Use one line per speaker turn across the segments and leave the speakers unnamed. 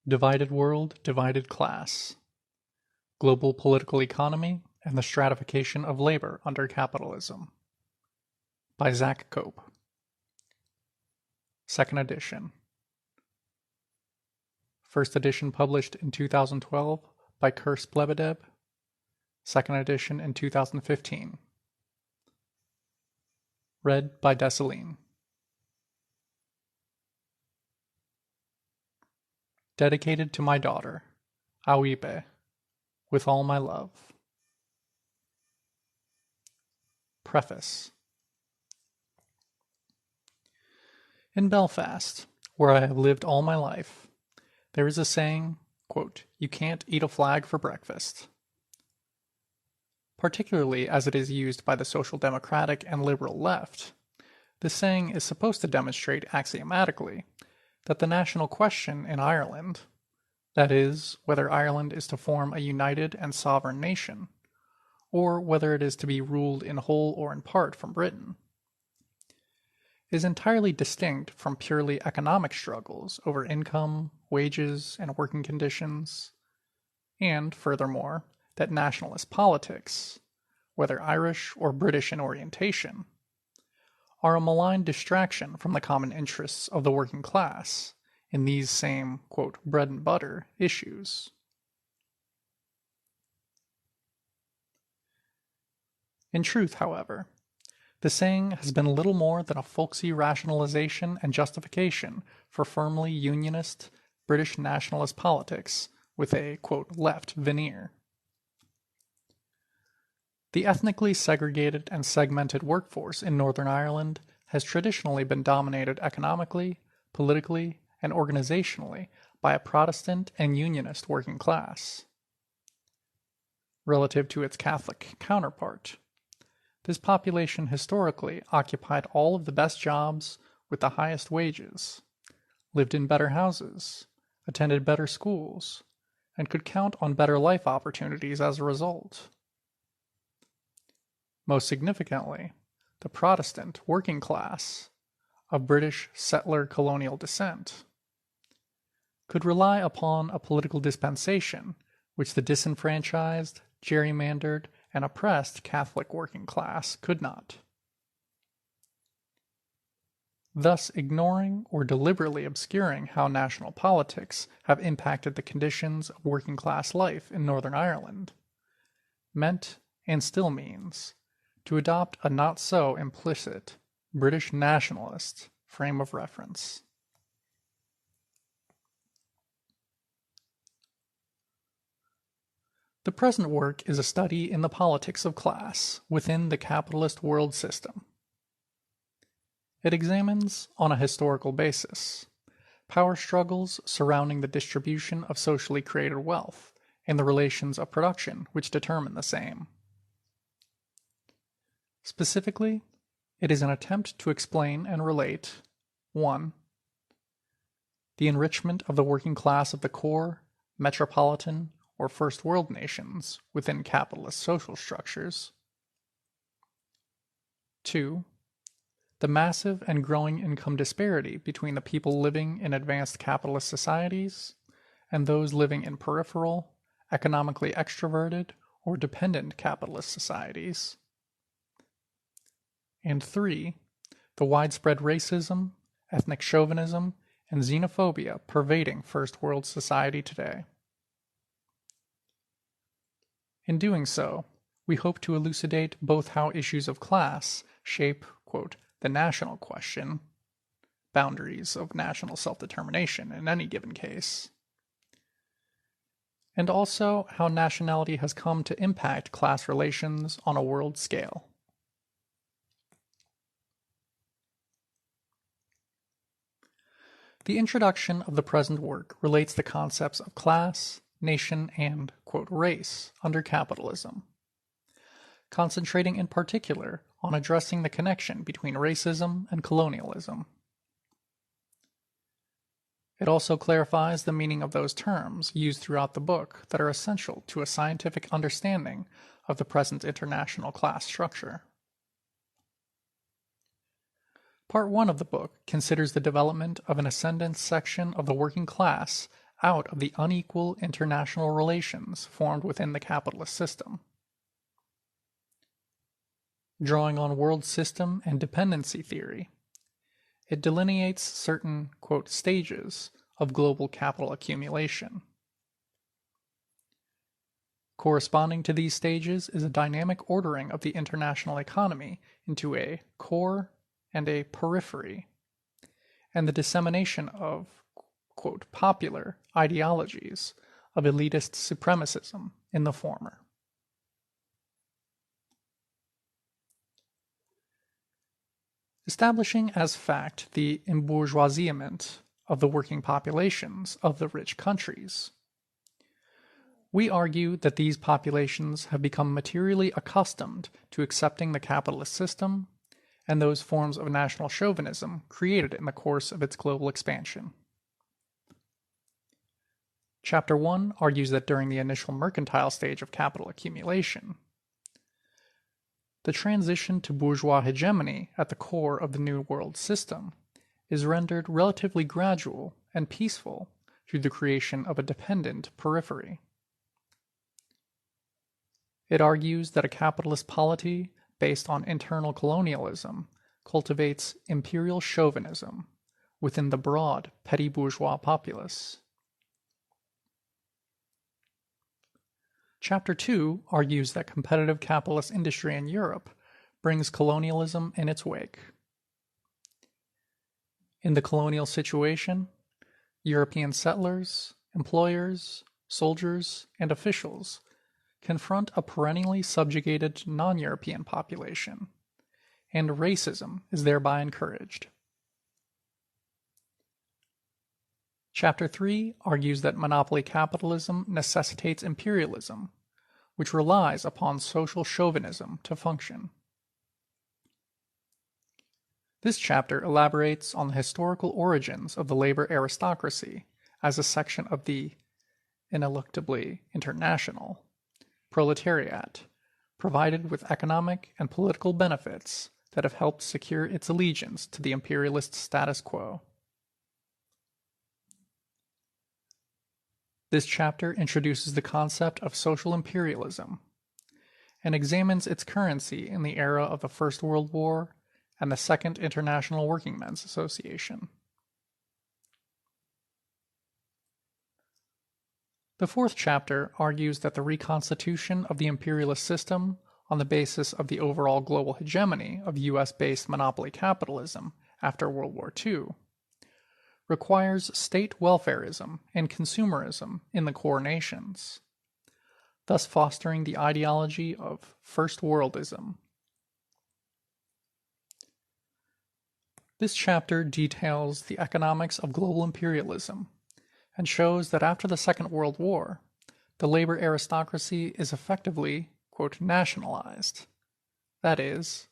Divided World, Divided Class. Global Political Economy and the Stratification of Labor under Capitalism. By Zak Cope. Second edition. First edition published in 2012 by Kurz Blebedeb. Second edition in 2015. Read by Dessalines. Dedicated to my daughter, Awibe, with all my love. Preface. In Belfast, where I have lived all my life, there is a saying, quote, "You can't eat a flag for breakfast." Particularly as it is used by the social democratic and liberal left, this saying is supposed to demonstrate axiomatically that the national question in Ireland, that is, whether Ireland is to form a united and sovereign nation, or whether it is to be ruled in whole or in part from Britain, is entirely distinct from purely economic struggles over income, wages, and working conditions, and, furthermore, that nationalist politics, whether Irish or British in orientation, are a malign distraction from the common interests of the working class in these same, quote, bread and butter issues. In truth, however, the saying has been little more than a folksy rationalization and justification for firmly unionist British nationalist politics with a, quote, left veneer. The ethnically segregated and segmented workforce in Northern Ireland has traditionally been dominated economically, politically, and organizationally by a Protestant and Unionist working class. Relative to its Catholic counterpart, this population historically occupied all of the best jobs with the highest wages, lived in better houses, attended better schools, and could count on better life opportunities as a result. Most significantly, the Protestant working class, of British settler colonial descent, could rely upon a political dispensation which the disenfranchised, gerrymandered, and oppressed Catholic working class could not. Thus ignoring or deliberately obscuring how national politics have impacted the conditions of working class life in Northern Ireland meant, and still means, to adopt a not-so-implicit British nationalist frame of reference. The present work is a study in the politics of class within the capitalist world system. It examines, on a historical basis, power struggles surrounding the distribution of socially created wealth and the relations of production which determine the same. Specifically, it is an attempt to explain and relate 1. The enrichment of the working class of the core, metropolitan, or first world nations within capitalist social structures. 2. The massive and growing income disparity between the people living in advanced capitalist societies and those living in peripheral, economically extroverted, or dependent capitalist societies. And 3. The widespread racism, ethnic chauvinism, and xenophobia pervading first world society today. In doing so, we hope to elucidate both how issues of class shape, quote, the national question, boundaries of national self-determination in any given case, and also how nationality has come to impact class relations on a world scale. The introduction of the present work relates the concepts of class, nation, and, quote, race under capitalism, concentrating in particular on addressing the connection between racism and colonialism. It also clarifies the meaning of those terms used throughout the book that are essential to a scientific understanding of the present international class structure. Part 1 of the book considers the development of an ascendant section of the working class out of the unequal international relations formed within the capitalist system. Drawing on world system and dependency theory, it delineates certain, quote, stages of global capital accumulation. Corresponding to these stages is a dynamic ordering of the international economy into a core and a periphery, and the dissemination of, quote, popular ideologies of elitist supremacism in the former. Establishing as fact the embourgeoisement of the working populations of the rich countries, we argue that these populations have become materially accustomed to accepting the capitalist system and those forms of national chauvinism created in the course of its global expansion. Chapter 1 argues that during the initial mercantile stage of capital accumulation, the transition to bourgeois hegemony at the core of the New World system is rendered relatively gradual and peaceful through the creation of a dependent periphery. It argues that a capitalist polity based on internal colonialism cultivates imperial chauvinism within the broad petty bourgeois populace. Chapter 2 argues that competitive capitalist industry in Europe brings colonialism in its wake. In the colonial situation, European settlers, employers, soldiers, and officials confront a perennially subjugated non-European population, and racism is thereby encouraged. Chapter 3 argues that monopoly capitalism necessitates imperialism, which relies upon social chauvinism to function. This chapter elaborates on the historical origins of the labor aristocracy as a section of the ineluctably international proletariat, provided with economic and political benefits that have helped secure its allegiance to the imperialist status quo. This chapter introduces the concept of social imperialism and examines its currency in the era of the First World War and the Second International Workingmen's Association. The fourth chapter argues that the reconstitution of the imperialist system on the basis of the overall global hegemony of US-based monopoly capitalism after World War II requires state welfarism and consumerism in the core nations, thus fostering the ideology of first-worldism. This chapter details the economics of global imperialism and shows that after the Second World War, the labor aristocracy is effectively, quote, nationalized. That is,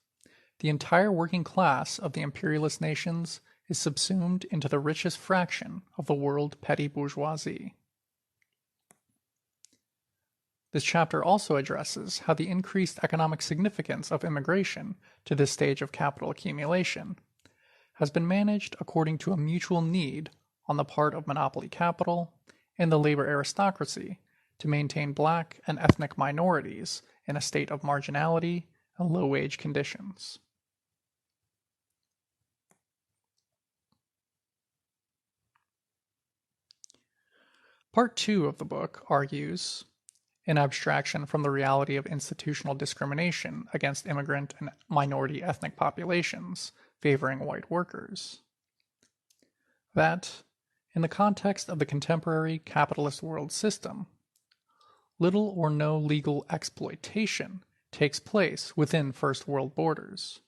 the entire working class of the imperialist nations is subsumed into the richest fraction of the world petty bourgeoisie. This chapter also addresses how the increased economic significance of immigration to this stage of capital accumulation has been managed according to a mutual need on the part of monopoly capital and the labor aristocracy to maintain black and ethnic minorities in a state of marginality and low-wage conditions. Part 2 of the book argues, in abstraction from the reality of institutional discrimination against immigrant and minority ethnic populations favoring white workers, that, in the context of the contemporary capitalist world system, little or no legal exploitation takes place within first world borders.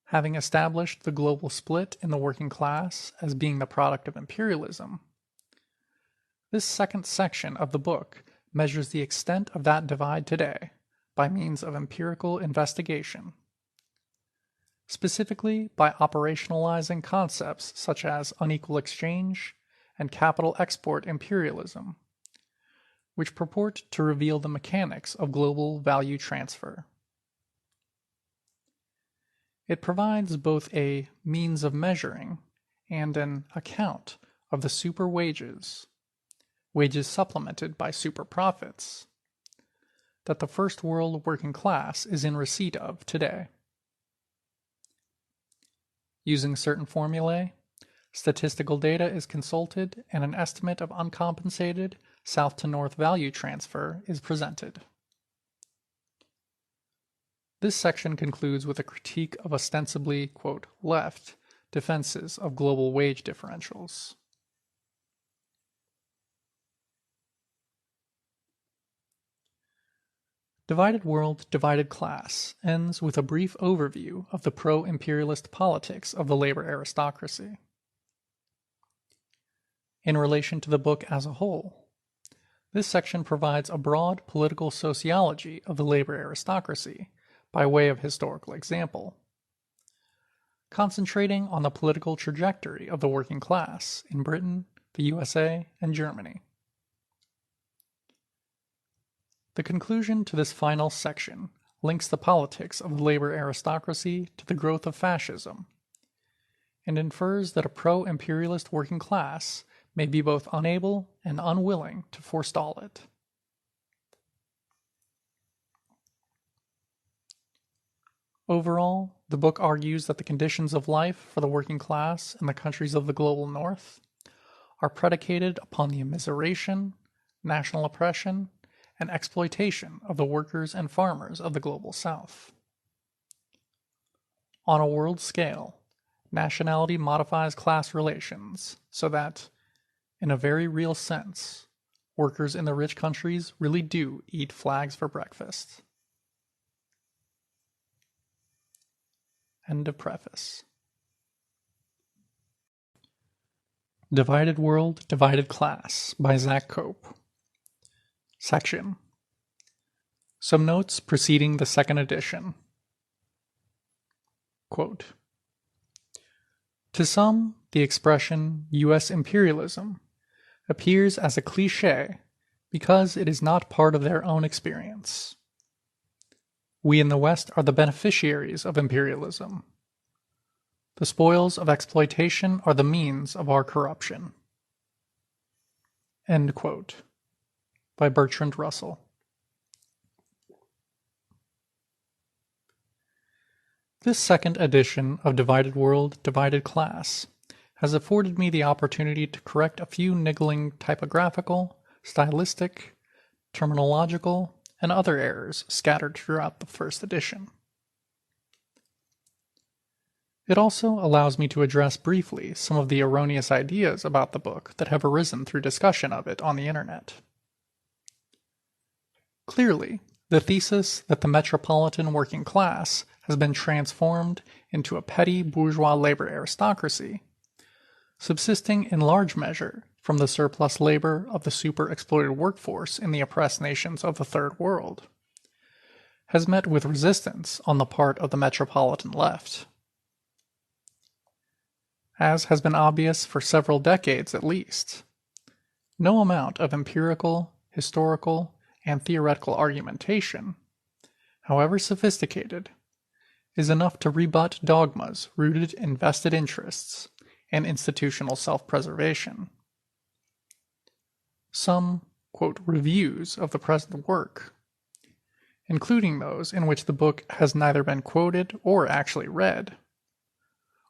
Having established the global split in the working class as being the product of imperialism, this second section of the book measures the extent of that divide today by means of empirical investigation, specifically by operationalizing concepts such as unequal exchange and capital export imperialism, which purport to reveal the mechanics of global value transfer. It provides both a means of measuring and an account of the super wages, wages supplemented by super profits, that the first world working class is in receipt of today. Using certain formulae, statistical data is consulted and an estimate of uncompensated south to north value transfer is presented. This section concludes with a critique of ostensibly, quote, left defenses of global wage differentials. Divided World, Divided Class ends with a brief overview of the pro-imperialist politics of the labor aristocracy. In relation to the book as a whole, this section provides a broad political sociology of the labor aristocracy by way of historical example, concentrating on the political trajectory of the working class in Britain, the USA, and Germany. The conclusion to this final section links the politics of the labor aristocracy to the growth of fascism, and infers that a pro-imperialist working class may be both unable and unwilling to forestall it. Overall, the book argues that the conditions of life for the working class in the countries of the global north are predicated upon the immiseration, national oppression, and exploitation of the workers and farmers of the global south. On a world scale, nationality modifies class relations so that, in a very real sense, workers in the rich countries really do eat flags for breakfast. End of preface. Divided World, Divided Class by Zak Cope. Section. Some notes preceding the second edition. Quote, to some, the expression U.S. imperialism appears as a cliché because it is not part of their own experience. We in the West are the beneficiaries of imperialism. The spoils of exploitation are the means of our corruption. End quote. By Bertrand Russell. This second edition of Divided World, Divided Class has afforded me the opportunity to correct a few niggling typographical, stylistic, terminological, and other errors scattered throughout the first edition. It also allows me to address briefly some of the erroneous ideas about the book that have arisen through discussion of it on the internet. Clearly, the thesis that the metropolitan working class has been transformed into a petty bourgeois labor aristocracy, subsisting in large measure from the surplus labor of the super-exploited workforce in the oppressed nations of the Third World, has met with resistance on the part of the metropolitan left. As has been obvious for several decades at least, no amount of empirical, historical, and theoretical argumentation, however sophisticated, is enough to rebut dogmas rooted in vested interests and institutional self-preservation. Some, quote, reviews of the present work, including those in which the book has neither been quoted or actually read,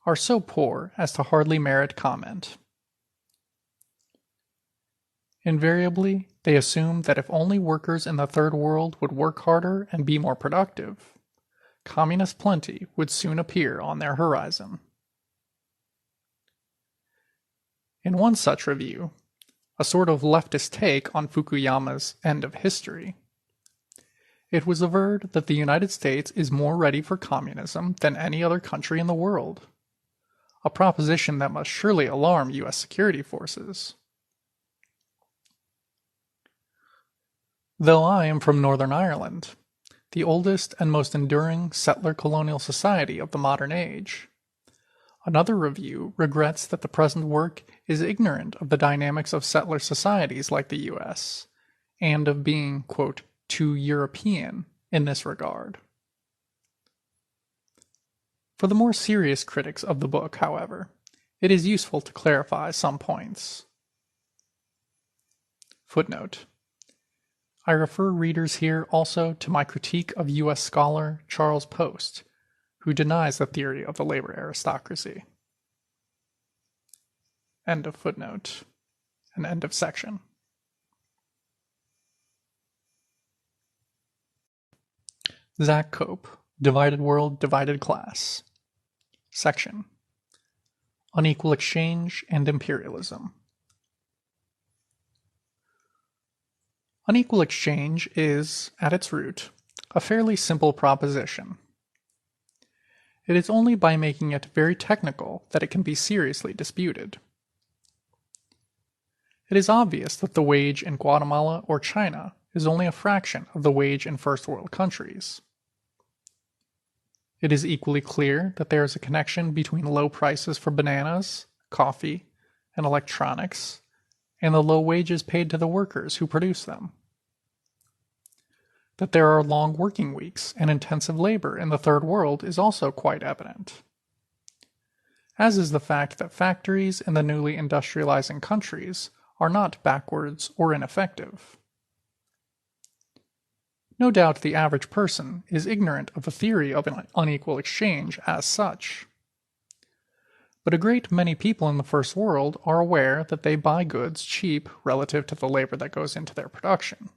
are so poor as to hardly merit comment. Invariably, they assume that if only workers in the Third World would work harder and be more productive, communist plenty would soon appear on their horizon. In one such review, a sort of leftist take on Fukuyama's End of History, it was averred that the United States is more ready for communism than any other country in the world, a proposition that must surely alarm U.S. security forces. Though I am from Northern Ireland, the oldest and most enduring settler colonial society of the modern age, another review regrets that the present work is ignorant of the dynamics of settler societies like the U.S., and of being, quote, too European in this regard. For the more serious critics of the book, however, It is useful to clarify some points. Footnote. I refer readers here also to my critique of U.S. scholar Charles Post, who denies the theory of the labor aristocracy. End of footnote, and end of section. Zak Cope, Divided World, Divided Class. Section. Unequal Exchange and Imperialism. Unequal exchange is, at its root, a fairly simple proposition. It is only by making it very technical that it can be seriously disputed. It is obvious that the wage in Guatemala or China is only a fraction of the wage in first world countries. It is equally clear that there is a connection between low prices for bananas, coffee, and electronics, and the low wages paid to the workers who produce them. That there are long working weeks and intensive labor in the Third World is also quite evident, as is the fact that factories in the newly industrializing countries are not backwards or ineffective. No doubt the average person is ignorant of the theory of an unequal exchange as such. But a great many people in the First World are aware that they buy goods cheap relative to the labor that goes into their production.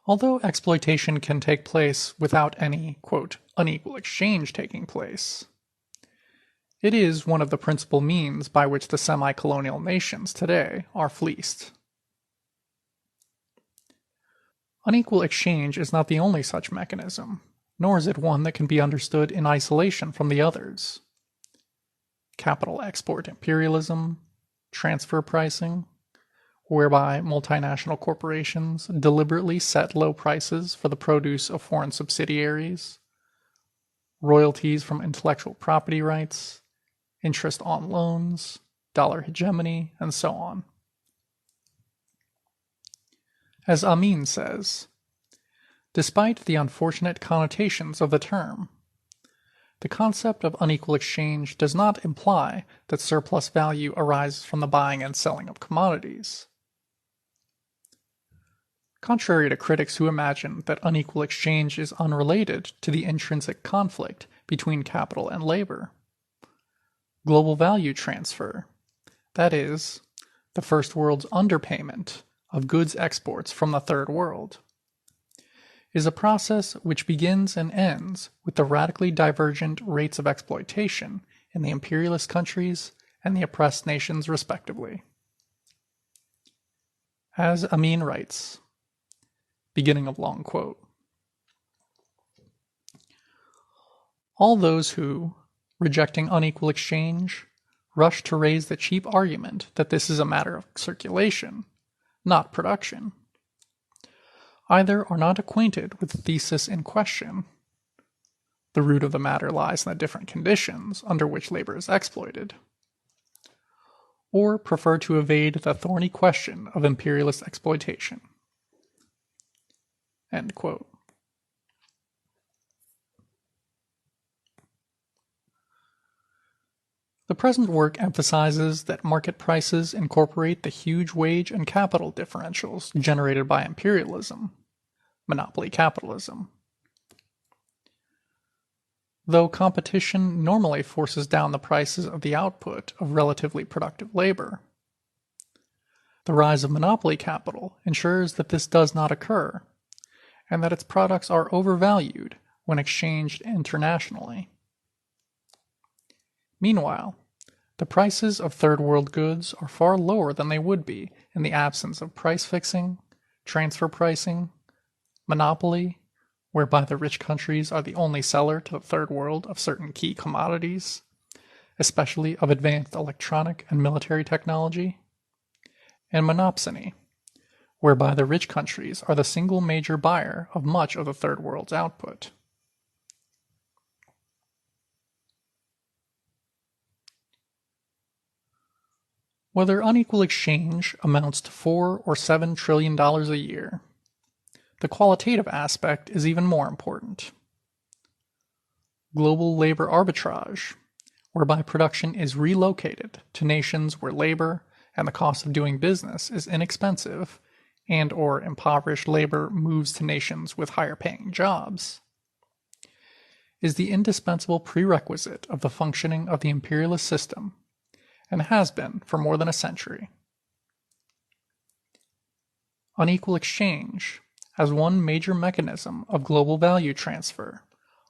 Although exploitation can take place without any, quote, unequal exchange taking place, it is one of the principal means by which the semi-colonial nations today are fleeced. Unequal exchange is not the only such mechanism, nor is it one that can be understood in isolation from the others. Capital export imperialism, transfer pricing, whereby multinational corporations deliberately set low prices for the produce of foreign subsidiaries, royalties from intellectual property rights, interest on loans, dollar hegemony, and so on. As Amin says, despite the unfortunate connotations of the term, the concept of unequal exchange does not imply that surplus value arises from the buying and selling of commodities. Contrary to critics who imagine that unequal exchange is unrelated to the intrinsic conflict between capital and labor, global value transfer, that is, the First World's underpayment of goods exports from the Third World, is a process which begins and ends with the radically divergent rates of exploitation in the imperialist countries and the oppressed nations respectively. As Amin writes, beginning of long quote, all those who, rejecting unequal exchange, rush to raise the cheap argument that this is a matter of circulation, not production, either are not acquainted with the thesis in question, the root of the matter lies in the different conditions under which labor is exploited, or prefer to evade the thorny question of imperialist exploitation. End quote. The present work emphasizes that market prices incorporate the huge wage and capital differentials generated by imperialism, monopoly capitalism. Though competition normally forces down the prices of the output of relatively productive labor, the rise of monopoly capital ensures that this does not occur, and that its products are overvalued when exchanged internationally. Meanwhile, the prices of third world goods are far lower than they would be in the absence of price fixing, transfer pricing, monopoly, whereby the rich countries are the only seller to the third world of certain key commodities, especially of advanced electronic and military technology, and monopsony, whereby the rich countries are the single major buyer of much of the third world's output. Whether unequal exchange amounts to $4 or $7 trillion a year, the qualitative aspect is even more important. global labor arbitrage, whereby production is relocated to nations where labor and the cost of doing business is inexpensive, and or impoverished labor moves to nations with higher paying jobs, is the indispensable prerequisite of the functioning of the imperialist system, and has been for more than a century. Unequal exchange, as one major mechanism of global value transfer,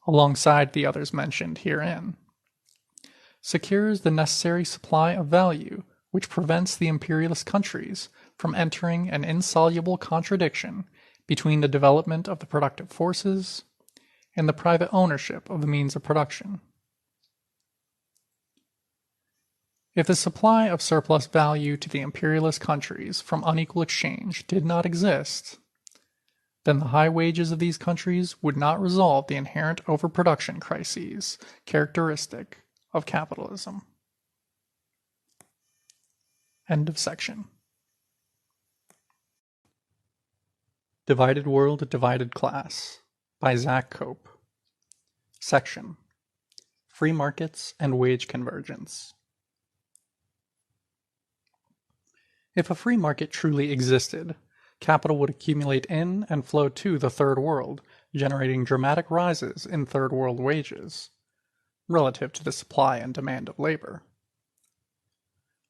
alongside the others mentioned herein, secures the necessary supply of value which prevents the imperialist countries from entering an insoluble contradiction between the development of the productive forces and the private ownership of the means of production. If the supply of surplus value to the imperialist countries from unequal exchange did not exist, then the high wages of these countries would not resolve the inherent overproduction crises characteristic of capitalism. End of section. Divided World, Divided Class by Zak Cope. Section: Free Markets and Wage Convergence. If a free market truly existed, capital would accumulate in and flow to the Third World, generating dramatic rises in Third World wages, relative to the supply and demand of labor.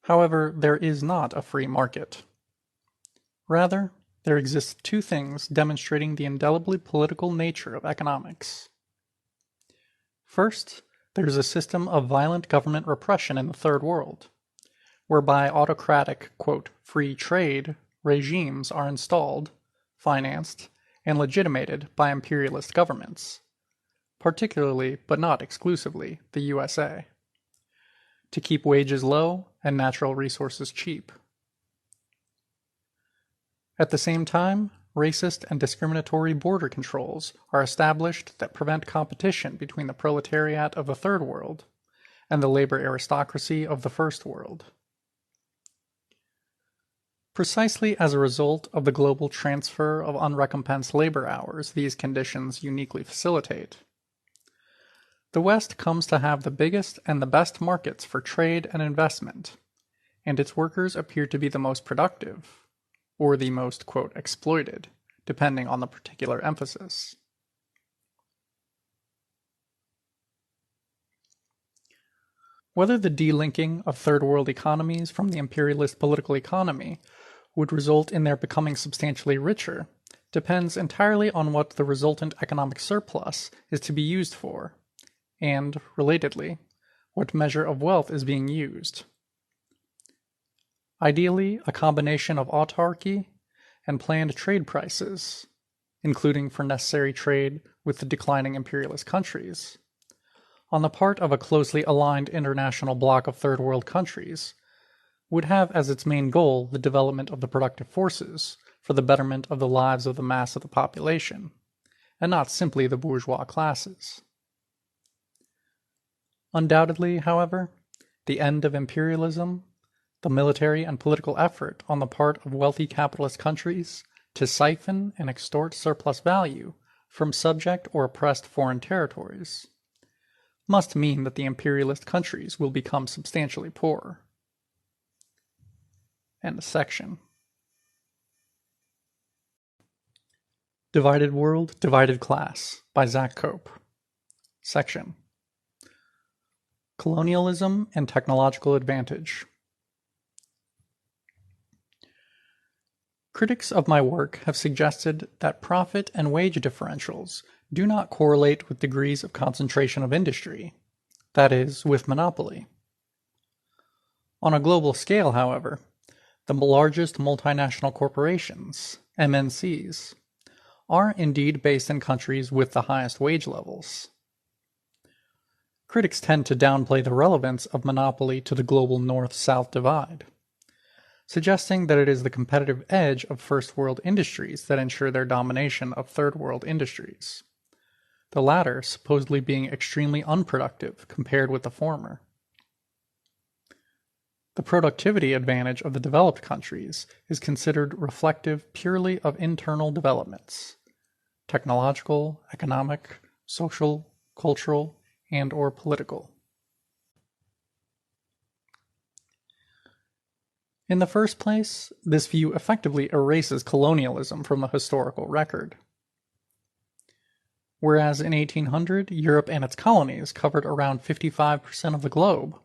However, there is not a free market. Rather, there exist two things demonstrating the indelibly political nature of economics. First, there is a system of violent government repression in the Third World, whereby autocratic, quote, free trade regimes are installed, financed, and legitimated by imperialist governments, particularly but not exclusively the USA, to keep wages low and natural resources cheap. At the same time, racist and discriminatory border controls are established that prevent competition between the proletariat of the Third World and the labor aristocracy of the First World. Precisely as a result of the global transfer of unrecompensed labor hours these conditions uniquely facilitate, the West comes to have the biggest and the best markets for trade and investment, and its workers appear to be the most productive, or the most, quote, exploited, depending on the particular emphasis. Whether the delinking of Third World economies from the imperialist political economy would result in their becoming substantially richer depends entirely on what the resultant economic surplus is to be used for, and, relatedly, what measure of wealth is being used. Ideally, a combination of autarky and planned trade prices, including for necessary trade with the declining imperialist countries, on the part of a closely aligned international bloc of Third World countries, would have as its main goal the development of the productive forces for the betterment of the lives of the mass of the population, and not simply the bourgeois classes. Undoubtedly, however, the end of imperialism, the military and political effort on the part of wealthy capitalist countries to siphon and extort surplus value from subject or oppressed foreign territories, must mean that the imperialist countries will become substantially poorer. End of section. Divided World, Divided Class by Zak Cope. Section: Colonialism and Technological Advantage. Critics of my work have suggested that profit and wage differentials do not correlate with degrees of concentration of industry, that is, with monopoly. On a global scale, however, the largest multinational corporations, MNCs, are indeed based in countries with the highest wage levels. Critics tend to downplay the relevance of monopoly to the global North-South divide, suggesting that it is the competitive edge of First World industries that ensure their domination of Third World industries, the latter supposedly being extremely unproductive compared with the former. The productivity advantage of the developed countries is considered reflective purely of internal developments, technological, economic, social, cultural, and/or political. In the first place, this view effectively erases colonialism from the historical record. Whereas in 1800, Europe and its colonies covered around 55% of the globe,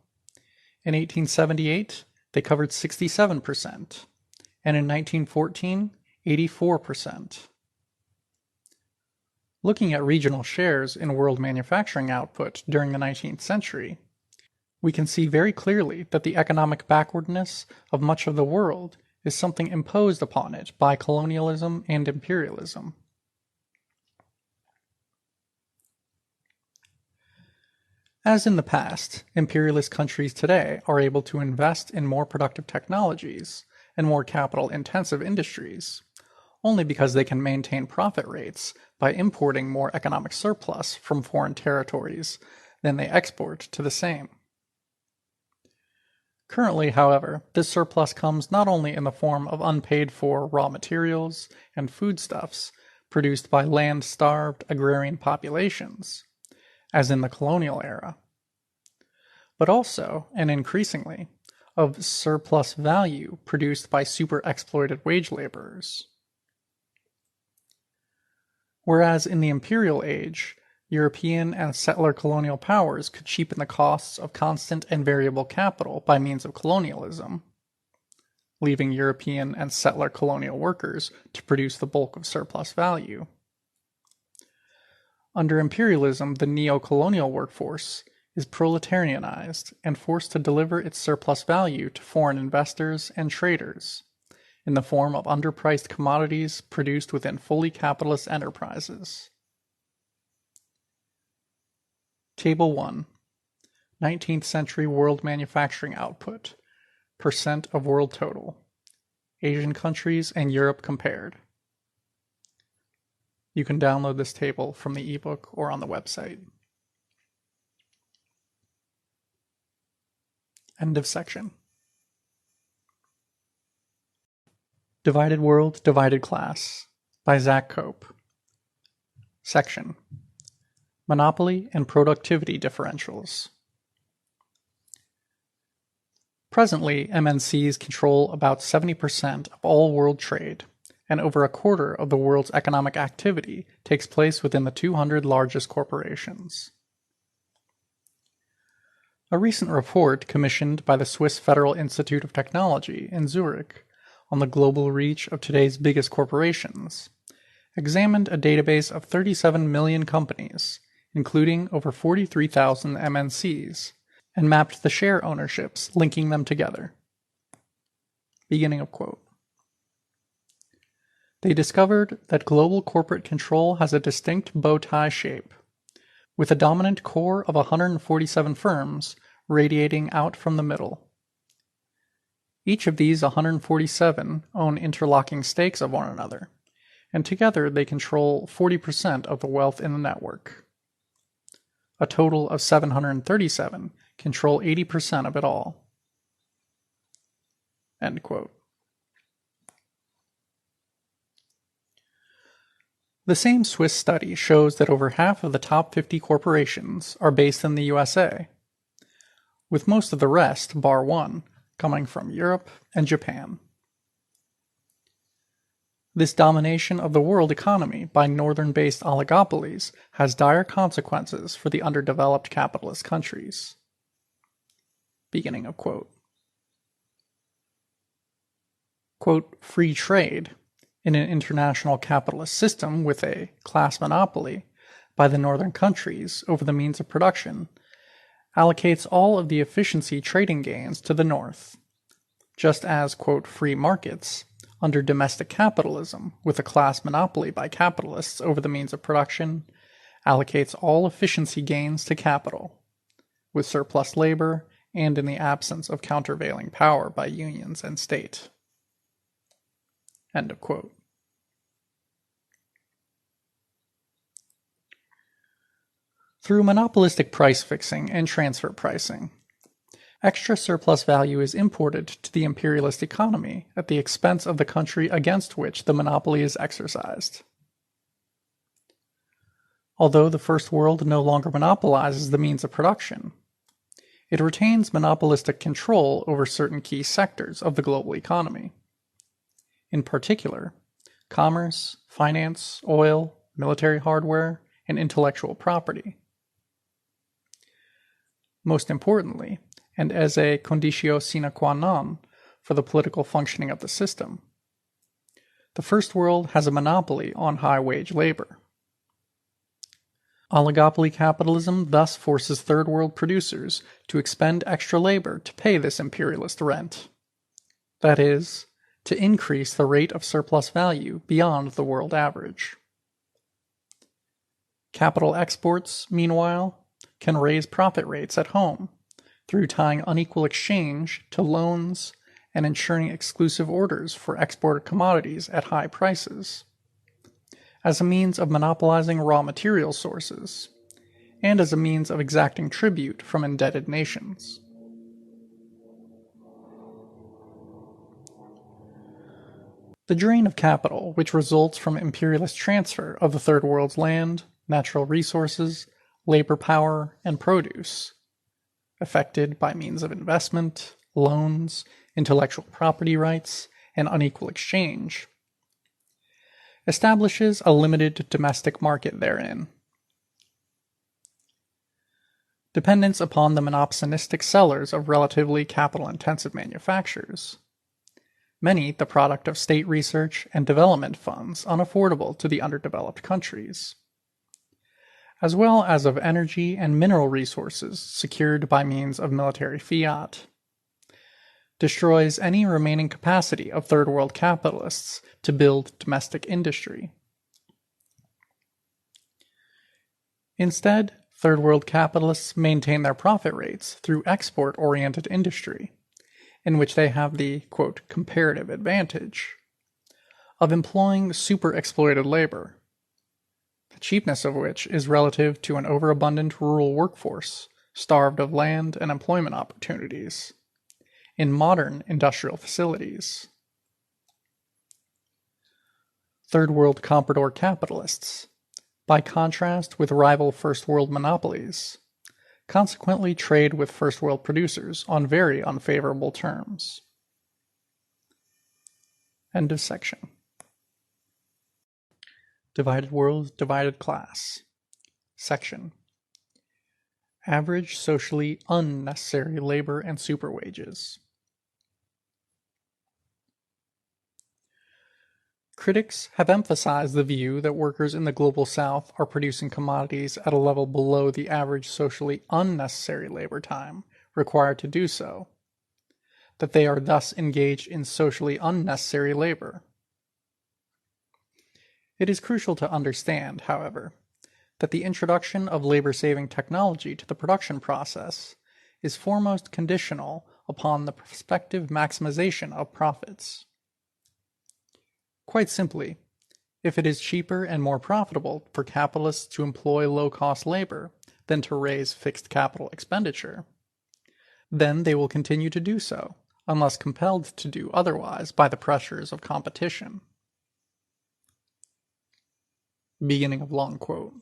in 1878, they covered 67%, and in 1914, 84%. Looking at regional shares in world manufacturing output during the 19th century, we can see very clearly that the economic backwardness of much of the world is something imposed upon it by colonialism and imperialism. As in the past, imperialist countries today are able to invest in more productive technologies and more capital-intensive industries, only because they can maintain profit rates by importing more economic surplus from foreign territories than they export to the same. Currently, however, this surplus comes not only in the form of unpaid-for raw materials and foodstuffs produced by land-starved agrarian populations, as in the colonial era, but also, and increasingly, of surplus value produced by super-exploited wage laborers. Whereas in the imperial age, European and settler colonial powers could cheapen the costs of constant and variable capital by means of colonialism, leaving European and settler colonial workers to produce the bulk of surplus value. Under imperialism, the neo-colonial workforce is proletarianized and forced to deliver its surplus value to foreign investors and traders in the form of underpriced commodities produced within fully capitalist enterprises. Table 1. 19th century world manufacturing output, percent of world total, Asian countries and Europe compared. You can download this table from the ebook or on the website. End of section. Divided World, Divided Class by Zak Cope. Section: Monopoly and Productivity Differentials. Presently, MNCs control about 70% of all world trade, and over a quarter of the world's economic activity takes place within the 200 largest corporations. A recent report commissioned by the Swiss Federal Institute of Technology in Zurich on the global reach of today's biggest corporations examined a database of 37 million companies, including over 43,000 MNCs, and mapped the share ownerships linking them together. Beginning of quote. They discovered that global corporate control has a distinct bow tie shape, with a dominant core of 147 firms radiating out from the middle. Each of these 147 own interlocking stakes of one another, and together they control 40% of the wealth in the network. A total of 737 control 80% of it all. End quote. The same Swiss study shows that over half of the top 50 corporations are based in the USA, with most of the rest, bar one, coming from Europe and Japan. This domination of the world economy by northern-based oligopolies has dire consequences for the underdeveloped capitalist countries. Beginning of quote. Quote, free trade in an international capitalist system with a class monopoly by the northern countries over the means of production allocates all of the efficiency trading gains to the north, just as, quote, free markets under domestic capitalism with a class monopoly by capitalists over the means of production allocates all efficiency gains to capital, with surplus labor and in the absence of countervailing power by unions and state. End of quote. Through monopolistic price fixing and transfer pricing, extra surplus value is imported to the imperialist economy at the expense of the country against which the monopoly is exercised. Although the First World no longer monopolizes the means of production, it retains monopolistic control over certain key sectors of the global economy. In particular, commerce, finance, oil, military hardware, and intellectual property. Most importantly, and as a conditio sine qua non for the political functioning of the system, the First World has a monopoly on high-wage labor. Oligopoly capitalism thus forces Third World producers to expend extra labor to pay this imperialist rent. That is, to increase the rate of surplus value beyond the world average. Capital exports, meanwhile, can raise profit rates at home through tying unequal exchange to loans and ensuring exclusive orders for exported commodities at high prices, as a means of monopolizing raw material sources, and as a means of exacting tribute from indebted nations. The drain of capital which results from imperialist transfer of the Third World's land, natural resources, labor power, and produce, effected by means of investment, loans, intellectual property rights, and unequal exchange, establishes a limited domestic market therein. Dependence upon the monopsonistic sellers of relatively capital-intensive manufactures, many the product of state research and development funds unaffordable to the underdeveloped countries, as well as of energy and mineral resources secured by means of military fiat, destroys any remaining capacity of Third World capitalists to build domestic industry. Instead, Third World capitalists maintain their profit rates through export-oriented industry, in which they have the, quote, comparative advantage of employing super-exploited labor, the cheapness of which is relative to an overabundant rural workforce starved of land and employment opportunities in modern industrial facilities. Third World comprador capitalists, by contrast with rival First World monopolies, consequently trade with First World producers on very unfavorable terms. End of section. Divided World, Divided Class. Section. Average socially unnecessary labor and superwages. Critics have emphasized the view that workers in the Global South are producing commodities at a level below the average socially unnecessary labor time required to do so, that they are thus engaged in socially unnecessary labor. It is crucial to understand, however, that the introduction of labor-saving technology to the production process is foremost conditional upon the prospective maximization of profits. Quite simply, if it is cheaper and more profitable for capitalists to employ low-cost labor than to raise fixed capital expenditure, then they will continue to do so, unless compelled to do otherwise by the pressures of competition. Beginning of long quote.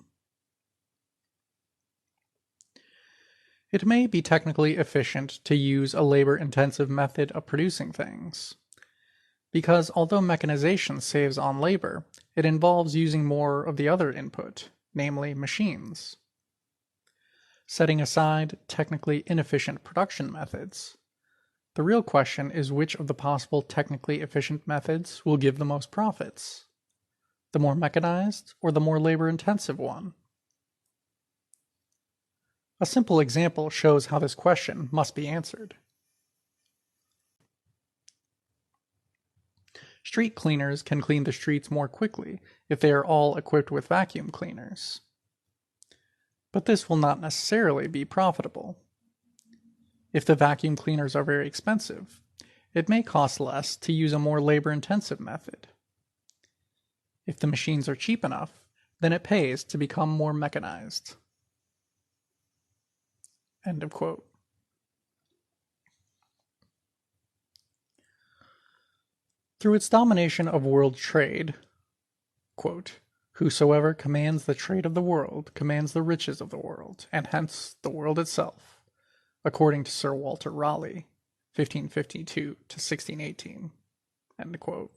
It may be technically efficient to use a labor-intensive method of producing things, because although mechanization saves on labor, it involves using more of the other input, namely machines. Setting aside technically inefficient production methods, the real question is which of the possible technically efficient methods will give the most profits, the more mechanized or the more labor-intensive one. A simple example shows how this question must be answered. Street cleaners can clean the streets more quickly if they are all equipped with vacuum cleaners. But this will not necessarily be profitable. If the vacuum cleaners are very expensive, it may cost less to use a more labor-intensive method. If the machines are cheap enough, then it pays to become more mechanized. End of quote. Through its domination of world trade, quote, Whosoever commands the trade of the world commands the riches of the world, and hence the world itself, according to Sir Walter Raleigh, 1552 to 1618. End quote.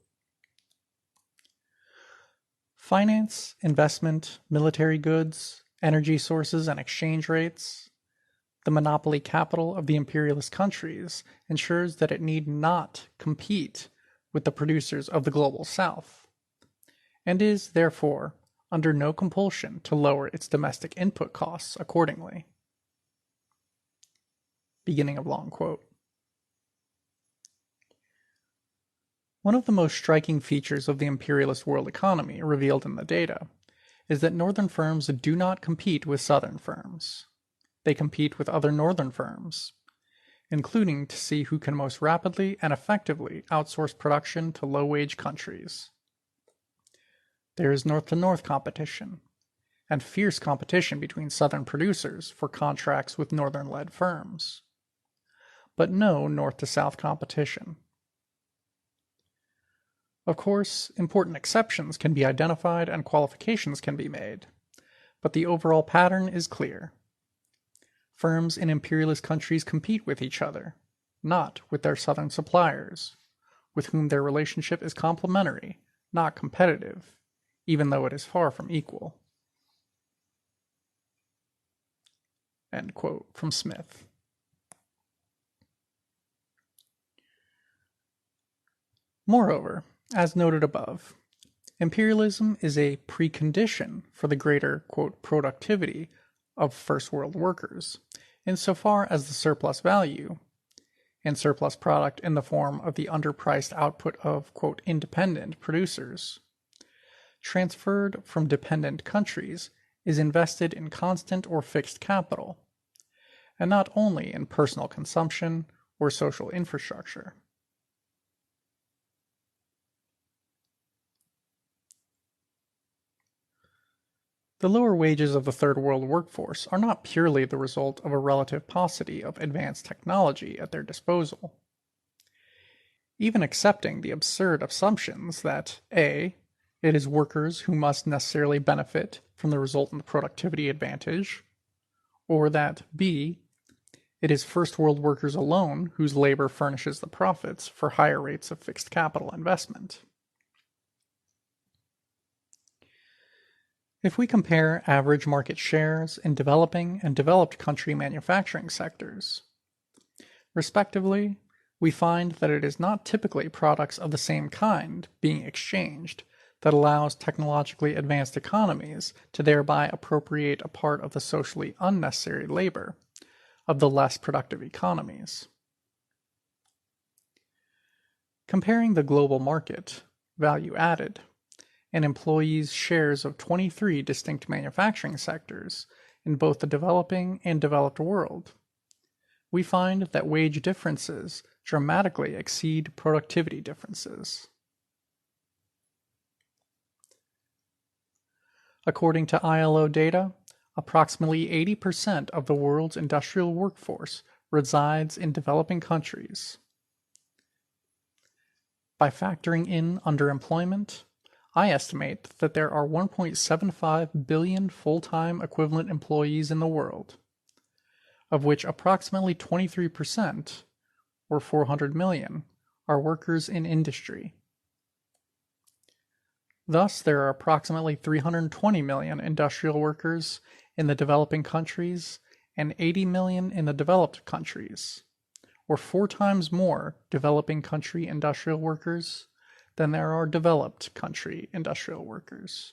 Finance, investment, military goods, energy sources, and exchange rates. The monopoly capital of the imperialist countries ensures that it need not compete with the producers of the global south, and is, therefore, under no compulsion to lower its domestic input costs accordingly. Beginning of long quote. One of the most striking features of the imperialist world economy revealed in the data is that northern firms do not compete with southern firms. They compete with other northern firms, including to see who can most rapidly and effectively outsource production to low-wage countries. There is north-to-north competition, and fierce competition between southern producers for contracts with northern-led firms, but no north-to-south competition. Of course, important exceptions can be identified and qualifications can be made, but the overall pattern is clear. Firms in imperialist countries compete with each other, not with their southern suppliers, with whom their relationship is complementary, not competitive, even though it is far from equal. End quote from Smith. Moreover, as noted above, imperialism is a precondition for the greater, quote, productivity of first world workers, insofar as the surplus value and surplus product in the form of the underpriced output of, quote, independent producers, transferred from dependent countries, is invested in constant or fixed capital, and not only in personal consumption or social infrastructure. The lower wages of the Third World workforce are not purely the result of a relative paucity of advanced technology at their disposal. Even accepting the absurd assumptions that A. It is workers who must necessarily benefit from the resultant productivity advantage, or that B. It is first world workers alone whose labor furnishes the profits for higher rates of fixed capital investment. If we compare average market shares in developing and developed country manufacturing sectors, respectively, we find that it is not typically products of the same kind being exchanged that allows technologically advanced economies to thereby appropriate a part of the socially unnecessary labor of the less productive economies. Comparing the global market, value added, and employees' shares of 23 distinct manufacturing sectors in both the developing and developed world, we find that wage differences dramatically exceed productivity differences. According to ILO data, approximately 80% of the world's industrial workforce resides in developing countries. By factoring in underemployment, I estimate that there are 1.75 billion full-time equivalent employees in the world, of which approximately 23%, or 400 million, are workers in industry. Thus, there are approximately 320 million industrial workers in the developing countries and 80 million in the developed countries, or 4 times more developing country industrial workers than there are developed country industrial workers.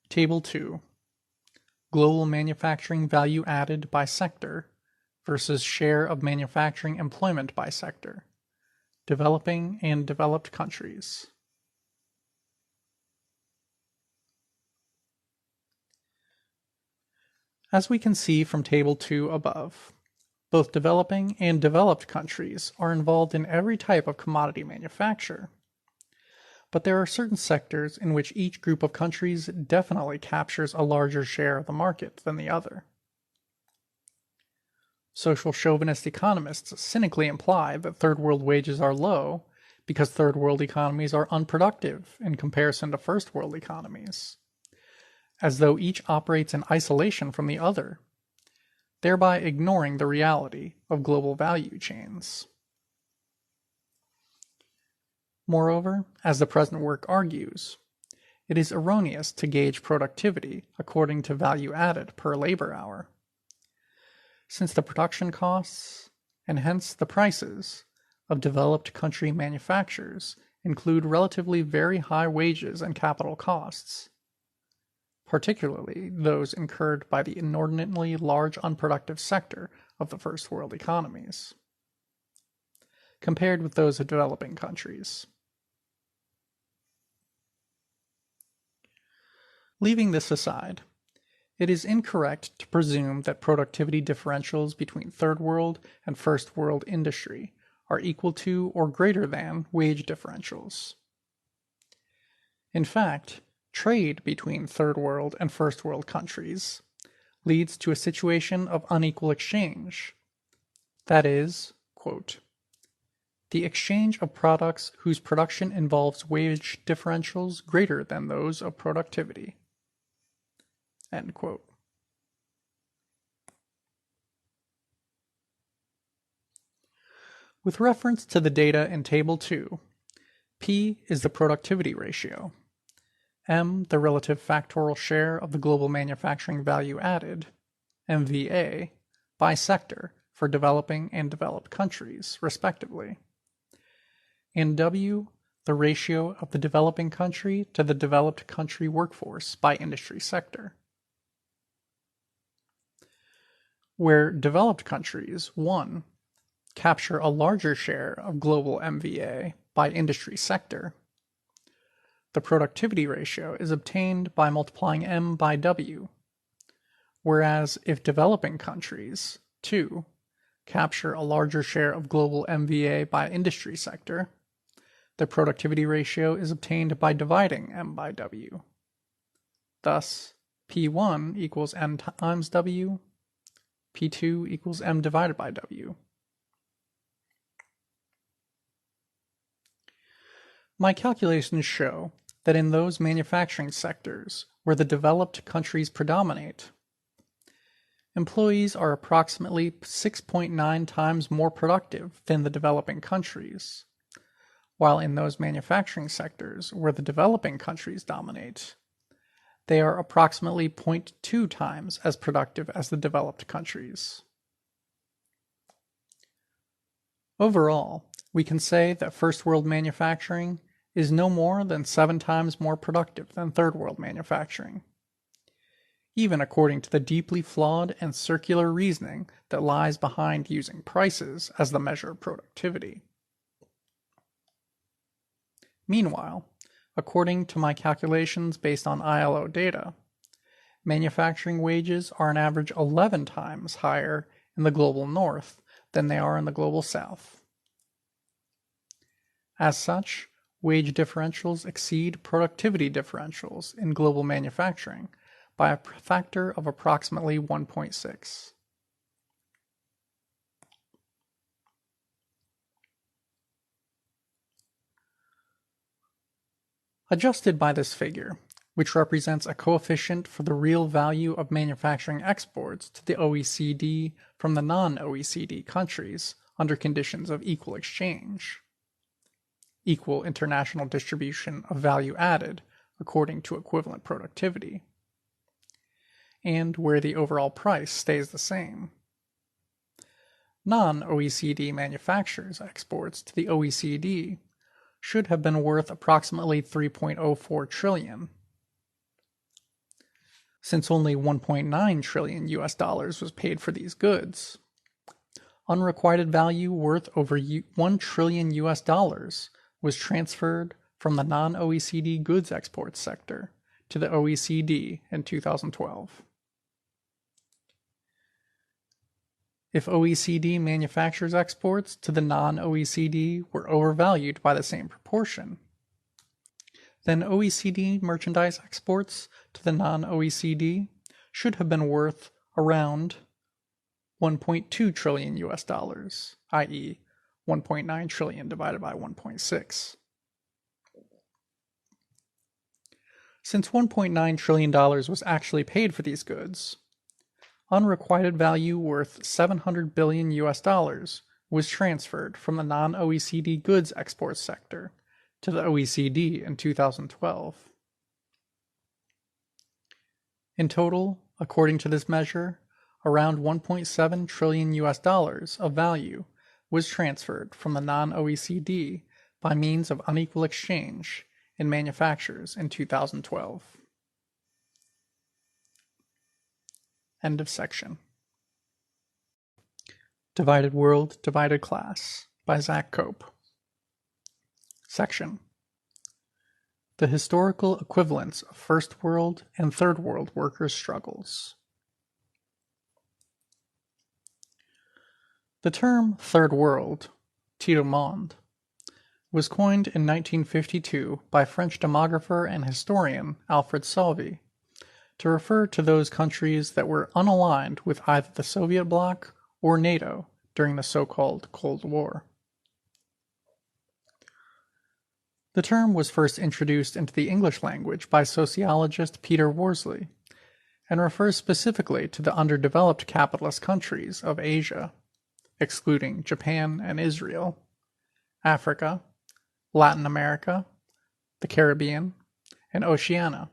Table 2. Global manufacturing value added by sector versus share of manufacturing employment by sector, developing and developed countries. As we can see from Table 2 above, both developing and developed countries are involved in every type of commodity manufacture. But there are certain sectors in which each group of countries definitely captures a larger share of the market than the other. Social chauvinist economists cynically imply that third world wages are low because third world economies are unproductive in comparison to first world economies, as though each operates in isolation from the other, thereby ignoring the reality of global value chains. Moreover, as the present work argues, it is erroneous to gauge productivity according to value added per labor hour, since the production costs, and hence the prices, of developed country manufactures include relatively very high wages and capital costs, particularly those incurred by the inordinately large unproductive sector of the first world economies, compared with those of developing countries. Leaving this aside, it is incorrect to presume that productivity differentials between third world and first world industry are equal to or greater than wage differentials. In fact, trade between third world and first world countries leads to a situation of unequal exchange. That is, quote, the exchange of products whose production involves wage differentials greater than those of productivity. End quote. With reference to the data in Table 2, P is the productivity ratio, M the relative factorial share of the global manufacturing value added, MVA, by sector for developing and developed countries, respectively, and W the ratio of the developing country to the developed country workforce by industry sector, where developed countries, 1, capture a larger share of global MVA by industry sector, the productivity ratio is obtained by multiplying M by W, whereas if developing countries, 2, capture a larger share of global MVA by industry sector, the productivity ratio is obtained by dividing M by W. Thus, P1 equals M times W, P2 equals M divided by W. My calculations show that in those manufacturing sectors where the developed countries predominate, employees are approximately 6.9 times more productive than the developing countries, while in those manufacturing sectors where the developing countries dominate, they are approximately 0.2 times as productive as the developed countries. Overall, we can say that first world manufacturing is no more than 7 times more productive than third world manufacturing, even according to the deeply flawed and circular reasoning that lies behind using prices as the measure of productivity. Meanwhile, according to my calculations based on ILO data, manufacturing wages are on average 11 times higher in the global north than they are in the global south. As such, wage differentials exceed productivity differentials in global manufacturing by a factor of approximately 1.6. Adjusted by this figure, which represents a coefficient for the real value of manufacturing exports to the OECD from the non-OECD countries under conditions of equal exchange, equal international distribution of value added according to equivalent productivity, and where the overall price stays the same. Non-OECD manufacturers' exports to the OECD should have been worth approximately 3.04 trillion, since only 1.9 trillion US dollars was paid for these goods. Unrequited value worth over 1 trillion US dollars was transferred from the non-OECD goods exports sector to the OECD in 2012. If OECD manufacturers' exports to the non-OECD were overvalued by the same proportion, then OECD merchandise exports to the non-OECD should have been worth around 1.2 trillion US dollars, i.e., 1.9 trillion divided by 1.6. Since $1.9 trillion was actually paid for these goods, unrequited value worth $700 billion was transferred from the non-OECD goods export sector to the OECD in 2012. In total, according to this measure, around $1.7 trillion of value was transferred from the non-OECD by means of unequal exchange in manufactures in 2012. End of section. Divided World, Divided Class by Zak Cope. Section. The historical equivalence of First World and Third World workers' struggles. The term Third World, tiers-du-monde, was coined in 1952 by French demographer and historian Alfred Sauvy to refer to those countries that were unaligned with either the Soviet bloc or NATO during the so-called Cold War. The term was first introduced into the English language by sociologist Peter Worsley and refers specifically to the underdeveloped capitalist countries of Asia, excluding Japan and Israel, Africa, Latin America, the Caribbean, and Oceania,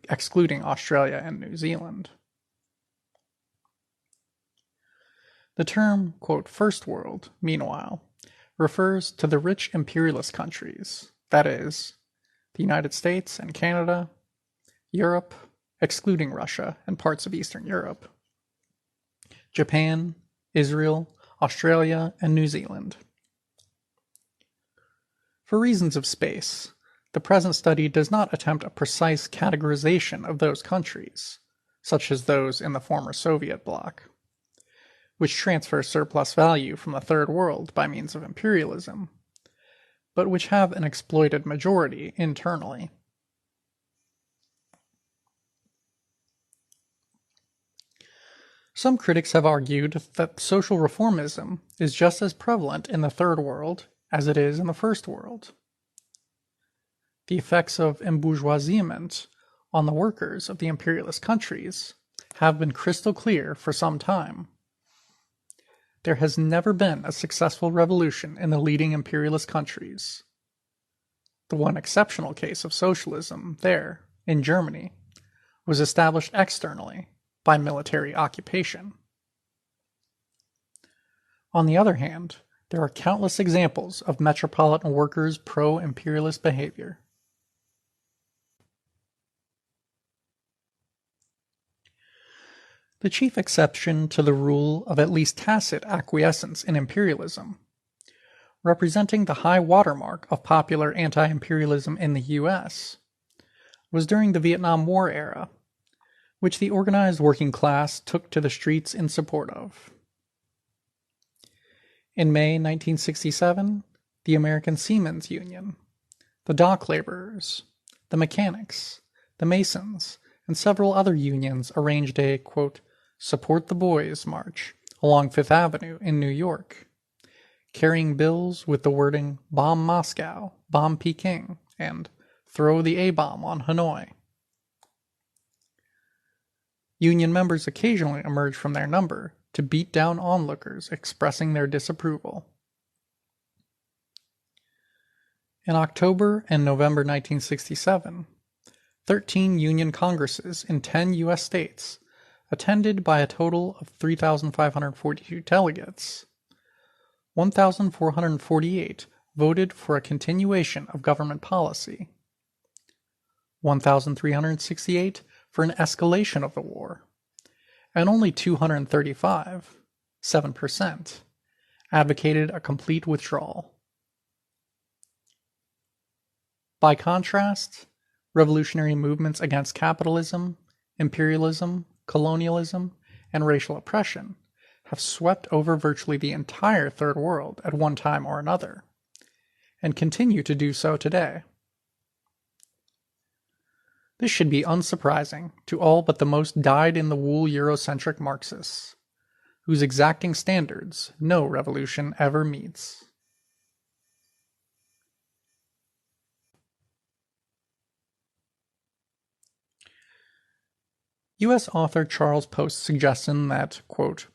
excluding Australia and New Zealand. The term, quote, First World, meanwhile, refers to the rich imperialist countries, that is, the United States and Canada, Europe, excluding Russia and parts of Eastern Europe, Japan, Israel, Australia, and New Zealand. For reasons of space, the present study does not attempt a precise categorization of those countries, such as those in the former Soviet bloc, which transfer surplus value from the Third World by means of imperialism, but which have an exploited majority internally. Some critics have argued that social reformism is just as prevalent in the Third World as it is in the First World. The effects of embourgeoisement on the workers of the imperialist countries have been crystal clear for some time. There has never been a successful revolution in the leading imperialist countries. The one exceptional case of socialism there, in Germany, was established externally by military occupation. On the other hand, there are countless examples of metropolitan workers' pro-imperialist behavior. The chief exception to the rule of at least tacit acquiescence in imperialism, representing the high watermark of popular anti-imperialism in the U.S., was during the Vietnam War era, which the organized working class took to the streets in support of. In May 1967, the American Seamen's Union, the dock laborers, the mechanics, the masons, and several other unions arranged a, quote, Support the Boys march along Fifth Avenue in New York, carrying bills with the wording Bomb Moscow, Bomb Peking, and Throw the A-bomb on Hanoi. Union members occasionally emerged from their number to beat down onlookers expressing their disapproval. In October and November 1967, 13 Union Congresses in 10 U.S. states, attended by a total of 3,542 delegates, 1,448 voted for a continuation of government policy, 1,368 for an escalation of the war, and only 235, 7%, advocated a complete withdrawal. By contrast, revolutionary movements against capitalism, imperialism, colonialism, and racial oppression have swept over virtually the entire Third World at one time or another, and continue to do so today. This should be unsurprising to all but the most dyed-in-the-wool Eurocentric Marxists, whose exacting standards no revolution ever meets. U.S. author Charles Post's suggestion that, quote,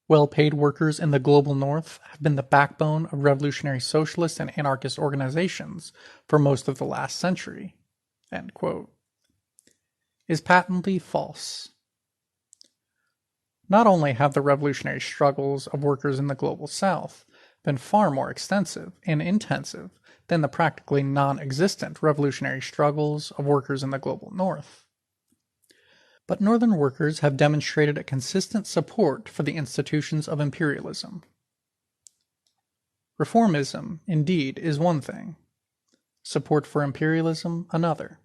well-paid workers in the global north have been the backbone of revolutionary socialist and anarchist organizations for most of the last century, end quote, is patently false. Not only have the revolutionary struggles of workers in the global south been far more extensive and intensive than the practically non-existent revolutionary struggles of workers in the global north, but Northern workers have demonstrated a consistent support for the institutions of imperialism. Reformism, indeed, is one thing, support for imperialism another.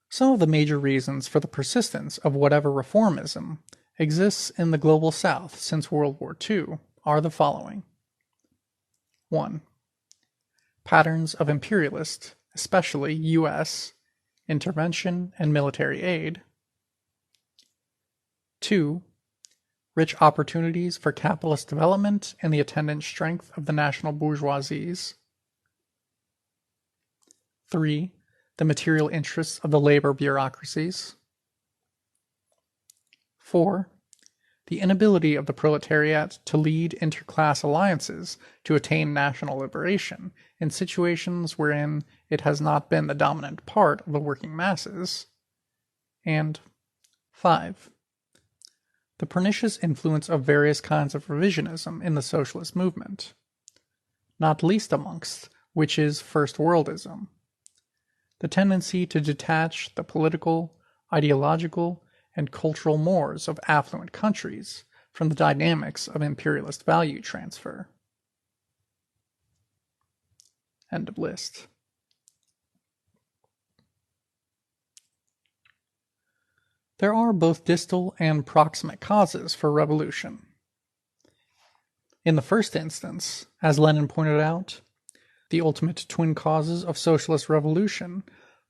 Some of the major reasons for the persistence of whatever reformism exists in the global South since World War II are the following. 1. Patterns of imperialist, especially U.S., intervention and military aid. 2. Rich opportunities for capitalist development and the attendant strength of the national bourgeoisies. 3. The material interests of the labor bureaucracies. 4. The inability of the proletariat to lead interclass alliances to attain national liberation in situations wherein it has not been the dominant part of the working masses. And 5. The pernicious influence of various kinds of revisionism in the socialist movement, not least amongst which is first-worldism, the tendency to detach the political, ideological, and cultural mores of affluent countries from the dynamics of imperialist value transfer. End of list. There are both distal and proximate causes for revolution. In the first instance, as Lenin pointed out, the ultimate twin causes of socialist revolution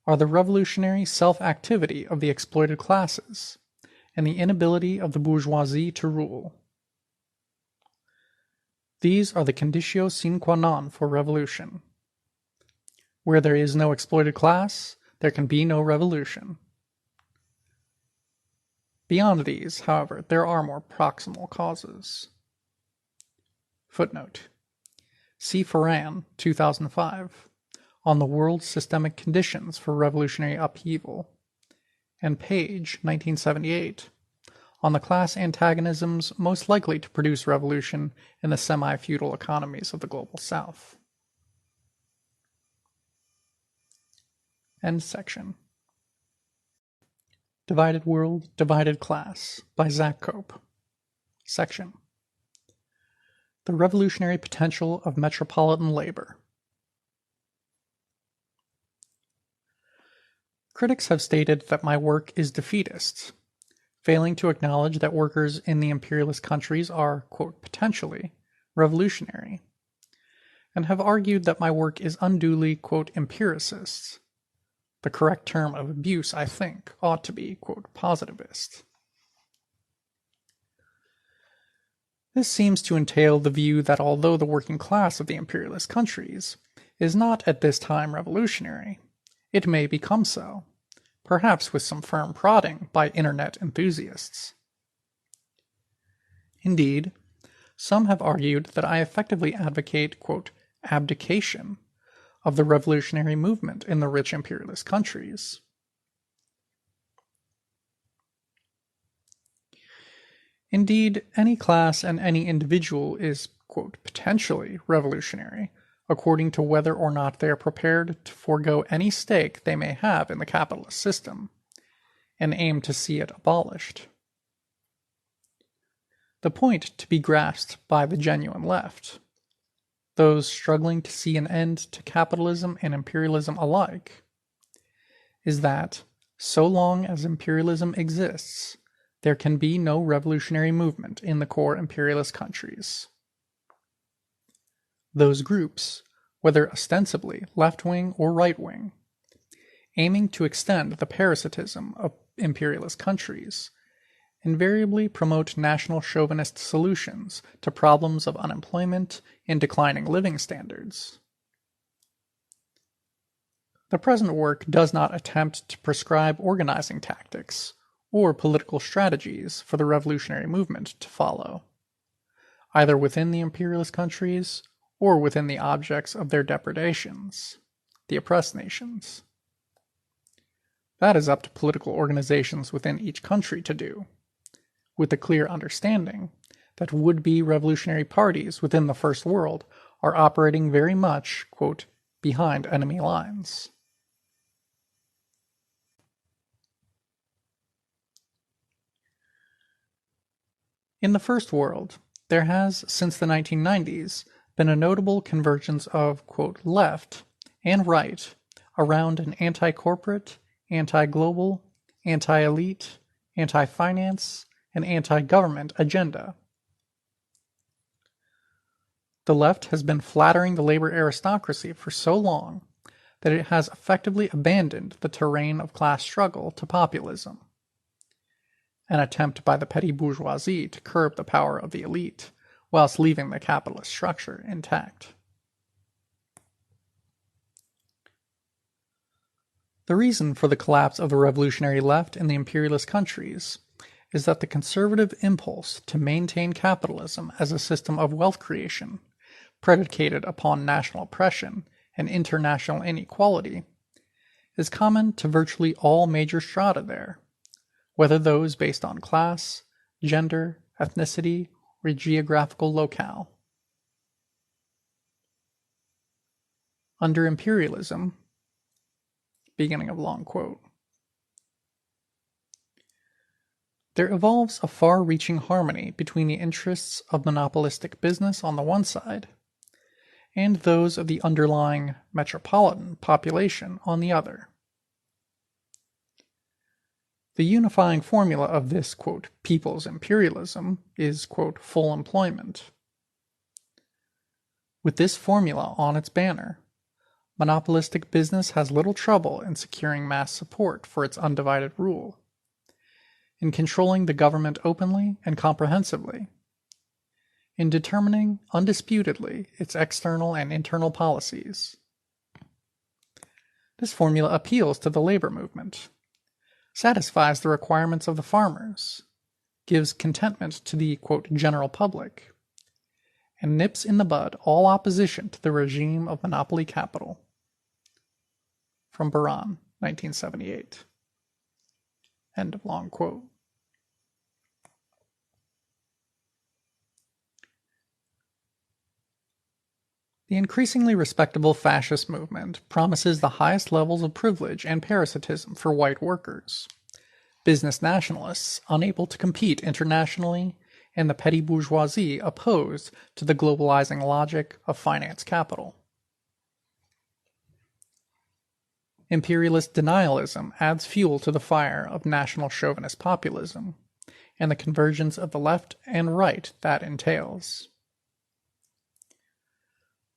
are the revolutionary self-activity of the exploited classes and the inability of the bourgeoisie to rule. These are the conditio sine qua non for revolution. Where there is no exploited class, there can be no revolution. Beyond these, however, there are more proximal causes. Footnote. See Ferran, 2005, on the world's systemic conditions for revolutionary upheaval, and Page, 1978, on the class antagonisms most likely to produce revolution in the semi-feudal economies of the global south. End section. Divided World, Divided Class by Zak Cope. Section. The revolutionary potential of metropolitan labor. Critics have stated that my work is defeatist, failing to acknowledge that workers in the imperialist countries are, quote, potentially revolutionary, and have argued that my work is unduly, quote, empiricist. The correct term of abuse, I think, ought to be, quote, positivist. This seems to entail the view that although the working class of the imperialist countries is not at this time revolutionary, it may become so, perhaps with some firm prodding by internet enthusiasts. Indeed, some have argued that I effectively advocate, quote, abdication of the revolutionary movement in the rich imperialist countries. Indeed, any class and any individual is, quote, potentially revolutionary, according to whether or not they are prepared to forego any stake they may have in the capitalist system, and aim to see it abolished. The point to be grasped by the genuine left, those struggling to see an end to capitalism and imperialism alike, is that, so long as imperialism exists, there can be no revolutionary movement in the core imperialist countries. Those groups, whether ostensibly left-wing or right-wing, aiming to extend the parasitism of imperialist countries, invariably promote national chauvinist solutions to problems of unemployment and declining living standards. The present work does not attempt to prescribe organizing tactics or political strategies for the revolutionary movement to follow, either within the imperialist countries or within the objects of their depredations, the oppressed nations. That is up to political organizations within each country to do, with the clear understanding that would-be revolutionary parties within the First World are operating very much, quote, behind enemy lines. In the First World, there has, since the 1990s, been a notable convergence of, quote, left and right around an anti-corporate, anti-global, anti-elite, anti-finance, and anti-government agenda. The left has been flattering the labor aristocracy for so long that it has effectively abandoned the terrain of class struggle to populism. An attempt by the petty bourgeoisie to curb the power of the elite, whilst leaving the capitalist structure intact. The reason for the collapse of the revolutionary left in the imperialist countries is that the conservative impulse to maintain capitalism as a system of wealth creation, predicated upon national oppression and international inequality, is common to virtually all major strata there, whether those based on class, gender, ethnicity, or geographical locale. Under imperialism, beginning of long quote, there evolves a far-reaching harmony between the interests of monopolistic business on the one side and those of the underlying metropolitan population on the other. The unifying formula of this, quote, people's imperialism is, quote, full employment. With this formula on its banner, monopolistic business has little trouble in securing mass support for its undivided rule, in controlling the government openly and comprehensively, in determining undisputedly its external and internal policies. This formula appeals to the labor movement, satisfies the requirements of the farmers, gives contentment to the, quote, general public, and nips in the bud all opposition to the regime of monopoly capital. From Baran, 1978. End of long quote. The increasingly respectable fascist movement promises the highest levels of privilege and parasitism for white workers, business nationalists unable to compete internationally, and the petty bourgeoisie opposed to the globalizing logic of finance capital. Imperialist denialism adds fuel to the fire of national chauvinist populism, and the convergence of the left and right that entails.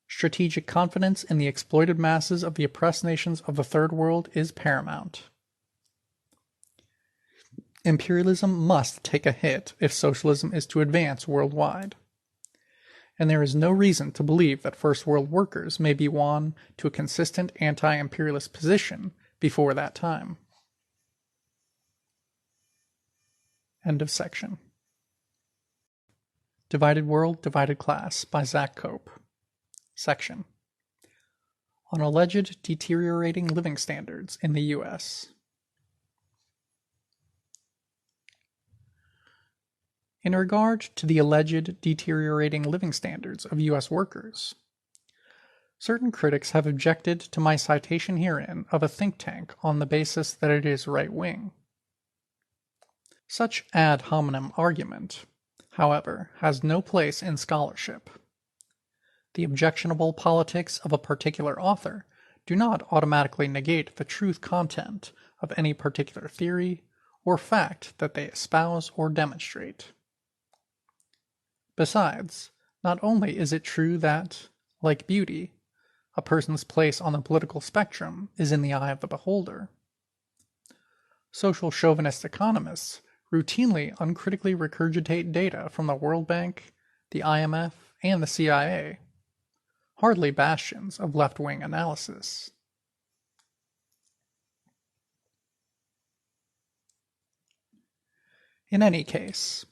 Strategic confidence in the exploited masses of the oppressed nations of the Third World is paramount. Imperialism must take a hit if socialism is to advance worldwide, and there is no reason to believe that First World workers may be won to a consistent anti-imperialist position before that time. End of section. Divided World, Divided Class by Zak Cope. Section on alleged deteriorating living standards in the U.S. In regard to the alleged deteriorating living standards of U.S. workers, certain critics have objected to my citation herein of a think tank on the basis that it is right-wing. Such ad hominem argument, however, has no place in scholarship. The objectionable politics of a particular author do not automatically negate the truth content of any particular theory or fact that they espouse or demonstrate. Besides, not only is it true that, like beauty, a person's place on the political spectrum is in the eye of the beholder. Social chauvinist economists routinely uncritically regurgitate data from the World Bank, the IMF, and the CIA, hardly bastions of left-wing analysis. In any case,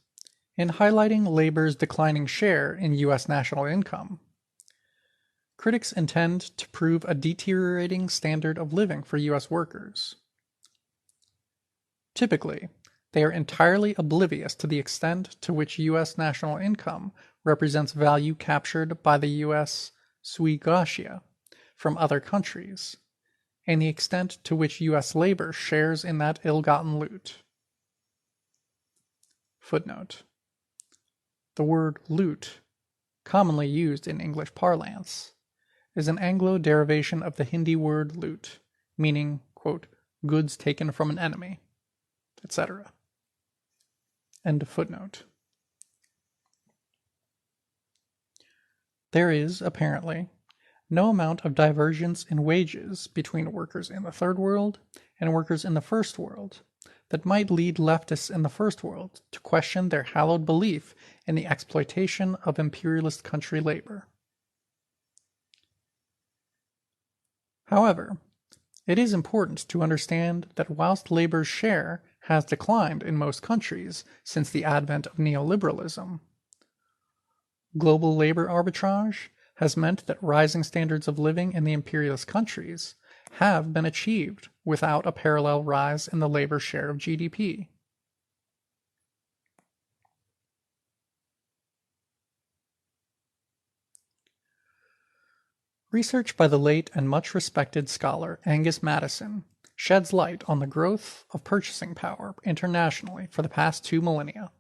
in highlighting labor's declining share in U.S. national income, critics intend to prove a deteriorating standard of living for U.S. workers. Typically, they are entirely oblivious to the extent to which U.S. national income represents value captured by the U.S. sui gratia from other countries, and the extent to which U.S. labor shares in that ill-gotten loot. Footnote. The word loot, commonly used in English parlance, is an Anglo derivation of the Hindi word loot, meaning, quote, goods taken from an enemy, etc. End of footnote. There is, apparently, no amount of divergence in wages between workers in the Third World and workers in the First World that might lead leftists in the First World to question their hallowed belief in the exploitation of imperialist country labor. However, it is important to understand that whilst labor's share has declined in most countries since the advent of neoliberalism, global labor arbitrage has meant that rising standards of living in the imperialist countries have been achieved without a parallel rise in the labor share of GDP. Research by the late and much respected scholar Angus Maddison sheds light on the growth of purchasing power internationally for the past 2 millennia.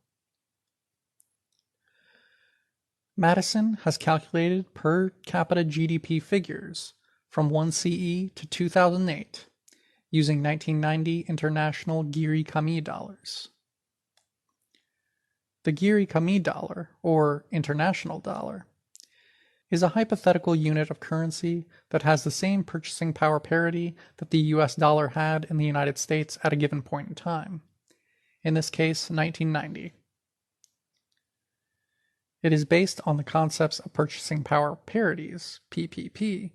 Maddison has calculated per capita GDP figures from 1 CE to 2008 using 1990 international Giri-Kami dollars. The Giri-Kami dollar, or international dollar, is a hypothetical unit of currency that has the same purchasing power parity that the US dollar had in the United States at a given point in time, in this case 1990. It is based on the concepts of purchasing power parities, PPP,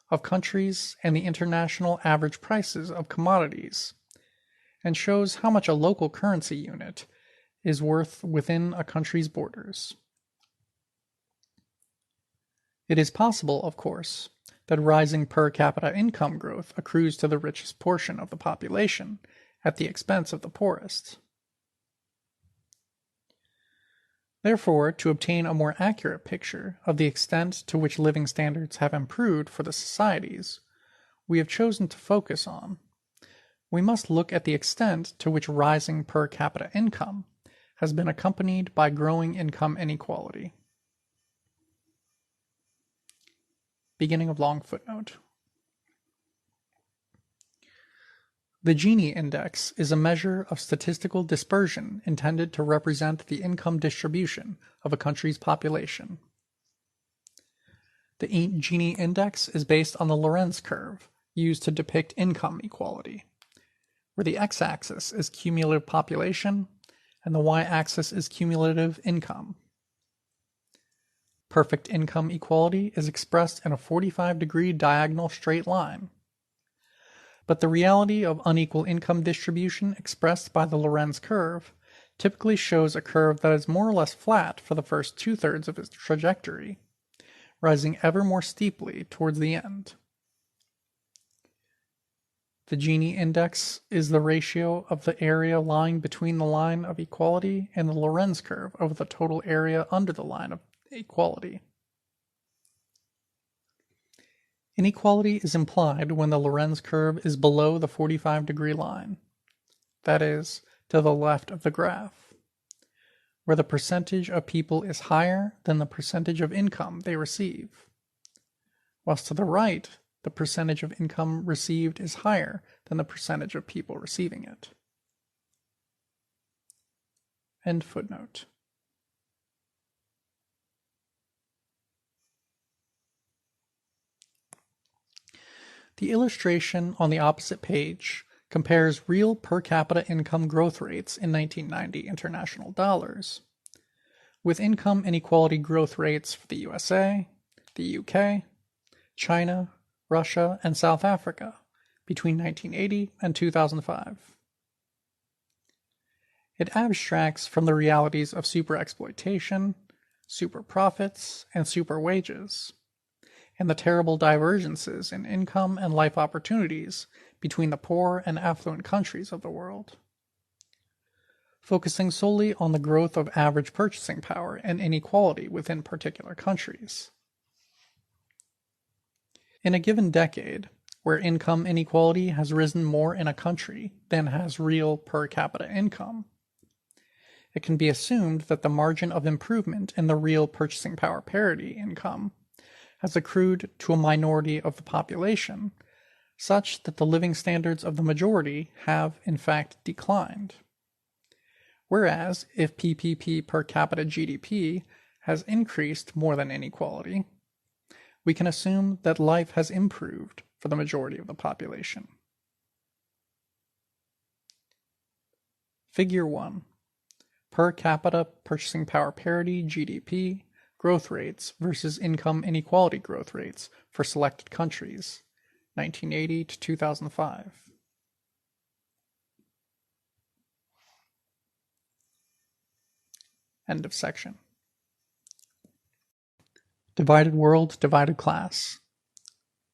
of countries and the international average prices of commodities, and shows how much a local currency unit is worth within a country's borders. It is possible, of course, that rising per capita income growth accrues to the richest portion of the population at the expense of the poorest. Therefore, to obtain a more accurate picture of the extent to which living standards have improved for the societies we have chosen to focus on, we must look at the extent to which rising per capita income has been accompanied by growing income inequality. Beginning of long footnote. The Gini index is a measure of statistical dispersion intended to represent the income distribution of a country's population. The Gini index is based on the Lorenz curve used to depict income equality, where the x-axis is cumulative population and the y-axis is cumulative income. Perfect income equality is expressed in a 45-degree diagonal straight line. But the reality of unequal income distribution expressed by the Lorenz curve typically shows a curve that is more or less flat for the first 2/3 of its trajectory, rising ever more steeply towards the end. The Gini index is the ratio of the area lying between the line of equality and the Lorenz curve over the total area under the line of equality. Inequality is implied when the Lorenz curve is below the 45-degree line, that is, to the left of the graph, where the percentage of people is higher than the percentage of income they receive, whilst to the right, the percentage of income received is higher than the percentage of people receiving it. End footnote. The illustration on the opposite page compares real per capita income growth rates in 1990 international dollars with income inequality growth rates for the USA, the UK, China, Russia, and South Africa between 1980 and 2005. It abstracts from the realities of superexploitation, super profits, and super wages, and the terrible divergences in income and life opportunities between the poor and affluent countries of the world, focusing solely on the growth of average purchasing power and inequality within particular countries. In a given decade, where income inequality has risen more in a country than has real per capita income, it can be assumed that the margin of improvement in the real purchasing power parity income has accrued to a minority of the population, such that the living standards of the majority have, in fact, declined. Whereas, if PPP per capita GDP has increased more than inequality, we can assume that life has improved for the majority of the population. Figure 1. Per capita purchasing power parity GDP growth rates versus income inequality growth rates for selected countries, 1980 to 2005. End of section. Divided world, divided class.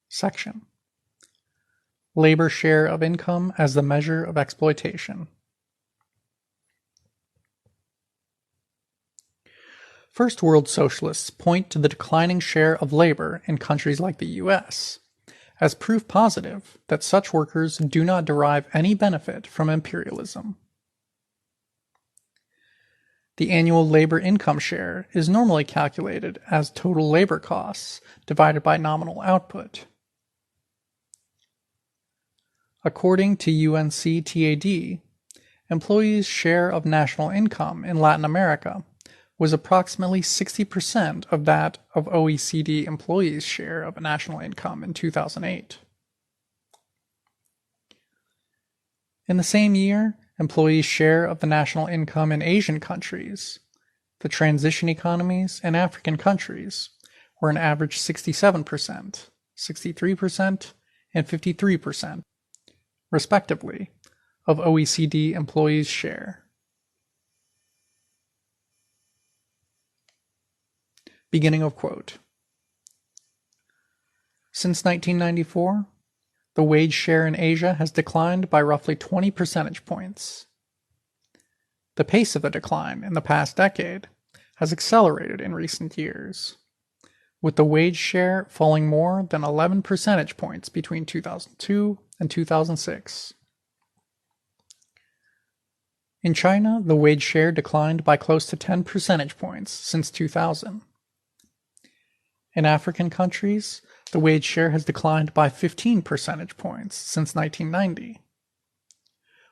Section. Labor share of income as the measure of exploitation. First world socialists point to the declining share of labor in countries like the US as proof positive that such workers do not derive any benefit from imperialism. The annual labor income share is normally calculated as total labor costs divided by nominal output. According to UNCTAD, employees' share of national income in Latin America was approximately 60% of that of OECD employees' share of national income in 2008. In the same year, employees' share of the national income in Asian countries, the transition economies, and African countries were an average 67%, 63%, and 53%, respectively, of OECD employees' share. Beginning of quote. Since 1994, the wage share in Asia has declined by roughly 20 percentage points. The pace of the decline in the past decade has accelerated in recent years, with the wage share falling more than 11 percentage points between 2002 and 2006. In China, the wage share declined by close to 10 percentage points since 2000. In African countries, the wage share has declined by 15 percentage points since 1990.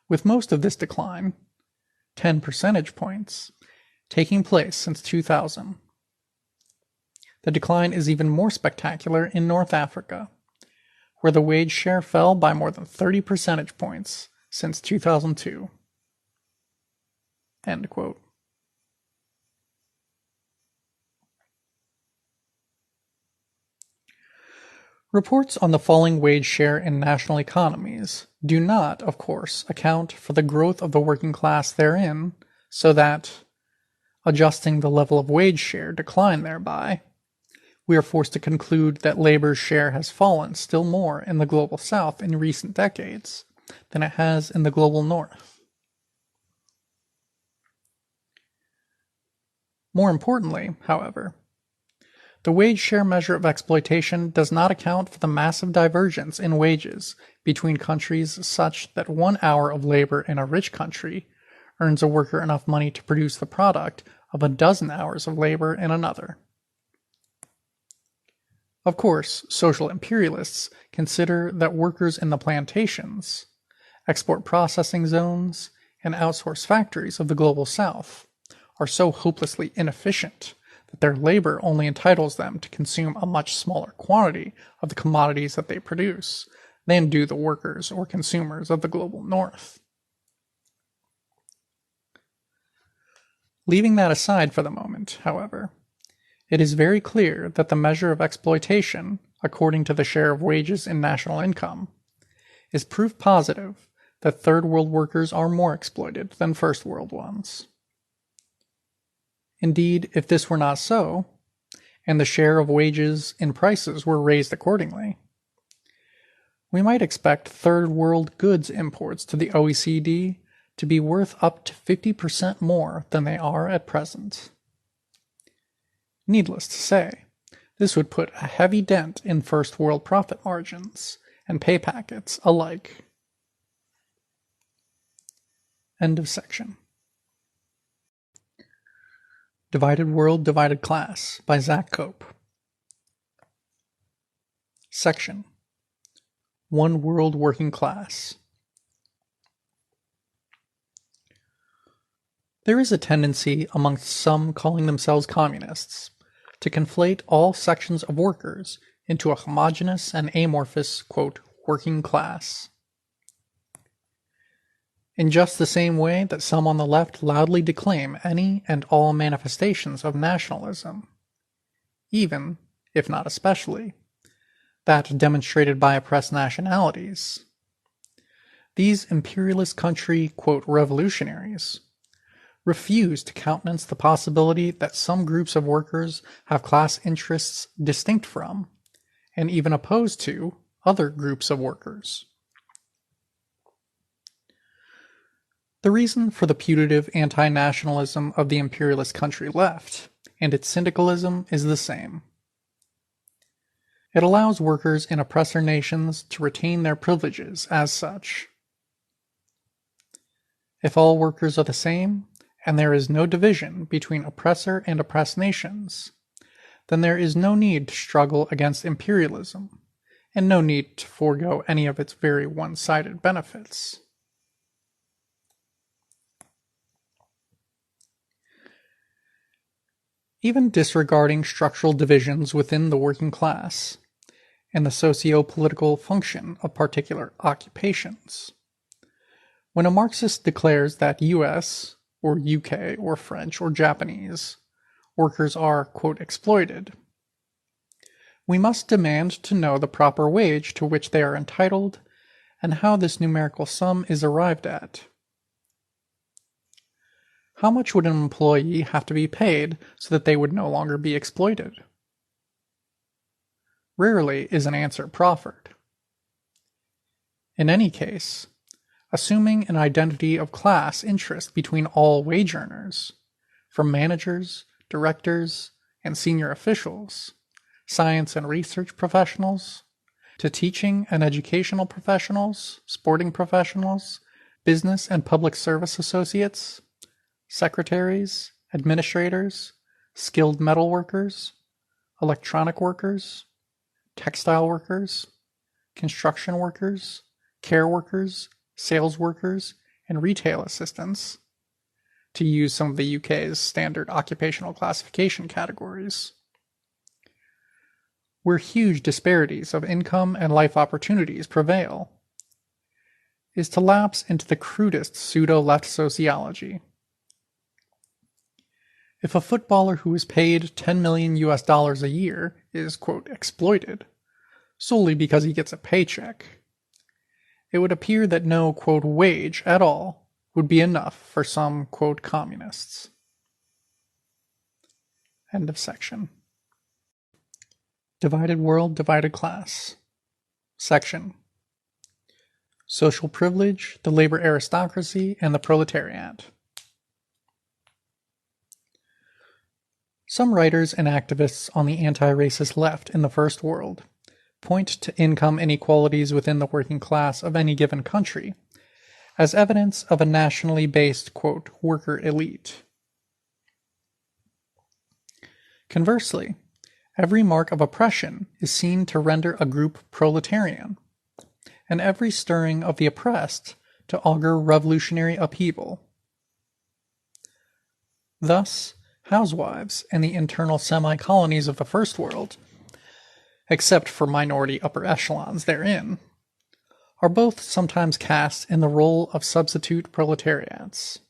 With most of this decline, 10 percentage points, taking place since 2000. The decline is even more spectacular in North Africa, where the wage share fell by more than 30 percentage points since 2002. End quote. Reports on the falling wage share in national economies do not, of course, account for the growth of the working class therein, so that, adjusting the level of wage share decline thereby, we are forced to conclude that labor's share has fallen still more in the global south in recent decades than it has in the global north. More importantly, however, the wage share measure of exploitation does not account for the massive divergence in wages between countries such that 1 hour of labor in a rich country earns a worker enough money to produce the product of a dozen hours of labor in another. Of course, social imperialists consider that workers in the plantations, export processing zones, and outsourced factories of the global south are so hopelessly inefficient that their labor only entitles them to consume a much smaller quantity of the commodities that they produce, than do the workers or consumers of the global north. Leaving that aside for the moment, however, it is very clear that the measure of exploitation, according to the share of wages in national income, is proof positive that third world workers are more exploited than first world ones. Indeed, if this were not so, and the share of wages in prices were raised accordingly, we might expect third world goods imports to the OECD to be worth up to 50% more than they are at present. Needless to say, this would put a heavy dent in first world profit margins and pay packets alike. End of section. Divided World, Divided Class by Zak Cope. Section: One World Working Class. There is a tendency amongst some calling themselves communists to conflate all sections of workers into a homogeneous and amorphous, quote, working class. In just the same way that some on the left loudly declaim any and all manifestations of nationalism, even, if not especially, that demonstrated by oppressed nationalities, these imperialist country, quote, revolutionaries refuse to countenance the possibility that some groups of workers have class interests distinct from, and even opposed to, other groups of workers. The reason for the putative anti-nationalism of the imperialist country left and its syndicalism is the same. It allows workers in oppressor nations to retain their privileges as such. If all workers are the same, and there is no division between oppressor and oppressed nations, then there is no need to struggle against imperialism, and no need to forego any of its very one-sided benefits. Even disregarding structural divisions within the working class and the socio-political function of particular occupations, when a Marxist declares that US, or UK, or French, or Japanese workers are, quote, exploited, we must demand to know the proper wage to which they are entitled and how this numerical sum is arrived at. How much would an employee have to be paid so that they would no longer be exploited? Rarely is an answer proffered. In any case, assuming an identity of class interest between all wage earners, from managers, directors, and senior officials, science and research professionals, to teaching and educational professionals, sporting professionals, business and public service associates, secretaries, administrators, skilled metal workers, electronic workers, textile workers, construction workers, care workers, sales workers, and retail assistants, to use some of the UK's standard occupational classification categories, where huge disparities of income and life opportunities prevail, is to lapse into the crudest pseudo-left sociology. If a footballer who is paid $10 million a year is, quote, exploited, solely because he gets a paycheck, it would appear that no, quote, wage at all would be enough for some, quote, communists. End of section. Divided World, Divided Class. Section: Social Privilege, the Labor Aristocracy, and the Proletariat. Some writers and activists on the anti-racist left in the First World point to income inequalities within the working class of any given country as evidence of a nationally based, quote, worker elite. Conversely, every mark of oppression is seen to render a group proletarian, and every stirring of the oppressed to augur revolutionary upheaval. Thus, housewives and the internal semi-colonies of the First World, except for minority upper echelons therein, are both sometimes cast in the role of substitute proletariats.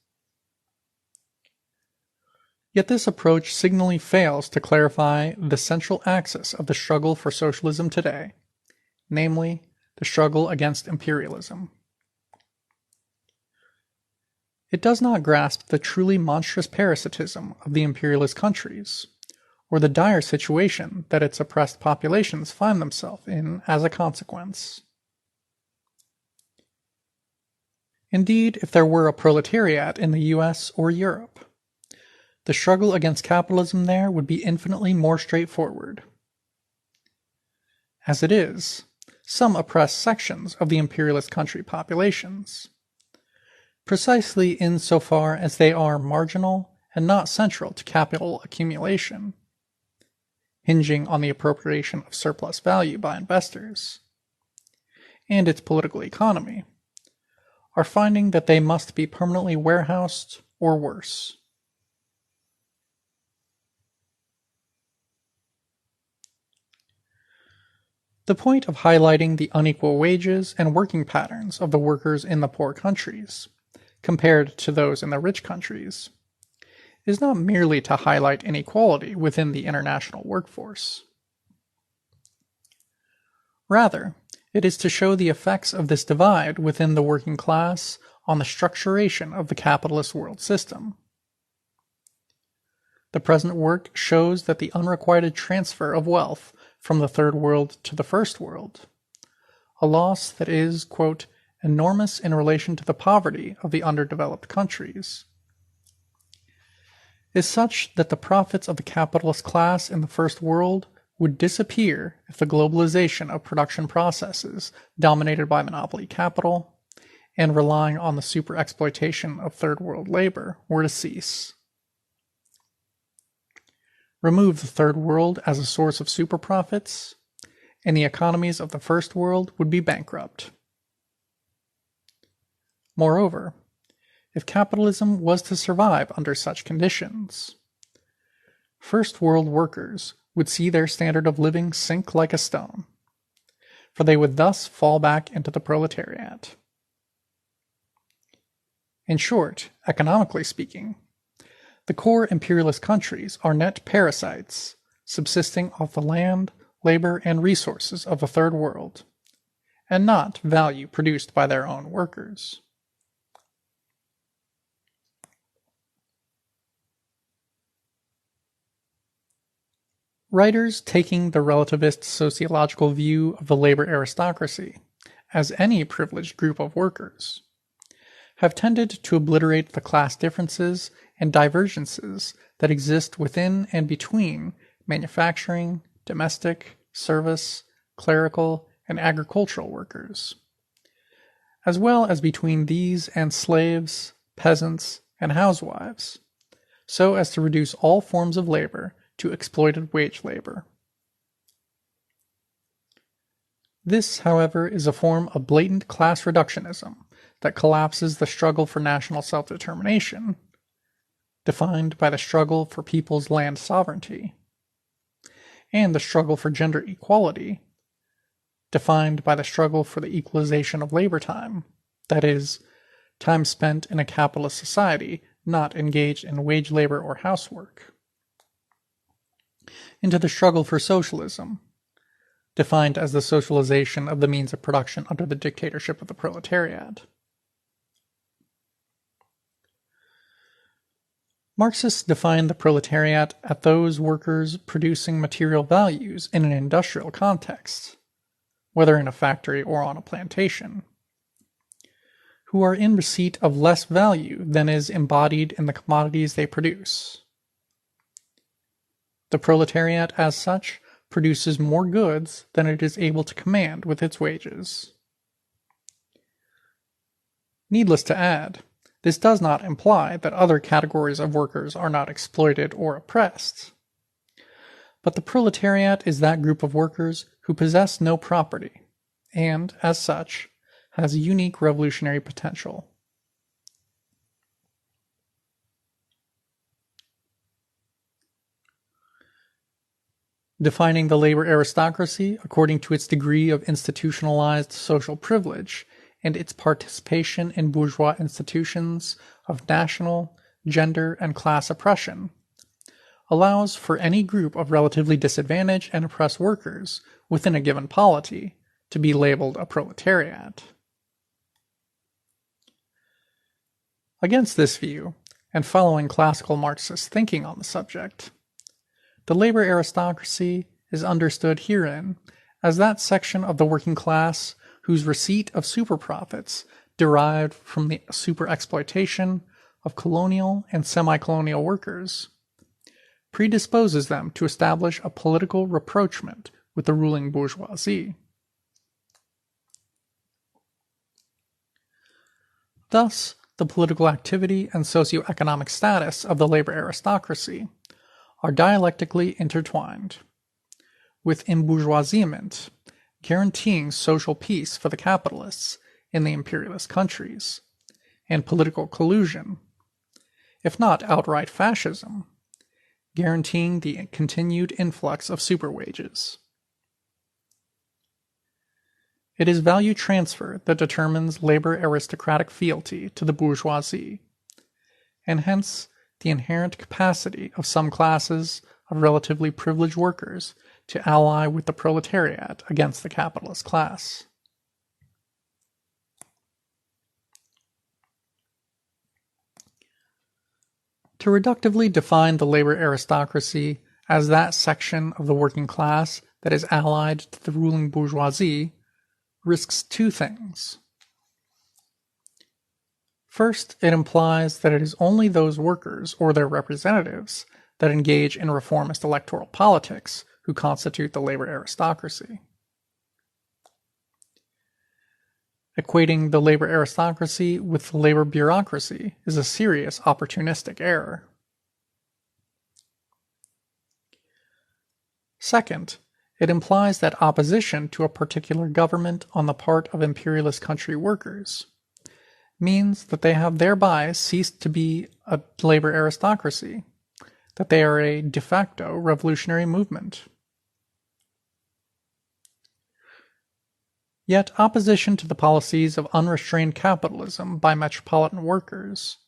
Yet this approach signally fails to clarify the central axis of the struggle for socialism today, namely, the struggle against imperialism. It does not grasp the truly monstrous parasitism of the imperialist countries, or the dire situation that its oppressed populations find themselves in as a consequence. Indeed, if there were a proletariat in the US or Europe, the struggle against capitalism there would be infinitely more straightforward. As it is, some oppressed sections of the imperialist country populations, precisely in so far as they are marginal and not central to capital accumulation, hinging on the appropriation of surplus value by investors, and its political economy, are finding that they must be permanently warehoused or worse. The point of highlighting the unequal wages and working patterns of the workers in the poor countries, compared to those in the rich countries, is not merely to highlight inequality within the international workforce. Rather, it is to show the effects of this divide within the working class on the structuration of the capitalist world system. The present work shows that the unrequited transfer of wealth from the Third World to the First World, a loss that is, quote, enormous in relation to the poverty of the underdeveloped countries, is such that the profits of the capitalist class in the First World would disappear if the globalization of production processes dominated by monopoly capital and relying on the super-exploitation of Third World labor were to cease. Remove the Third World as a source of super profits, and the economies of the First World would be bankrupt. Moreover, if capitalism was to survive under such conditions, First World workers would see their standard of living sink like a stone, for they would thus fall back into the proletariat. In short, economically speaking, the core imperialist countries are net parasites, subsisting off the land, labor, and resources of the Third World, and not value produced by their own workers. Writers taking the relativist sociological view of the labor aristocracy as any privileged group of workers have tended to obliterate the class differences and divergences that exist within and between manufacturing, domestic, service, clerical, and agricultural workers, as well as between these and slaves, peasants, and housewives, so as to reduce all forms of labor to exploited wage labor. This, however, is a form of blatant class reductionism that collapses the struggle for national self-determination, defined by the struggle for people's land sovereignty, and the struggle for gender equality, defined by the struggle for the equalization of labor time, that is, time spent in a capitalist society not engaged in wage labor or housework, into the struggle for socialism, defined as the socialization of the means of production under the dictatorship of the proletariat. Marxists define the proletariat as those workers producing material values in an industrial context, whether in a factory or on a plantation, who are in receipt of less value than is embodied in the commodities they produce. The proletariat, as such, produces more goods than it is able to command with its wages. Needless to add, this does not imply that other categories of workers are not exploited or oppressed. But the proletariat is that group of workers who possess no property, and, as such, has unique revolutionary potential. defining the labor aristocracy according to its degree of institutionalized social privilege and its participation in bourgeois institutions of national, gender, and class oppression, allows for any group of relatively disadvantaged and oppressed workers within a given polity to be labeled a proletariat. Against this view, and following classical Marxist thinking on the subject, the labor aristocracy is understood herein as that section of the working class whose receipt of superprofits derived from the superexploitation of colonial and semi-colonial workers predisposes them to establish a political rapprochement with the ruling bourgeoisie. Thus, the political activity and socioeconomic status of the labor aristocracy are dialectically intertwined, with embourgeoisement guaranteeing social peace for the capitalists in the imperialist countries, and political collusion, if not outright fascism, guaranteeing the continued influx of superwages. It is value transfer that determines labor aristocratic fealty to the bourgeoisie, and hence the inherent capacity of some classes of relatively privileged workers to ally with the proletariat against the capitalist class. To reductively define the labor aristocracy as that section of the working class that is allied to the ruling bourgeoisie risks two things. First, it implies that it is only those workers or their representatives that engage in reformist electoral politics who constitute the labor aristocracy. Equating the labor aristocracy with the labor bureaucracy is a serious opportunistic error. Second, it implies that opposition to a particular government on the part of imperialist country workers means that they have thereby ceased to be a labor aristocracy, that they are a de facto revolutionary movement. Yet opposition to the policies of unrestrained capitalism by metropolitan workers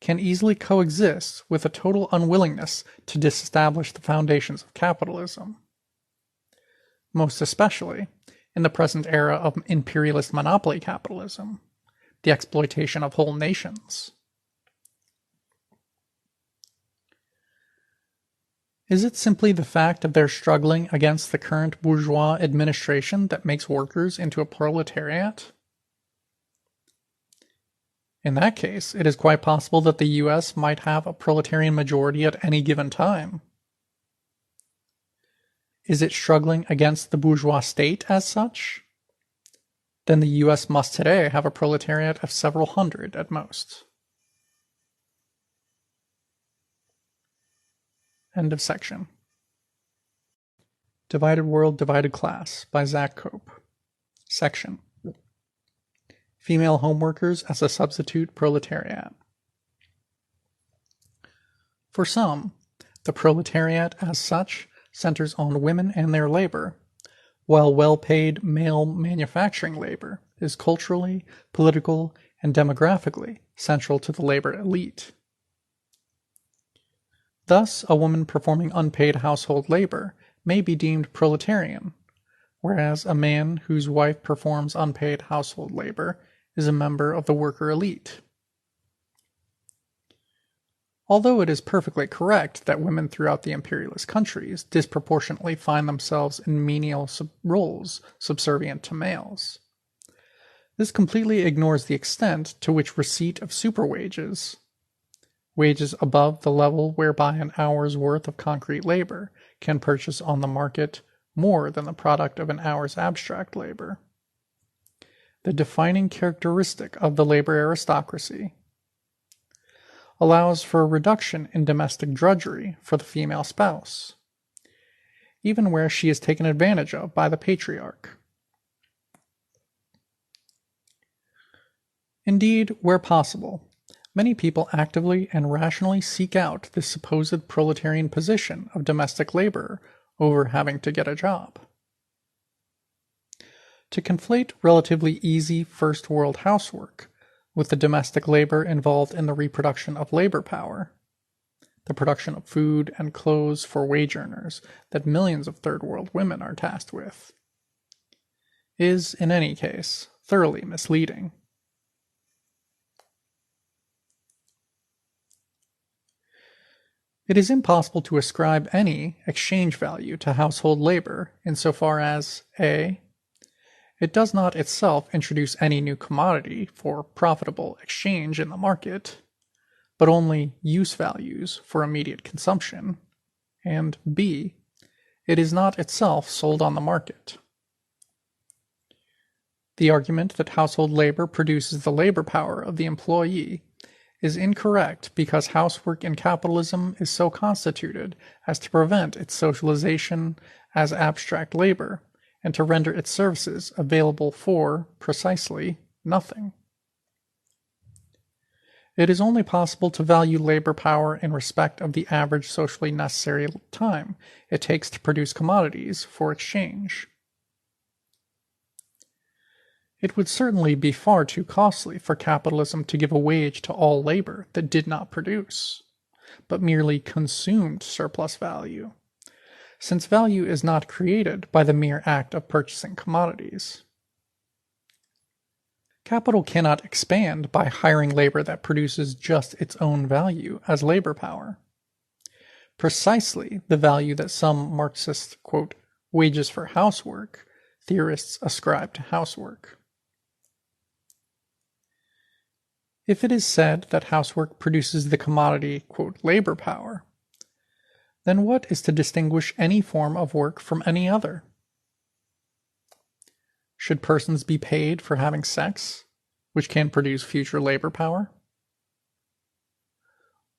can easily coexist with a total unwillingness to disestablish the foundations of capitalism, most especially in the present era of imperialist monopoly capitalism, the exploitation of whole nations. Is it simply the fact of their struggling against the current bourgeois administration that makes workers into a proletariat? In that case, it is quite possible that the US might have a proletarian majority at any given time. Is it struggling against the bourgeois state as such? Then the US must today have a proletariat of several hundred at most. End of section. Divided World, Divided Class by Zak Cope. Section. Female homeworkers as a substitute proletariat. For some, the proletariat as such centers on women and their labor, while well-paid male manufacturing labor is culturally, political, and demographically central to the labor elite. Thus, a woman performing unpaid household labor may be deemed proletarian, whereas a man whose wife performs unpaid household labor is a member of the worker elite. Although it is perfectly correct that women throughout the imperialist countries disproportionately find themselves in menial roles subservient to males, this completely ignores the extent to which receipt of superwages, wages above the level whereby an hour's worth of concrete labor can purchase on the market more than the product of an hour's abstract labor, the defining characteristic of the labor aristocracy, allows for a reduction in domestic drudgery for the female spouse, even where she is taken advantage of by the patriarch. Indeed, where possible, many people actively and rationally seek out this supposed proletarian position of domestic laborer over having to get a job. To conflate relatively easy first world housework with the domestic labor involved in the reproduction of labor power, the production of food and clothes for wage earners that millions of third world women are tasked with, is, in any case, thoroughly misleading. It is impossible to ascribe any exchange value to household labor insofar as a. It does not itself introduce any new commodity for profitable exchange in the market, but only use values for immediate consumption, and b. It is not itself sold on the market. The argument that household labor produces the labor power of the employee is incorrect because housework in capitalism is so constituted as to prevent its socialization as abstract labor and to render its services available for, precisely, nothing. It is only possible to value labor power in respect of the average socially necessary time it takes to produce commodities for exchange. It would certainly be far too costly for capitalism to give a wage to all labor that did not produce, but merely consumed surplus value, since value is not created by the mere act of purchasing commodities. Capital cannot expand by hiring labor that produces just its own value as labor power. Precisely the value that some Marxist, quote, wages for housework theorists ascribe to housework. If it is said that housework produces the commodity, quote, labor power, then what is to distinguish any form of work from any other? Should persons be paid for having sex, which can produce future labor power?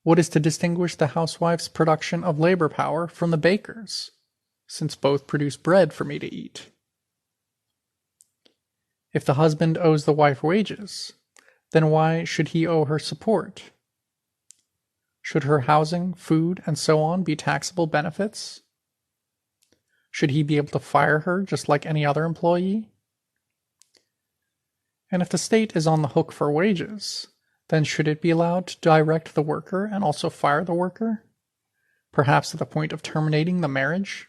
What is to distinguish the housewife's production of labor power from the baker's, since both produce bread for me to eat? If the husband owes the wife wages, then why should he owe her support? Should her housing, food, and so on be taxable benefits? Should he be able to fire her just like any other employee? And if the state is on the hook for wages, then should it be allowed to direct the worker and also fire the worker, perhaps to the point of terminating the marriage?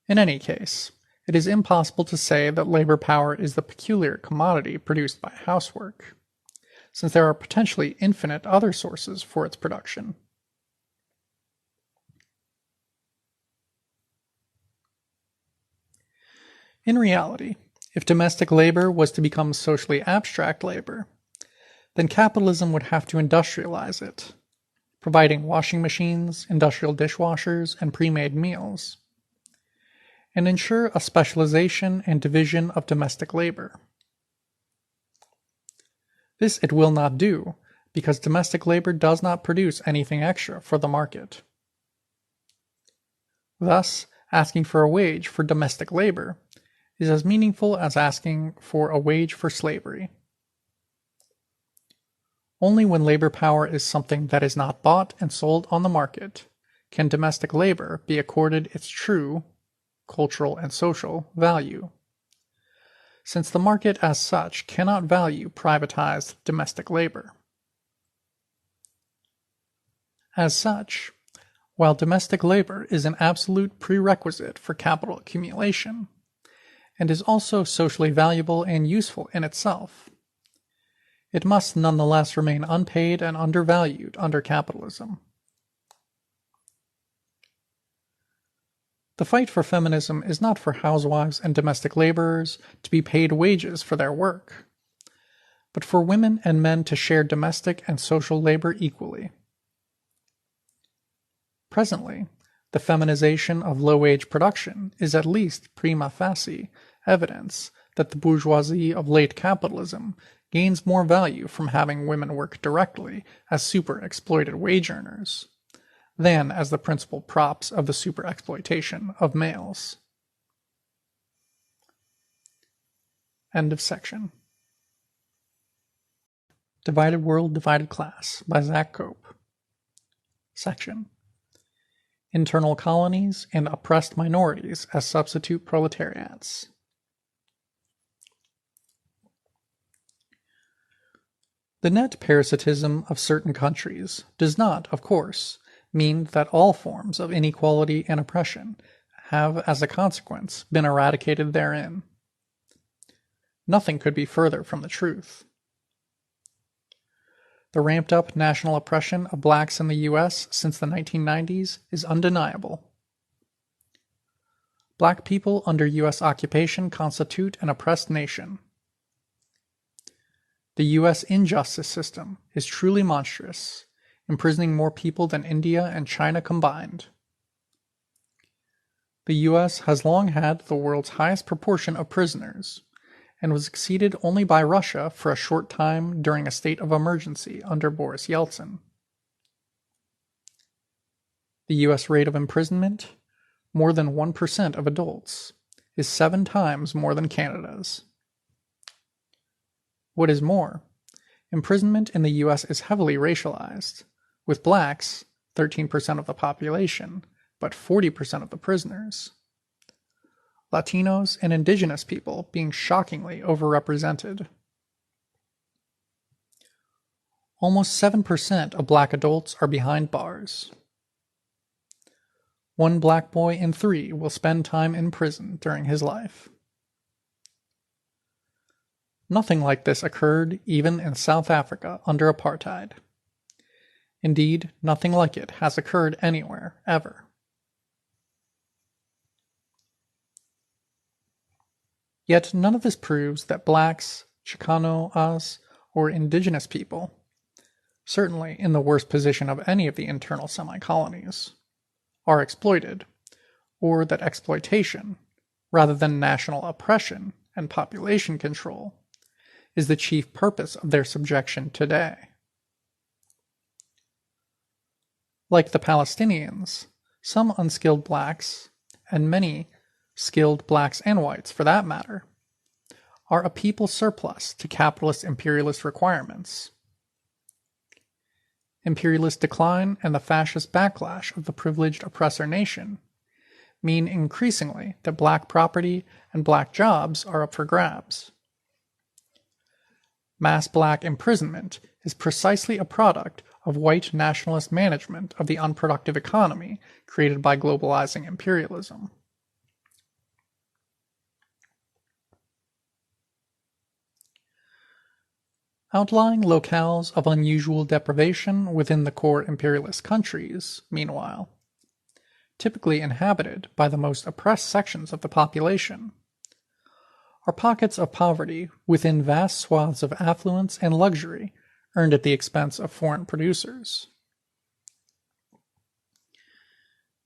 In any case, it is impossible to say that labor power is the peculiar commodity produced by housework, since there are potentially infinite other sources for its production. In reality, if domestic labor was to become socially abstract labor, then capitalism would have to industrialize it, providing washing machines, industrial dishwashers, and pre-made meals, and ensure a specialization and division of domestic labor. This it will not do, because domestic labor does not produce anything extra for the market. Thus, asking for a wage for domestic labor is as meaningful as asking for a wage for slavery. Only when labor power is something that is not bought and sold on the market can domestic labor be accorded its true, cultural and social, value, since the market as such cannot value privatized domestic labor. As such, while domestic labor is an absolute prerequisite for capital accumulation, and is also socially valuable and useful in itself, it must nonetheless remain unpaid and undervalued under capitalism. The fight for feminism is not for housewives and domestic laborers to be paid wages for their work, but for women and men to share domestic and social labor equally. Presently, the feminization of low-wage production is at least prima facie evidence that the bourgeoisie of late capitalism gains more value from having women work directly as super-exploited wage earners than as the principal props of the super-exploitation of males. End of section. Divided World, Divided Class by Zak Cope. Section. internal colonies, and oppressed minorities as substitute proletariats. The net parasitism of certain countries does not, of course, mean that all forms of inequality and oppression have, as a consequence, been eradicated therein. Nothing could be further from the truth. The ramped-up national oppression of blacks in the U.S. since the 1990s is undeniable. Black people under U.S. occupation constitute an oppressed nation. The U.S. injustice system is truly monstrous, imprisoning more people than India and China combined. The U.S. has long had the world's highest proportion of prisoners, and was exceeded only by Russia for a short time during a state of emergency under Boris Yeltsin. The U.S. rate of imprisonment, more than 1% of adults, is 7 times more than Canada's. What is more, imprisonment in the U.S. is heavily racialized, with blacks, 13% of the population, but 40% of the prisoners. Latinos and indigenous people being shockingly overrepresented. Almost 7% of black adults are behind bars. 1 black boy in 3 will spend time in prison during his life. Nothing like this occurred even in South Africa under apartheid. Indeed, nothing like it has occurred anywhere, ever. Yet none of this proves that blacks, Chicano-As, or indigenous people, certainly in the worst position of any of the internal semi-colonies, are exploited, or that exploitation, rather than national oppression and population control, is the chief purpose of their subjection today. Like the Palestinians, some unskilled blacks, and many skilled blacks and whites for that matter, are a people surplus to capitalist imperialist requirements. Imperialist decline and the fascist backlash of the privileged oppressor nation mean increasingly that black property and black jobs are up for grabs. Mass black imprisonment is precisely a product of white nationalist management of the unproductive economy created by globalizing imperialism. Outlying locales of unusual deprivation within the core imperialist countries, meanwhile, typically inhabited by the most oppressed sections of the population, are pockets of poverty within vast swaths of affluence and luxury earned at the expense of foreign producers.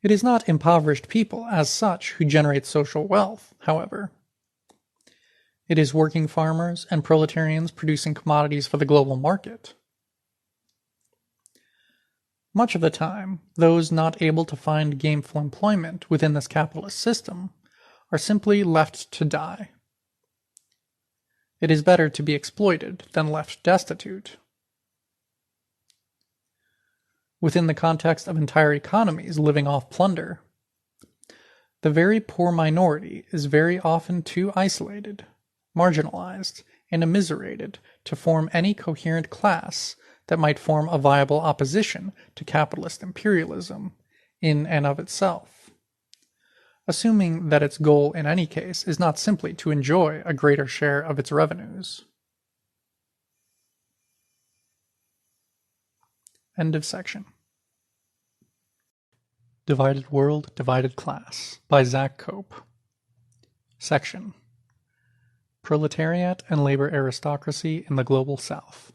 It is not impoverished people as such who generate social wealth, however. It is working farmers and proletarians producing commodities for the global market. Much of the time, those not able to find gainful employment within this capitalist system are simply left to die. It is better to be exploited than left destitute. Within the context of entire economies living off plunder, the very poor minority is very often too isolated, marginalized, and immiserated to form any coherent class that might form a viable opposition to capitalist imperialism in and of itself, assuming that its goal in any case is not simply to enjoy a greater share of its revenues. End of section. Divided World, Divided Class by Zak Cope. Section: Proletariat and Labor Aristocracy in the Global South.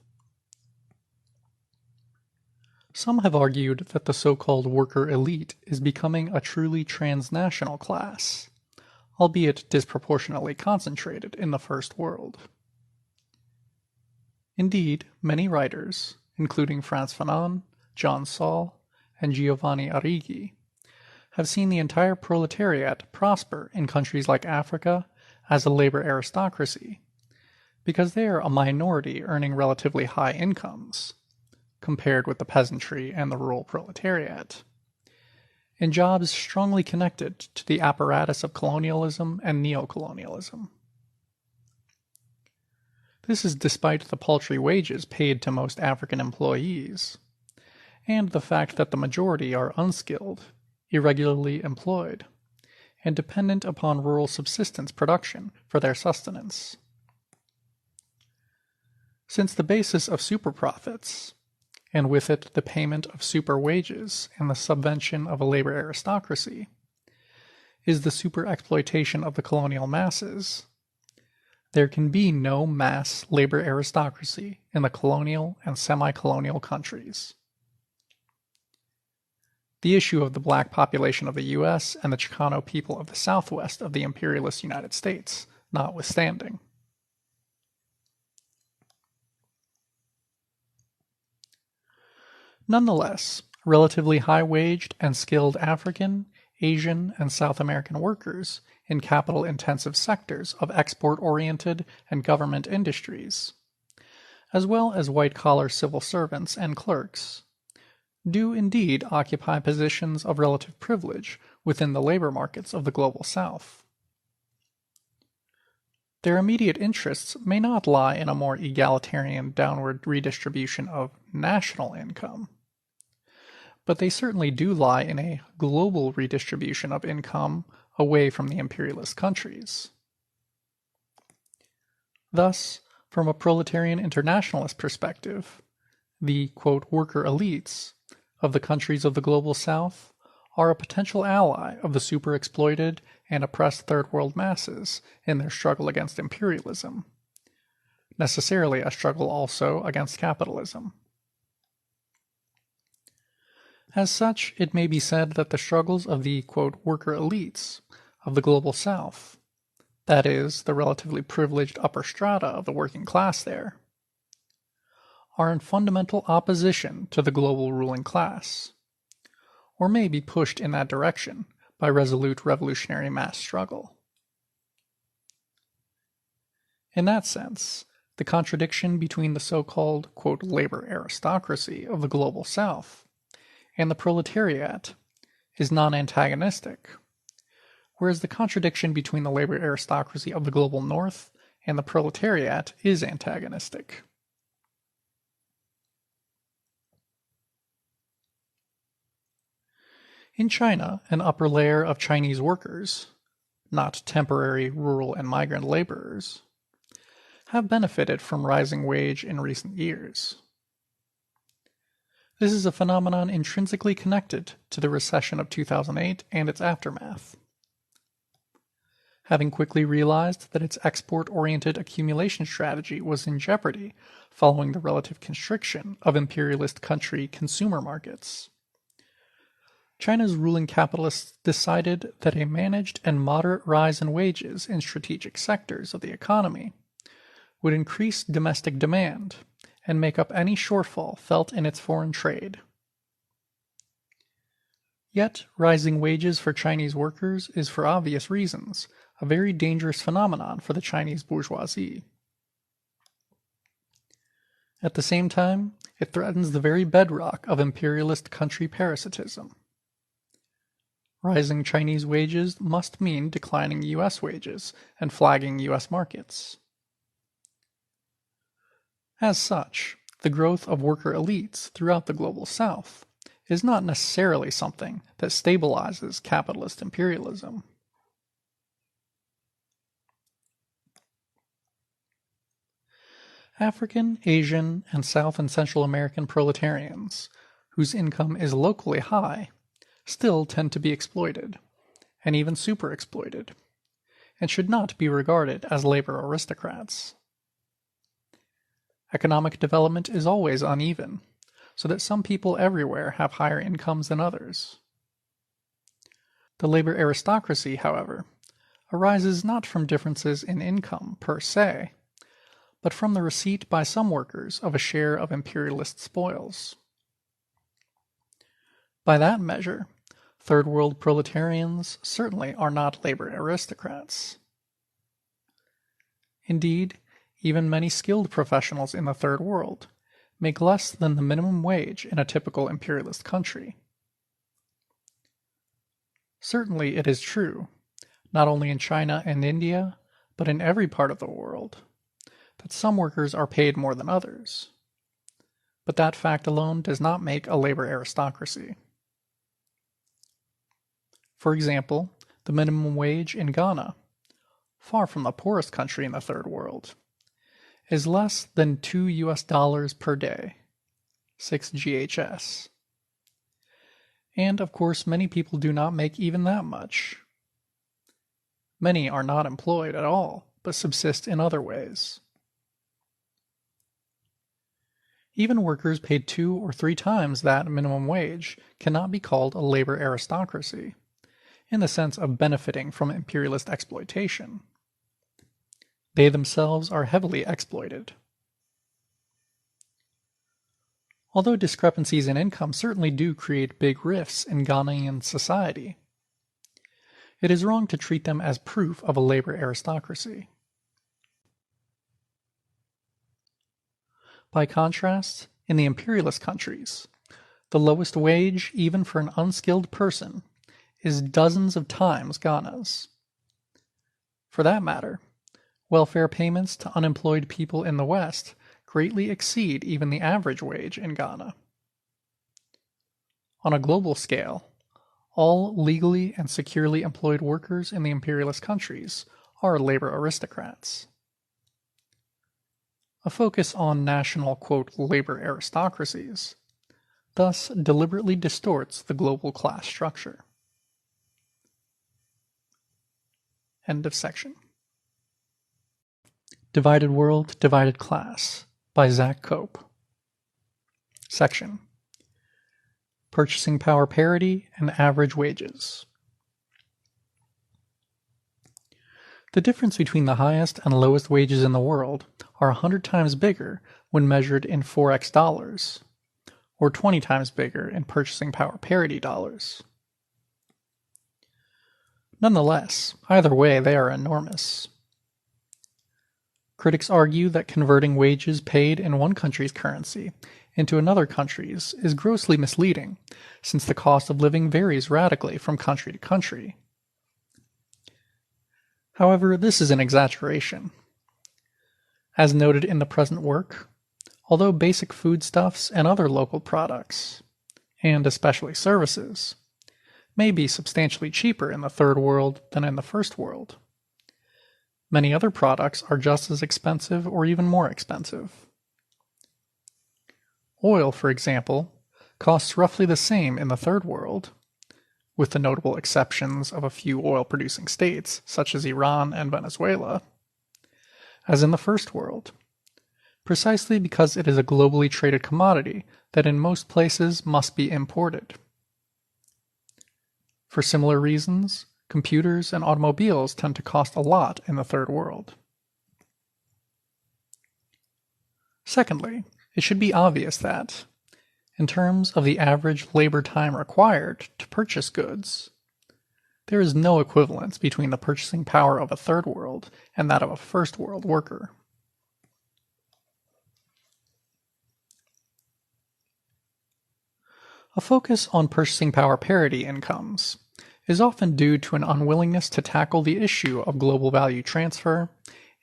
Some have argued that the so-called worker elite is becoming a truly transnational class, albeit disproportionately concentrated in the First World. Indeed, many writers, including Frantz Fanon, John Saul, and Giovanni Arrighi, have seen the entire proletariat prosper in countries like Africa as a labor aristocracy, because they are a minority earning relatively high incomes, compared with the peasantry and the rural proletariat, in jobs strongly connected to the apparatus of colonialism and neocolonialism. This is despite the paltry wages paid to most African employees, and the fact that the majority are unskilled, irregularly employed, and dependent upon rural subsistence production for their sustenance. Since the basis of superprofits, and with it the payment of super wages and the subvention of a labor aristocracy, is the superexploitation of the colonial masses, there can be no mass labor aristocracy in the colonial and semi-colonial countries. The issue of the black population of the U.S. and the Chicano people of the southwest of the imperialist United States notwithstanding. Nonetheless, relatively high-waged and skilled African, Asian, and South American workers in capital-intensive sectors of export-oriented and government industries, as well as white-collar civil servants and clerks, do indeed occupy positions of relative privilege within the labor markets of the Global South. Their immediate interests may not lie in a more egalitarian downward redistribution of national income, but they certainly do lie in a global redistribution of income away from the imperialist countries. Thus, from a proletarian internationalist perspective, the, quote, worker elites of the countries of the Global South are a potential ally of the superexploited and oppressed Third World masses in their struggle against imperialism, necessarily a struggle also against capitalism. As such, it may be said that the struggles of the, quote, worker elites of the Global South, that is, the relatively privileged upper strata of the working class there, are in fundamental opposition to the global ruling class, or may be pushed in that direction by resolute revolutionary mass struggle. In that sense, the contradiction between the so-called, quote, labor aristocracy of the Global South and the proletariat is non-antagonistic, whereas the contradiction between the labor aristocracy of the Global North and the proletariat is antagonistic. In China, an upper layer of Chinese workers, not temporary rural and migrant laborers, have benefited from rising wage in recent years. This is a phenomenon intrinsically connected to the recession of 2008 and its aftermath. Having quickly realized that its export-oriented accumulation strategy was in jeopardy following the relative constriction of imperialist country consumer markets, China's ruling capitalists decided that a managed and moderate rise in wages in strategic sectors of the economy would increase domestic demand and make up any shortfall felt in its foreign trade. Yet, rising wages for Chinese workers is, for obvious reasons, a very dangerous phenomenon for the Chinese bourgeoisie. At the same time, it threatens the very bedrock of imperialist country parasitism. Rising Chinese wages must mean declining U.S. wages and flagging U.S. markets. As such, the growth of worker elites throughout the Global South is not necessarily something that stabilizes capitalist imperialism. African, Asian, and South and Central American proletarians, whose income is locally high, still tend to be exploited, and even superexploited, and should not be regarded as labor aristocrats. Economic development is always uneven, so that some people everywhere have higher incomes than others. The labor aristocracy, however, arises not from differences in income per se, but from the receipt by some workers of a share of imperialist spoils. By that measure, Third World proletarians certainly are not labor aristocrats. Indeed, even many skilled professionals in the Third World make less than the minimum wage in a typical imperialist country. Certainly it is true, not only in China and India, but in every part of the world, that some workers are paid more than others. But that fact alone does not make a labor aristocracy. For example, the minimum wage in Ghana, far from the poorest country in the Third World, is less than $2 per day, 6 GHS. And of course, many people do not make even that much. Many are not employed at all, but subsist in other ways. Even workers paid 2 or 3 times that minimum wage cannot be called a labor aristocracy, in the sense of benefiting from imperialist exploitation. They themselves are heavily exploited. Although discrepancies in income certainly do create big rifts in Ghanaian society, it is wrong to treat them as proof of a labor aristocracy. By contrast, in the imperialist countries, the lowest wage, even for an unskilled person, is dozens of times Ghana's. For that matter, welfare payments to unemployed people in the West greatly exceed even the average wage in Ghana. On a global scale, all legally and securely employed workers in the imperialist countries are labor aristocrats. A focus on national, quote, labor aristocracies thus deliberately distorts the global class structure. End of section. Divided World, Divided Class by Zak Cope. Section: Purchasing Power Parity and Average Wages. The difference between the highest and lowest wages in the world are 100 times bigger when measured in 4x dollars, or 20 times bigger in purchasing power parity dollars. Nonetheless, either way they are enormous. Critics argue that converting wages paid in one country's currency into another country's is grossly misleading, since the cost of living varies radically from country to country. However, this is an exaggeration. As noted in the present work, although basic foodstuffs and other local products, and especially services, may be substantially cheaper in the Third World than in the First World, many other products are just as expensive or even more expensive. Oil, for example, costs roughly the same in the Third World, with the notable exceptions of a few oil-producing states, such as Iran and Venezuela, as in the First World, precisely because it is a globally traded commodity that in most places must be imported. For similar reasons, computers and automobiles tend to cost a lot in the Third World. Secondly, it should be obvious that, in terms of the average labor time required to purchase goods, there is no equivalence between the purchasing power of a Third World and that of a First World worker. A focus on purchasing power parity incomes is often due to an unwillingness to tackle the issue of global value transfer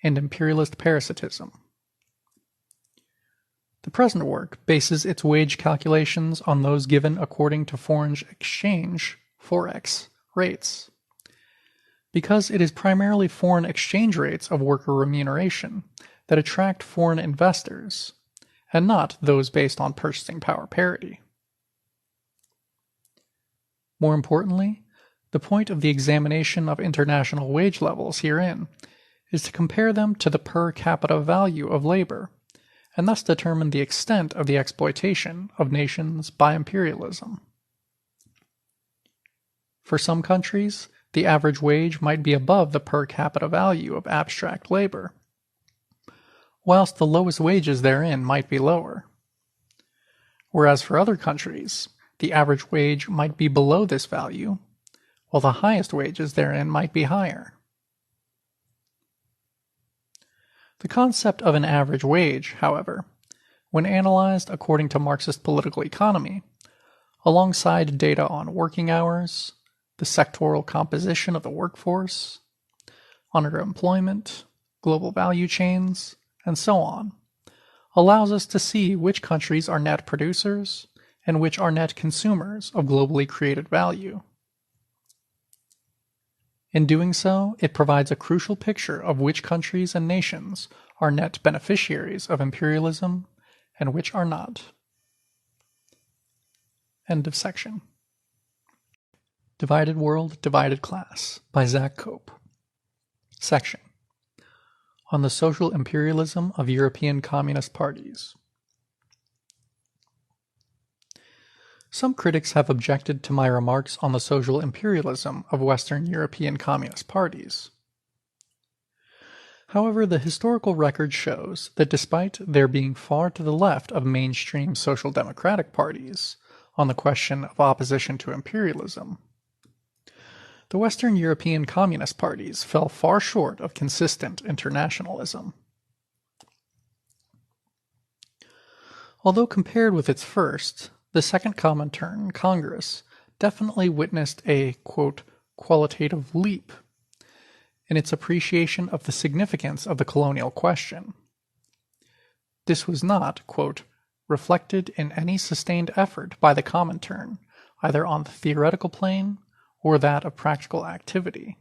and imperialist parasitism. The present work bases its wage calculations on those given according to foreign exchange (forex) rates, because it is primarily foreign exchange rates of worker remuneration that attract foreign investors, and not those based on purchasing power parity. More importantly, the point of the examination of international wage levels herein is to compare them to the per capita value of labor, and thus determine the extent of the exploitation of nations by imperialism. For some countries, the average wage might be above the per capita value of abstract labor, whilst the lowest wages therein might be lower. Whereas for other countries, the average wage might be below this value, while the highest wages therein might be higher. The concept of an average wage, however, when analyzed according to Marxist political economy, alongside data on working hours, the sectoral composition of the workforce, underemployment, global value chains, and so on, allows us to see which countries are net producers and which are net consumers of globally created value. In doing so, it provides a crucial picture of which countries and nations are net beneficiaries of imperialism and which are not. End of section. Divided World, Divided Class by Zak Cope. Section on the social imperialism of European communist parties. Some critics have objected to my remarks on the social imperialism of Western European communist parties. However, the historical record shows that despite their being far to the left of mainstream social democratic parties on the question of opposition to imperialism, the Western European communist parties fell far short of consistent internationalism. Although compared with its first, the Second Comintern Congress definitely witnessed a, quote, qualitative leap in its appreciation of the significance of the colonial question. This was not, quote, reflected in any sustained effort by the Comintern, either on the theoretical plane or that of practical activity.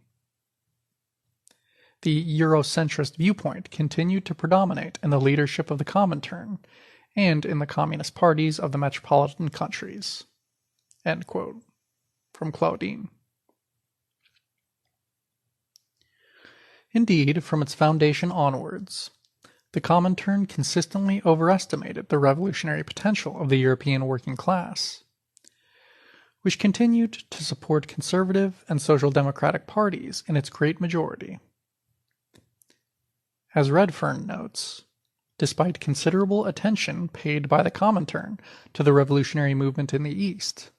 The Eurocentrist viewpoint continued to predominate in the leadership of the Comintern and in the communist parties of the metropolitan countries. End quote. From Claudine. Indeed, from its foundation onwards, the Comintern consistently overestimated the revolutionary potential of the European working class, which continued to support conservative and social democratic parties in its great majority. As Redfern notes, despite considerable attention paid by the Comintern to the revolutionary movement in the East,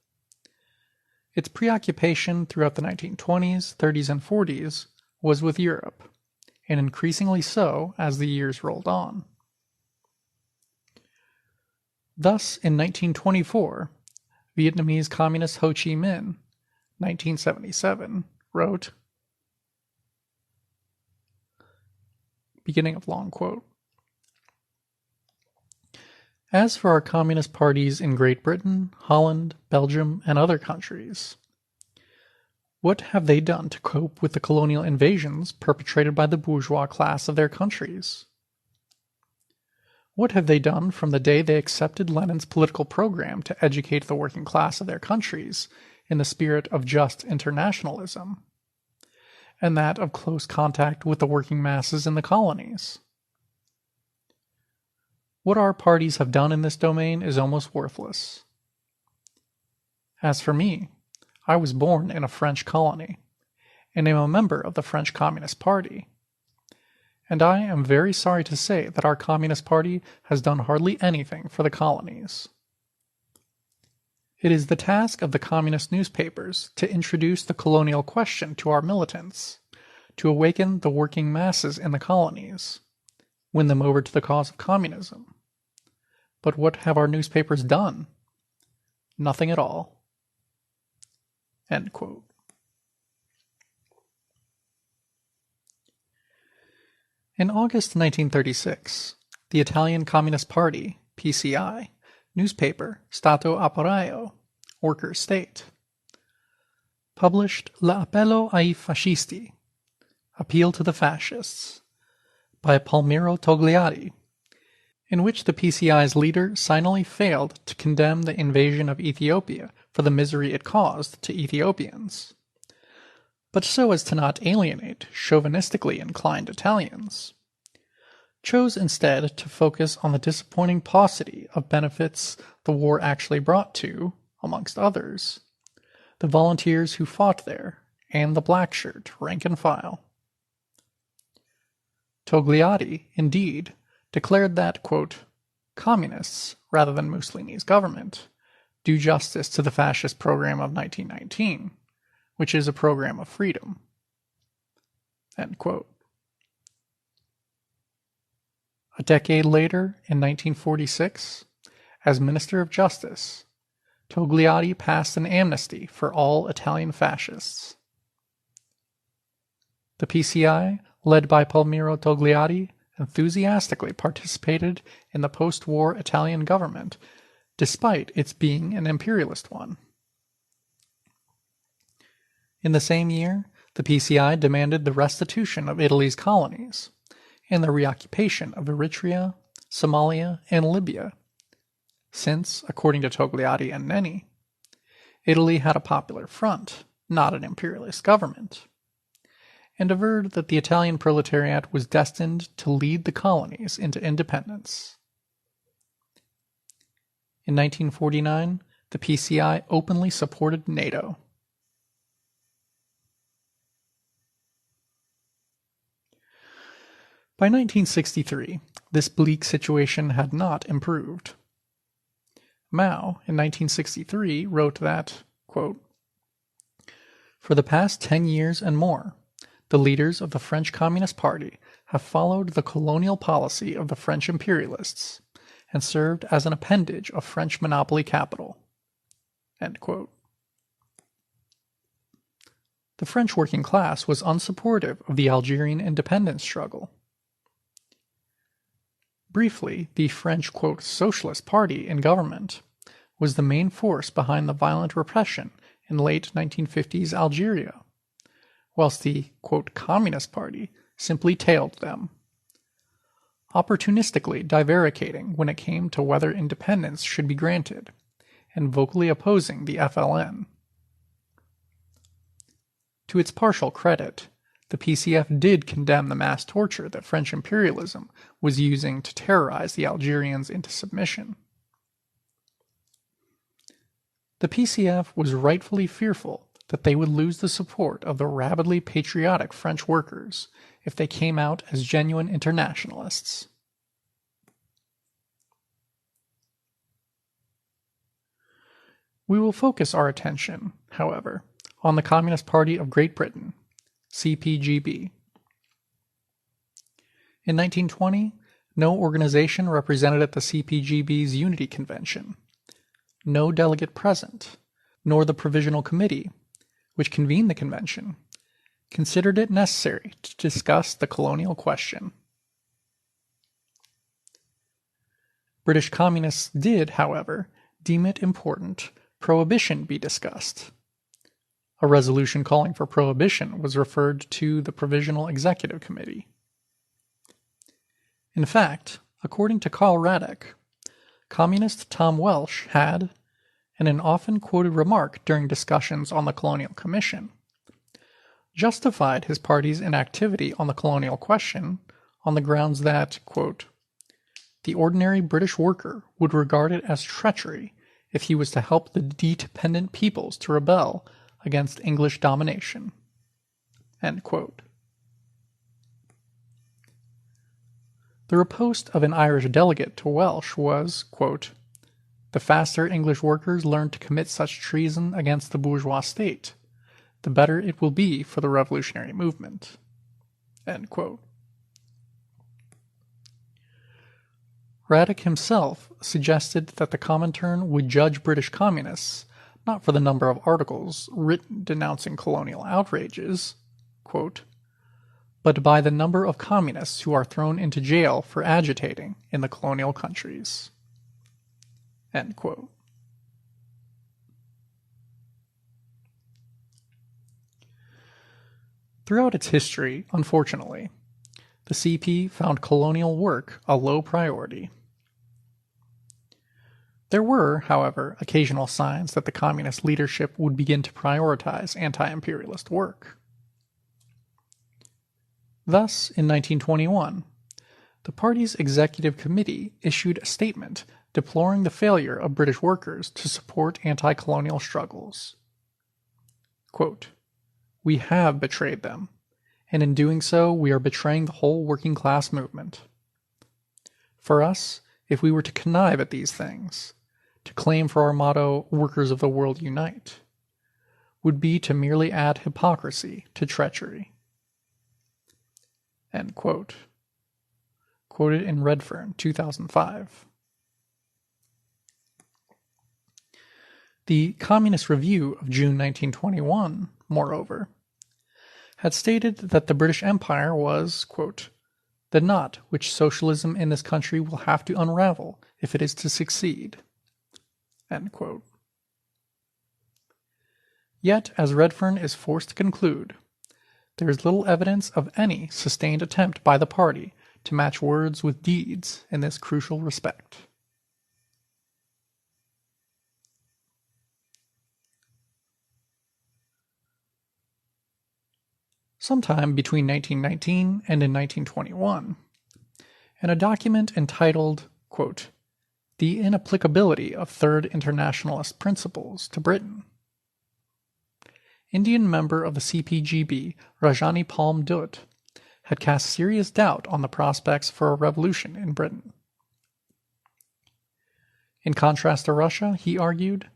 its preoccupation throughout the 1920s, 30s, and 40s was with Europe, and increasingly so as the years rolled on. Thus, in 1924, Vietnamese Communist Ho Chi Minh, 1977, wrote, beginning of long quote, "As for our communist parties in Great Britain, Holland, Belgium, and other countries, what have they done to cope with the colonial invasions perpetrated by the bourgeois class of their countries? What have they done from the day they accepted Lenin's political program to educate the working class of their countries in the spirit of just internationalism, and that of close contact with the working masses in the colonies? What our parties have done in this domain is almost worthless. As for me, I was born in a French colony, and am a member of the French Communist Party, and I am very sorry to say that our Communist Party has done hardly anything for the colonies. It is the task of the communist newspapers to introduce the colonial question to our militants, to awaken the working masses in the colonies, win them over to the cause of communism. But what have our newspapers done? Nothing at all." End quote. In August 1936, the Italian Communist Party, PCI, newspaper Stato Operaio, Worker State, published L'Appello ai Fascisti, Appeal to the Fascists, by Palmiro Togliatti, in which the PCI's leader signally failed to condemn the invasion of Ethiopia for the misery it caused to Ethiopians, but so as to not alienate chauvinistically inclined Italians, chose instead to focus on the disappointing paucity of benefits the war actually brought to, amongst others, the volunteers who fought there, and the black shirt rank and file. Togliatti, indeed, declared that, quote, communists, rather than Mussolini's government, do justice to the fascist program of 1919, which is a program of freedom. End quote. A decade later, in 1946, as Minister of Justice, Togliatti passed an amnesty for all Italian fascists. The PCI, led by Palmiro Togliatti, enthusiastically participated in the post-war Italian government, despite its being an imperialist one. In the same year, the PCI demanded the restitution of Italy's colonies and the reoccupation of Eritrea, Somalia, and Libya, since, according to Togliatti and Nenni, Italy had a popular front, not an imperialist government, and averred that the Italian proletariat was destined to lead the colonies into independence. In 1949, the PCI openly supported NATO. By 1963, this bleak situation had not improved. Mao, in 1963, wrote that, quote, "For the past 10 years and more, the leaders of the French Communist Party have followed the colonial policy of the French imperialists and served as an appendage of French monopoly capital." End quote. The French working class was unsupportive of the Algerian independence struggle. Briefly, the French, quote, Socialist Party in government was the main force behind the violent repression in late 1950s Algeria, whilst the, quote, Communist Party simply tailed them, opportunistically divaricating when it came to whether independence should be granted, and vocally opposing the FLN. To its partial credit, the PCF did condemn the mass torture that French imperialism was using to terrorize the Algerians into submission. The PCF was rightfully fearful that they would lose the support of the rabidly patriotic French workers if they came out as genuine internationalists. We will focus our attention, however, on the Communist Party of Great Britain, CPGB. In 1920, no organization represented at the CPGB's Unity Convention, no delegate present, nor the Provisional Committee, which convened the convention, considered it necessary to discuss the colonial question. British communists did, however, deem it important prohibition be discussed. A resolution calling for prohibition was referred to the Provisional Executive Committee. In fact, according to Karl Radek, communist Tom Welsh had, in an often quoted remark during discussions on the Colonial Commission, justified his party's inactivity on the colonial question on the grounds that, quote, "the ordinary British worker would regard it as treachery if he was to help the dependent peoples to rebel against English domination." End quote. The riposte of an Irish delegate to Welsh was, quote, "the faster English workers learn to commit such treason against the bourgeois state, the better it will be for the revolutionary movement." End quote. Radek himself suggested that the Comintern would judge British communists not for the number of articles written denouncing colonial outrages, quote, "but by the number of communists who are thrown into jail for agitating in the colonial countries." End quote. Throughout its history, unfortunately, the CP found colonial work a low priority. There were, however, occasional signs that the communist leadership would begin to prioritize anti-imperialist work. Thus, in 1921, the party's executive committee issued a statement deploring the failure of British workers to support anti-colonial struggles. Quote, "We have betrayed them, and in doing so we are betraying the whole working class movement. For us, if we were to connive at these things, to claim for our motto, 'Workers of the World Unite,' would be to merely add hypocrisy to treachery." End quote. Quoted in Redfern, 2005. The Communist Review of June 1921, moreover, had stated that the British Empire was, quote, "the knot which socialism in this country will have to unravel if it is to succeed." End quote. Yet, as Redfern is forced to conclude, there is little evidence of any sustained attempt by the party to match words with deeds in this crucial respect. Sometime between 1919 and in 1921, in a document entitled, quote, "The Inapplicability of Third Internationalist Principles to Britain," Indian member of the CPGB Rajani Palm Dutt had cast serious doubt on the prospects for a revolution in Britain. In contrast to Russia, he argued,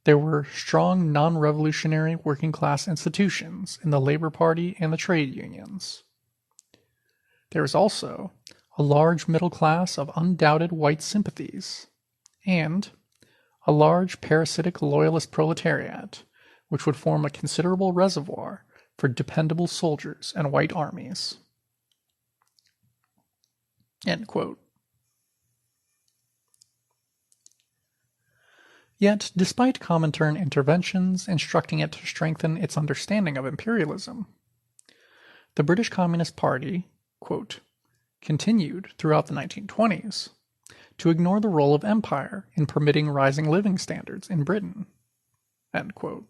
there were strong non-revolutionary working-class institutions in the Labour Party and the trade unions. There was also a large middle class of undoubted white sympathies, and a large parasitic loyalist proletariat, which would form a considerable reservoir for dependable soldiers and white armies. End quote. Yet, despite Comintern interventions instructing it to strengthen its understanding of imperialism, the British Communist Party, quote, continued throughout the 1920s to ignore the role of empire in permitting rising living standards in Britain. End quote.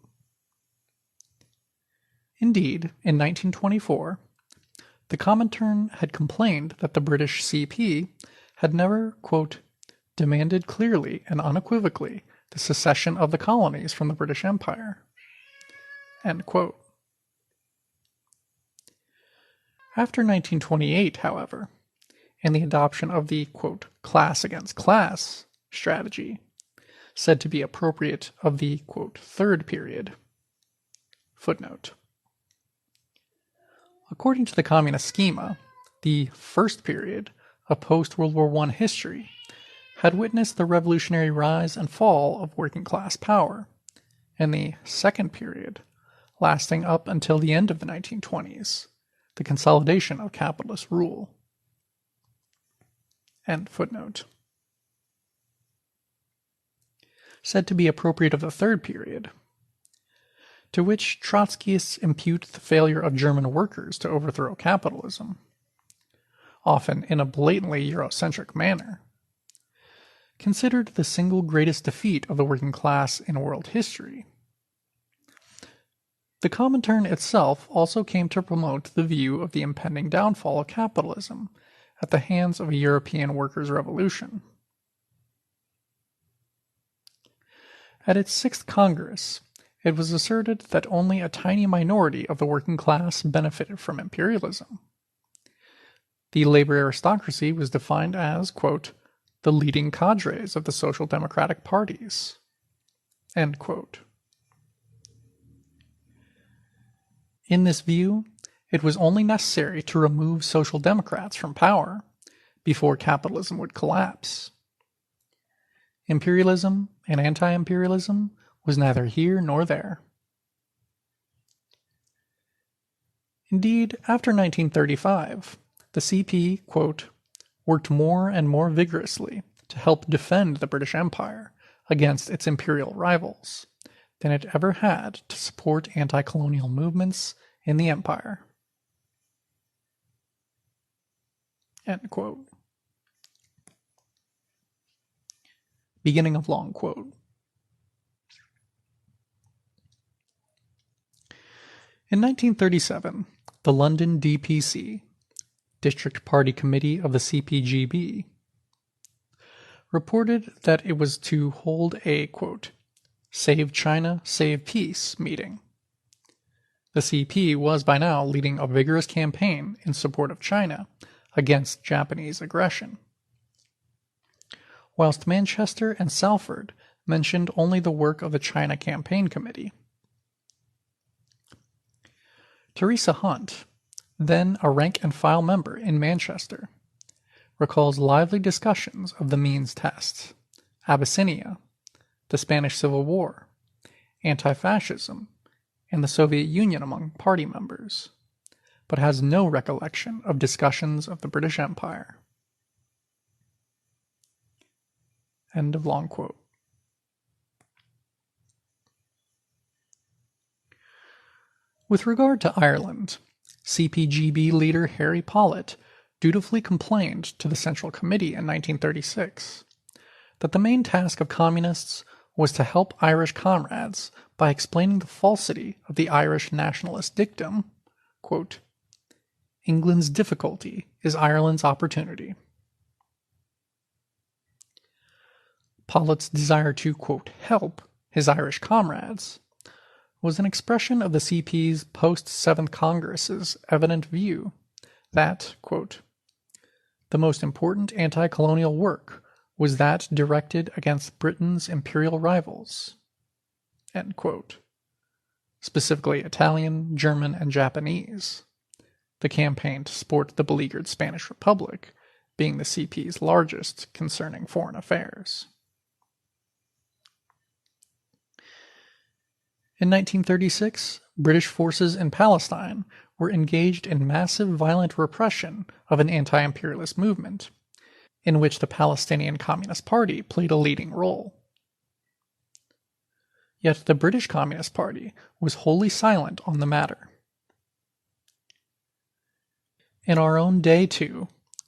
Indeed, in 1924, the Comintern had complained that the British CP had never, quote, demanded clearly and unequivocally the secession of the colonies from the British Empire. End quote. After 1928, however, and the adoption of the, quote, class against class strategy, said to be appropriate of the, quote, third period. Footnote. According to the communist schema, the first period of post-World War I history had witnessed the revolutionary rise and fall of working-class power, and the second period, lasting up until the end of the 1920s, the consolidation of capitalist rule. End footnote. Said to be appropriate of the third period, to which Trotskyists impute the failure of German workers to overthrow capitalism, often in a blatantly Eurocentric manner, considered the single greatest defeat of the working class in world history. The Comintern itself also came to promote the view of the impending downfall of capitalism at the hands of a European workers' revolution. At its sixth Congress, it was asserted that only a tiny minority of the working class benefited from imperialism. The labor aristocracy was defined as, quote, the leading cadres of the social democratic parties. End quote. In this view, it was only necessary to remove social democrats from power before capitalism would collapse. Imperialism and anti-imperialism was neither here nor there. Indeed, after 1935, the CP, quote, worked more and more vigorously to help defend the British Empire against its imperial rivals than it ever had to support anti-colonial movements in the empire. End quote. Beginning of long quote. In 1937, the London DPC, District Party Committee of the CPGB, reported that it was to hold a, quote, Save China, Save Peace meeting. The CP was by now leading a vigorous campaign in support of China against Japanese aggression, whilst Manchester and Salford mentioned only the work of the China Campaign Committee. Teresa Hunt, then a rank-and-file member in Manchester, recalls lively discussions of the means tests, Abyssinia, the Spanish Civil War, anti-fascism, and the Soviet Union among party members, but has no recollection of discussions of the British Empire. End of long quote. With regard to Ireland, CPGB leader Harry Pollitt dutifully complained to the Central Committee in 1936 that the main task of communists was to help Irish comrades by explaining the falsity of the Irish nationalist dictum, quote, "England's difficulty is Ireland's opportunity." Pollitt's desire to, quote, "help" his Irish comrades was an expression of the CP's post-Seventh Congress's evident view that, quote, "the most important anti-colonial work was that directed against Britain's imperial rivals," end quote, specifically Italian, German, and Japanese, the campaign to support the beleaguered Spanish Republic being the CP's largest concerning foreign affairs. In 1936, British forces in Palestine were engaged in massive violent repression of an anti-imperialist movement, in which the Palestinian Communist Party played a leading role. Yet the British Communist Party was wholly silent on the matter. In our own day, too,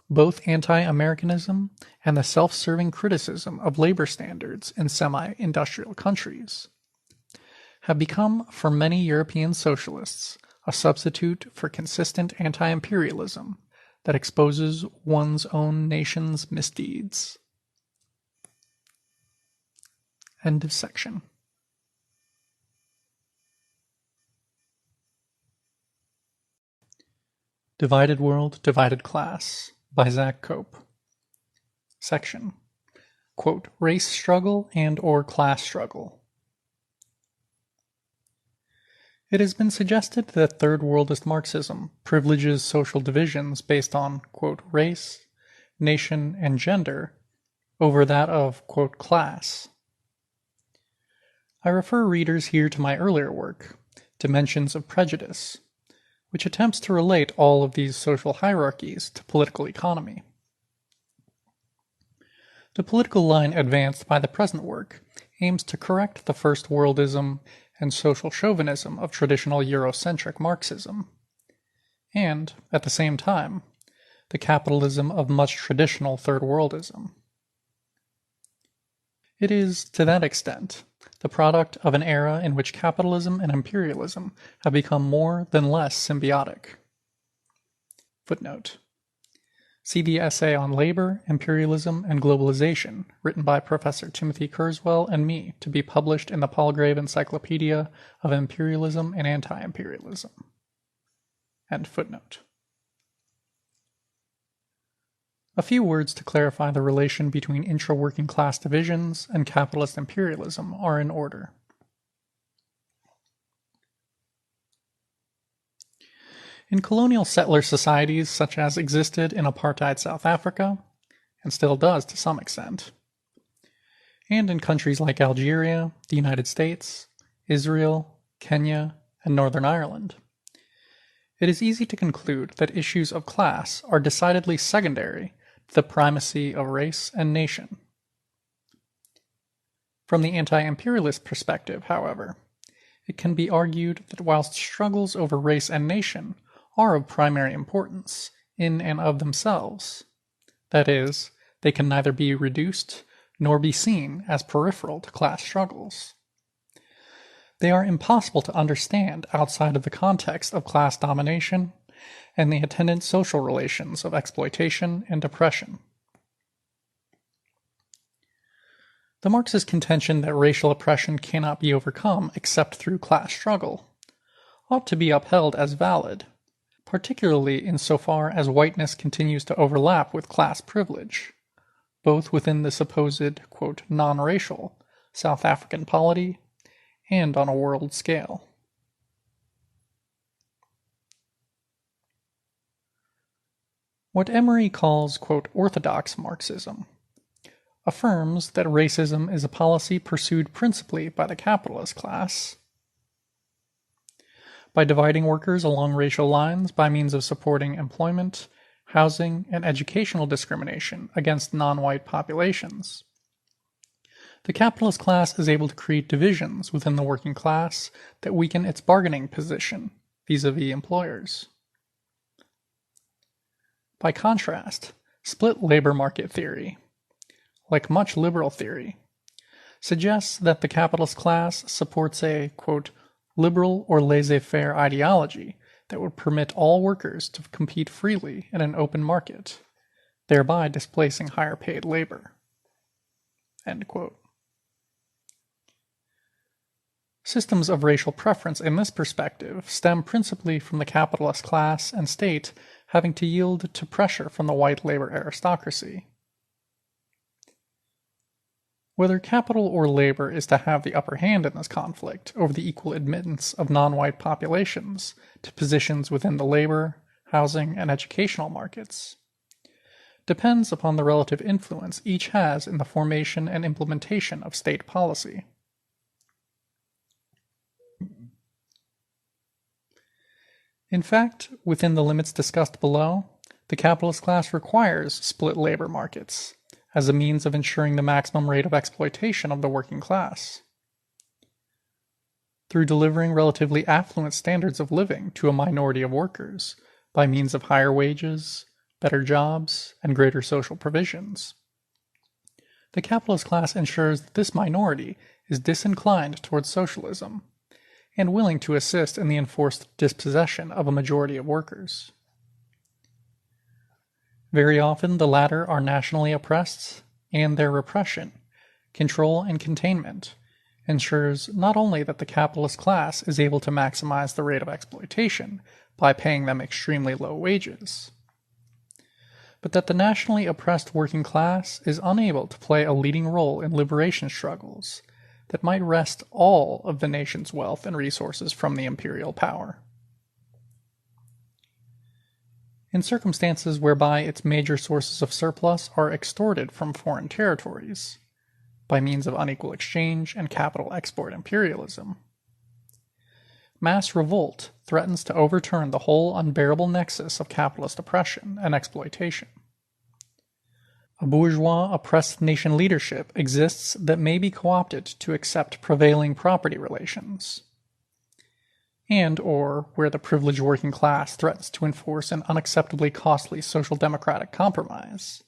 both anti-Americanism and the self-serving criticism of labor standards in semi-industrial countries have become, for many European socialists, a substitute for consistent anti-imperialism that exposes one's own nation's misdeeds. End of section. Divided World, Divided Class by Zak Cope. Section, quote, "Race struggle and or class struggle." It has been suggested that third-worldist Marxism privileges social divisions based on, quote, "race, nation, and gender" over that of, quote, "class." I refer readers here to my earlier work, Dimensions of Prejudice, which attempts to relate all of these social hierarchies to political economy. The political line advanced by the present work aims to correct the first-worldism and social chauvinism of traditional Eurocentric Marxism, and, at the same time, the capitalism of much traditional third-worldism. It is, to that extent, the product of an era in which capitalism and imperialism have become more than less symbiotic. Footnote. See the essay on labor, imperialism, and globalization, written by Professor Timothy Kurzweil and me, to be published in the Palgrave Encyclopedia of Imperialism and Anti-Imperialism. End footnote. A few words to clarify the relation between intra-working class divisions and capitalist imperialism are in order. In colonial settler societies such as existed in apartheid South Africa, and still does to some extent, and in countries like Algeria, the United States, Israel, Kenya, and Northern Ireland, it is easy to conclude that issues of class are decidedly secondary to the primacy of race and nation. From the anti-imperialist perspective, however, it can be argued that whilst struggles over race and nation are of primary importance in and of themselves, that is, they can neither be reduced nor be seen as peripheral to class struggles. They are impossible to understand outside of the context of class domination and the attendant social relations of exploitation and oppression. The Marxist contention that racial oppression cannot be overcome except through class struggle ought to be upheld as valid, particularly insofar as whiteness continues to overlap with class privilege, both within the supposed, quote, non-racial South African polity and on a world scale. What Emery calls, quote, orthodox Marxism affirms that racism is a policy pursued principally by the capitalist class. By dividing workers along racial lines by means of supporting employment, housing, and educational discrimination against non-white populations. The capitalist class is able to create divisions within the working class that weaken its bargaining position vis-à-vis employers. By contrast, split labor market theory, like much liberal theory, suggests that the capitalist class supports a, quote, liberal or laissez-faire ideology that would permit all workers to compete freely in an open market, thereby displacing higher paid labor. End quote. Systems of racial preference in this perspective stem principally from the capitalist class and state having to yield to pressure from the white labor aristocracy. Whether capital or labor is to have the upper hand in this conflict over the equal admittance of non-white populations to positions within the labor, housing, and educational markets depends upon the relative influence each has in the formation and implementation of state policy. In fact, within the limits discussed below, the capitalist class requires split labor markets as a means of ensuring the maximum rate of exploitation of the working class. Through delivering relatively affluent standards of living to a minority of workers by means of higher wages, better jobs, and greater social provisions, the capitalist class ensures that this minority is disinclined towards socialism and willing to assist in the enforced dispossession of a majority of workers. Very often the latter are nationally oppressed, and their repression, control, and containment ensures not only that the capitalist class is able to maximize the rate of exploitation by paying them extremely low wages, but that the nationally oppressed working class is unable to play a leading role in liberation struggles that might wrest all of the nation's wealth and resources from the imperial power. In circumstances whereby its major sources of surplus are extorted from foreign territories, by means of unequal exchange and capital export imperialism, mass revolt threatens to overturn the whole unbearable nexus of capitalist oppression and exploitation. A bourgeois oppressed nation leadership exists that may be co-opted to accept prevailing property relations, and or where the privileged working class threatens to enforce an unacceptably costly social democratic compromise,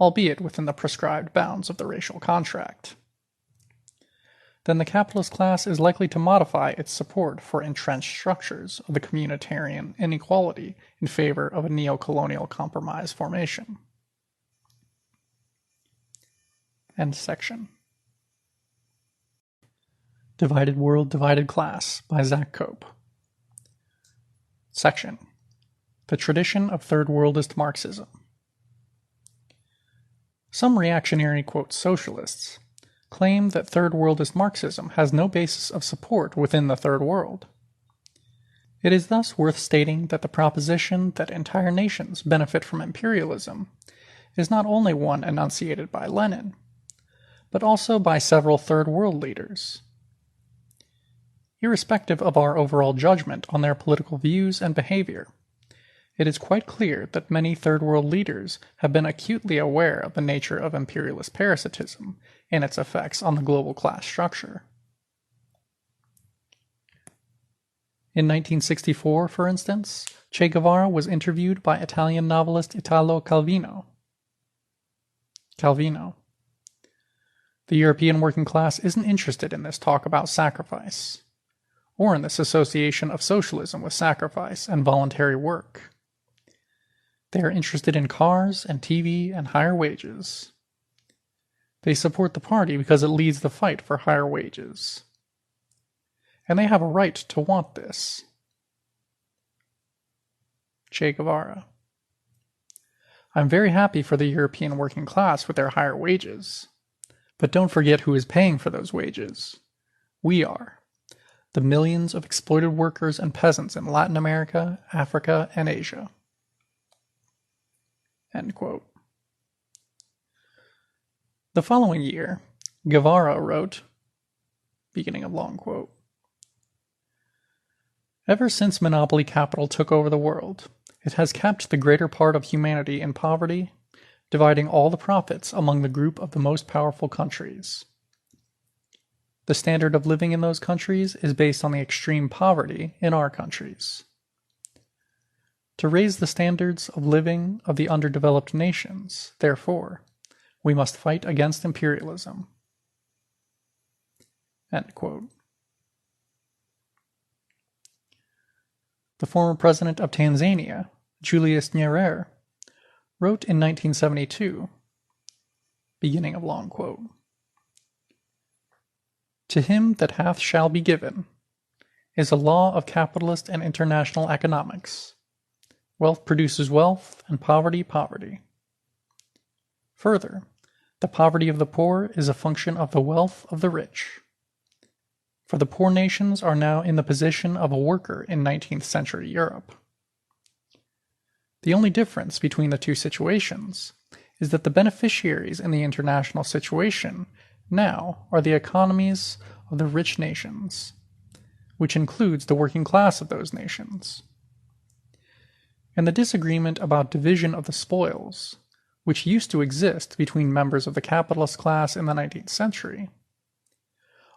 albeit within the prescribed bounds of the racial contract. Then the capitalist class is likely to modify its support for entrenched structures of the communitarian inequality in favor of a neo-colonial compromise formation. End section. Divided World, Divided Class by Zak Cope. Section. The Tradition of Third-Worldist Marxism. Some reactionary, quote, socialists claim that third-worldist Marxism has no basis of support within the Third World. It is thus worth stating that the proposition that entire nations benefit from imperialism is not only one enunciated by Lenin, but also by several Third World leaders. Irrespective of our overall judgment on their political views and behavior, it is quite clear that many Third World leaders have been acutely aware of the nature of imperialist parasitism and its effects on the global class structure. In 1964, for instance, Che Guevara was interviewed by Italian novelist Italo Calvino. The European working class isn't interested in this talk about sacrifice, or in this association of socialism with sacrifice and voluntary work. They are interested in cars and TV and higher wages. They support the party because it leads the fight for higher wages. And they have a right to want this. Che Guevara. I'm very happy for the European working class with their higher wages. But don't forget who is paying for those wages. We are. The millions of exploited workers and peasants in Latin America, Africa, and Asia. End quote. The following year, Guevara wrote, beginning of long quote, "Ever since monopoly capital took over the world, it has kept the greater part of humanity in poverty, dividing all the profits among the group of the most powerful countries. The standard of living in those countries is based on the extreme poverty in our countries. To raise the standards of living of the underdeveloped nations, therefore, we must fight against imperialism." End quote. The former president of Tanzania, Julius Nyerere, wrote in 1972, beginning of long quote, "To him that hath shall be given is a law of capitalist and international economics. Wealth produces wealth, and poverty poverty. Further, the poverty of the poor is a function of the wealth of the rich. For the poor nations are now in the position of a worker in 19th century Europe. The only difference between the two situations is that the beneficiaries in the international situation now are the economies of the rich nations, which includes the working class of those nations. And the disagreement about division of the spoils, which used to exist between members of the capitalist class in the 19th century,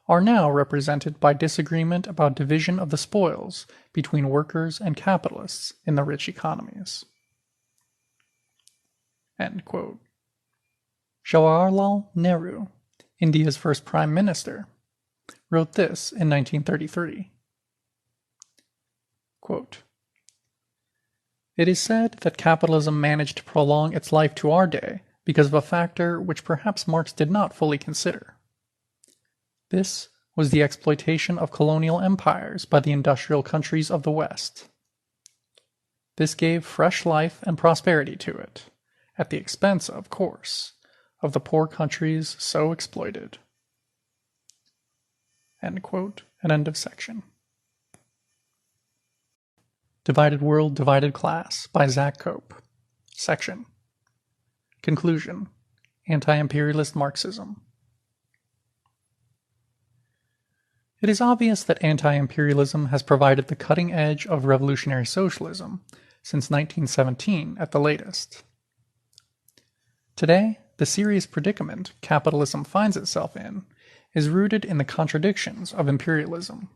are now represented by disagreement about division of the spoils between workers and capitalists in the rich economies." End quote. Jawaharlal Nehru, India's first prime minister, wrote this in 1933. Quote, "It is said that capitalism managed to prolong its life to our day because of a factor which perhaps Marx did not fully consider. This was the exploitation of colonial empires by the industrial countries of the West. This gave fresh life and prosperity to it, at the expense, of course, of the poor countries so exploited." End quote, and end of section. Divided World, Divided Class by Zak Cope. Section. Conclusion. Anti-imperialist Marxism. It is obvious that anti-imperialism has provided the cutting edge of revolutionary socialism since 1917 at the latest. Today, the serious predicament capitalism finds itself in is rooted in the contradictions of imperialism.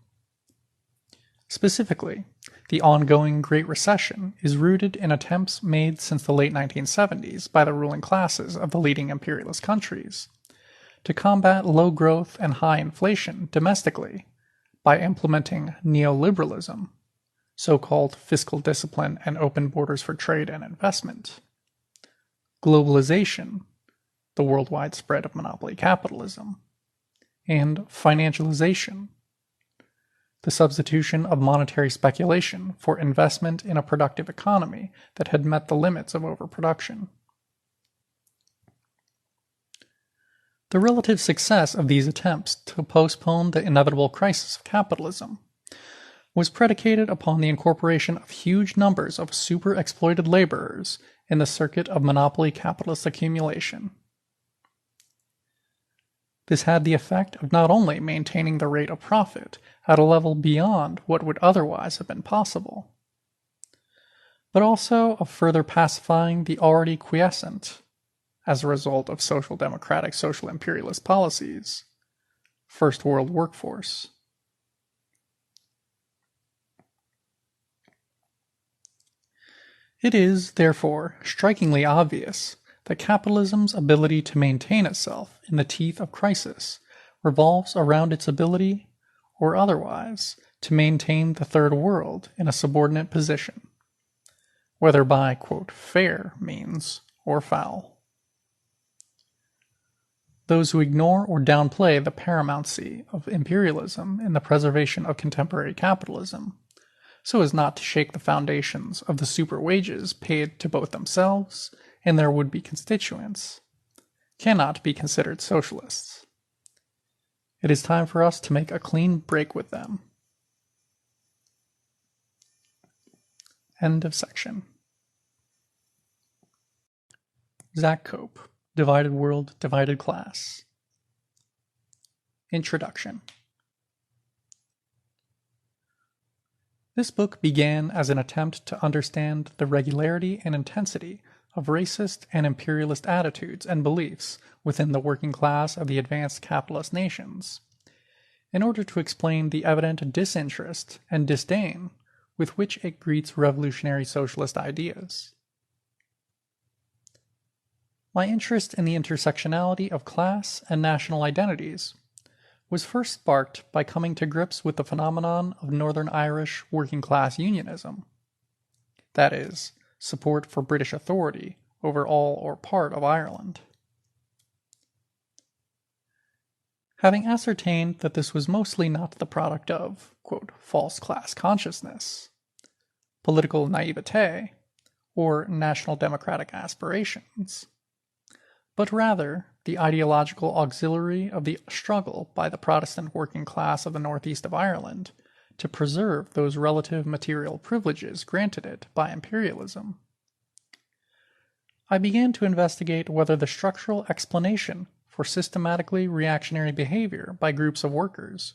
Specifically, the ongoing Great Recession is rooted in attempts made since the late 1970s by the ruling classes of the leading imperialist countries to combat low growth and high inflation domestically by implementing neoliberalism, so-called fiscal discipline and open borders for trade and investment, globalization, the worldwide spread of monopoly capitalism, and financialization, the substitution of monetary speculation for investment in a productive economy that had met the limits of overproduction. The relative success of these attempts to postpone the inevitable crisis of capitalism was predicated upon the incorporation of huge numbers of super-exploited laborers in the circuit of monopoly capitalist accumulation. This had the effect of not only maintaining the rate of profit at a level beyond what would otherwise have been possible, but also of further pacifying the already quiescent, as a result of social democratic social imperialist policies, First World workforce. It is, therefore, strikingly obvious that capitalism's ability to maintain itself in the teeth of crisis revolves around its ability, or otherwise, to maintain the Third World in a subordinate position, whether by, quote, fair means or foul. Those who ignore or downplay the paramountcy of imperialism in the preservation of contemporary capitalism, so as not to shake the foundations of the super wages paid to both themselves and their would-be constituents, cannot be considered socialists. It is time for us to make a clean break with them. End of section. Zak Cope, Divided World, Divided Class. Introduction. This book began as an attempt to understand the regularity and intensity of racist and imperialist attitudes and beliefs within the working class of the advanced capitalist nations, in order to explain the evident disinterest and disdain with which it greets revolutionary socialist ideas. My interest in the intersectionality of class and national identities was first sparked by coming to grips with the phenomenon of Northern Irish working-class unionism, that is, support for British authority over all or part of Ireland. Having ascertained that this was mostly not the product of, quote, false class consciousness, political naivete, or national democratic aspirations, but rather the ideological auxiliary of the struggle by the Protestant working class of the northeast of Ireland to preserve those relative material privileges granted it by imperialism, I began to investigate whether the structural explanation for systematically reactionary behavior by groups of workers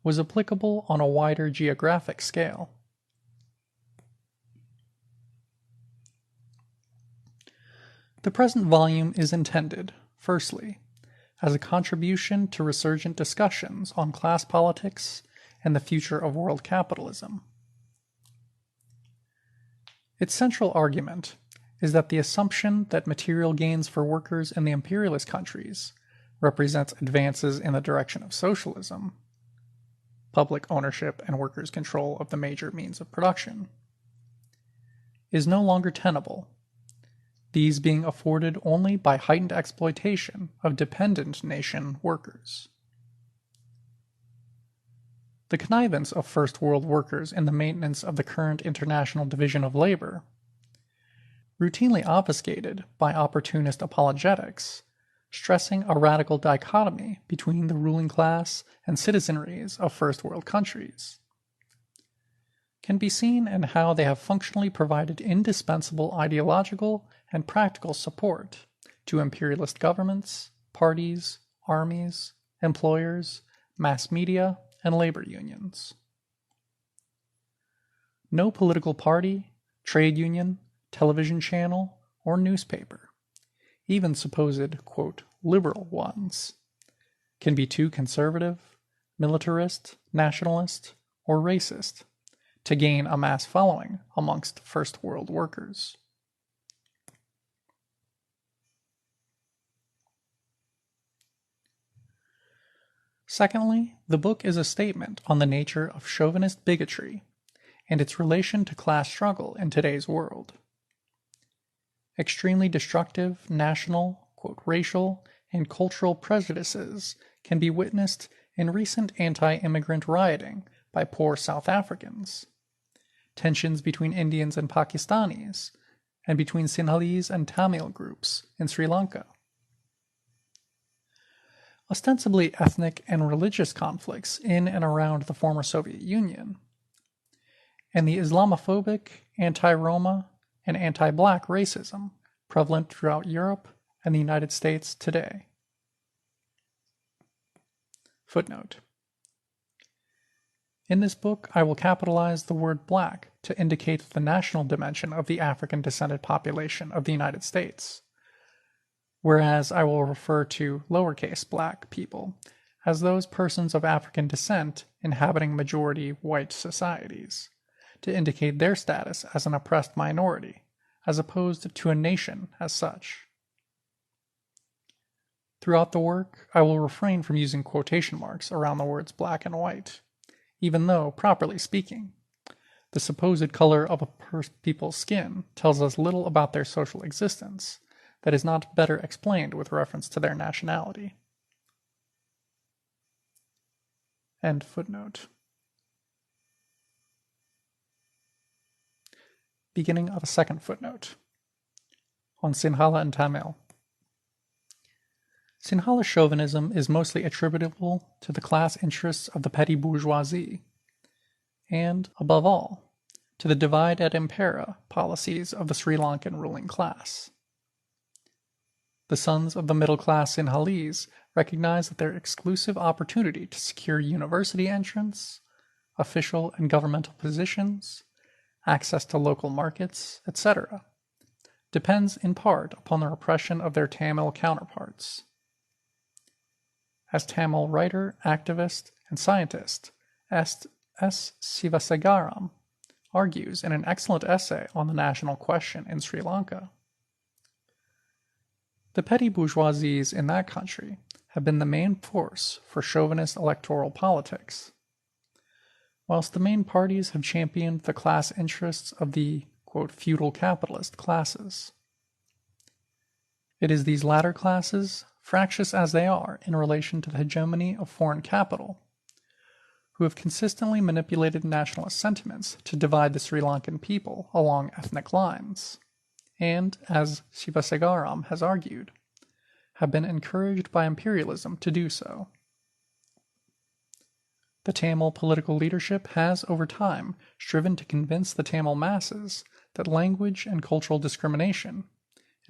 was applicable on a wider geographic scale. The present volume is intended, firstly, as a contribution to resurgent discussions on class politics and the future of world capitalism. Its central argument is that the assumption that material gains for workers in the imperialist countries represents advances in the direction of socialism, public ownership and workers' control of the major means of production, is no longer tenable, these being afforded only by heightened exploitation of dependent nation workers. The connivance of First World workers in the maintenance of the current international division of labor, routinely obfuscated by opportunist apologetics, stressing a radical dichotomy between the ruling class and citizenries of First World countries, can be seen in how they have functionally provided indispensable ideological and practical support to imperialist governments, parties, armies, employers, mass media, and labor unions. No political party, trade union, television channel, or newspaper, even supposed, quote, liberal ones, can be too conservative, militarist, nationalist, or racist to gain a mass following amongst First World workers. Secondly, the book is a statement on the nature of chauvinist bigotry and its relation to class struggle in today's world. Extremely destructive national, quote, racial, and cultural prejudices can be witnessed in recent anti-immigrant rioting by poor South Africans, tensions between Indians and Pakistanis, and between Sinhalese and Tamil groups in Sri Lanka. Ostensibly ethnic and religious conflicts in and around the former Soviet Union, and the Islamophobic, anti-Roma, and anti-Black racism prevalent throughout Europe and the United States today. Footnote. In this book, I will capitalize the word Black to indicate the national dimension of the African-descended population of the United States, whereas I will refer to lowercase black people as those persons of African descent inhabiting majority white societies, to indicate their status as an oppressed minority, as opposed to a nation as such. Throughout the work, I will refrain from using quotation marks around the words black and white, even though, properly speaking, the supposed color of a people's skin tells us little about their social existence that is not better explained with reference to their nationality. End footnote. Beginning of a second footnote. On Sinhala and Tamil. Sinhala chauvinism is mostly attributable to the class interests of the petty bourgeoisie, and, above all, to the divide et impera policies of the Sri Lankan ruling class. The sons of the middle class Sinhalese recognize that their exclusive opportunity to secure university entrance, official and governmental positions, access to local markets, etc., depends in part upon the repression of their Tamil counterparts. As Tamil writer, activist, and scientist S. Sivasagaram argues in an excellent essay on the national question in Sri Lanka, the petty bourgeoisies in that country have been the main force for chauvinist electoral politics, whilst the main parties have championed the class interests of the, quote, feudal capitalist classes. It is these latter classes, fractious as they are in relation to the hegemony of foreign capital, who have consistently manipulated nationalist sentiments to divide the Sri Lankan people along ethnic lines, and, as Sivasagaram has argued, have been encouraged by imperialism to do so. The Tamil political leadership has, over time, striven to convince the Tamil masses that language and cultural discrimination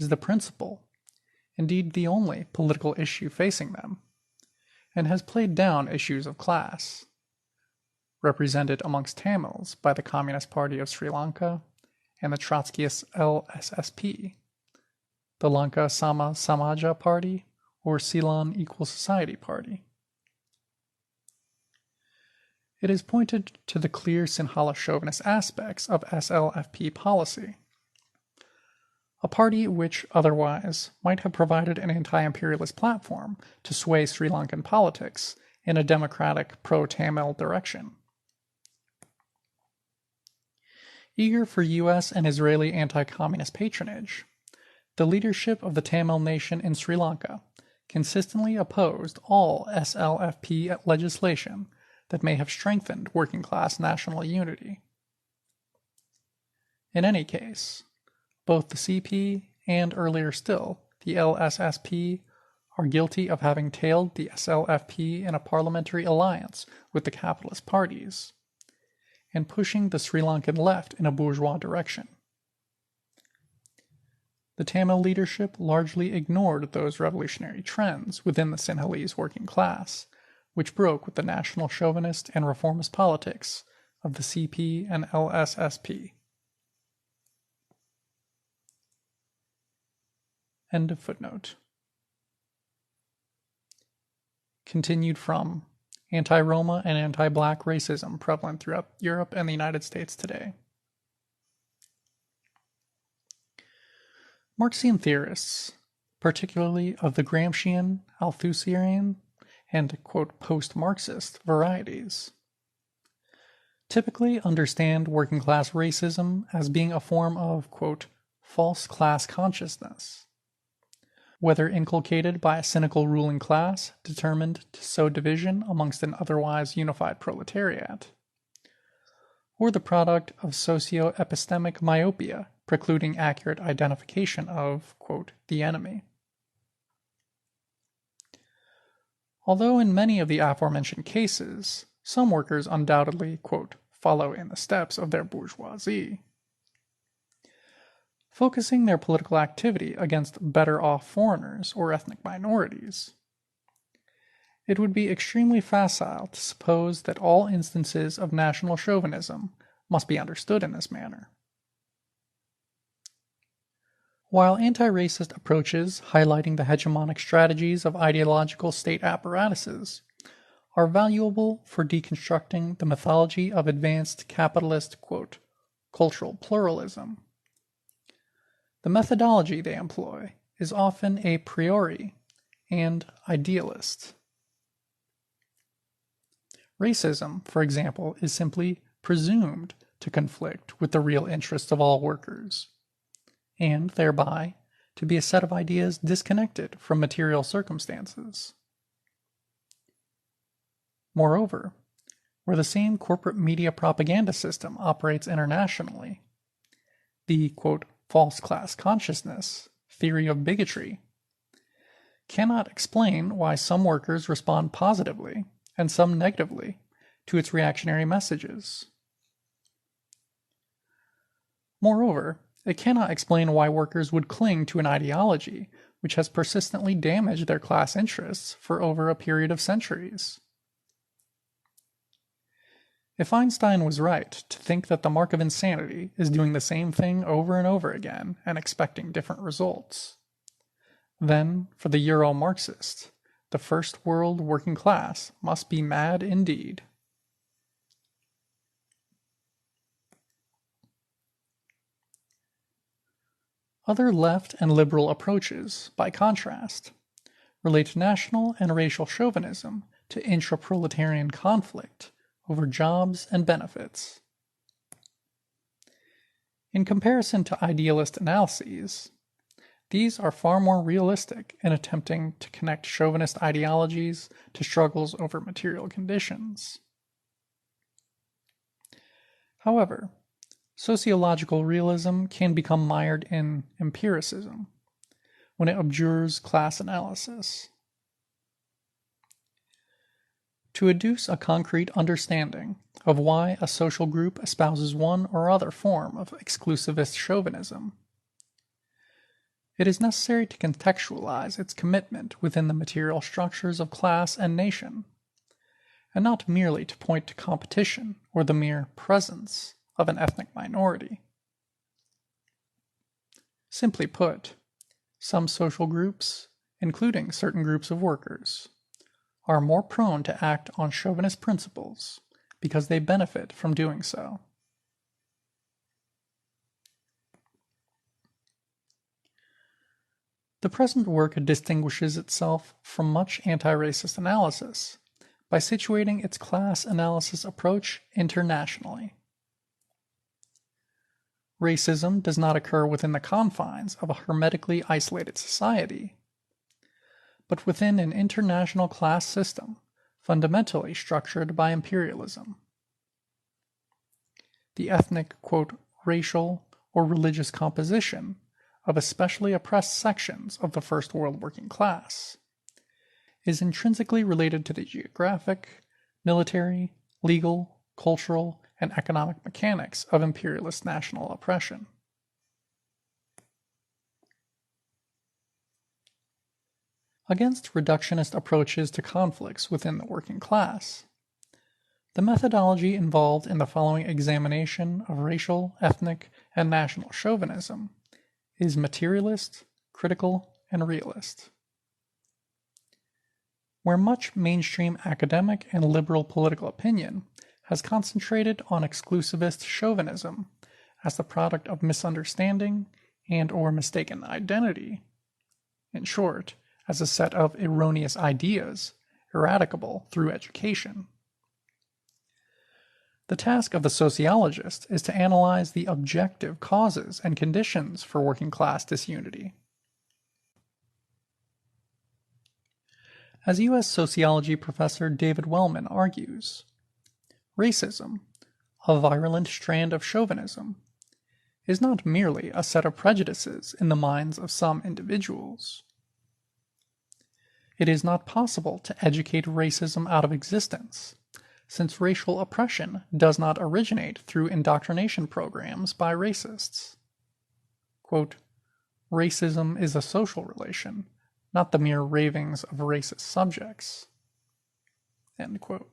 is the principal, indeed the only, political issue facing them, and has played down issues of class, represented amongst Tamils by the Communist Party of Sri Lanka and the Trotskyist LSSP, the Lanka Sama Samaja Party, or Ceylon Equal Society Party. It is pointed to the clear Sinhala chauvinist aspects of SLFP policy, a party which otherwise might have provided an anti-imperialist platform to sway Sri Lankan politics in a democratic pro-Tamil direction. Eager for U.S. and Israeli anti-communist patronage, the leadership of the Tamil nation in Sri Lanka consistently opposed all SLFP legislation that may have strengthened working-class national unity. In any case, both the CP and, earlier still, the LSSP are guilty of having tailed the SLFP in a parliamentary alliance with the capitalist parties, and pushing the Sri Lankan left in a bourgeois direction. The Tamil leadership largely ignored those revolutionary trends within the Sinhalese working class, which broke with the national chauvinist and reformist politics of the CP and LSSP. End of footnote. Continued from Anti-Roma and Anti-Black Racism Prevalent Throughout Europe and the United States Today. Marxian theorists, particularly of the Gramscian, Althusserian, and, quote, post-Marxist varieties, typically understand working-class racism as being a form of, quote, false class consciousness, whether inculcated by a cynical ruling class determined to sow division amongst an otherwise unified proletariat, or the product of socio-epistemic myopia precluding accurate identification of, quote, the enemy. Although in many of the aforementioned cases, some workers undoubtedly, quote, follow in the steps of their bourgeoisie, focusing their political activity against better-off foreigners or ethnic minorities, it would be extremely facile to suppose that all instances of national chauvinism must be understood in this manner. While anti-racist approaches highlighting the hegemonic strategies of ideological state apparatuses are valuable for deconstructing the mythology of advanced capitalist, quote, cultural pluralism, the methodology they employ is often a priori and idealist. Racism, for example, is simply presumed to conflict with the real interests of all workers, and thereby to be a set of ideas disconnected from material circumstances. Moreover, where the same corporate media propaganda system operates internationally, the, quote, false class consciousness theory of bigotry cannot explain why some workers respond positively and some negatively to its reactionary messages. Moreover, it cannot explain why workers would cling to an ideology which has persistently damaged their class interests for over a period of centuries. If Einstein was right to think that the mark of insanity is doing the same thing over and over again and expecting different results, then, for the Euro-Marxist, the first world working class must be mad indeed. Other left and liberal approaches, by contrast, relate national and racial chauvinism to intraproletarian conflict over jobs and benefits. In comparison to idealist analyses, these are far more realistic in attempting to connect chauvinist ideologies to struggles over material conditions. However, sociological realism can become mired in empiricism when it abjures class analysis. To adduce a concrete understanding of why a social group espouses one or other form of exclusivist chauvinism, it is necessary to contextualize its commitment within the material structures of class and nation, and not merely to point to competition or the mere presence of an ethnic minority. Simply put, some social groups, including certain groups of workers, are more prone to act on chauvinist principles because they benefit from doing so. The present work distinguishes itself from much anti-racist analysis by situating its class analysis approach internationally. Racism does not occur within the confines of a hermetically isolated society, but within an international class system fundamentally structured by imperialism. The ethnic, quote, racial or religious composition of especially oppressed sections of the first world working class is intrinsically related to the geographic, military, legal, cultural, and economic mechanics of imperialist national oppression. Against reductionist approaches to conflicts within the working class, the methodology involved in the following examination of racial, ethnic, and national chauvinism is materialist, critical, and realist. Where much mainstream academic and liberal political opinion has concentrated on exclusivist chauvinism as the product of misunderstanding and or mistaken identity, in short, as a set of erroneous ideas, eradicable through education. The task of the sociologist is to analyze the objective causes and conditions for working class disunity. As U.S. sociology professor David Wellman argues, racism, a virulent strand of chauvinism, is not merely a set of prejudices in the minds of some individuals. It is not possible to educate racism out of existence, since racial oppression does not originate through indoctrination programs by racists. Quote, racism is a social relation, not the mere ravings of racist subjects. End quote.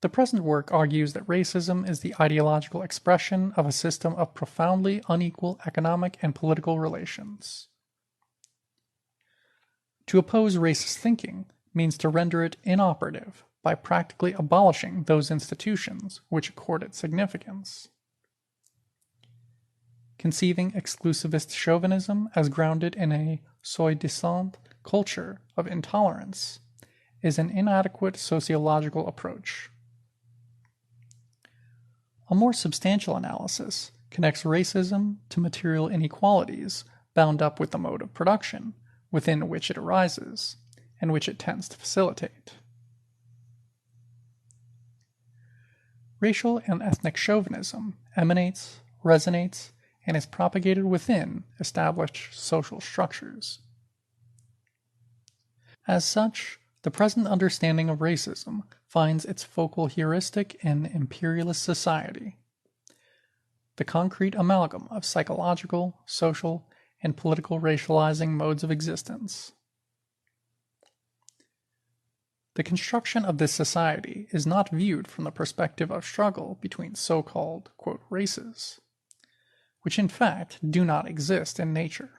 The present work argues that racism is the ideological expression of a system of profoundly unequal economic and political relations. To oppose racist thinking means to render it inoperative by practically abolishing those institutions which accord it significance. Conceiving exclusivist chauvinism as grounded in a soi-disant culture of intolerance is an inadequate sociological approach. A more substantial analysis connects racism to material inequalities bound up with the mode of production within which it arises, and which it tends to facilitate. Racial and ethnic chauvinism emanates, resonates, and is propagated within established social structures. As such, the present understanding of racism finds its focal heuristic in imperialist society, the concrete amalgam of psychological, social, and political racializing modes of existence. The construction of this society is not viewed from the perspective of struggle between so-called, quote, races, which in fact do not exist in nature,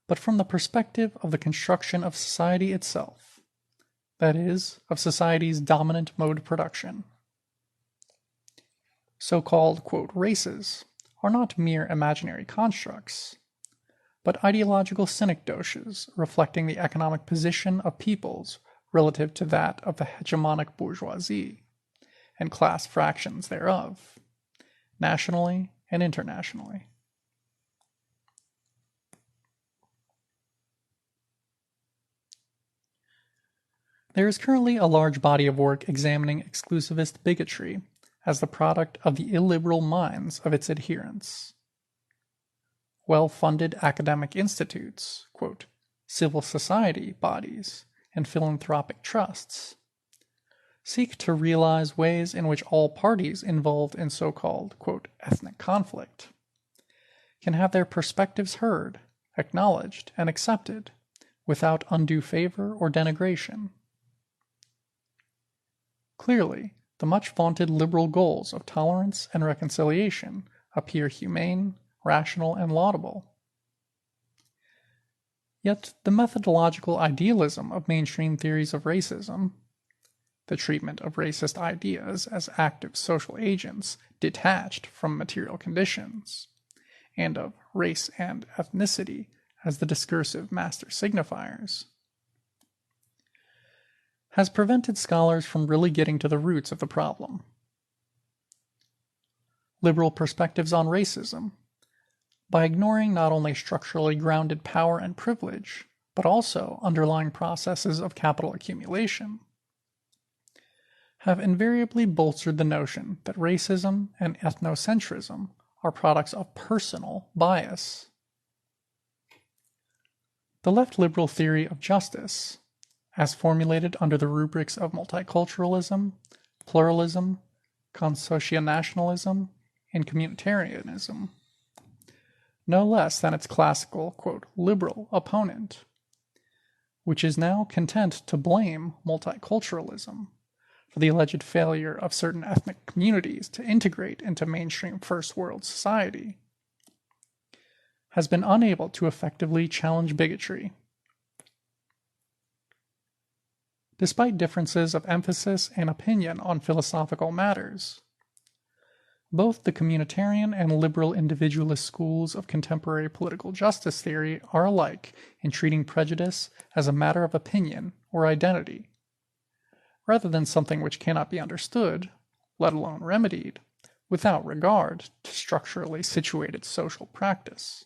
but from the perspective of the construction of society itself, that is, of society's dominant mode of production. So-called, quote, races are not mere imaginary constructs, but ideological synecdoches reflecting the economic position of peoples relative to that of the hegemonic bourgeoisie, and class fractions thereof, nationally and internationally. There is currently a large body of work examining exclusivist bigotry as the product of the illiberal minds of its adherents. Well-funded academic institutes, quote, civil society bodies, and philanthropic trusts seek to realize ways in which all parties involved in so-called, quote, ethnic conflict can have their perspectives heard, acknowledged, and accepted without undue favor or denigration. Clearly, the much vaunted liberal goals of tolerance and reconciliation appear humane, rational, and laudable. Yet the methodological idealism of mainstream theories of racism, the treatment of racist ideas as active social agents detached from material conditions, and of race and ethnicity as the discursive master signifiers, has prevented scholars from really getting to the roots of the problem. Liberal perspectives on racism, by ignoring not only structurally grounded power and privilege, but also underlying processes of capital accumulation, have invariably bolstered the notion that racism and ethnocentrism are products of personal bias. The left liberal theory of justice, as formulated under the rubrics of multiculturalism, pluralism, consocianationalism, and communitarianism, no less than its classical, quote, liberal opponent, which is now content to blame multiculturalism for the alleged failure of certain ethnic communities to integrate into mainstream first world society, has been unable to effectively challenge bigotry. Despite differences of emphasis and opinion on philosophical matters, both the communitarian and liberal individualist schools of contemporary political justice theory are alike in treating prejudice as a matter of opinion or identity, rather than something which cannot be understood, let alone remedied, without regard to structurally situated social practice.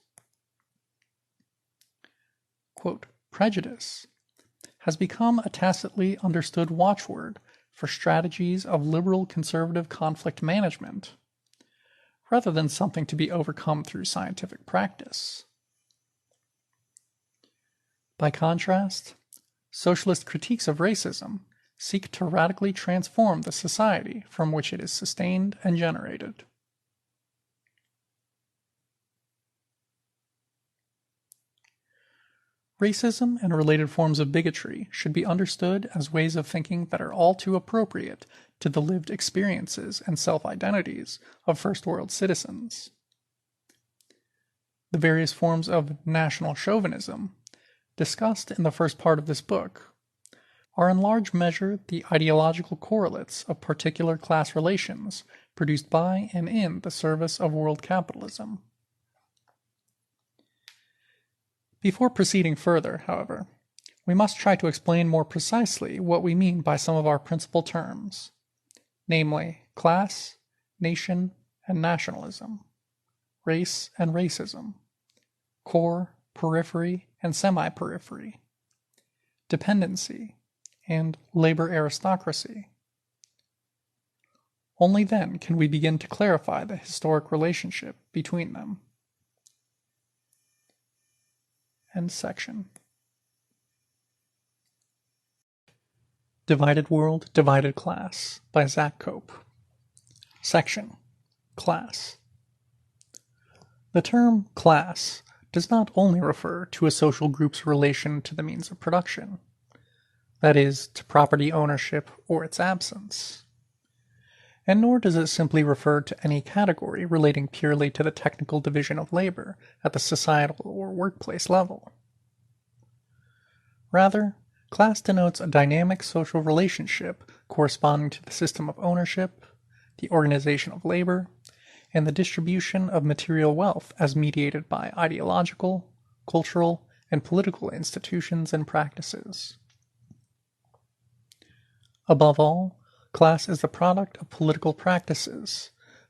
Quote, prejudice has become a tacitly understood watchword for strategies of liberal conservative conflict management, rather than something to be overcome through scientific practice. By contrast, socialist critiques of racism seek to radically transform the society from which it is sustained and generated. Racism and related forms of bigotry should be understood as ways of thinking that are all too appropriate to the lived experiences and self-identities of first world citizens. The various forms of national chauvinism, discussed in the first part of this book, are in large measure the ideological correlates of particular class relations produced by and in the service of world capitalism. Before proceeding further, however, we must try to explain more precisely what we mean by some of our principal terms, namely class, nation, and nationalism, race and racism, core, periphery, and semi-periphery, dependency, and labor aristocracy. Only then can we begin to clarify the historic relationship between them. End section. Divided World, Divided Class by Zak Cope. Section. Class. The term class does not only refer to a social group's relation to the means of production, that is, to property ownership or its absence, and nor does it simply refer to any category relating purely to the technical division of labor at the societal or workplace level. Rather, class denotes a dynamic social relationship corresponding to the system of ownership, the organization of labor, and the distribution of material wealth as mediated by ideological, cultural, and political institutions and practices. Above all, class is the product of political practices,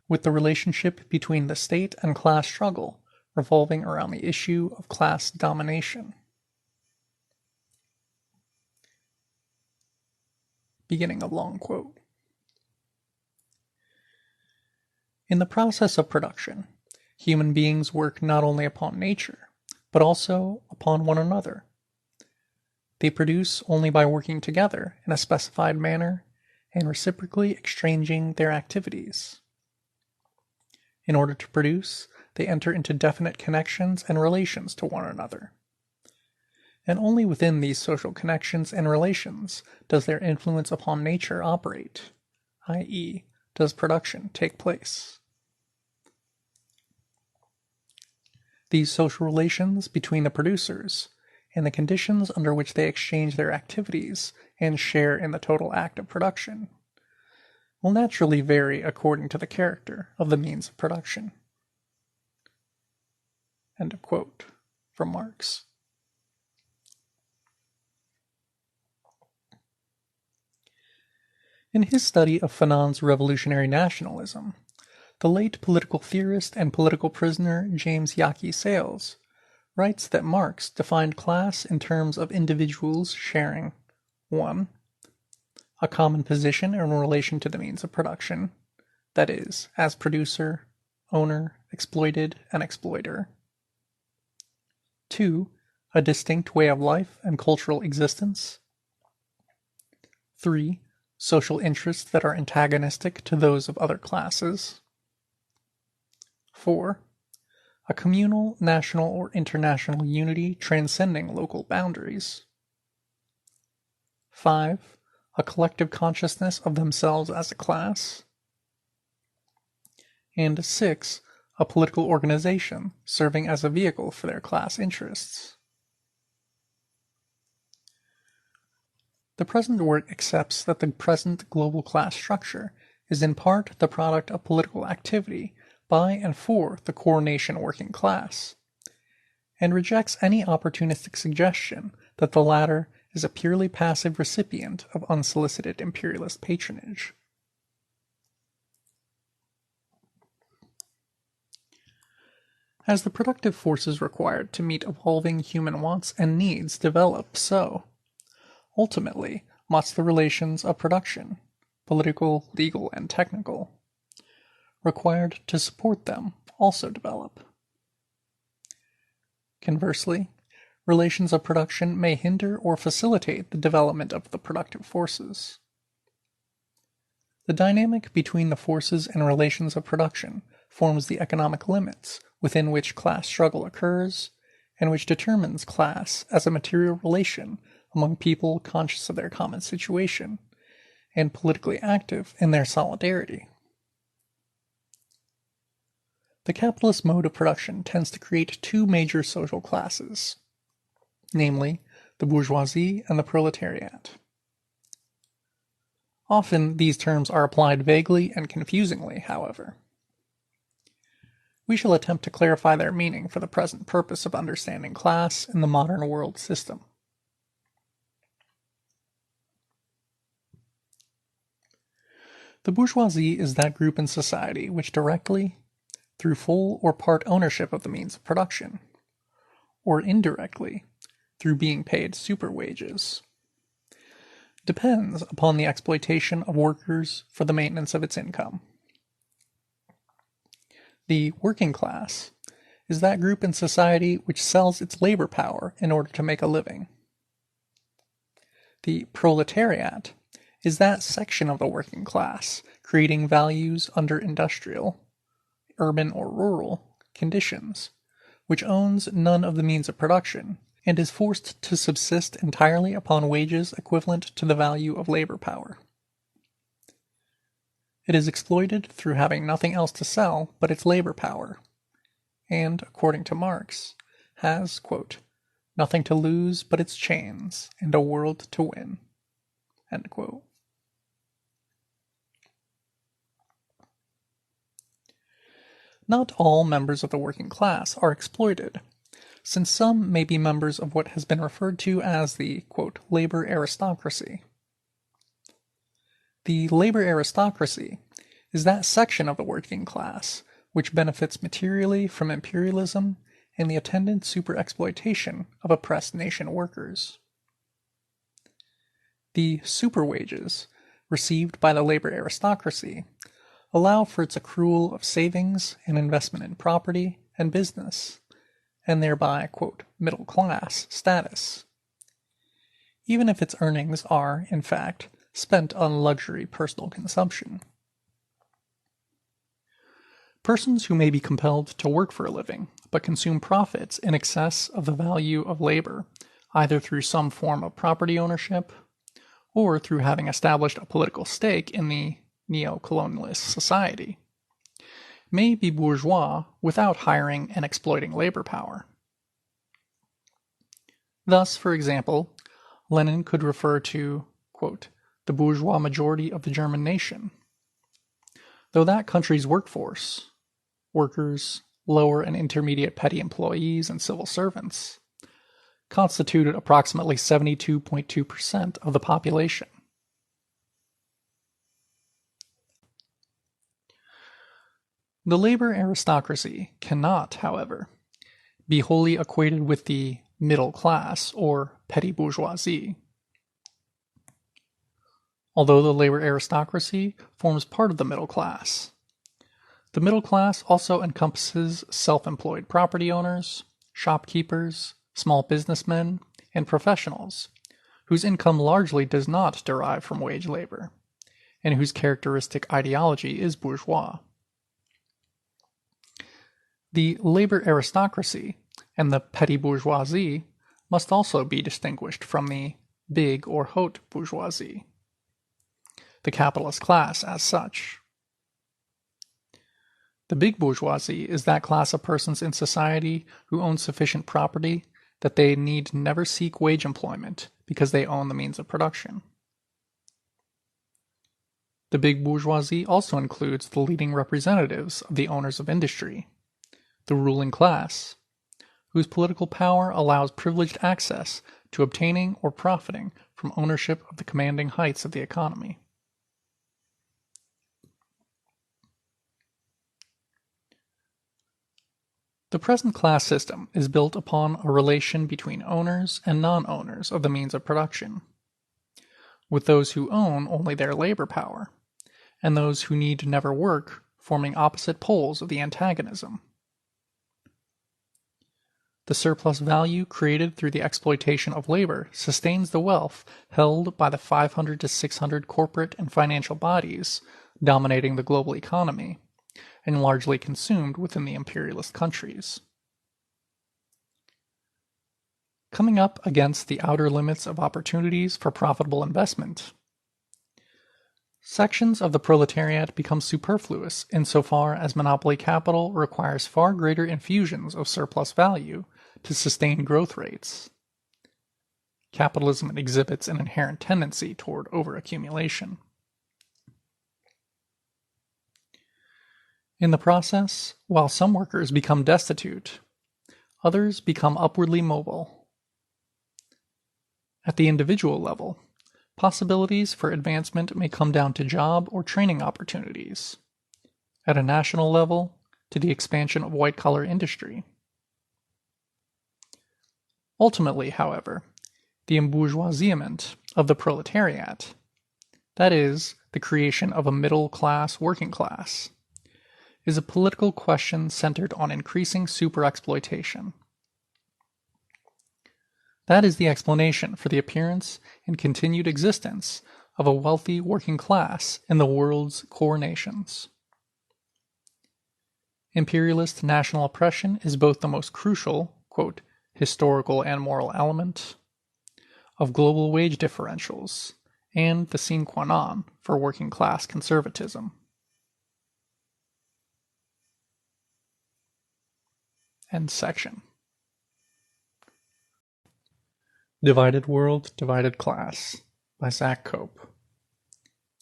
with the relationship between the state and class struggle revolving around the issue of class domination. Beginning of long quote. In the process of production, human beings work not only upon nature, but also upon one another. They produce only by working together in a specified manner and reciprocally exchanging their activities. In order to produce, they enter into definite connections and relations to one another. And only within these social connections and relations does their influence upon nature operate, i.e., does production take place. These social relations between the producers and the conditions under which they exchange their activities and share in the total act of production will naturally vary according to the character of the means of production. End of quote from Marx. In his study of Fanon's revolutionary nationalism, the late political theorist and political prisoner James Yaki Sales writes that Marx defined class in terms of individuals sharing 1. A common position in relation to the means of production, that is, as producer, owner, exploited, and exploiter. 2. A distinct way of life and cultural existence. 3. Social interests that are antagonistic to those of other classes. 4. A communal, national, or international unity transcending local boundaries. 5. A collective consciousness of themselves as a class. And 6. A political organization serving as a vehicle for their class interests. The present work accepts that the present global class structure is in part the product of political activity by and for the core nation working class, and rejects any opportunistic suggestion that the latter is a purely passive recipient of unsolicited imperialist patronage. As the productive forces required to meet evolving human wants and needs develop, so, ultimately, must the relations of production, political, legal, and technical, required to support them also develop. Conversely, relations of production may hinder or facilitate the development of the productive forces. The dynamic between the forces and relations of production forms the economic limits within which class struggle occurs, and which determines class as a material relation among people conscious of their common situation, and politically active in their solidarity. The capitalist mode of production tends to create two major social classes, namely, the bourgeoisie and the proletariat. Often these terms are applied vaguely and confusingly, however. We shall attempt to clarify their meaning for the present purpose of understanding class in the modern world system. The bourgeoisie is that group in society which directly, through full or part ownership of the means of production, or indirectly, through being paid super wages, depends upon the exploitation of workers for the maintenance of its income. The working class is that group in society which sells its labor power in order to make a living. The proletariat is that section of the working class creating values under industrial, urban or rural, conditions, which owns none of the means of production, and is forced to subsist entirely upon wages equivalent to the value of labor power. It is exploited through having nothing else to sell but its labor power, and, according to Marx, has, quote, nothing to lose but its chains, and a world to win, end quote. Not all members of the working class are exploited, since some may be members of what has been referred to as the, quote, labor aristocracy. The labor aristocracy is that section of the working class which benefits materially from imperialism and the attendant superexploitation of oppressed nation workers. The superwages received by the labor aristocracy allow for its accrual of savings and investment in property and business, and thereby, quote, middle class status, even if its earnings are, in fact, spent on luxury personal consumption. Persons who may be compelled to work for a living, but consume profits in excess of the value of labor, either through some form of property ownership, or through having established a political stake in the neo-colonialist society, may be bourgeois without hiring and exploiting labor power. Thus, for example, Lenin could refer to, quote, the bourgeois majority of the German nation, though that country's workforce, workers, lower and intermediate petty employees, and civil servants, constituted approximately 72.2% of the population. The labor aristocracy cannot, however, be wholly equated with the middle class or petty bourgeoisie. Although the labor aristocracy forms part of the middle class, the middle class also encompasses self-employed property owners, shopkeepers, small businessmen, and professionals, whose income largely does not derive from wage labor, and whose characteristic ideology is bourgeois. The labor aristocracy and the petty bourgeoisie must also be distinguished from the big or haute bourgeoisie, the capitalist class as such. The big bourgeoisie is that class of persons in society who own sufficient property that they need never seek wage employment because they own the means of production. The big bourgeoisie also includes the leading representatives of the owners of industry, the ruling class, whose political power allows privileged access to obtaining or profiting from ownership of the commanding heights of the economy. The present class system is built upon a relation between owners and non-owners of the means of production, with those who own only their labor power, and those who need never work forming opposite poles of the antagonism. The surplus value created through the exploitation of labor sustains the wealth held by the 500 to 600 corporate and financial bodies dominating the global economy, and largely consumed within the imperialist countries. Coming up against the outer limits of opportunities for profitable investment, sections of the proletariat become superfluous insofar as monopoly capital requires far greater infusions of surplus value to sustain growth rates. Capitalism exhibits an inherent tendency toward overaccumulation. In the process, while some workers become destitute, others become upwardly mobile. At the individual level, possibilities for advancement may come down to job or training opportunities. At a national level, to the expansion of white-collar industry. Ultimately, however, the embourgeoisement of the proletariat, that is, the creation of a middle-class working class, is a political question centered on increasing superexploitation. That is the explanation for the appearance and continued existence of a wealthy working class in the world's core nations. Imperialist national oppression is both the most crucial, quote, historical and moral element of global wage differentials, and the sine qua non for working class conservatism. End section. Divided World, Divided Class by Zak Cope.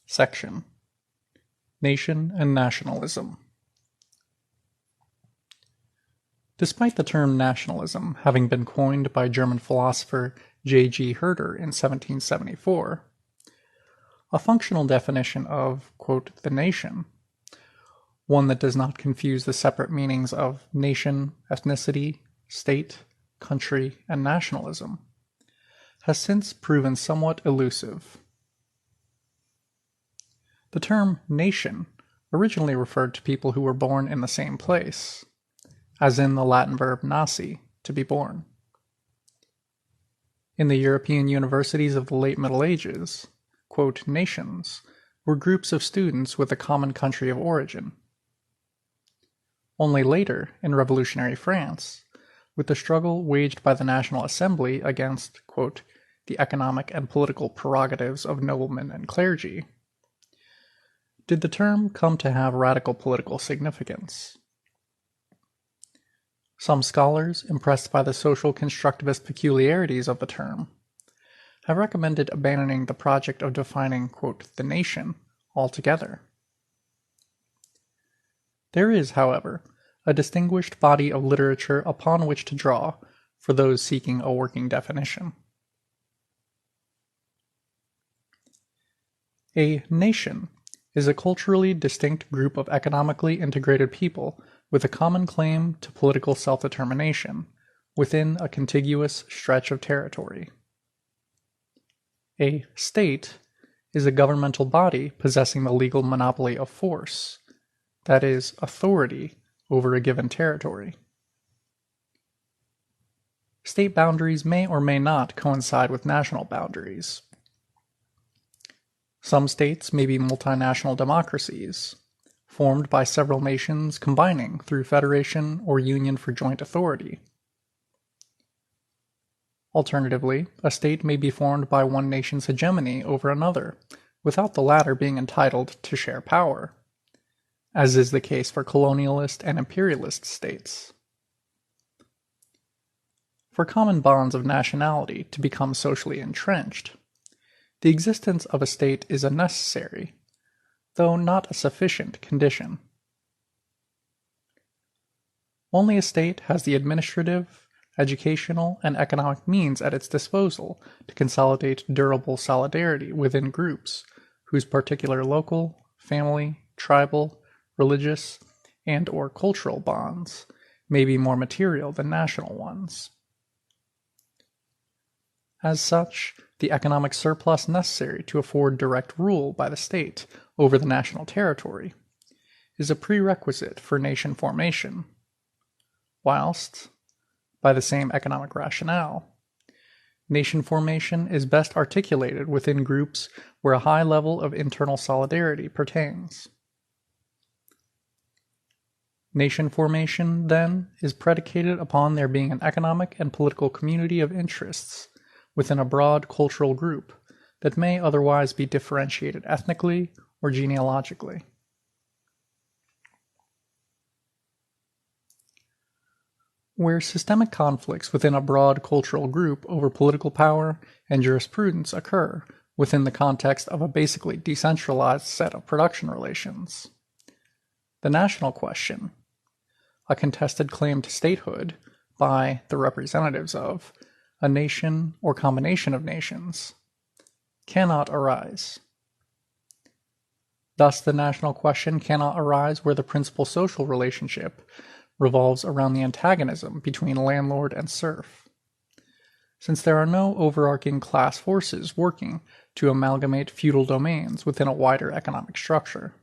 Section: Nation and Nationalism. Despite the term nationalism having been coined by German philosopher J.G. Herder in 1774, a functional definition of, quote, the nation, one that does not confuse the separate meanings of nation, ethnicity, state, country, and nationalism, has since proven somewhat elusive. The term nation originally referred to people who were born in the same place, as in the Latin verb nasci, to be born. In the European universities of the late Middle Ages, quote, nations were groups of students with a common country of origin. Only later, in revolutionary France, with the struggle waged by the National Assembly against, quote, the economic and political prerogatives of noblemen and clergy, did the term come to have radical political significance. Some scholars, impressed by the social constructivist peculiarities of the term, have recommended abandoning the project of defining, quote, the nation altogether. There is, however, a distinguished body of literature upon which to draw for those seeking a working definition. A nation is a culturally distinct group of economically integrated people with a common claim to political self-determination within a contiguous stretch of territory. A state is a governmental body possessing the legal monopoly of force, that is, authority over a given territory. State boundaries may or may not coincide with national boundaries. Some states may be multinational democracies, formed by several nations combining through federation or union for joint authority. Alternatively, a state may be formed by one nation's hegemony over another, without the latter being entitled to share power, as is the case for colonialist and imperialist states. For common bonds of nationality to become socially entrenched, the existence of a state is a necessary, though not a sufficient, condition. Only a state has the administrative, educational, and economic means at its disposal to consolidate durable solidarity within groups whose particular local, family, tribal, religious, and/or cultural bonds may be more material than national ones. As such, the economic surplus necessary to afford direct rule by the state over the national territory is a prerequisite for nation formation, whilst, by the same economic rationale, nation formation is best articulated within groups where a high level of internal solidarity pertains. Nation formation, then, is predicated upon there being an economic and political community of interests within a broad cultural group that may otherwise be differentiated ethnically or genealogically. Where systemic conflicts within a broad cultural group over political power and jurisprudence occur within the context of a basically decentralized set of production relations, the national question, a contested claim to statehood by the representatives of a nation or combination of nations, cannot arise. Thus, the national question cannot arise where the principal social relationship revolves around the antagonism between landlord and serf, since there are no overarching class forces working to amalgamate feudal domains within a wider economic structure.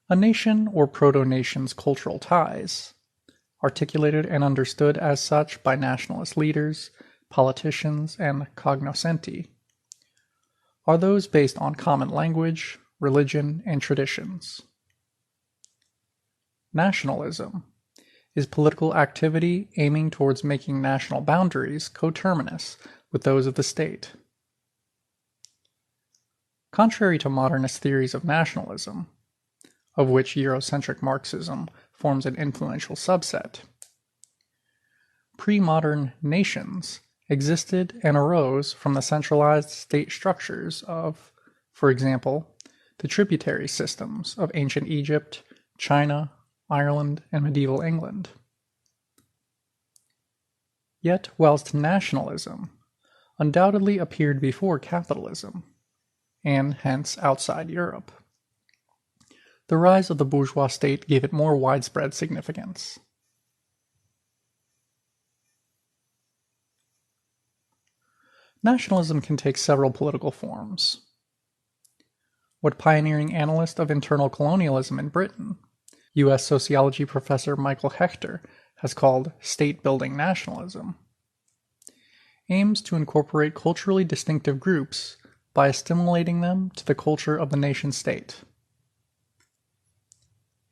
A nation or proto-nation's cultural ties, articulated and understood as such by nationalist leaders, politicians, and cognoscenti, are those based on common language, religion, and traditions. Nationalism is political activity aiming towards making national boundaries coterminous with those of the state. Contrary to modernist theories of nationalism, of which Eurocentric Marxism forms an influential subset, pre-modern nations existed and arose from the centralized state structures of, for example, the tributary systems of ancient Egypt, China, Ireland, and medieval England. Yet, whilst nationalism undoubtedly appeared before capitalism, and hence outside Europe, the rise of the bourgeois state gave it more widespread significance. Nationalism can take several political forms. What pioneering analyst of internal colonialism in Britain, U.S. sociology professor Michael Hechter, has called state-building nationalism, aims to incorporate culturally distinctive groups by assimilating them to the culture of the nation-state.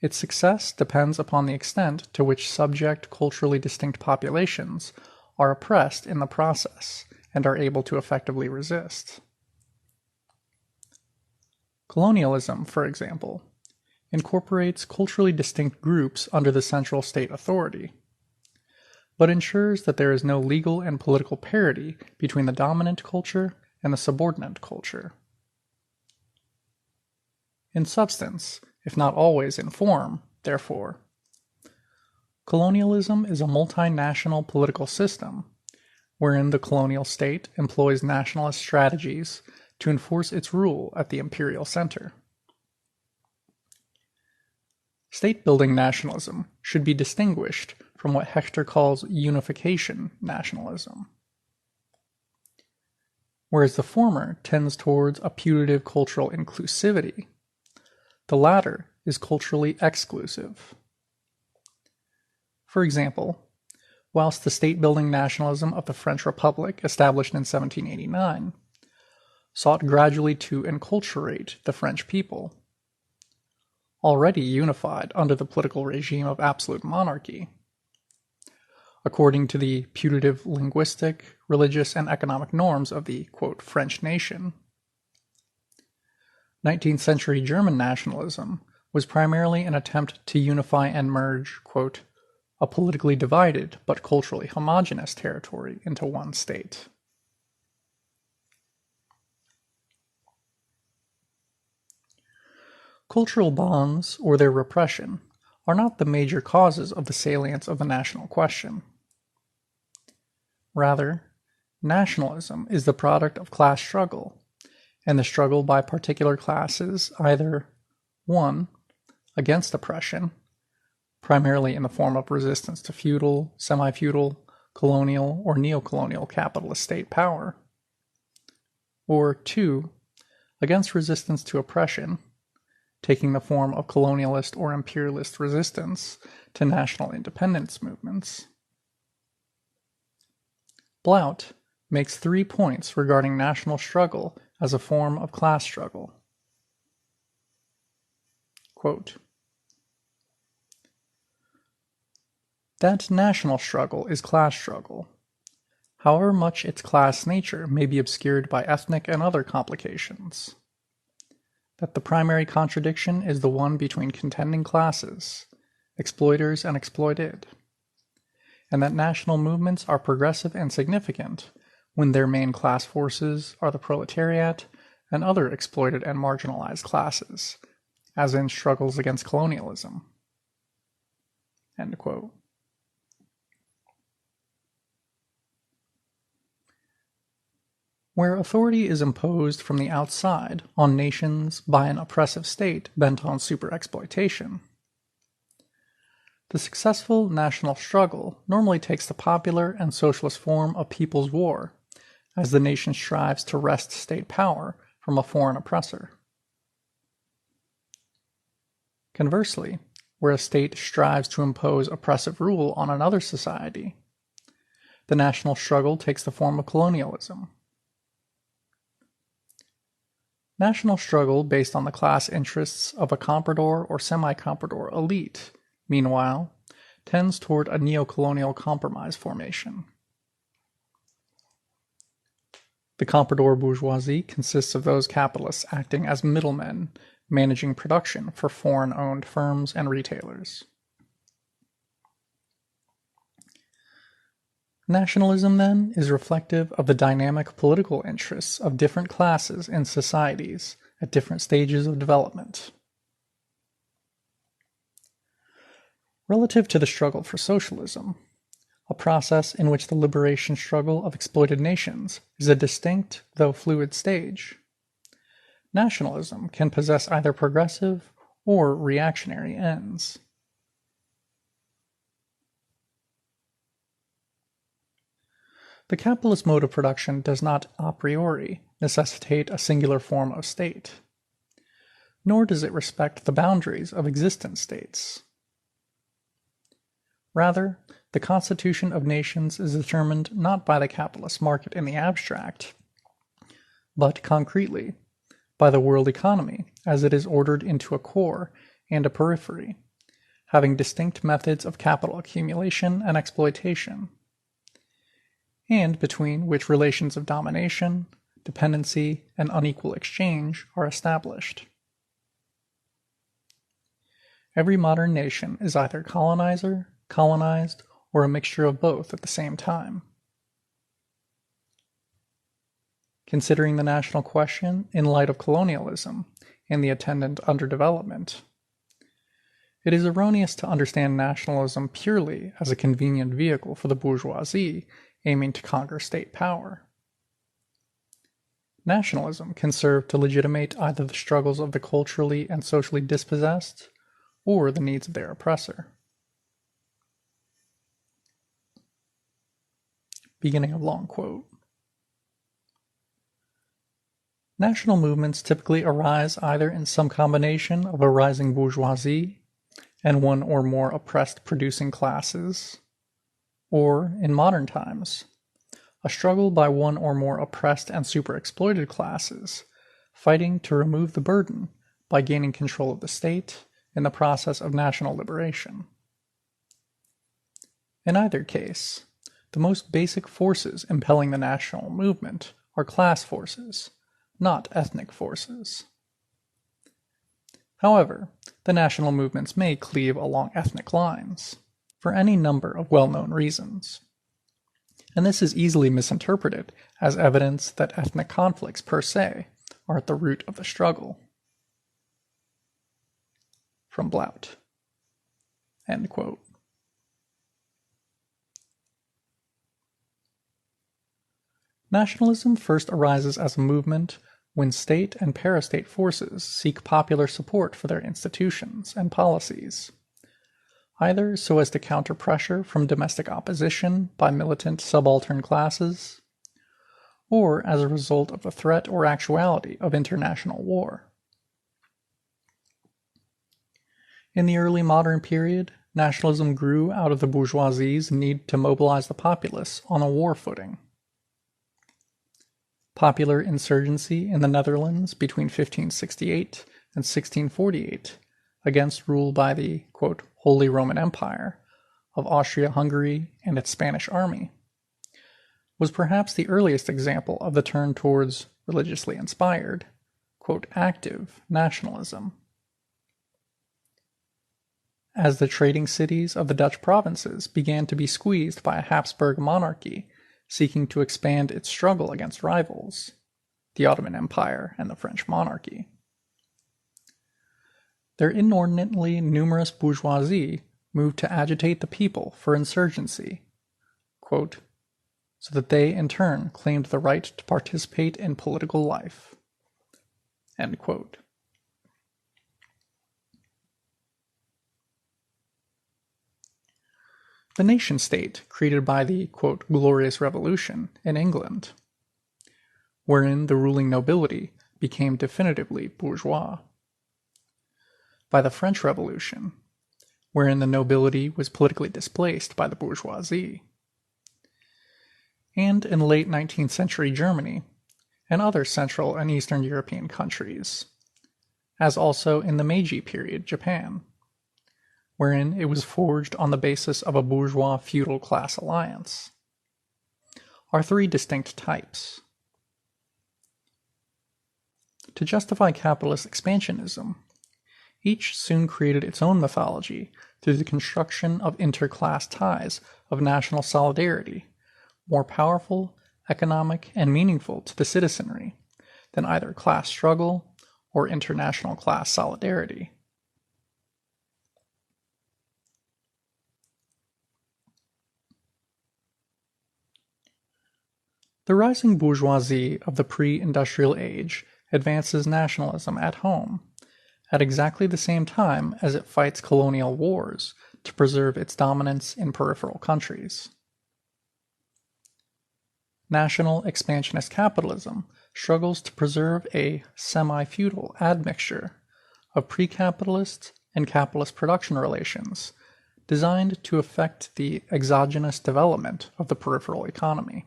Its success depends upon the extent to which subject culturally distinct populations are oppressed in the process and are able to effectively resist. Colonialism, for example, incorporates culturally distinct groups under the central state authority, but ensures that there is no legal and political parity between the dominant culture and the subordinate culture. In substance, if not always in form, therefore, colonialism is a multinational political system wherein the colonial state employs nationalist strategies to enforce its rule at the imperial center. State-building nationalism should be distinguished from what Hechter calls unification nationalism. Whereas the former tends towards a putative cultural inclusivity, the latter is culturally exclusive. For example, whilst the state-building nationalism of the French Republic, established in 1789, sought gradually to enculturate the French people, already unified under the political regime of absolute monarchy, according to the putative linguistic, religious, and economic norms of the, quote, French nation. 19th century German nationalism was primarily an attempt to unify and merge, quote, a politically divided but culturally homogeneous territory into one state. Cultural bonds, or their repression, are not the major causes of the salience of the national question. Rather, nationalism is the product of class struggle, and the struggle by particular classes either 1. Against oppression, primarily in the form of resistance to feudal, semi-feudal, colonial, or neo-colonial capitalist state power, or 2. Against resistance to oppression, taking the form of colonialist or imperialist resistance to national independence movements. Blount makes 3 points regarding national struggle as a form of class struggle. Quote, that national struggle is class struggle, however much its class nature may be obscured by ethnic and other complications. That the primary contradiction is the one between contending classes, exploiters and exploited, and that national movements are progressive and significant when their main class forces are the proletariat and other exploited and marginalized classes, as in struggles against colonialism. End quote. Where authority is imposed from the outside on nations by an oppressive state bent on superexploitation, the successful national struggle normally takes the popular and socialist form of people's war, as the nation strives to wrest state power from a foreign oppressor. Conversely, where a state strives to impose oppressive rule on another society, the national struggle takes the form of colonialism. National struggle based on the class interests of a comprador or semi-comprador elite, meanwhile, tends toward a neo-colonial compromise formation. The comprador bourgeoisie consists of those capitalists acting as middlemen, managing production for foreign-owned firms and retailers. Nationalism, then, is reflective of the dynamic political interests of different classes in societies at different stages of development. Relative to the struggle for socialism, a process in which the liberation struggle of exploited nations is a distinct, though fluid stage, nationalism can possess either progressive or reactionary ends. The capitalist mode of production does not a priori necessitate a singular form of state, nor does it respect the boundaries of existent states. Rather, the constitution of nations is determined not by the capitalist market in the abstract, but concretely by the world economy as it is ordered into a core and a periphery, having distinct methods of capital accumulation and exploitation, and between which relations of domination, dependency, and unequal exchange are established. Every modern nation is either colonizer, colonized, or a mixture of both at the same time. Considering the national question in light of colonialism and the attendant underdevelopment, it is erroneous to understand nationalism purely as a convenient vehicle for the bourgeoisie aiming to conquer state power. Nationalism can serve to legitimate either the struggles of the culturally and socially dispossessed or the needs of their oppressor. Beginning of long quote. National movements typically arise either in some combination of a rising bourgeoisie and one or more oppressed producing classes, or, in modern times, a struggle by one or more oppressed and superexploited classes, fighting to remove the burden by gaining control of the state in the process of national liberation. In either case, the most basic forces impelling the national movement are class forces, not ethnic forces. However, the national movements may cleave along ethnic lines, for any number of well-known reasons. And this is easily misinterpreted as evidence that ethnic conflicts per se are at the root of the struggle. From Blount. End quote. Nationalism first arises as a movement when state and parastate forces seek popular support for their institutions and policies, either so as to counter pressure from domestic opposition by militant subaltern classes, or as a result of the threat or actuality of international war. In the early modern period, nationalism grew out of the bourgeoisie's need to mobilize the populace on a war footing. Popular insurgency in the Netherlands between 1568 and 1648 against rule by the, quote, Holy Roman Empire of Austria-Hungary and its Spanish army, was perhaps the earliest example of the turn towards religiously inspired, quote, active nationalism. As the trading cities of the Dutch provinces began to be squeezed by a Habsburg monarchy seeking to expand its struggle against rivals, the Ottoman Empire and the French monarchy, their inordinately numerous bourgeoisie moved to agitate the people for insurgency, quote, so that they in turn claimed the right to participate in political life. End quote. The nation-state created by the, quote, Glorious Revolution in England, wherein the ruling nobility became definitively bourgeois. By the French Revolution, wherein the nobility was politically displaced by the bourgeoisie. And in late 19th century Germany, and other Central and Eastern European countries, as also in the Meiji period Japan, wherein it was forged on the basis of a bourgeois feudal class alliance, are three distinct types. To justify capitalist expansionism, each soon created its own mythology through the construction of interclass ties of national solidarity, more powerful, economic, and meaningful to the citizenry than either class struggle or international class solidarity. The rising bourgeoisie of the pre-industrial age advances nationalism at home, at exactly the same time as it fights colonial wars to preserve its dominance in peripheral countries. National expansionist capitalism struggles to preserve a semi-feudal admixture of pre-capitalist and capitalist production relations designed to affect the exogenous development of the peripheral economy.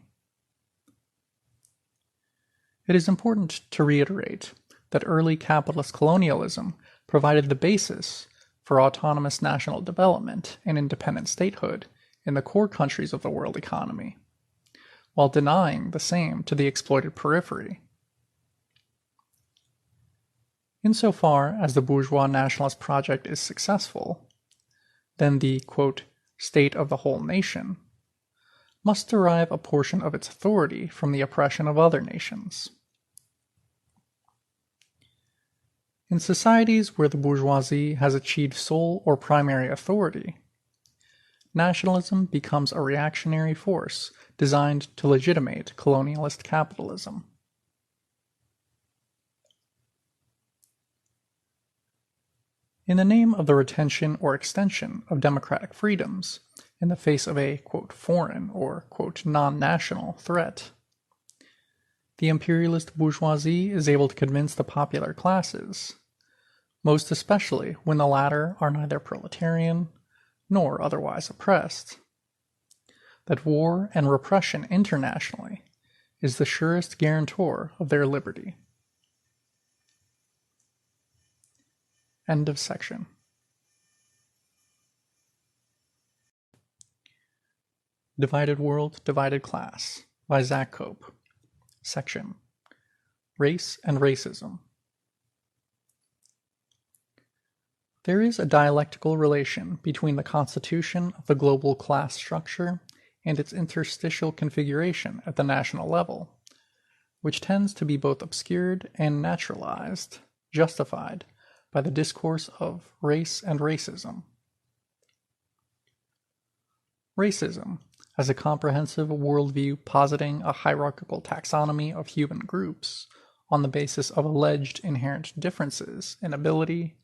It is important to reiterate that early capitalist colonialism provided the basis for autonomous national development and independent statehood in the core countries of the world economy, while denying the same to the exploited periphery. Insofar as the bourgeois nationalist project is successful, then the, quote, state of the whole nation must derive a portion of its authority from the oppression of other nations. In societies where the bourgeoisie has achieved sole or primary authority, nationalism becomes a reactionary force designed to legitimate colonialist capitalism. In the name of the retention or extension of democratic freedoms, in the face of a, quote, foreign or, quote, non-national threat, the imperialist bourgeoisie is able to convince the popular classes, most especially when the latter are neither proletarian nor otherwise oppressed, that war and repression internationally is the surest guarantor of their liberty. End of section. Divided World, Divided Class by Zak Cope. Section: Race and Racism. There is a dialectical relation between the constitution of the global class structure and its interstitial configuration at the national level, which tends to be both obscured and naturalized, justified by the discourse of race and racism. Racism, as a comprehensive worldview positing a hierarchical taxonomy of human groups on the basis of alleged inherent differences in ability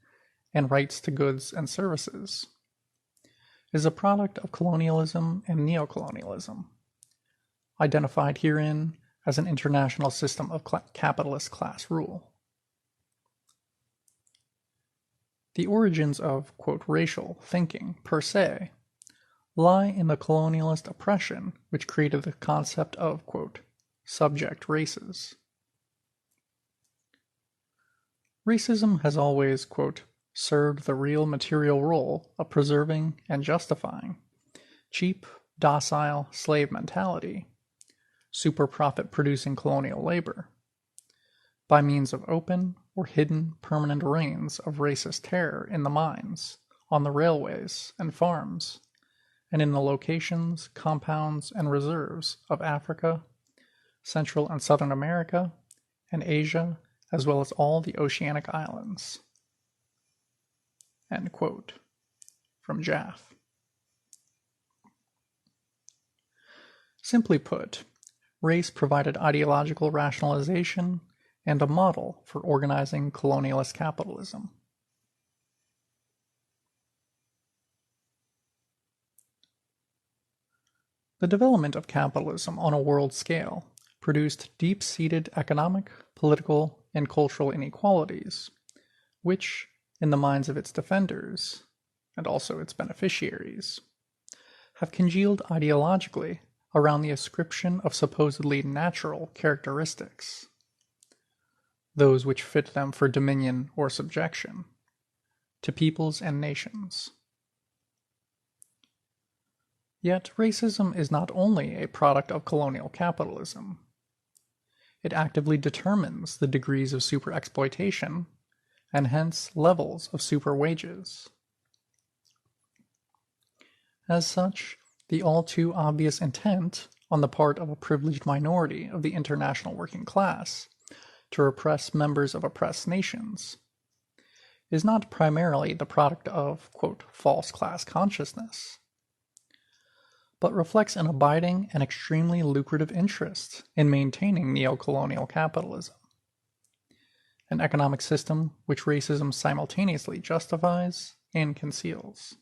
and rights to goods and services, is a product of colonialism and neocolonialism, identified herein as an international system of capitalist class rule. The origins of, quote, racial thinking per se lie in the colonialist oppression which created the concept of, quote, subject races. Racism has always, quote, served the real material role of preserving and justifying cheap, docile slave mentality, super profit producing colonial labor, by means of open or hidden permanent reigns of racist terror in the mines, on the railways and farms, and in the locations, compounds, and reserves of Africa, Central and Southern America, and Asia, as well as all the oceanic islands. End quote. From Jaff. Simply put, race provided ideological rationalization and a model for organizing colonialist capitalism. The development of capitalism on a world scale produced deep-seated economic, political, and cultural inequalities, which, in the minds of its defenders, and also its beneficiaries, have congealed ideologically around the ascription of supposedly natural characteristics those which fit them for dominion or subjection, to peoples and nations. Yet racism is not only a product of colonial capitalism. It actively determines the degrees of superexploitation and hence levels of superwages. As such, the all too obvious intent on the part of a privileged minority of the international working class to repress members of oppressed nations is not primarily the product of, quote, false class consciousness, but reflects an abiding and extremely lucrative interest in maintaining neocolonial capitalism, an economic system which racism simultaneously justifies and conceals.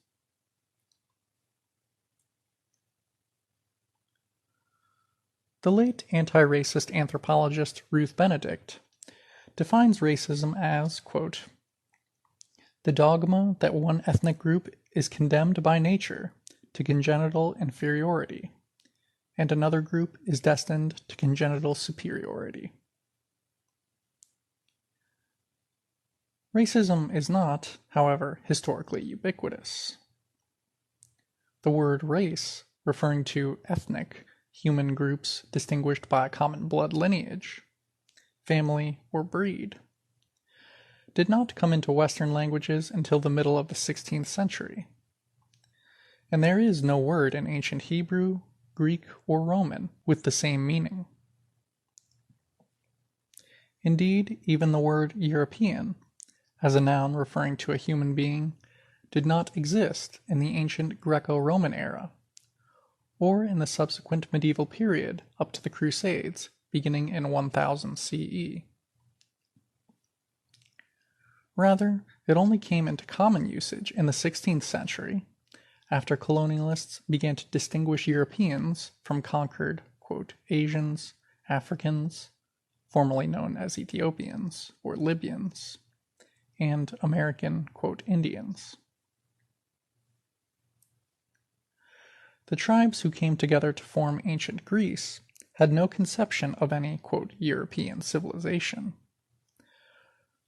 The late anti-racist anthropologist Ruth Benedict defines racism as, quote, the dogma that one ethnic group is condemned by nature to congenital inferiority, and another group is destined to congenital superiority. Racism is not, however, historically ubiquitous. The word race, referring to ethnic, human groups distinguished by a common blood lineage, family, or breed, did not come into Western languages until the middle of the 16th century. And there is no word in ancient Hebrew, Greek, or Roman with the same meaning. Indeed, even the word European, as a noun referring to a human being, did not exist in the ancient Greco-Roman era, or in the subsequent medieval period up to the Crusades, beginning in 1000 CE. Rather, it only came into common usage in the 16th century, after colonialists began to distinguish Europeans from conquered, quote, Asians, Africans, formerly known as Ethiopians or Libyans, and American, quote, Indians. The tribes who came together to form ancient Greece had no conception of any, quote, European civilization,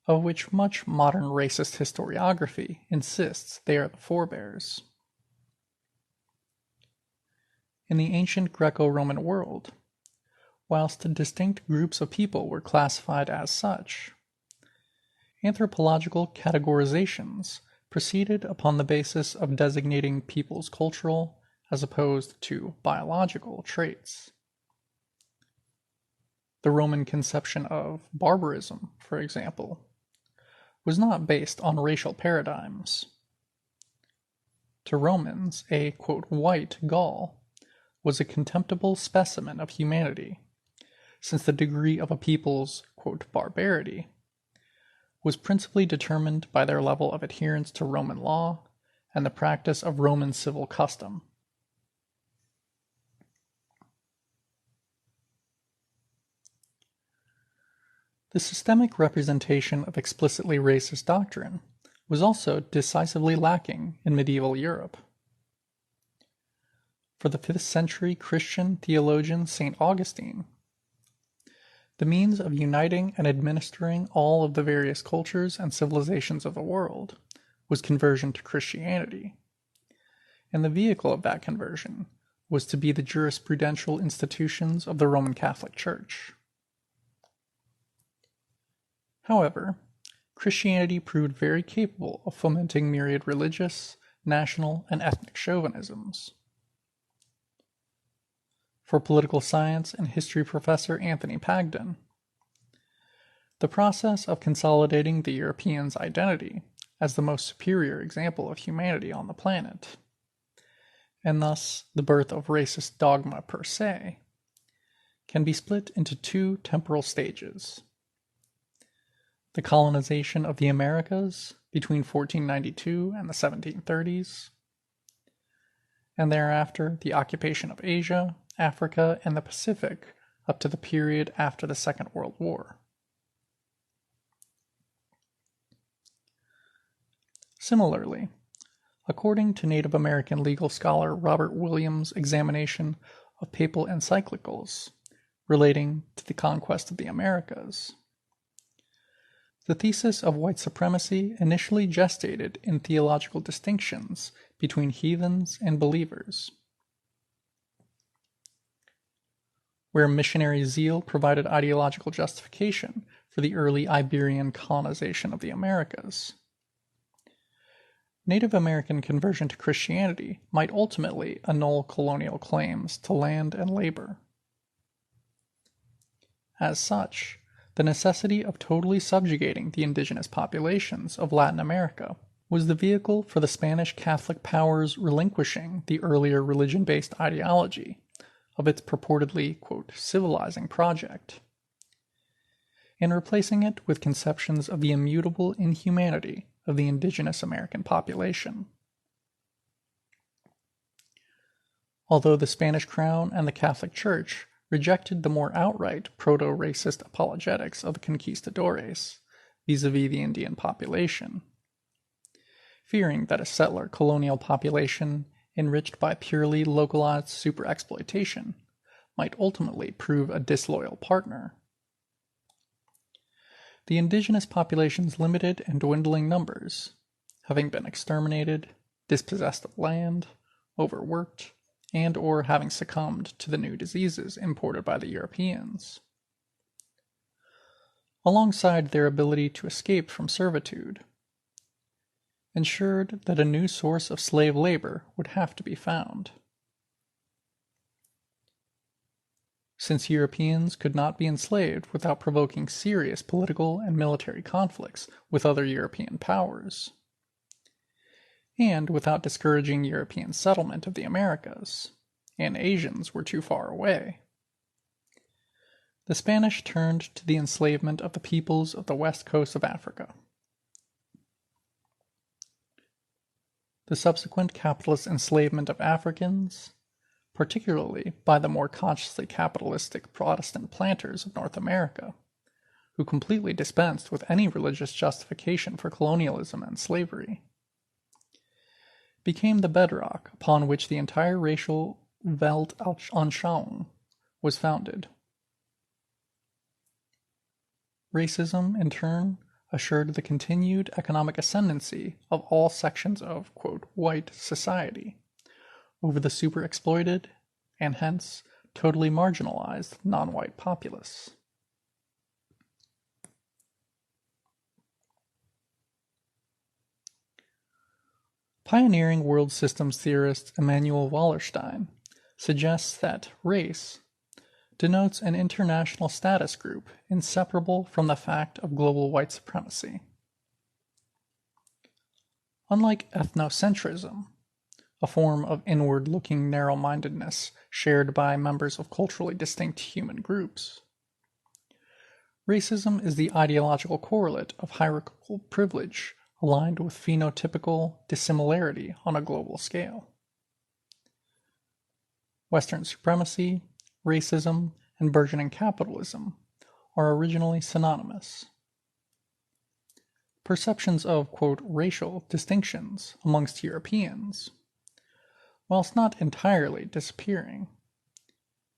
of which much modern racist historiography insists they are the forebears. In the ancient Greco-Roman world, whilst distinct groups of people were classified as such, anthropological categorizations proceeded upon the basis of designating people's cultural as opposed to biological traits. The Roman conception of barbarism, for example, was not based on racial paradigms. To Romans, a, quote, white Gaul was a contemptible specimen of humanity, since the degree of a people's, quote, barbarity was principally determined by their level of adherence to Roman law and the practice of Roman civil custom. The systemic representation of explicitly racist doctrine was also decisively lacking in medieval Europe. For the 5th century Christian theologian St. Augustine, the means of uniting and administering all of the various cultures and civilizations of the world was conversion to Christianity, and the vehicle of that conversion was to be the jurisprudential institutions of the Roman Catholic Church. However, Christianity proved very capable of fomenting myriad religious, national, and ethnic chauvinisms. For political science and history professor Anthony Pagden, the process of consolidating the European's identity as the most superior example of humanity on the planet, and thus the birth of racist dogma per se, can be split into two temporal stages. The colonization of the Americas between 1492 and the 1730s, and thereafter the occupation of Asia, Africa, and the Pacific up to the period after the Second World War. Similarly, according to Native American legal scholar Robert Williams' examination of papal encyclicals relating to the conquest of the Americas, The thesis of white supremacy initially gestated in theological distinctions between heathens and believers. Where missionary zeal provided ideological justification for the early Iberian colonization of the Americas, Native American conversion to Christianity might ultimately annul colonial claims to land and labor. As such, the necessity of totally subjugating the indigenous populations of Latin America was the vehicle for the Spanish Catholic powers relinquishing the earlier religion-based ideology of its purportedly, quote, civilizing project, and replacing it with conceptions of the immutable inhumanity of the indigenous American population. Although the Spanish crown and the Catholic Church rejected the more outright proto-racist apologetics of the conquistadores vis-a-vis the Indian population, fearing that a settler colonial population enriched by purely localized super-exploitation might ultimately prove a disloyal partner. The indigenous population's limited and dwindling numbers, having been exterminated, dispossessed of land, overworked, and or having succumbed to the new diseases imported by the Europeans, alongside their ability to escape from servitude, ensured that a new source of slave labor would have to be found. Since Europeans could not be enslaved without provoking serious political and military conflicts with other European powers, and without discouraging European settlement of the Americas, and Asians were too far away, the Spanish turned to the enslavement of the peoples of the west coast of Africa. The subsequent capitalist enslavement of Africans, particularly by the more consciously capitalistic Protestant planters of North America, who completely dispensed with any religious justification for colonialism and slavery, became the bedrock upon which the entire racial Weltanschauung was founded. Racism, in turn, assured the continued economic ascendancy of all sections of, quote, white society over the super-exploited and hence totally marginalized non-white populace. Pioneering world systems theorist Emanuel Wallerstein suggests that race denotes an international status group inseparable from the fact of global white supremacy. Unlike ethnocentrism, a form of inward-looking narrow-mindedness shared by members of culturally distinct human groups, racism is the ideological correlate of hierarchical privilege aligned with phenotypical dissimilarity on a global scale. Western supremacy, racism, and burgeoning capitalism are originally synonymous. Perceptions of, quote, racial distinctions amongst Europeans, whilst not entirely disappearing,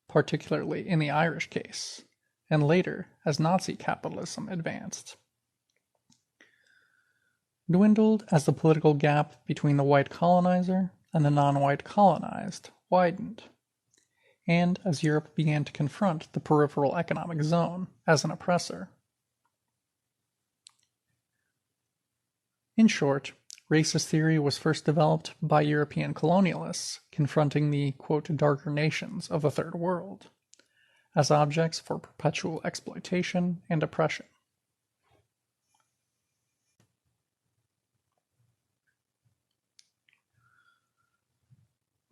particularly in the Irish case, and later as Nazi capitalism advanced, dwindled as the political gap between the white colonizer and the non-white colonized widened, and as Europe began to confront the peripheral economic zone as an oppressor. In short, racist theory was first developed by European colonialists confronting the, quote, darker nations of the Third World as objects for perpetual exploitation and oppression.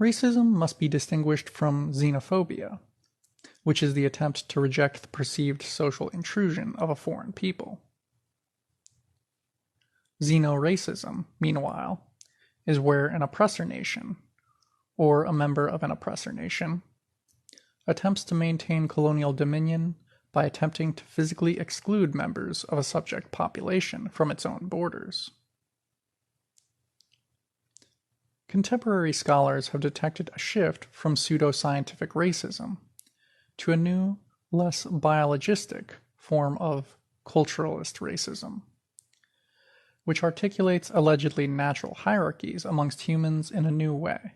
Racism must be distinguished from xenophobia, which is the attempt to reject the perceived social intrusion of a foreign people. Xenoracism, meanwhile, is where an oppressor nation, or a member of an oppressor nation, attempts to maintain colonial dominion by attempting to physically exclude members of a subject population from its own borders. Contemporary scholars have detected a shift from pseudoscientific racism to a new, less biologistic form of culturalist racism, which articulates allegedly natural hierarchies amongst humans in a new way.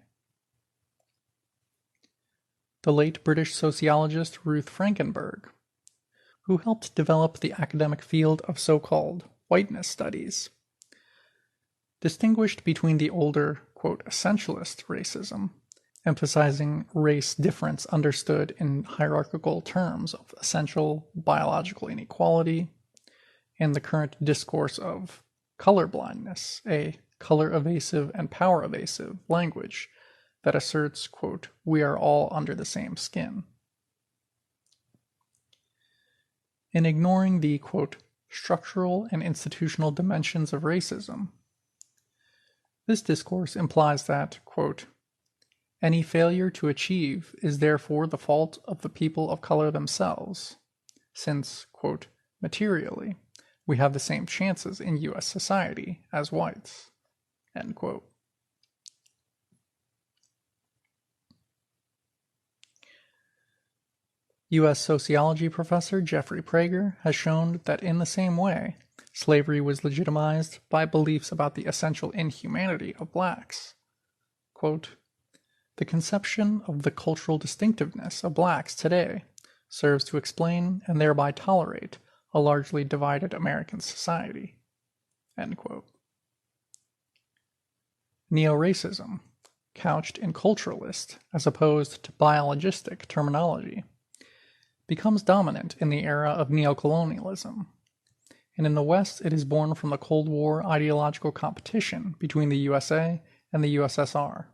The late British sociologist Ruth Frankenberg, who helped develop the academic field of so-called whiteness studies, distinguished between the older, quote, essentialist racism, emphasizing race difference understood in hierarchical terms of essential biological inequality, and the current discourse of colorblindness, a color-evasive and power-evasive language that asserts, quote, we are all under the same skin. In ignoring the, quote, structural and institutional dimensions of racism, this discourse implies that, quote, any failure to achieve is therefore the fault of the people of color themselves, since, quote, materially, we have the same chances in U.S. society as whites, end quote. U.S. sociology professor Jeffrey Prager has shown that in the same way, slavery was legitimized by beliefs about the essential inhumanity of blacks. Quote, the conception of the cultural distinctiveness of blacks today serves to explain and thereby tolerate a largely divided American society. End quote. Neo-racism, couched in culturalist as opposed to biologistic terminology, becomes dominant in the era of neocolonialism, and in the West it is born from the Cold War ideological competition between the USA and the USSR.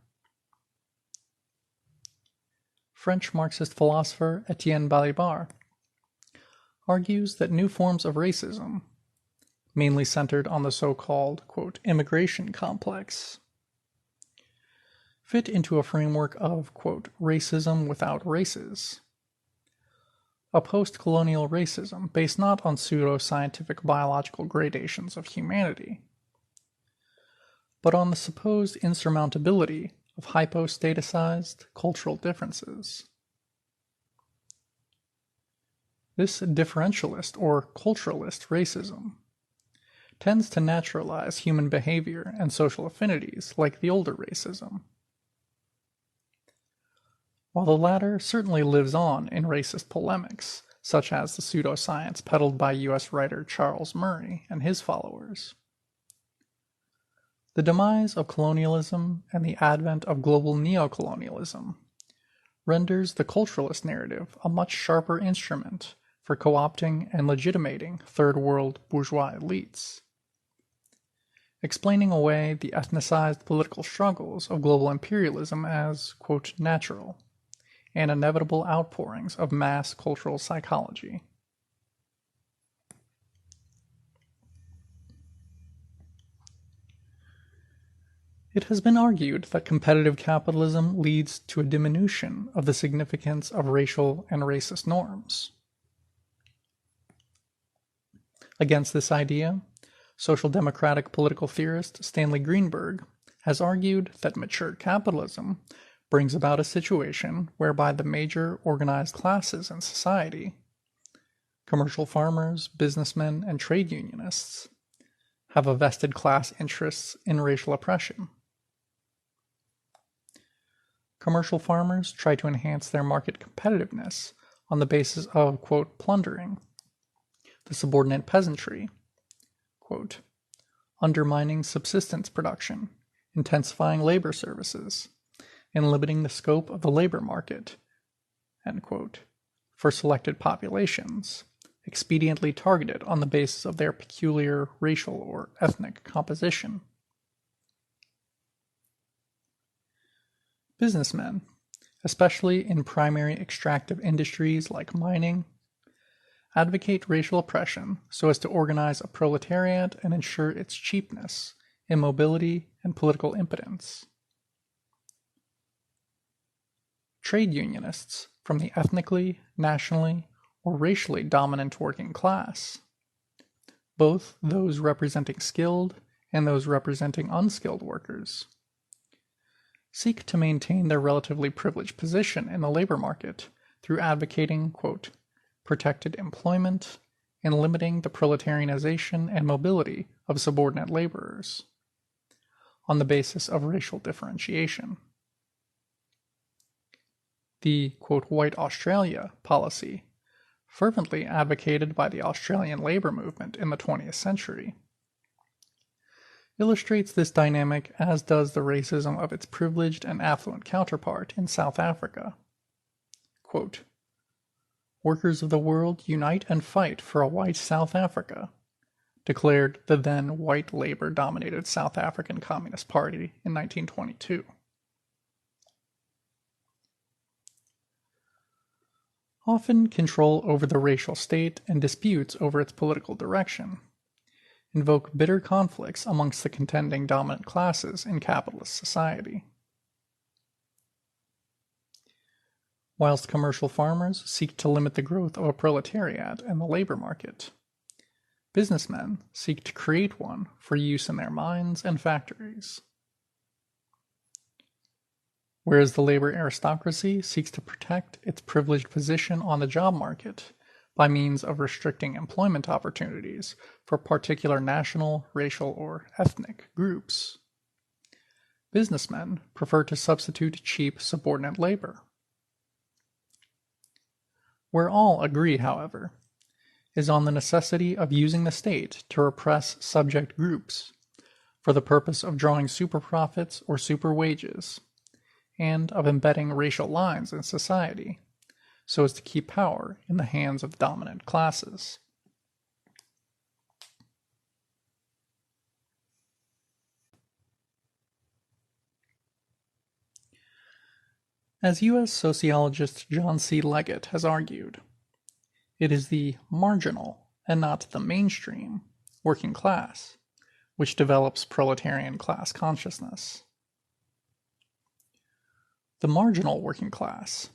French Marxist philosopher Etienne Balibar argues that new forms of racism, mainly centered on the so-called, quote, immigration complex, fit into a framework of, quote, racism without races, a post-colonial racism based not on pseudo-scientific biological gradations of humanity, but on the supposed insurmountability of hypostaticized cultural differences. This differentialist or culturalist racism tends to naturalize human behavior and social affinities like the older racism, while the latter certainly lives on in racist polemics, such as the pseudoscience peddled by U.S. writer Charles Murray and his followers. The demise of colonialism and the advent of global neocolonialism renders the culturalist narrative a much sharper instrument for co-opting and legitimating third world bourgeois elites, explaining away the ethnicized political struggles of global imperialism as, quote, natural, and inevitable outpourings of mass cultural psychology. It has been argued that competitive capitalism leads to a diminution of the significance of racial and racist norms. Against this idea, social democratic political theorist Stanley Greenberg has argued that mature capitalism brings about a situation whereby the major organized classes in society, commercial farmers, businessmen, and trade unionists, have a vested class interests in racial oppression. Commercial farmers try to enhance their market competitiveness on the basis of, quote, plundering the subordinate peasantry, quote, undermining subsistence production, intensifying labor services, and limiting the scope of the labor market, end quote, for selected populations, expediently targeted on the basis of their peculiar racial or ethnic composition. Businessmen, especially in primary extractive industries like mining, advocate racial oppression so as to organize a proletariat and ensure its cheapness, immobility, and political impotence. Trade unionists from the ethnically, nationally, or racially dominant working class, both those representing skilled and those representing unskilled workers, seek to maintain their relatively privileged position in the labor market through advocating, quote, protected employment in limiting the proletarianization and mobility of subordinate laborers on the basis of racial differentiation. The, quote, White Australia policy, fervently advocated by the Australian labor movement in the 20th century, illustrates this dynamic, as does the racism of its privileged and affluent counterpart in South Africa. Quote, "Workers of the world unite and fight for a white South Africa," declared the then white labor-dominated South African Communist Party in 1922. Often control over the racial state and disputes over its political direction invoke bitter conflicts amongst the contending dominant classes in capitalist society. Whilst commercial farmers seek to limit the growth of a proletariat in the labor market, businessmen seek to create one for use in their mines and factories. Whereas the labor aristocracy seeks to protect its privileged position on the job market by means of restricting employment opportunities for particular national, racial, or ethnic groups, businessmen prefer to substitute cheap subordinate labor. Where all agree, however, is on the necessity of using the state to repress subject groups for the purpose of drawing super profits or super wages, and of embedding racial lines in society so as to keep power in the hands of dominant classes. As U.S. sociologist John C. Leggett has argued, it is the marginal, and not the mainstream, working class which develops proletarian class consciousness. The marginal working class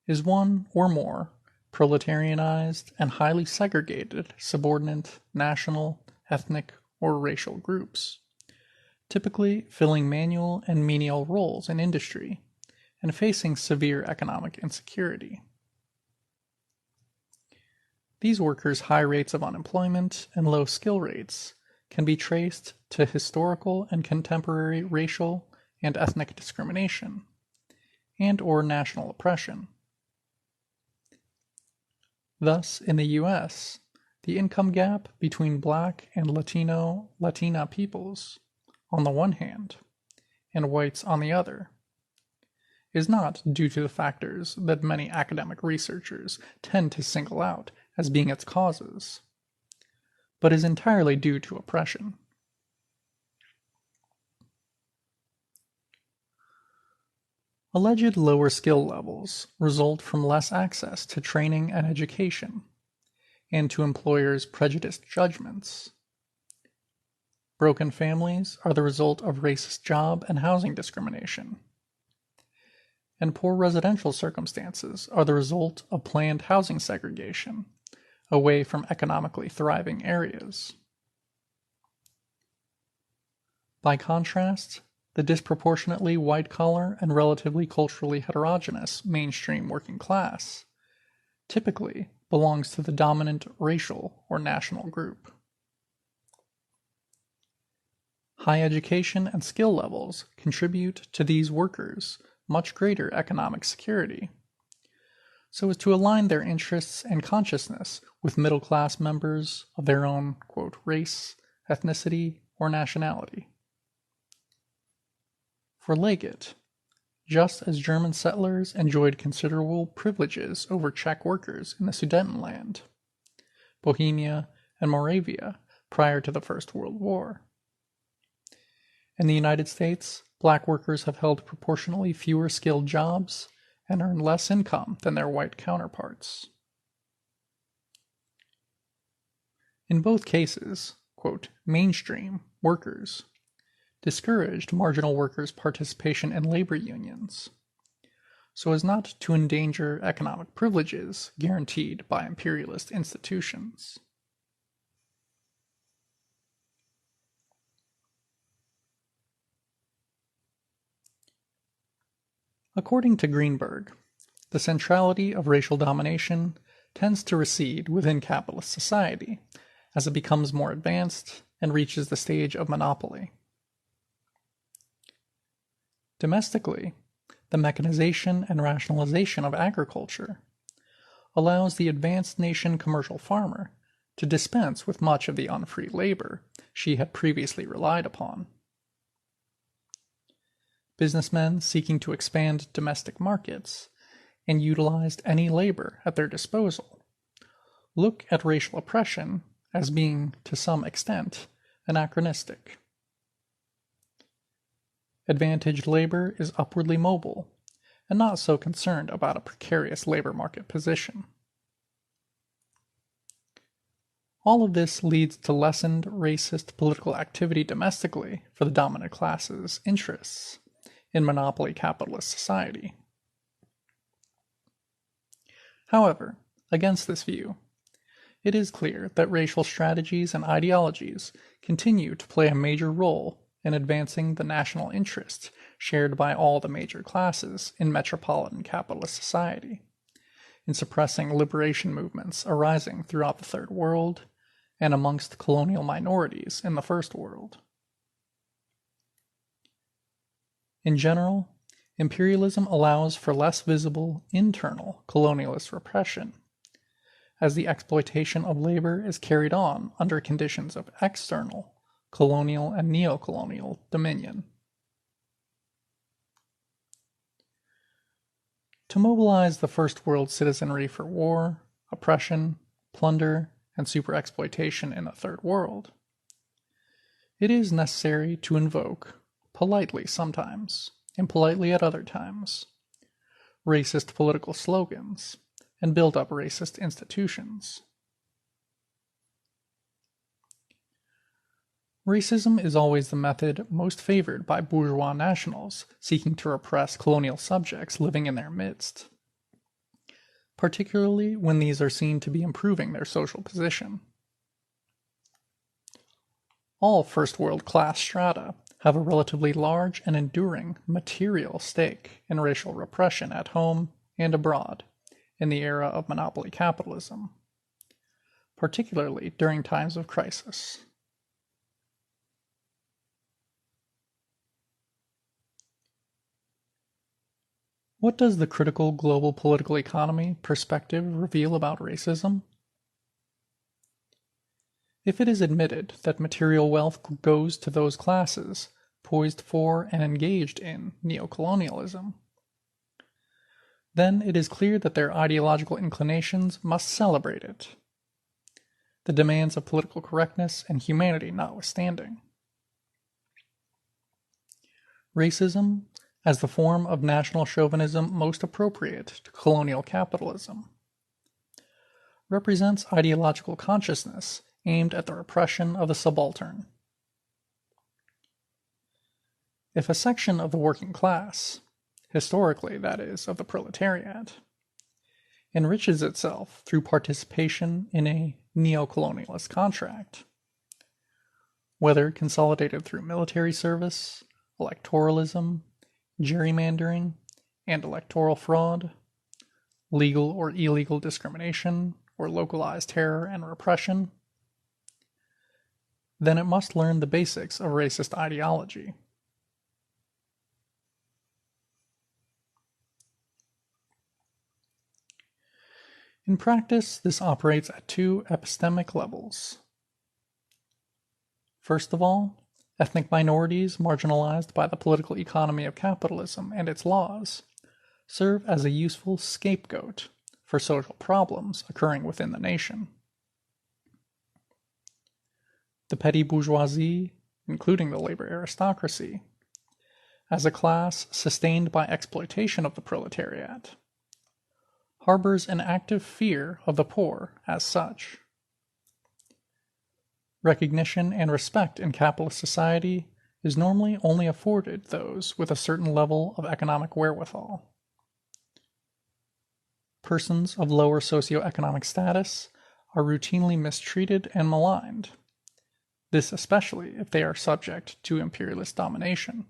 is one or more proletarianized and highly segregated subordinate national, ethnic, or racial groups, typically filling manual and menial roles in industry and facing severe economic insecurity. These workers' high rates of unemployment and low skill rates can be traced to historical and contemporary racial and ethnic discrimination and or national oppression. Thus, in the U.S., the income gap between Black and Latina peoples, on the one hand, and whites on the other, is not due to the factors that many academic researchers tend to single out as being its causes, but is entirely due to oppression. Alleged lower skill levels result from less access to training and education, and to employers' prejudiced judgments. Broken families are the result of racist job and housing discrimination, and poor residential circumstances are the result of planned housing segregation away from economically thriving areas. By contrast, the disproportionately white-collar and relatively culturally heterogeneous mainstream working class typically belongs to the dominant racial or national group. High education and skill levels contribute to these workers much greater economic security, so as to align their interests and consciousness with middle-class members of their own, quote, race, ethnicity, or nationality. For Leggett, just as German settlers enjoyed considerable privileges over Czech workers in the Sudetenland, Bohemia, and Moravia prior to the First World War. In the United States, black workers have held proportionally fewer skilled jobs and earn less income than their white counterparts. In both cases, quote, mainstream workers discouraged marginal workers' participation in labor unions, so as not to endanger economic privileges guaranteed by imperialist institutions. According to Greenberg, the centrality of racial domination tends to recede within capitalist society as it becomes more advanced and reaches the stage of monopoly. Domestically, the mechanization and rationalization of agriculture allows the advanced nation commercial farmer to dispense with much of the unfree labor she had previously relied upon. Businessmen seeking to expand domestic markets and utilized any labor at their disposal look at racial oppression as being, to some extent, anachronistic. Advantaged labor is upwardly mobile and not so concerned about a precarious labor market position. All of this leads to lessened racist political activity domestically for the dominant class's interests in monopoly capitalist society. However, against this view, it is clear that racial strategies and ideologies continue to play a major role in advancing the national interest shared by all the major classes in metropolitan capitalist society, in suppressing liberation movements arising throughout the Third World and amongst colonial minorities in the First World. In general, imperialism allows for less visible internal colonialist repression, as the exploitation of labor is carried on under conditions of external colonial and neo-colonial dominion. To mobilize the First World citizenry for war, oppression, plunder, and superexploitation in the Third World, it is necessary to invoke, politely sometimes, impolitely at other times, racist political slogans, and build up racist institutions. Racism is always the method most favored by bourgeois nationals seeking to repress colonial subjects living in their midst, particularly when these are seen to be improving their social position. All First World class strata have a relatively large and enduring material stake in racial repression at home and abroad in the era of monopoly capitalism, particularly during times of crisis. What does the critical global political economy perspective reveal about racism? If it is admitted that material wealth goes to those classes poised for and engaged in neocolonialism, then it is clear that their ideological inclinations must celebrate it, the demands of political correctness and humanity notwithstanding. Racism, as the form of national chauvinism most appropriate to colonial capitalism, represents ideological consciousness aimed at the repression of the subaltern. If a section of the working class, historically that is, of the proletariat, enriches itself through participation in a neo-colonialist contract, whether consolidated through military service, electoralism, gerrymandering, and electoral fraud, legal or illegal discrimination, or localized terror and repression, then it must learn the basics of racist ideology. In practice, this operates at two epistemic levels. First of all, ethnic minorities marginalized by the political economy of capitalism and its laws serve as a useful scapegoat for social problems occurring within the nation. The petty bourgeoisie, including the labor aristocracy, as a class sustained by exploitation of the proletariat, harbors an active fear of the poor as such. Recognition and respect in capitalist society is normally only afforded those with a certain level of economic wherewithal. Persons of lower socioeconomic status are routinely mistreated and maligned, this especially if they are subject to imperialist domination.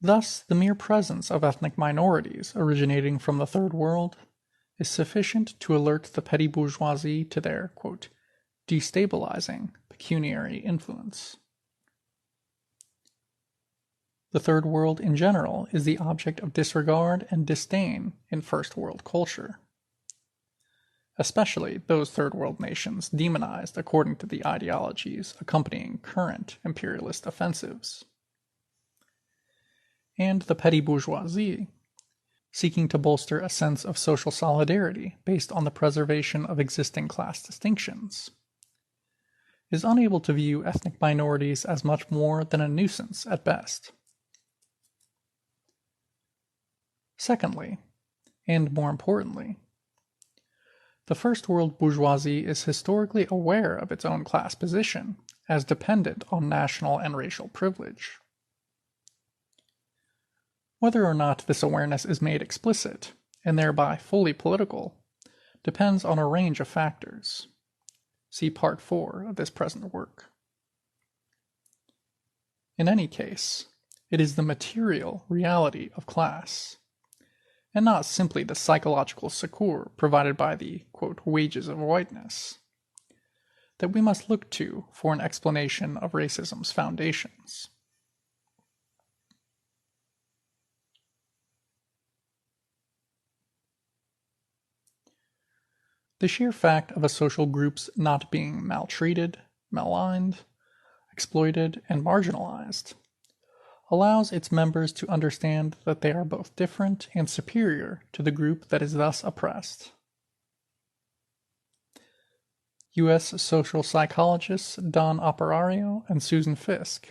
Thus, the mere presence of ethnic minorities originating from the Third World is sufficient to alert the petty bourgeoisie to their, quote, destabilizing pecuniary influence. The Third World in general is the object of disregard and disdain in First World culture, especially those Third World nations demonized according to the ideologies accompanying current imperialist offensives. And the petty bourgeoisie, seeking to bolster a sense of social solidarity based on the preservation of existing class distinctions, is unable to view ethnic minorities as much more than a nuisance at best. Secondly, and more importantly, the First World bourgeoisie is historically aware of its own class position as dependent on national and racial privilege. Whether or not this awareness is made explicit, and thereby fully political, depends on a range of factors. See Part 4 of this present work. In any case, it is the material reality of class, and not simply the psychological succour provided by the, quote, wages of whiteness, that we must look to for an explanation of racism's foundations. The sheer fact of a social group's not being maltreated, maligned, exploited, and marginalized allows its members to understand that they are both different and superior to the group that is thus oppressed. U.S. social psychologists Don Operario and Susan Fiske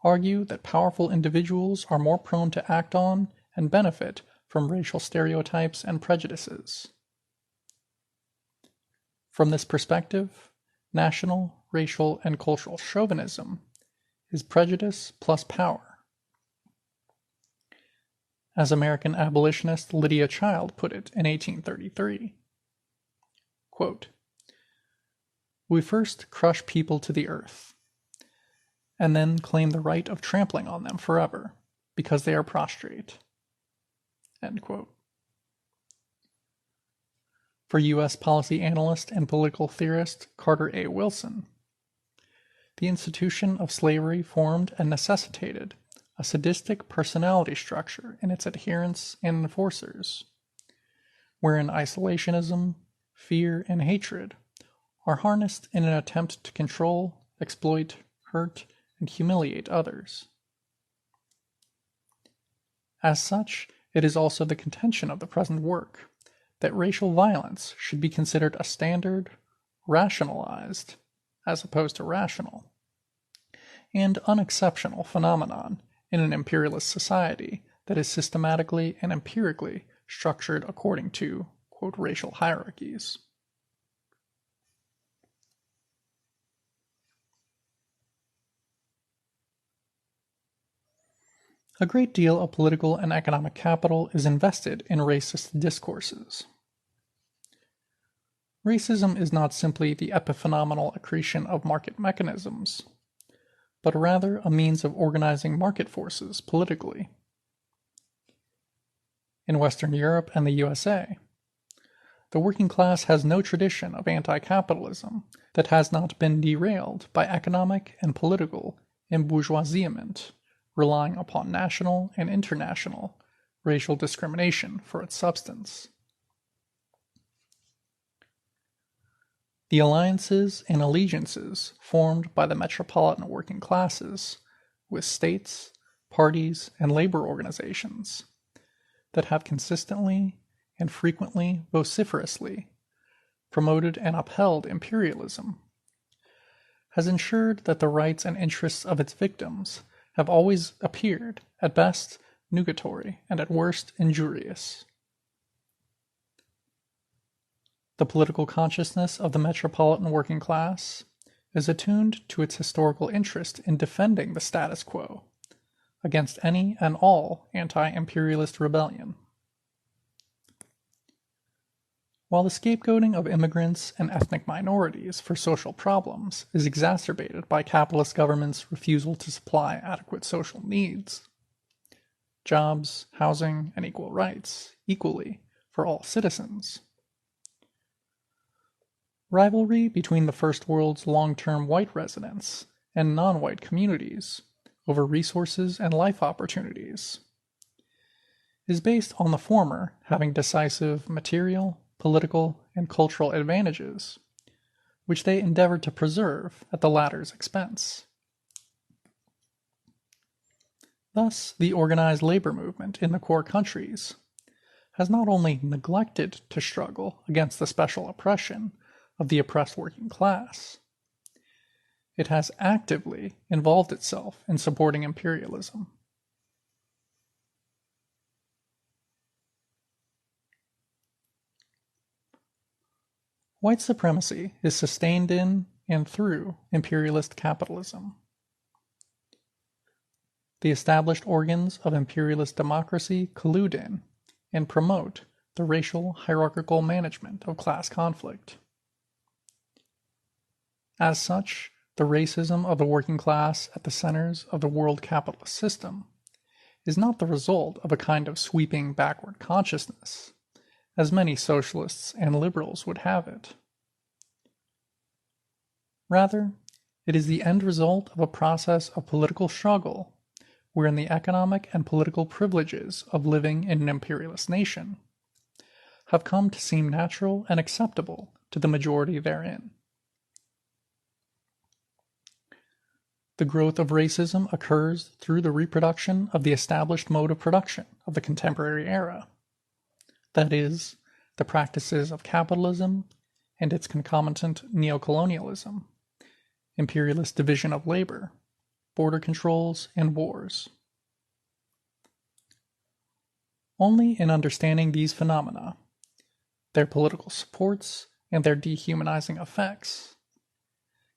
argue that powerful individuals are more prone to act on and benefit from racial stereotypes and prejudices. From this perspective, national, racial, and cultural chauvinism is prejudice plus power. As American abolitionist Lydia Child put it in 1833, quote, "We first crush people to the earth, and then claim the right of trampling on them forever, because they are prostrate." End quote. For U.S. policy analyst and political theorist Carter A. Wilson, the institution of slavery formed and necessitated a sadistic personality structure in its adherents and enforcers, wherein isolationism, fear, and hatred are harnessed in an attempt to control, exploit, hurt, and humiliate others. As such, it is also the contention of the present work that racial violence should be considered a standard, rationalized, as opposed to rational, and unexceptional phenomenon in an imperialist society that is systematically and empirically structured according to, quote, racial hierarchies. A great deal of political and economic capital is invested in racist discourses. Racism is not simply the epiphenomenal accretion of market mechanisms, but rather a means of organizing market forces politically. In Western Europe and the USA, the working class has no tradition of anti-capitalism that has not been derailed by economic and political embourgeoisement, relying upon national and international racial discrimination for its substance. The alliances and allegiances formed by the metropolitan working classes with states, parties, and labor organizations that have consistently and frequently vociferously promoted and upheld imperialism has ensured that the rights and interests of its victims have always appeared, at best, nugatory and at worst injurious. The political consciousness of the metropolitan working class is attuned to its historical interest in defending the status quo against any and all anti-imperialist rebellion. While the scapegoating of immigrants and ethnic minorities for social problems is exacerbated by capitalist governments' refusal to supply adequate social needs, jobs, housing, and equal rights, equally, for all citizens. Rivalry between the First World's long-term white residents and non-white communities over resources and life opportunities is based on the former having decisive material, political, and cultural advantages, which they endeavored to preserve at the latter's expense. Thus, the organized labor movement in the core countries has not only neglected to struggle against the special oppression of the oppressed working class, it has actively involved itself in supporting imperialism. White supremacy is sustained in and through imperialist capitalism. The established organs of imperialist democracy collude in and promote the racial hierarchical management of class conflict. As such, the racism of the working class at the centers of the world capitalist system is not the result of a kind of sweeping backward consciousness, as many socialists and liberals would have it. Rather, it is the end result of a process of political struggle wherein the economic and political privileges of living in an imperialist nation have come to seem natural and acceptable to the majority therein. The growth of racism occurs through the reproduction of the established mode of production of the contemporary era, that is, the practices of capitalism and its concomitant neocolonialism, imperialist division of labor, border controls, and wars. Only in understanding these phenomena, their political supports, and their dehumanizing effects,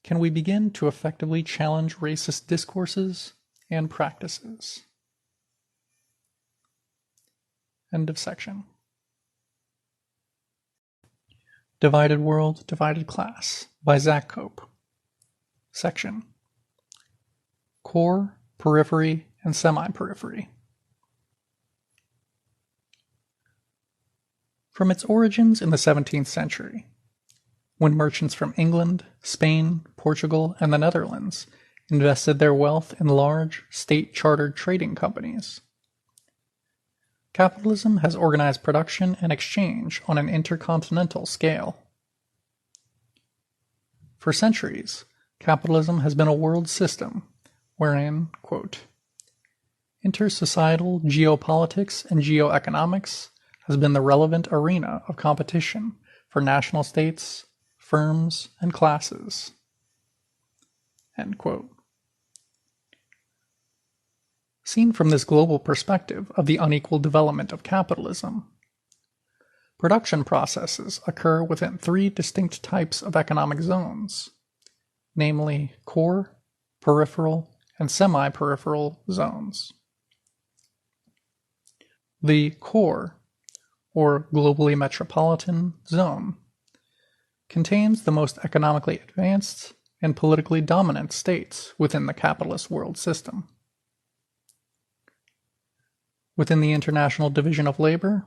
can we begin to effectively challenge racist discourses and practices. End of section. Divided World, Divided Class by Zak Cope. Section: Core, Periphery, and Semi-Periphery. From its origins in the 17th century, when merchants from England, Spain, Portugal, and the Netherlands invested their wealth in large, state-chartered trading companies, capitalism has organized production and exchange on an intercontinental scale. For centuries, capitalism has been a world system wherein, quote, intersocietal geopolitics and geoeconomics has been the relevant arena of competition for national states, firms, and classes. End quote. Seen from this global perspective of the unequal development of capitalism, production processes occur within three distinct types of economic zones, namely core, peripheral, and semi-peripheral zones. The core, or globally metropolitan, zone contains the most economically advanced and politically dominant states within the capitalist world system. Within the International Division of Labor,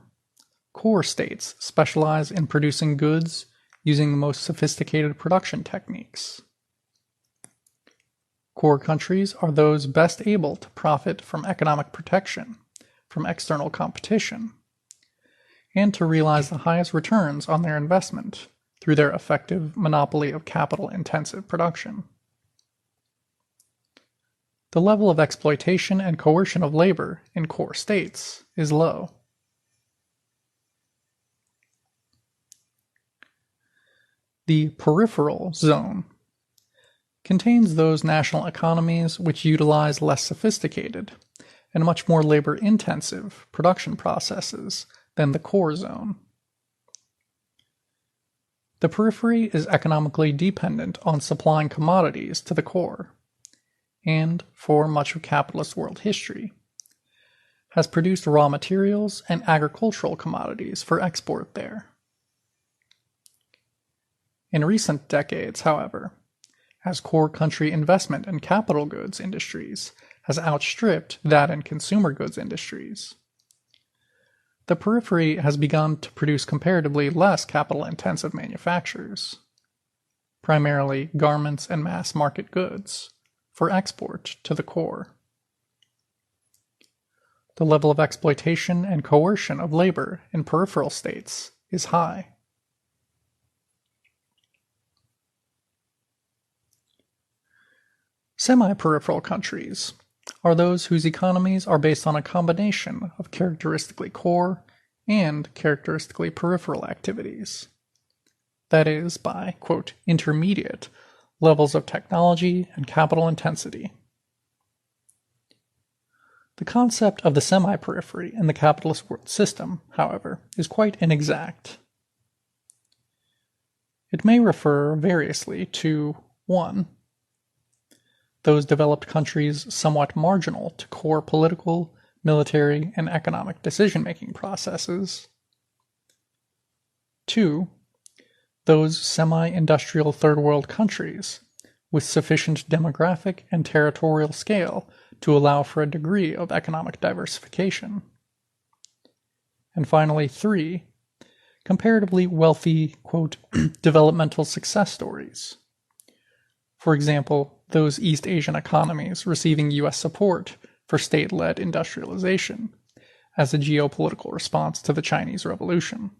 core states specialize in producing goods using the most sophisticated production techniques. Core countries are those best able to profit from economic protection from external competition, and to realize the highest returns on their investment through their effective monopoly of capital-intensive production. The level of exploitation and coercion of labor in core states is low. The peripheral zone contains those national economies which utilize less sophisticated and much more labor-intensive production processes than the core zone. The periphery is economically dependent on supplying commodities to the core, and, for much of capitalist world history, has produced raw materials and agricultural commodities for export there. In recent decades, however, as core country investment in capital goods industries has outstripped that in consumer goods industries. The periphery has begun to produce comparatively less capital-intensive manufactures, primarily garments and mass-market goods, for export to the core. The level of exploitation and coercion of labor in peripheral states is high. Semi-peripheral countries are those whose economies are based on a combination of characteristically core and characteristically peripheral activities. That is, by, quote, intermediate levels of technology and capital intensity. The concept of the semi-periphery in the capitalist world system, however, is quite inexact. It may refer variously to 1. Those developed countries somewhat marginal to core political, military, and economic decision-making processes. 2. Those semi-industrial third world countries with sufficient demographic and territorial scale to allow for a degree of economic diversification. And finally, 3. Comparatively wealthy, quote, developmental success stories. For example, those East Asian economies receiving U.S. support for state-led industrialization as a geopolitical response to the Chinese Revolution.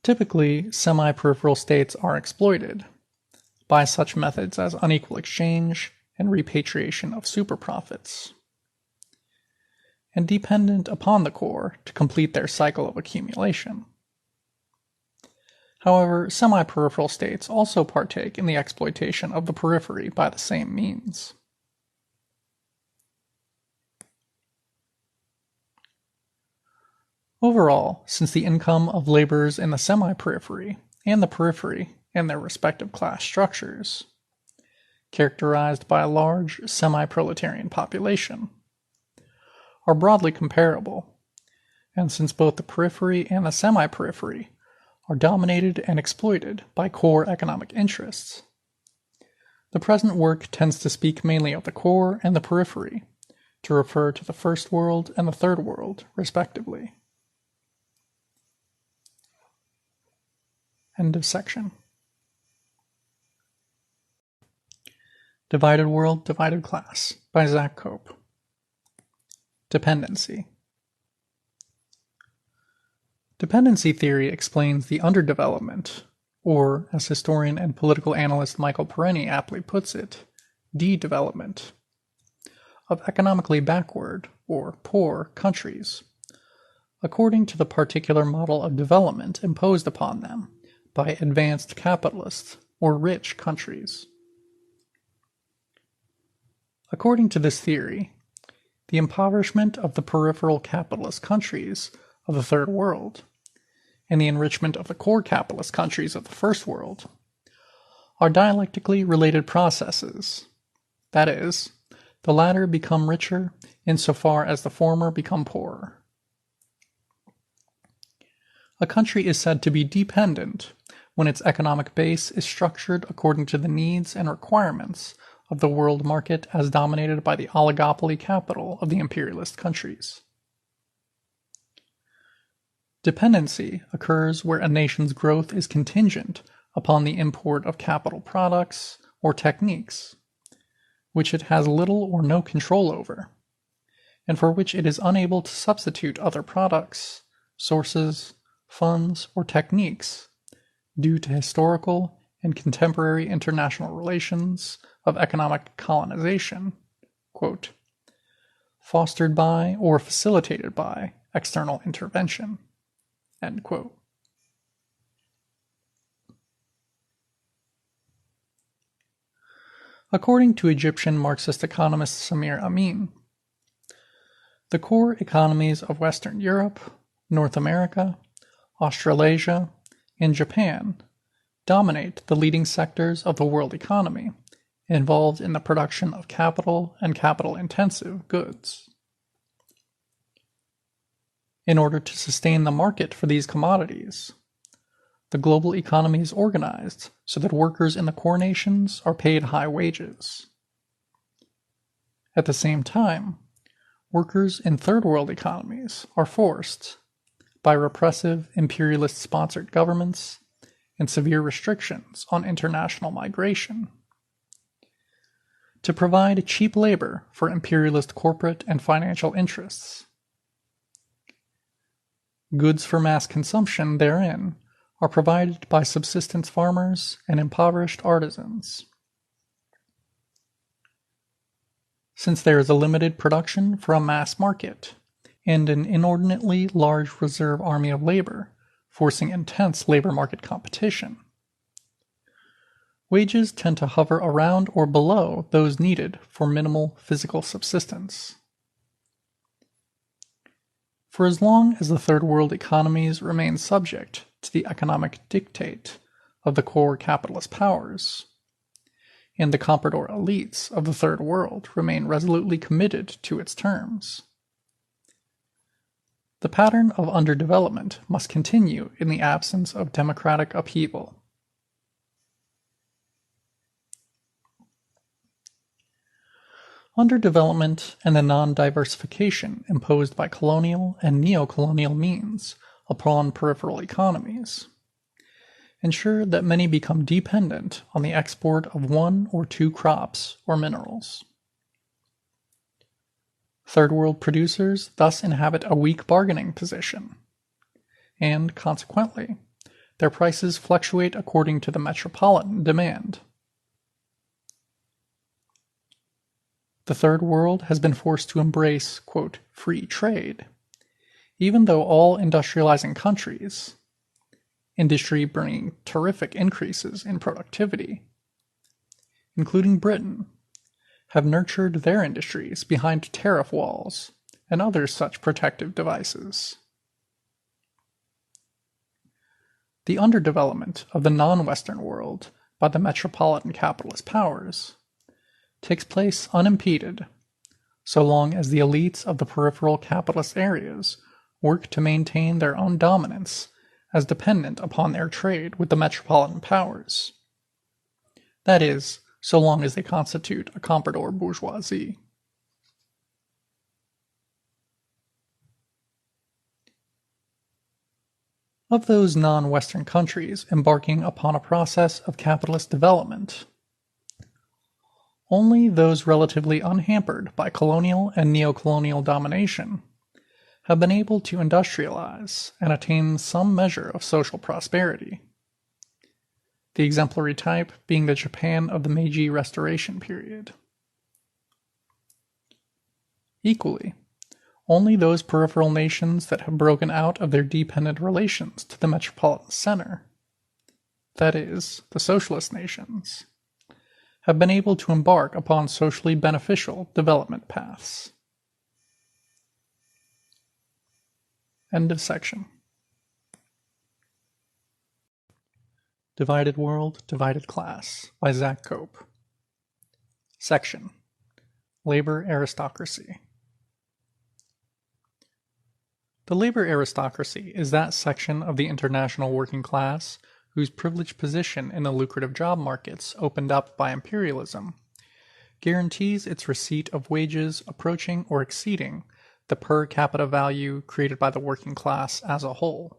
Typically, semi-peripheral states are exploited by such methods as unequal exchange and repatriation of superprofits, and dependent upon the core to complete their cycle of accumulation. However, semi-peripheral states also partake in the exploitation of the periphery by the same means. Overall, since the income of laborers in the semi-periphery and the periphery in their respective class structures, characterized by a large semi-proletarian population, are broadly comparable, and since both the periphery and the semi-periphery are dominated and exploited by core economic interests, the present work tends to speak mainly of the core and the periphery, to refer to the first world and the third world, respectively. End of section. Divided World, Divided Class by Zak Cope. Dependency. Dependency theory explains the underdevelopment, or, as historian and political analyst Michael Perenni aptly puts it, de-development, of economically backward, or poor, countries, according to the particular model of development imposed upon them by advanced capitalist, or rich countries. According to this theory, the impoverishment of the peripheral capitalist countries of the Third World, and the enrichment of the core capitalist countries of the First World, are dialectically related processes. That is, the latter become richer insofar as the former become poorer. A country is said to be dependent when its economic base is structured according to the needs and requirements of the world market as dominated by the oligopoly capital of the imperialist countries. Dependency occurs where a nation's growth is contingent upon the import of capital products or techniques, which it has little or no control over, and for which it is unable to substitute other products, sources, funds, or techniques due to historical and contemporary international relations of economic colonization, quote, fostered by or facilitated by external intervention, end quote. According to Egyptian Marxist economist Samir Amin, the core economies of Western Europe, North America, Australasia, and Japan dominate the leading sectors of the world economy involved in the production of capital and capital-intensive goods. In order to sustain the market for these commodities, the global economy is organized so that workers in the core nations are paid high wages. At the same time, workers in third world economies are forced, by repressive imperialist-sponsored governments and severe restrictions on international migration, to provide cheap labor for imperialist corporate and financial interests. Goods for mass consumption therein are provided by subsistence farmers and impoverished artisans. Since there is a limited production for a mass market, and an inordinately large reserve army of labor, forcing intense labor market competition, wages tend to hover around or below those needed for minimal physical subsistence. For as long as the third world economies remain subject to the economic dictate of the core capitalist powers, and the comprador elites of the third world remain resolutely committed to its terms, the pattern of underdevelopment must continue in the absence of democratic upheaval. Underdevelopment and the non-diversification imposed by colonial and neo-colonial means upon peripheral economies ensure that many become dependent on the export of one or two crops or minerals. Third world producers thus inhabit a weak bargaining position, and consequently, their prices fluctuate according to the metropolitan demand. The third world has been forced to embrace, quote, free trade, even though all industrializing countries, industry bringing terrific increases in productivity, including Britain, have nurtured their industries behind tariff walls and other such protective devices. The underdevelopment of the non-Western world by the metropolitan capitalist powers takes place unimpeded, so long as the elites of the peripheral capitalist areas work to maintain their own dominance as dependent upon their trade with the metropolitan powers. That is, so long as they constitute a comprador bourgeoisie. Of those non-Western countries embarking upon a process of capitalist development, only those relatively unhampered by colonial and neo-colonial domination have been able to industrialize and attain some measure of social prosperity, the exemplary type being the Japan of the Meiji Restoration period. Equally, only those peripheral nations that have broken out of their dependent relations to the metropolitan center, that is, the socialist nations, have been able to embark upon socially beneficial development paths. End of section. Divided World, Divided Class by Zak Cope. Section: Labor Aristocracy. The labor aristocracy is that section of the international working class whose privileged position in the lucrative job markets opened up by imperialism guarantees its receipt of wages approaching or exceeding the per capita value created by the working class as a whole.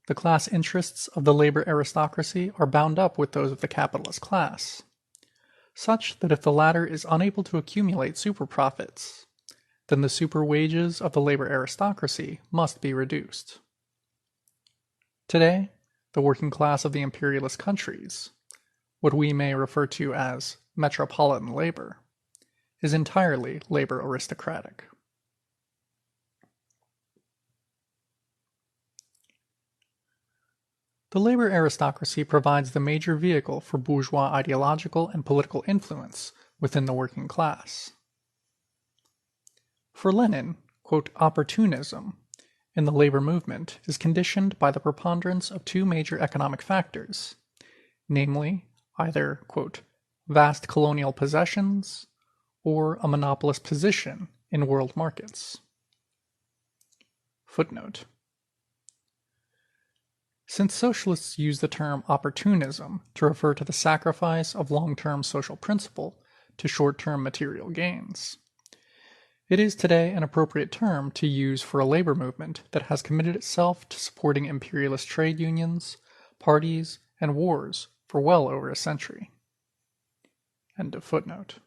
The class interests of the labor aristocracy are bound up with those of the capitalist class, such that if the latter is unable to accumulate super profits, then the super wages of the labor aristocracy must be reduced. Today, the working class of the imperialist countries, what we may refer to as metropolitan labor, is entirely labor aristocratic. The labor aristocracy provides the major vehicle for bourgeois ideological and political influence within the working class. For Lenin, quote, opportunism in the labor movement is conditioned by the preponderance of two major economic factors, namely, either, quote, vast colonial possessions or a monopolist position in world markets. Footnote: Since socialists use the term opportunism to refer to the sacrifice of long-term social principle to short-term material gains, it is today an appropriate term to use for a labor movement that has committed itself to supporting imperialist trade unions, parties, and wars for well over a century. End of footnote.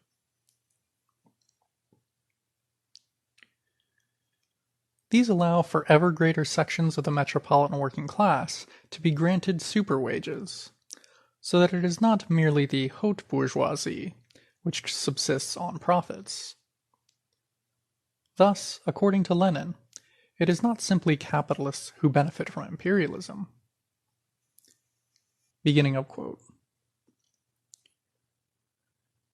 These allow for ever greater sections of the metropolitan working class to be granted super wages, so that it is not merely the haute bourgeoisie which subsists on profits. Thus, according to Lenin, it is not simply capitalists who benefit from imperialism. Beginning of quote.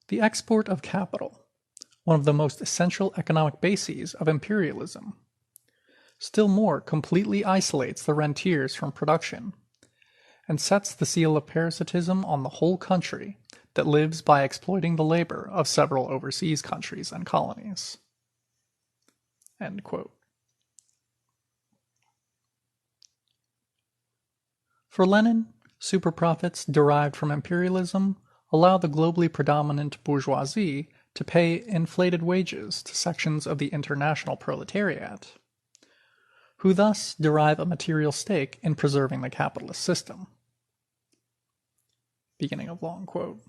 The export of capital, one of the most essential economic bases of imperialism, still more completely isolates the rentiers from production, and sets the seal of parasitism on the whole country that lives by exploiting the labor of several overseas countries and colonies. End quote. For Lenin, superprofits derived from imperialism allow the globally predominant bourgeoisie to pay inflated wages to sections of the international proletariat, who thus derive a material stake in preserving the capitalist system. Beginning of long quote.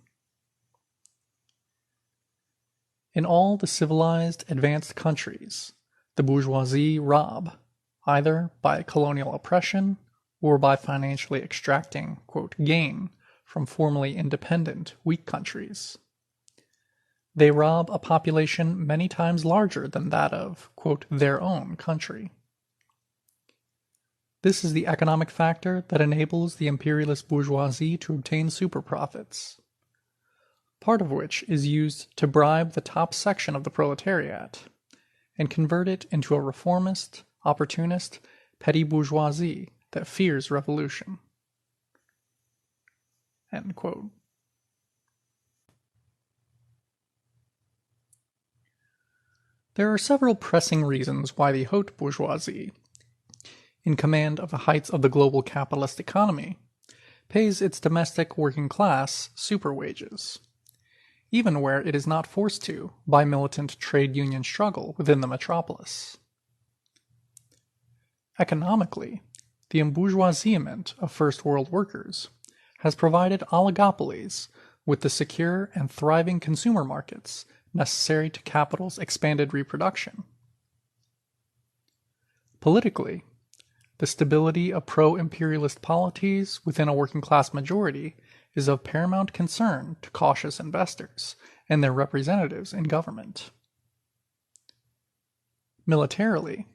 In all the civilized, advanced countries, the bourgeoisie rob, either by colonial oppression or by financially extracting, quote, gain from formerly independent, weak countries. They rob a population many times larger than that of, quote, their own country. This is the economic factor that enables the imperialist bourgeoisie to obtain superprofits, part of which is used to bribe the top section of the proletariat and convert it into a reformist, opportunist, petty bourgeoisie that fears revolution. End quote. There are several pressing reasons why the haute bourgeoisie, in command of the heights of the global capitalist economy, pays its domestic working class super wages, even where it is not forced to by militant trade union struggle within the metropolis. Economically, the embourgeoisement of first world workers has provided oligopolies with the secure and thriving consumer markets necessary to capital's expanded reproduction. Politically, the stability of pro-imperialist polities within a working-class majority is of paramount concern to cautious investors and their representatives in government. Militarily,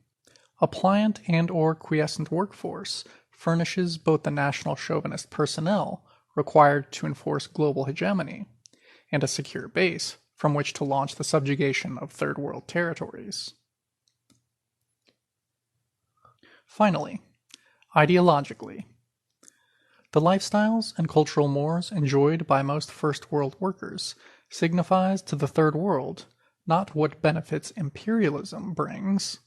a pliant and/or quiescent workforce furnishes both the national chauvinist personnel required to enforce global hegemony and a secure base from which to launch the subjugation of third world territories. Finally, ideologically, the lifestyles and cultural mores enjoyed by most first world workers signifies to the third world not what benefits imperialism brings,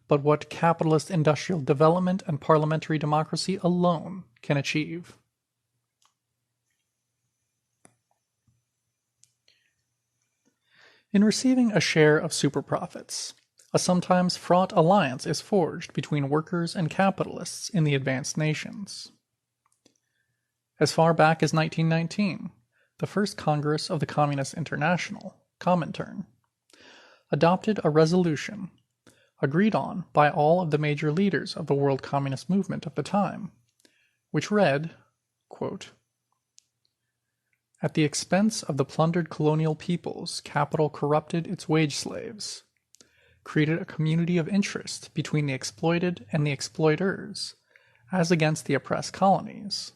but what capitalist industrial development and parliamentary democracy alone can achieve. In receiving a share of superprofits, a sometimes fraught alliance is forged between workers and capitalists in the advanced nations. As far back as 1919, the first Congress of the Communist International, Comintern, adopted a resolution agreed on by all of the major leaders of the world communist movement of the time, which read, quote, "At the expense of the plundered colonial peoples, capital corrupted its wage slaves, created a community of interest between the exploited and the exploiters, as against the oppressed colonies,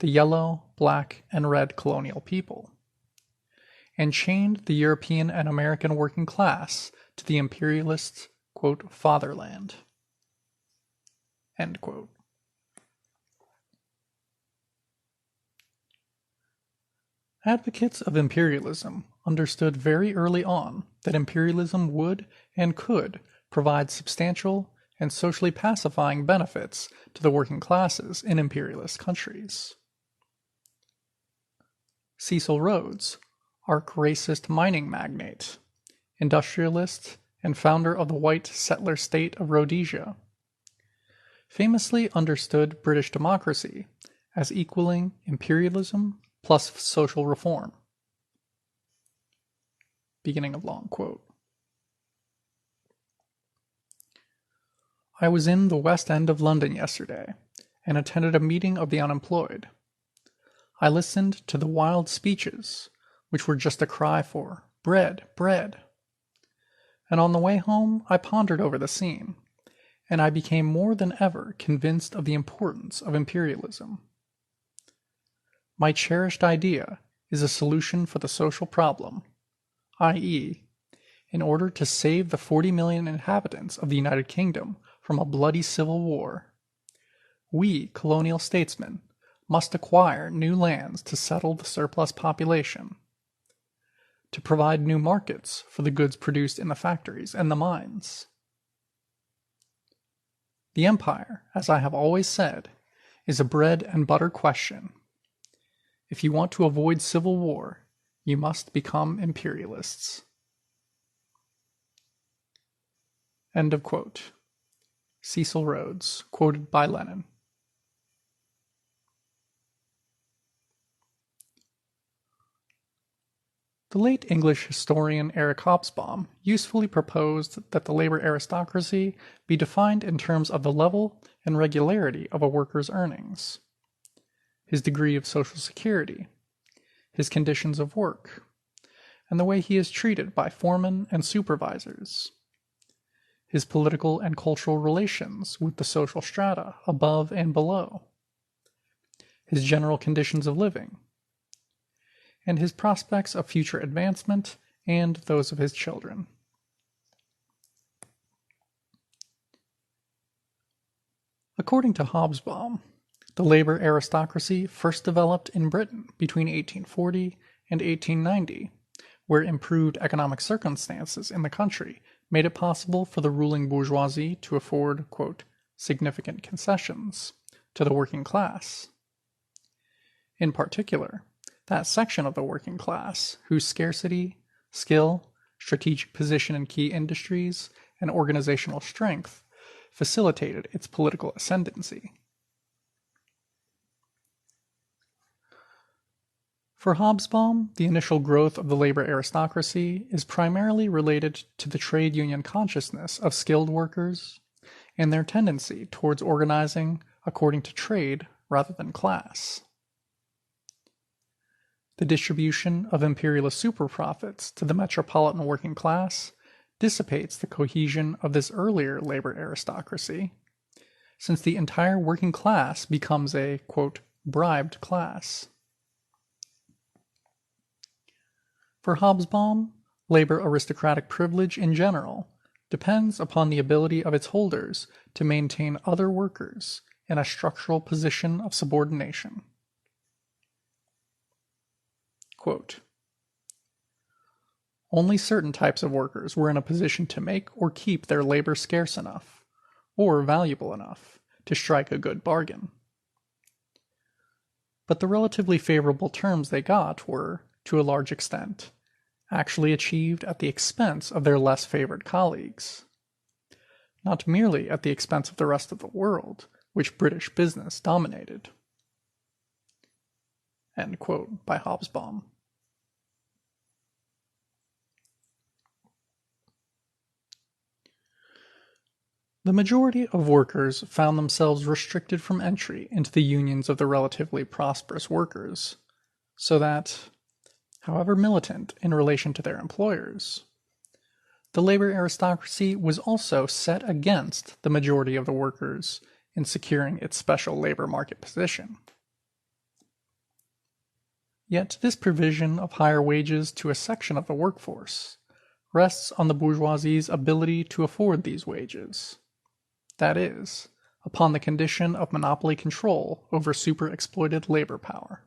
the yellow, black, and red colonial people, and chained the European and American working class to the imperialist, quote, fatherland." End quote. Advocates of imperialism understood very early on that imperialism would and could provide substantial, and socially pacifying benefits to the working classes in imperialist countries. Cecil Rhodes, arch-racist mining magnate, industrialist, and founder of the white settler state of Rhodesia, famously understood British democracy as equaling imperialism plus social reform. Beginning of long quote. I was in the West End of London yesterday and attended a meeting of the unemployed. I listened to the wild speeches, which were just a cry for bread, bread. And on the way home, I pondered over the scene, and I became more than ever convinced of the importance of imperialism. My cherished idea is a solution for the social problem, i.e., in order to save the 40 million inhabitants of the United Kingdom from a bloody civil war, we colonial statesmen must acquire new lands to settle the surplus population, to provide new markets for the goods produced in the factories and the mines. The empire, as I have always said, is a bread and butter question. If you want to avoid civil war, you must become imperialists. End of quote. Cecil Rhodes, quoted by Lenin. The late English historian Eric Hobsbawm usefully proposed that the labor aristocracy be defined in terms of the level and regularity of a worker's earnings, his degree of social security, his conditions of work, and the way he is treated by foremen and supervisors, his political and cultural relations with the social strata above and below, his general conditions of living, and his prospects of future advancement and those of his children. According to Hobsbawm, the labor aristocracy first developed in Britain between 1840 and 1890, where improved economic circumstances in the country made it possible for the ruling bourgeoisie to afford, quote, significant concessions to the working class. In particular, that section of the working class whose scarcity, skill, strategic position in key industries, and organizational strength facilitated its political ascendancy. For Hobsbawm, the initial growth of the labor aristocracy is primarily related to the trade union consciousness of skilled workers and their tendency towards organizing according to trade rather than class. The distribution of imperialist superprofits to the metropolitan working class dissipates the cohesion of this earlier labor aristocracy, since the entire working class becomes a, quote, bribed class. For Hobsbawm, labor aristocratic privilege in general depends upon the ability of its holders to maintain other workers in a structural position of subordination. Quote, only certain types of workers were in a position to make or keep their labor scarce enough, or valuable enough, to strike a good bargain. But the relatively favorable terms they got were, to a large extent, actually achieved at the expense of their less favored colleagues, not merely at the expense of the rest of the world, which British business dominated. End quote by Hobsbawm. The majority of workers found themselves restricted from entry into the unions of the relatively prosperous workers, so that, however militant in relation to their employers, the labor aristocracy was also set against the majority of the workers in securing its special labor market position. Yet this provision of higher wages to a section of the workforce rests on the bourgeoisie's ability to afford these wages. That is, upon the condition of monopoly control over super-exploited labor power.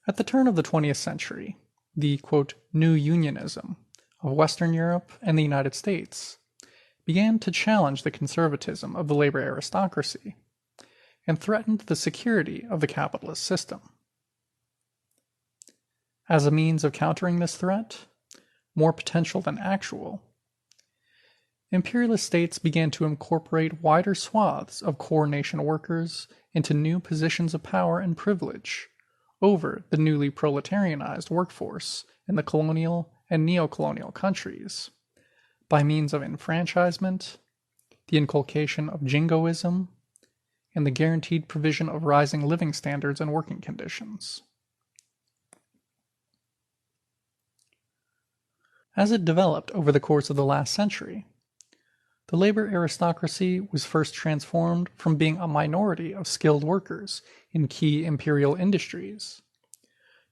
At the turn of the 20th century, the, quote, new unionism of Western Europe and the United States, began to challenge the conservatism of the labor aristocracy and threatened the security of the capitalist system. As a means of countering this threat, more potential than actual, imperialist states began to incorporate wider swaths of core nation workers into new positions of power and privilege over the newly proletarianized workforce in the colonial and neo-colonial countries by means of enfranchisement, the inculcation of jingoism, and the guaranteed provision of rising living standards and working conditions. As it developed over the course of the last century, the labor aristocracy was first transformed from being a minority of skilled workers in key imperial industries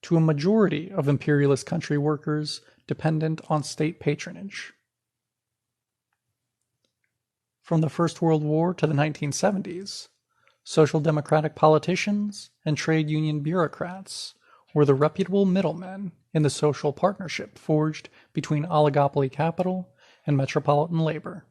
to a majority of imperialist country workers dependent on state patronage. From the First World War to the 1970s, social democratic politicians and trade union bureaucrats were the reputable middlemen in the social partnership forged between oligopoly capital and metropolitan labor.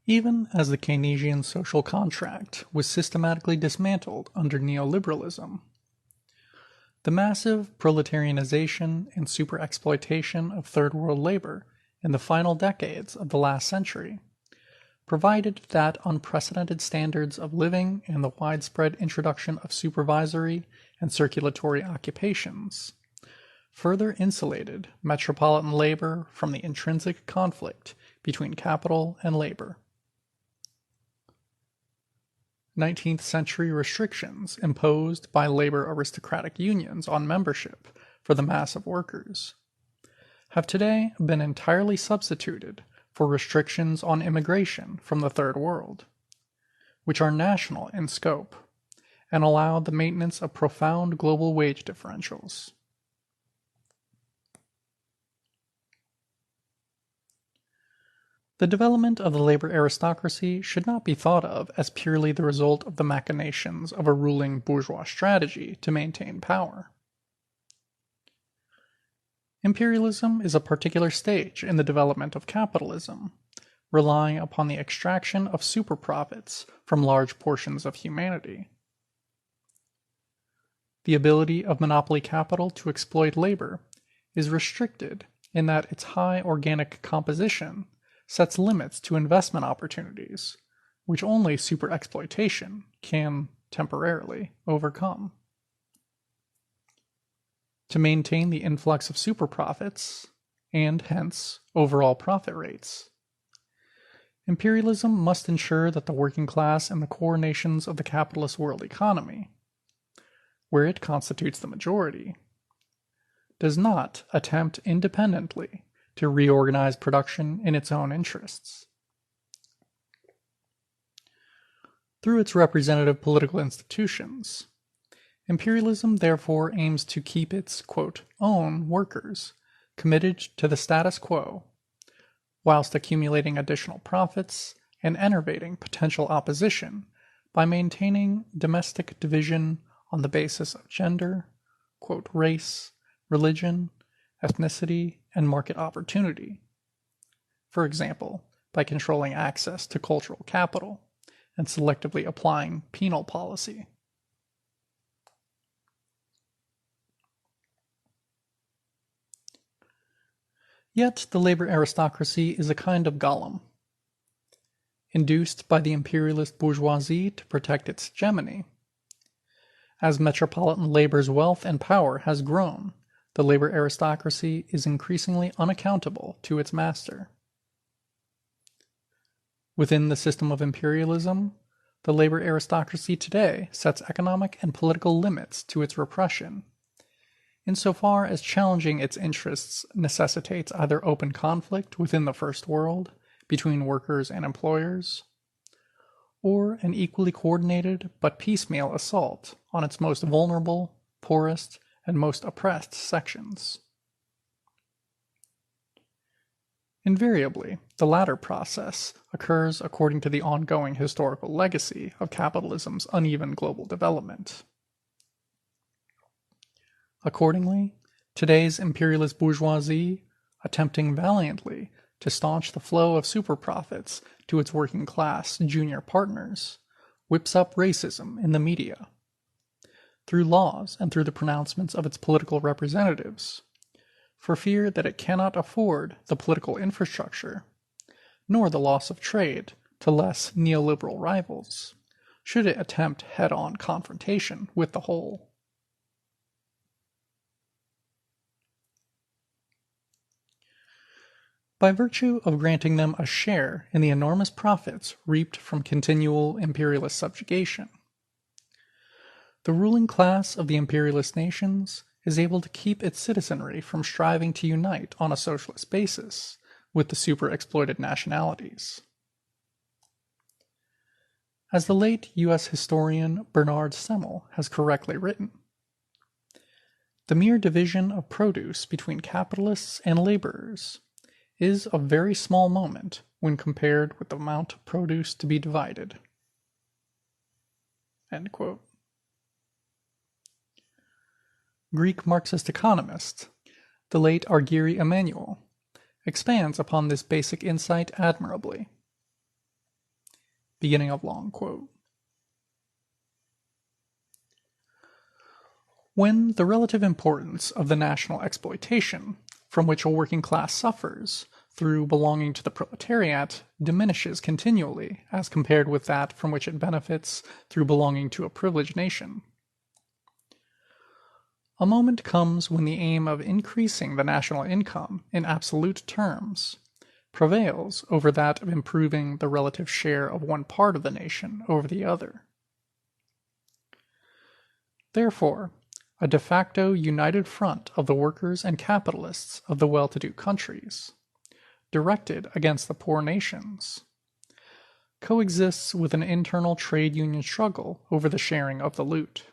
Even as the Keynesian social contract was systematically dismantled under neoliberalism, the massive proletarianization and superexploitation of third world labor in the final decades of the last century provided that unprecedented standards of living and the widespread introduction of supervisory and circulatory occupations further insulated metropolitan labor from the intrinsic conflict between capital and labor. 19th century restrictions imposed by labor aristocratic unions on membership for the mass of workers have today been entirely substituted for restrictions on immigration from the Third World, which are national in scope and allow the maintenance of profound global wage differentials. The development of the labor aristocracy should not be thought of as purely the result of the machinations of a ruling bourgeois strategy to maintain power. Imperialism is a particular stage in the development of capitalism, relying upon the extraction of superprofits from large portions of humanity. The ability of monopoly capital to exploit labor is restricted in that its high organic composition sets limits to investment opportunities, which only superexploitation can, temporarily, overcome. To maintain the influx of superprofits, and hence overall profit rates, imperialism must ensure that the working class in the core nations of the capitalist world economy, where it constitutes the majority, does not attempt independently to reorganize production in its own interests. Through its representative political institutions, imperialism therefore aims to keep its, quote, own workers committed to the status quo, whilst accumulating additional profits and enervating potential opposition by maintaining domestic division on the basis of gender, quote, race, religion, ethnicity, and market opportunity. For example, by controlling access to cultural capital and selectively applying penal policy. Yet the labor aristocracy is a kind of golem, induced by the imperialist bourgeoisie to protect its hegemony. As metropolitan labor's wealth and power has grown, the labor aristocracy is increasingly unaccountable to its master. Within the system of imperialism, the labor aristocracy today sets economic and political limits to its repression, insofar as challenging its interests necessitates either open conflict within the First World between workers and employers, or an equally coordinated but piecemeal assault on its most vulnerable, poorest, and most oppressed sections. Invariably, the latter process occurs according to the ongoing historical legacy of capitalism's uneven global development. Accordingly, today's imperialist bourgeoisie, attempting valiantly to staunch the flow of super-profits to its working class junior partners, whips up racism in the media, through laws and through the pronouncements of its political representatives, for fear that it cannot afford the political infrastructure, nor the loss of trade to less neoliberal rivals, should it attempt head-on confrontation with the whole. By virtue of granting them a share in the enormous profits reaped from continual imperialist subjugation, the ruling class of the imperialist nations is able to keep its citizenry from striving to unite on a socialist basis with the super-exploited nationalities. As the late U.S. historian Bernard Semmel has correctly written, the mere division of produce between capitalists and laborers is of very small moment when compared with the amount of produce to be divided. End quote. Greek Marxist economist, the late Argyri Emanuel, expands upon this basic insight admirably. Beginning of long quote. When the relative importance of the national exploitation from which a working class suffers through belonging to the proletariat diminishes continually as compared with that from which it benefits through belonging to a privileged nation, a moment comes when the aim of increasing the national income in absolute terms prevails over that of improving the relative share of one part of the nation over the other. Therefore, a de facto united front of the workers and capitalists of the well-to-do countries, directed against the poor nations, coexists with an internal trade union struggle over the sharing of the loot.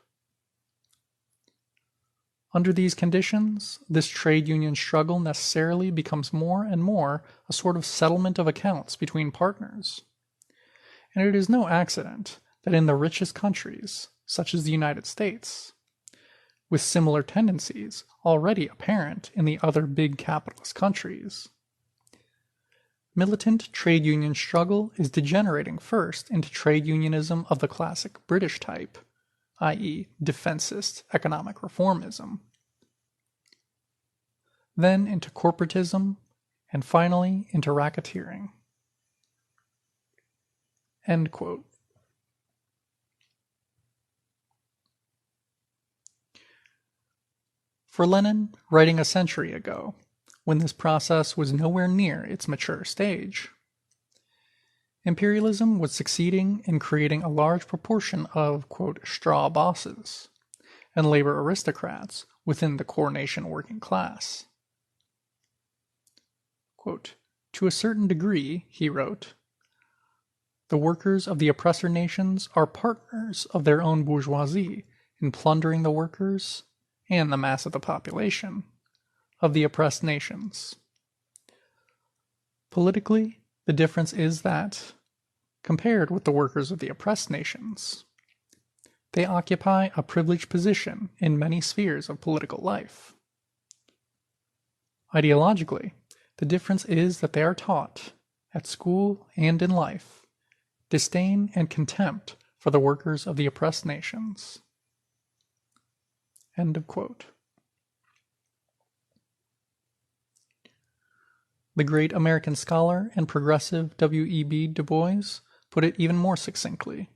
Under these conditions, this trade union struggle necessarily becomes more and more a sort of settlement of accounts between partners. And it is no accident that in the richest countries, such as the United States, with similar tendencies already apparent in the other big capitalist countries, militant trade union struggle is degenerating first into trade unionism of the classic British type, i.e. defensist economic reformism, then into corporatism, and finally into racketeering. End quote. For Lenin, writing a century ago, when this process was nowhere near its mature stage, imperialism was succeeding in creating a large proportion of, quote, straw bosses and labor aristocrats within the core nation working class. Quote, to a certain degree, he wrote, the workers of the oppressor nations are partners of their own bourgeoisie in plundering the workers and the mass of the population of the oppressed nations. Politically, the difference is that, compared with the workers of the oppressed nations, they occupy a privileged position in many spheres of political life. Ideologically, the difference is that they are taught, at school and in life, disdain and contempt for the workers of the oppressed nations. End of quote. The great American scholar and progressive W.E.B. Du Bois put it even more succinctly.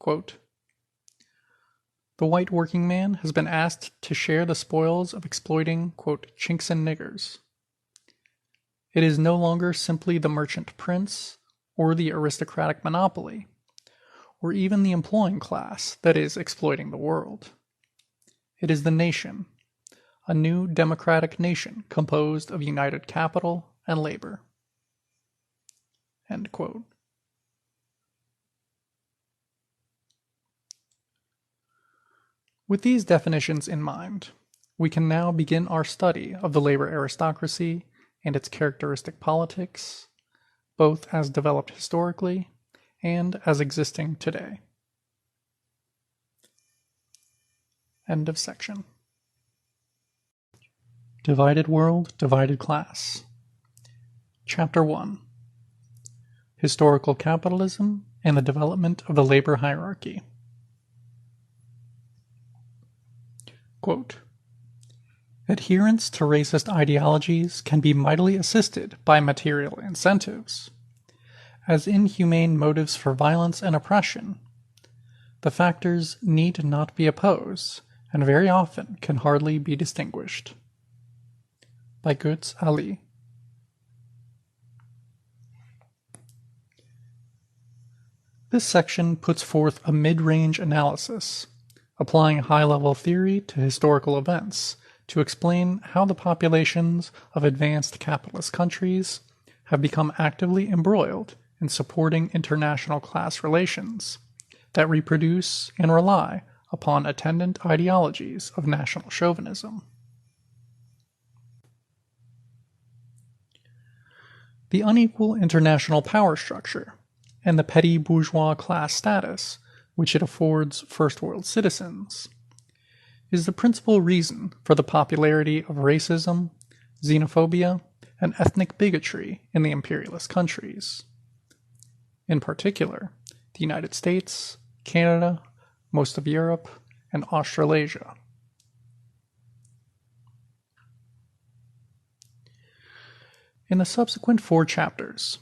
Quote, the white working man has been asked to share the spoils of exploiting, quote, chinks and niggers. It is no longer simply the merchant prince or the aristocratic monopoly, or even the employing class that is exploiting the world. It is the nation, a new democratic nation composed of united capital and labor. End quote. With these definitions in mind, we can now begin our study of the labor aristocracy and its characteristic politics, both as developed historically and as existing today. End of section. Divided World, Divided Class. Chapter 1. Historical Capitalism and the Development of the Labor Hierarchy. Quote, adherence to racist ideologies can be mightily assisted by material incentives. As inhumane motives for violence and oppression, the factors need not be opposed and very often can hardly be distinguished. By Goods Ali. This section puts forth a mid-range analysis, applying high-level theory to historical events to explain how the populations of advanced capitalist countries have become actively embroiled in supporting international class relations that reproduce and rely upon attendant ideologies of national chauvinism. The unequal international power structure and the petty bourgeois class status which it affords first world citizens is the principal reason for the popularity of racism, xenophobia, and ethnic bigotry in the imperialist countries. In particular, the United States, Canada, most of Europe, and Australasia. In the subsequent 4 chapters,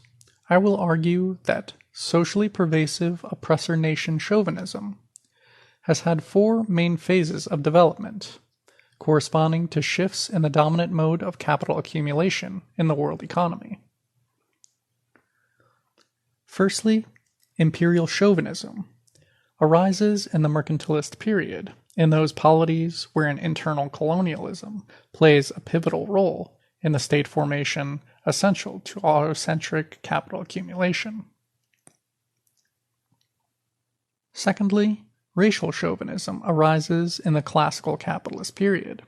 I will argue that socially pervasive oppressor nation chauvinism has had 4 main phases of development, corresponding to shifts in the dominant mode of capital accumulation in the world economy. Firstly, imperial chauvinism arises in the mercantilist period in those polities wherein internal colonialism plays a pivotal role in the state formation essential to autocentric capital accumulation. Secondly, racial chauvinism arises in the classical capitalist period,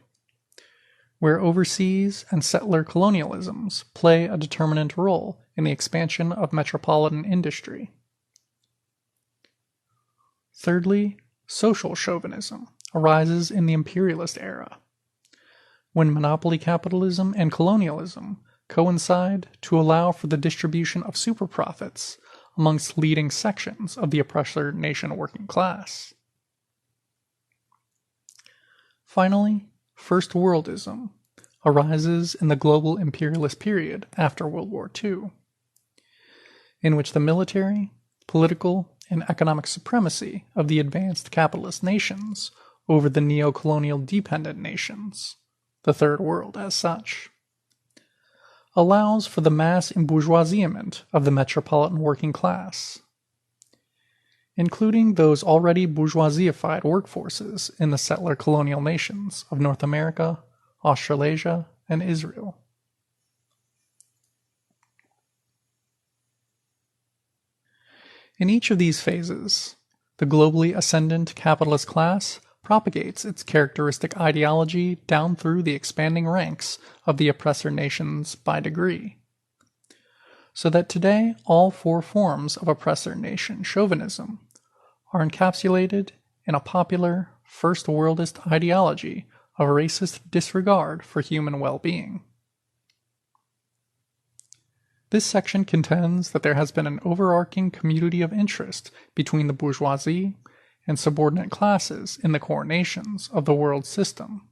where overseas and settler colonialisms play a determinant role in the expansion of metropolitan industry. Thirdly, social chauvinism arises in the imperialist era, when monopoly capitalism and colonialism coincide to allow for the distribution of superprofits amongst leading sections of the oppressor nation working class. Finally, First Worldism arises in the global imperialist period after World War II, in which the military, political, and economic supremacy of the advanced capitalist nations over the neo-colonial dependent nations, the Third World as such, allows for the mass embourgeoisement of the metropolitan working class, including those already bourgeoisified workforces in the settler colonial nations of North America, Australasia, and Israel. In each of these phases, the globally ascendant capitalist class propagates its characteristic ideology down through the expanding ranks of the oppressor nations by degree, so that today all 4 forms of oppressor nation chauvinism are encapsulated in a popular first worldist ideology of racist disregard for human well-being. This section contends that there has been an overarching community of interest between the bourgeoisie and subordinate classes in the core nations of the world system,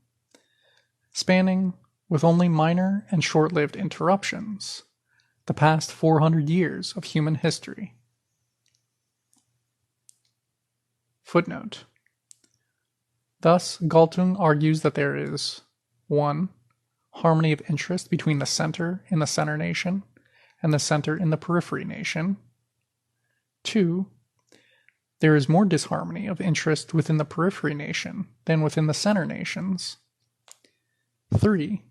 spanning, with only minor and short-lived interruptions, the past 400 years of human history. Footnote. Thus, Galtung argues that there is 1. Harmony of interest between the center in the center nation and the center in the periphery nation. 2. There is more disharmony of interest within the periphery nation than within the center nations. 3.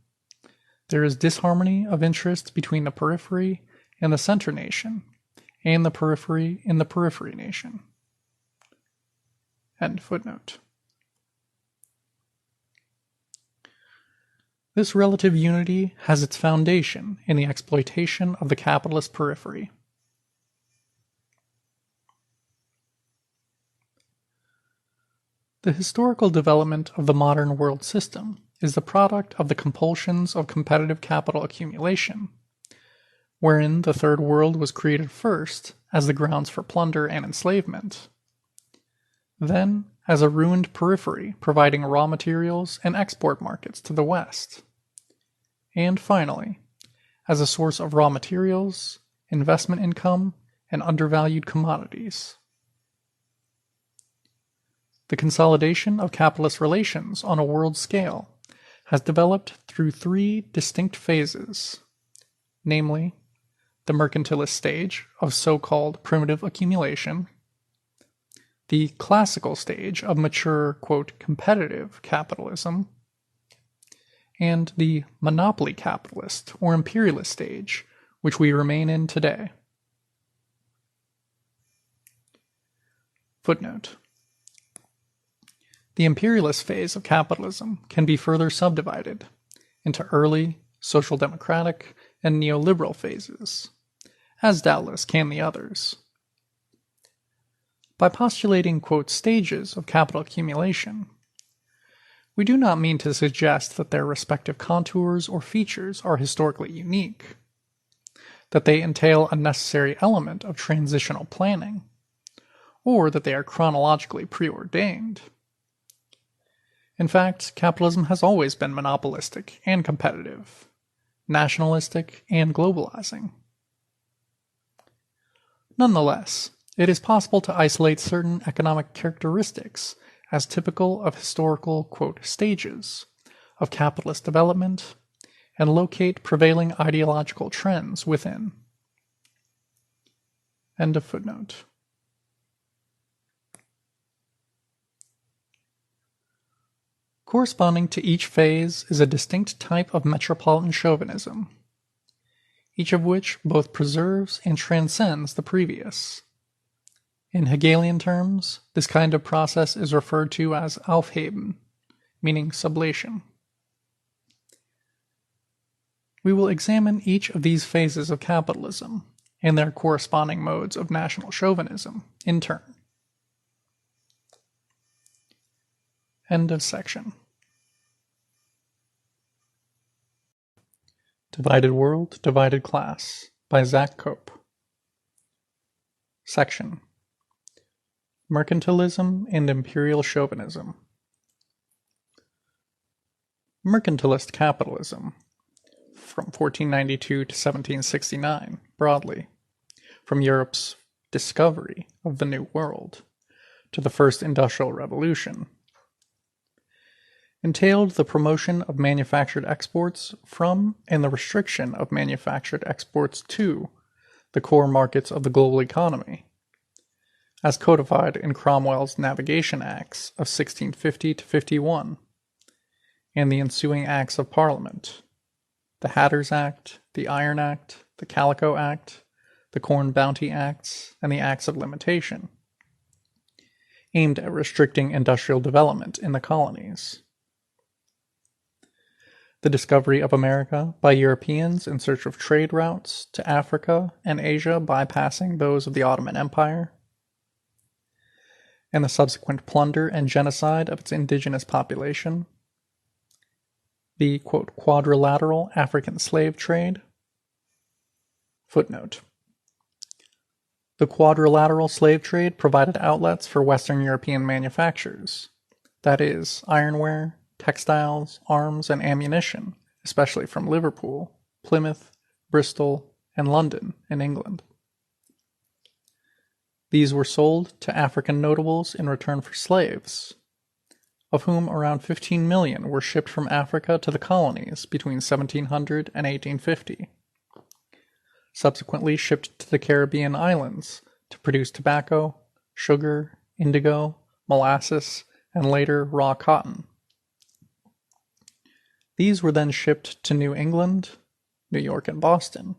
There is disharmony of interest between the periphery and the center nation, and the periphery in the periphery nation. End footnote. This relative unity has its foundation in the exploitation of the capitalist periphery. The historical development of the modern world system is the product of the compulsions of competitive capital accumulation, wherein the Third World was created first as the grounds for plunder and enslavement, then as a ruined periphery providing raw materials and export markets to the West, and finally, as a source of raw materials, investment income, and undervalued commodities. The consolidation of capitalist relations on a world scale has developed through three distinct phases, namely, the mercantilist stage of so-called primitive accumulation, the classical stage of mature, quote, competitive capitalism, and the monopoly capitalist or imperialist stage, which we remain in today. Footnote. The imperialist phase of capitalism can be further subdivided into early, social democratic, and neoliberal phases, as doubtless can the others. By postulating, quote, stages of capital accumulation, we do not mean to suggest that their respective contours or features are historically unique, that they entail a necessary element of transitional planning, or that they are chronologically preordained. In fact, capitalism has always been monopolistic and competitive, nationalistic and globalizing. Nonetheless, it is possible to isolate certain economic characteristics as typical of historical, quote, stages of capitalist development and locate prevailing ideological trends within. End of footnote. Corresponding to each phase is a distinct type of metropolitan chauvinism, each of which both preserves and transcends the previous. In Hegelian terms, this kind of process is referred to as Aufheben, meaning sublation. We will examine each of these phases of capitalism and their corresponding modes of national chauvinism in turn. End of section. Divided World, Divided Class by Zak Cope. Section. Mercantilism and Imperial Chauvinism. Mercantilist capitalism, from 1492 to 1769, broadly, from Europe's discovery of the New World to the First Industrial Revolution, entailed the promotion of manufactured exports from and the restriction of manufactured exports to the core markets of the global economy, as codified in Cromwell's Navigation Acts of 1650 to 51, and the ensuing Acts of Parliament, the Hatters Act, the Iron Act, the Calico Act, the Corn Bounty Acts, and the Acts of Limitation, aimed at restricting industrial development in the colonies. The discovery of America by Europeans in search of trade routes to Africa and Asia bypassing those of the Ottoman Empire, and the subsequent plunder and genocide of its indigenous population, the, quote, quadrilateral African slave trade. Footnote. The quadrilateral slave trade provided outlets for Western European manufactures, that is, ironware, textiles, arms, and ammunition, especially from Liverpool, Plymouth, Bristol, and London in England. These were sold to African notables in return for slaves, of whom around 15 million were shipped from Africa to the colonies between 1700 and 1850, subsequently shipped to the Caribbean islands to produce tobacco, sugar, indigo, molasses, and later raw cotton. These were then shipped to New England, New York, and Boston,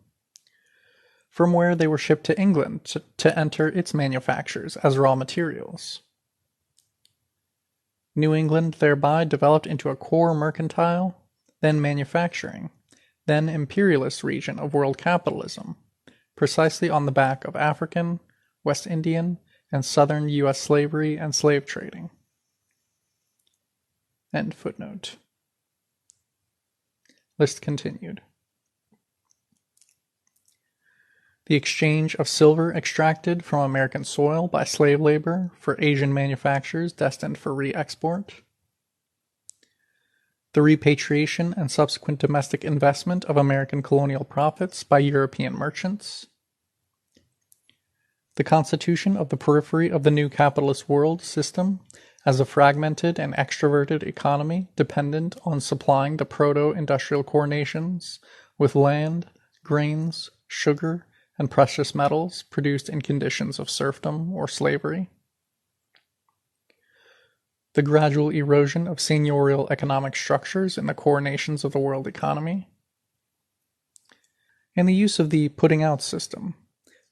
from where they were shipped to England to enter its manufactures as raw materials. New England thereby developed into a core mercantile, then manufacturing, then imperialist region of world capitalism, precisely on the back of African, West Indian, and Southern U.S. slavery and slave trading. End footnote. List continued. The exchange of silver extracted from American soil by slave labor for Asian manufactures destined for re-export. The repatriation and subsequent domestic investment of American colonial profits by European merchants. The constitution of the periphery of the new capitalist world system as a fragmented and extroverted economy dependent on supplying the proto-industrial core nations with land, grains, sugar, and precious metals produced in conditions of serfdom or slavery. The gradual erosion of seigneurial economic structures in the core nations of the world economy. And the use of the putting out system,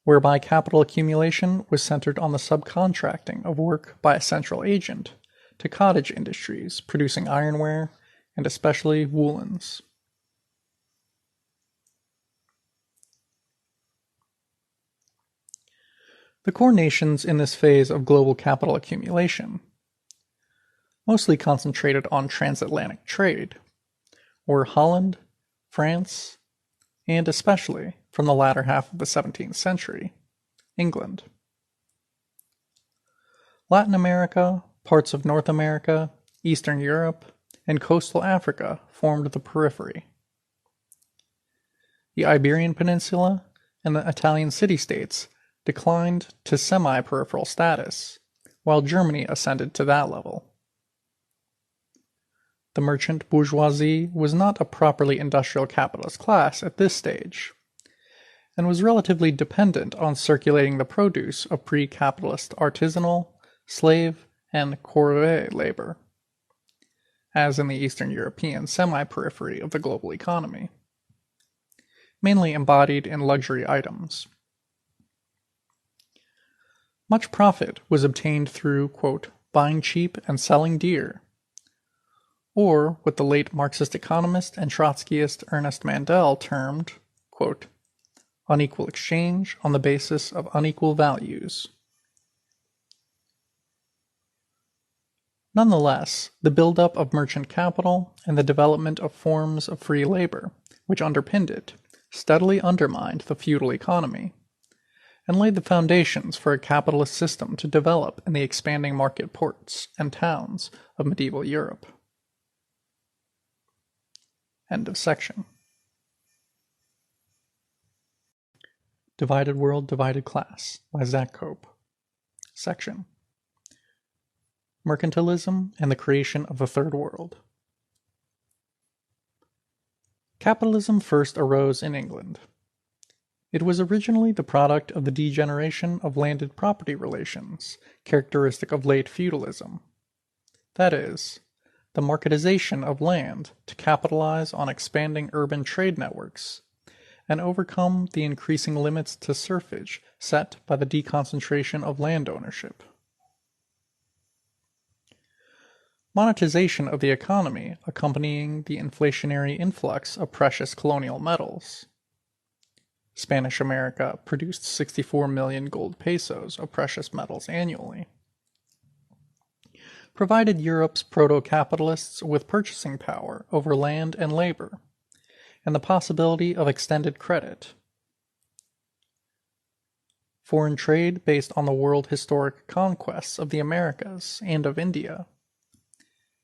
whereby capital accumulation was centered on the subcontracting of work by a central agent to cottage industries producing ironware and especially woolens. The core nations in this phase of global capital accumulation, mostly concentrated on transatlantic trade, were Holland, France, and especially, from the latter half of the 17th century, England. Latin America, parts of North America, Eastern Europe, and coastal Africa formed the periphery. The Iberian Peninsula and the Italian city-states declined to semi-peripheral status, while Germany ascended to that level. The merchant bourgeoisie was not a properly industrial capitalist class at this stage, and was relatively dependent on circulating the produce of pre-capitalist artisanal, slave, and corvée labor, as in the Eastern European semi-periphery of the global economy, mainly embodied in luxury items. Much profit was obtained through, quote, buying cheap and selling dear, or what the late Marxist economist and Trotskyist Ernest Mandel termed, quote, unequal exchange on the basis of unequal values. Nonetheless, the buildup of merchant capital and the development of forms of free labor, which underpinned it, steadily undermined the feudal economy, and laid the foundations for a capitalist system to develop in the expanding market ports and towns of medieval Europe. End of section. Divided World, Divided Class by Zak Cope. Section. Mercantilism and the Creation of the Third World. Capitalism first arose in England. It was originally the product of the degeneration of landed property relations, characteristic of late feudalism. That is, the marketization of land to capitalize on expanding urban trade networks, and overcome the increasing limits to serfage set by the deconcentration of land ownership. Monetization of the economy accompanying the inflationary influx of precious colonial metals. Spanish America produced 64 million gold pesos of precious metals annually. Provided Europe's proto-capitalists with purchasing power over land and labor, and the possibility of extended credit. Foreign trade based on the world historic conquests of the Americas and of India,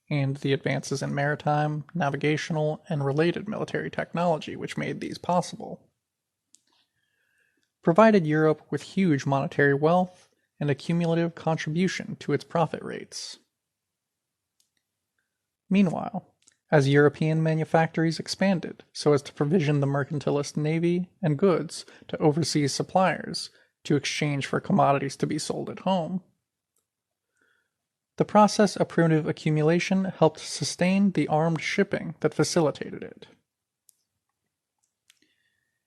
and the advances in maritime, navigational, and related military technology which made these possible, provided Europe with huge monetary wealth and a cumulative contribution to its profit rates. Meanwhile, as European manufactories expanded so as to provision the mercantilist navy and goods to overseas suppliers to exchange for commodities to be sold at home, the process of primitive accumulation helped sustain the armed shipping that facilitated it.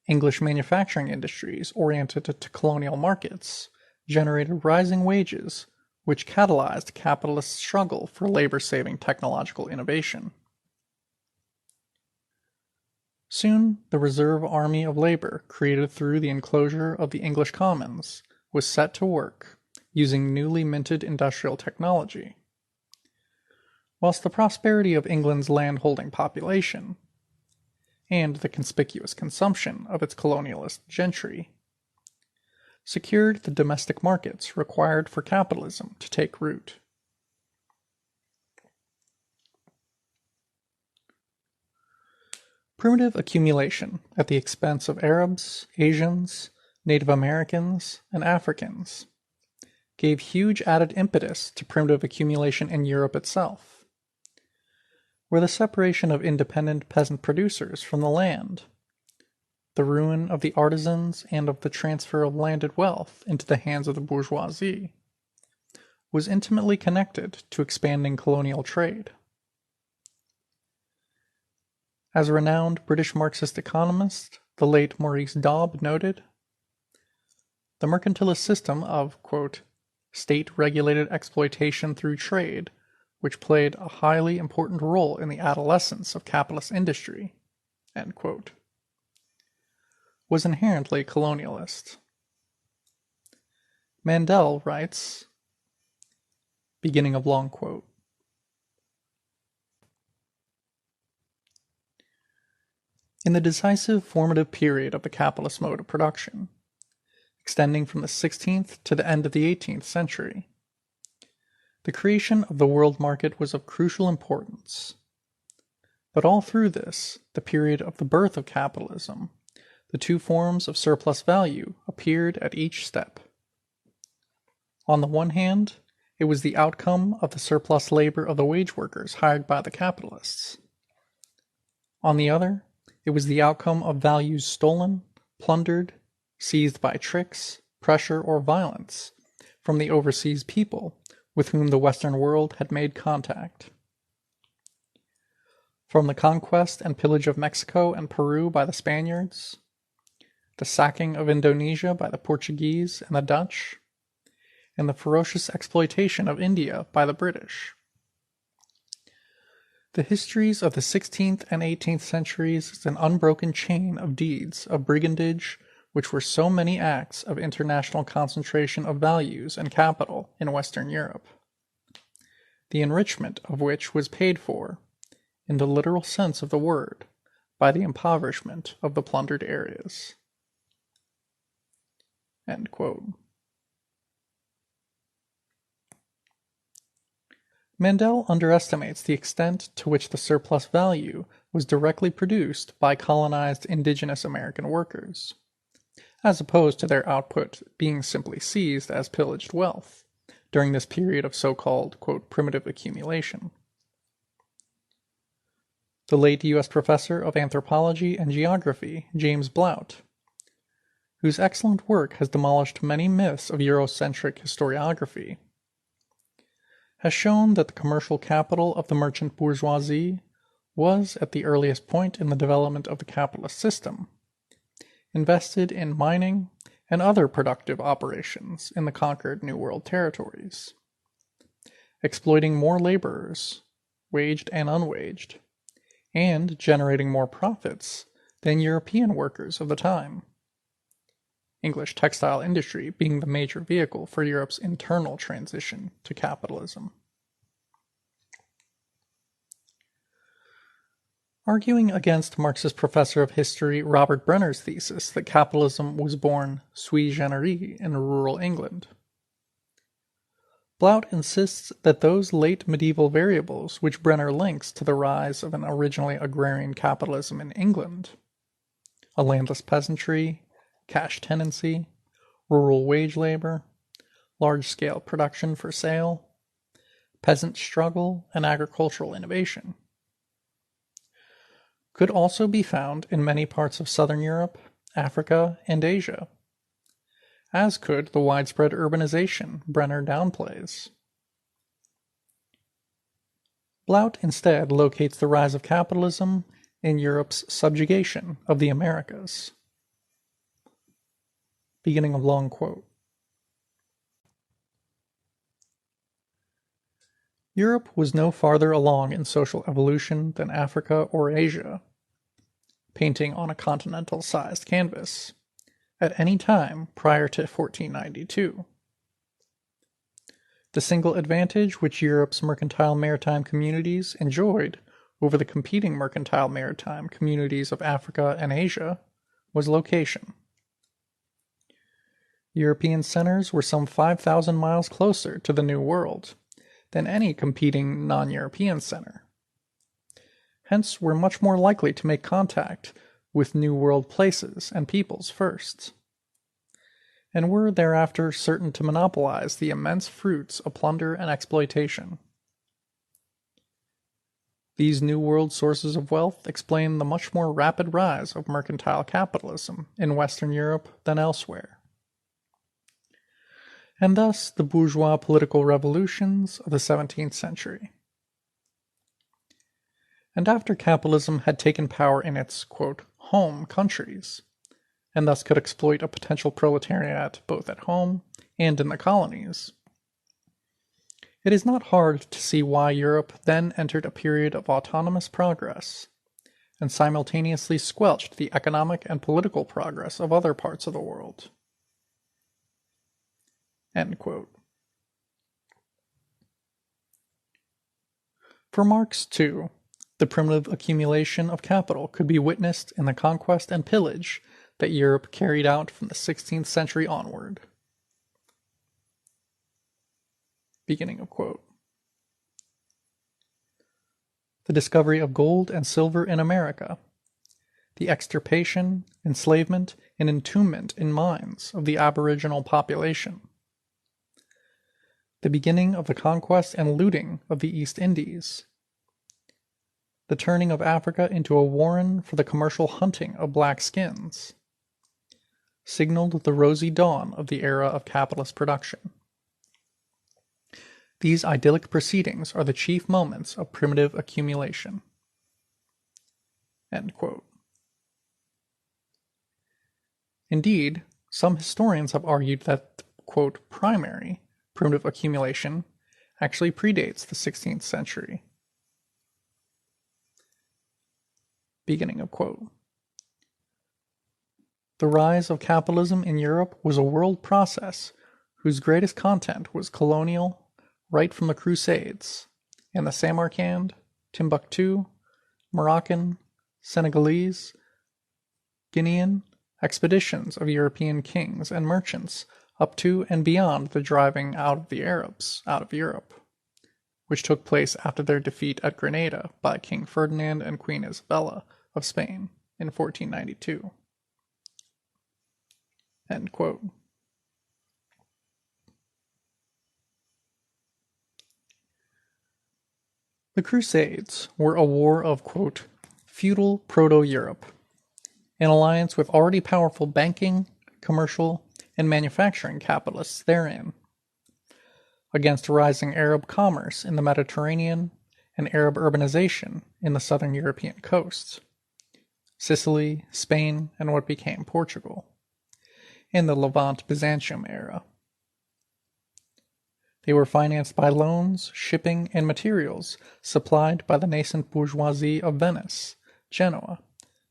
English manufacturing industries oriented to colonial markets generated rising wages, which catalyzed capitalist struggle for labor-saving technological innovation. Soon, the reserve army of labor created through the enclosure of the English Commons was set to work, using newly minted industrial technology. Whilst the prosperity of England's land-holding population, and the conspicuous consumption of its colonialist gentry, secured the domestic markets required for capitalism to take root. Primitive accumulation at the expense of Arabs, Asians, Native Americans, and Africans gave huge added impetus to primitive accumulation in Europe itself, where the separation of independent peasant producers from the land, the ruin of the artisans and of the transfer of landed wealth into the hands of the bourgeoisie, was intimately connected to expanding colonial trade. As a renowned British Marxist economist, the late Maurice Dobb, noted, the mercantilist system of, quote, state-regulated exploitation through trade, which played a highly important role in the adolescence of capitalist industry, end quote, was inherently colonialist. Mandel writes, beginning of long quote, in the decisive formative period of the capitalist mode of production, extending from the 16th to the end of the 18th century, the creation of the world market was of crucial importance. But all through this, the period of the birth of capitalism, the two forms of surplus value appeared at each step. On the one hand, it was the outcome of the surplus labor of the wage workers hired by the capitalists. On the other, it was the outcome of values stolen, plundered, seized by tricks, pressure, or violence from the overseas people with whom the Western world had made contact. From the conquest and pillage of Mexico and Peru by the Spaniards, the sacking of Indonesia by the Portuguese and the Dutch, and the ferocious exploitation of India by the British. The histories of the 16th and 18th centuries is an unbroken chain of deeds of brigandage which were so many acts of international concentration of values and capital in Western Europe, the enrichment of which was paid for, in the literal sense of the word, by the impoverishment of the plundered areas. End quote. Mandel underestimates the extent to which the surplus value was directly produced by colonized indigenous American workers, as opposed to their output being simply seized as pillaged wealth during this period of so-called, quote, primitive accumulation. The late U.S. professor of anthropology and geography, James Blount, whose excellent work has demolished many myths of Eurocentric historiography, has shown that the commercial capital of the merchant bourgeoisie was, at the earliest point in the development of the capitalist system, invested in mining and other productive operations in the conquered New World territories, exploiting more laborers, waged and unwaged, and generating more profits than European workers of the time, English textile industry being the major vehicle for Europe's internal transition to capitalism. Arguing against Marxist professor of history Robert Brenner's thesis that capitalism was born sui generis in rural England, Blount insists that those late medieval variables which Brenner links to the rise of an originally agrarian capitalism in England, a landless peasantry, cash tenancy, rural wage labor, large-scale production for sale, peasant struggle, and agricultural innovation, could also be found in many parts of Southern Europe, Africa, and Asia, as could the widespread urbanization Brenner downplays. Blount instead locates the rise of capitalism in Europe's subjugation of the Americas. Beginning of long quote. Europe was no farther along in social evolution than Africa or Asia, painting on a continental-sized canvas, at any time prior to 1492. The single advantage which Europe's mercantile maritime communities enjoyed over the competing mercantile maritime communities of Africa and Asia was location. European centers were some 5,000 miles closer to the New World than any competing non-European center. Hence were much more likely to make contact with New World places and peoples first, and were thereafter certain to monopolize the immense fruits of plunder and exploitation. These New World sources of wealth explain the much more rapid rise of mercantile capitalism in Western Europe than elsewhere. And thus the bourgeois political revolutions of the 17th century. And after capitalism had taken power in its, quote, home countries, and thus could exploit a potential proletariat both at home and in the colonies, it is not hard to see why Europe then entered a period of autonomous progress, and simultaneously squelched the economic and political progress of other parts of the world. End quote. For Marx, too, the primitive accumulation of capital could be witnessed in the conquest and pillage that Europe carried out from the 16th century onward. Beginning of quote. The discovery of gold and silver in America, the extirpation, enslavement, and entombment in mines of the aboriginal population, the beginning of the conquest and looting of the East Indies, the turning of Africa into a warren for the commercial hunting of black skins, signaled the rosy dawn of the era of capitalist production. These idyllic proceedings are the chief moments of primitive accumulation. End quote. Indeed, some historians have argued that, quote, primary primitive accumulation actually predates the 16th century. Beginning of quote. The rise of capitalism in Europe was a world process whose greatest content was colonial, right from the Crusades, and the Samarkand, Timbuktu, Moroccan, Senegalese, Guinean expeditions of European kings and merchants up to and beyond the driving out of the Arabs out of Europe, which took place after their defeat at Grenada by King Ferdinand and Queen Isabella of Spain in 1492. End quote. The Crusades were a war of, quote, feudal proto-Europe, in alliance with already powerful banking, commercial, and manufacturing capitalists therein, against rising Arab commerce in the Mediterranean and Arab urbanization in the southern European coasts, Sicily, Spain, and what became Portugal, in the Levant Byzantium era. They were financed by loans, shipping, and materials supplied by the nascent bourgeoisie of Venice, Genoa,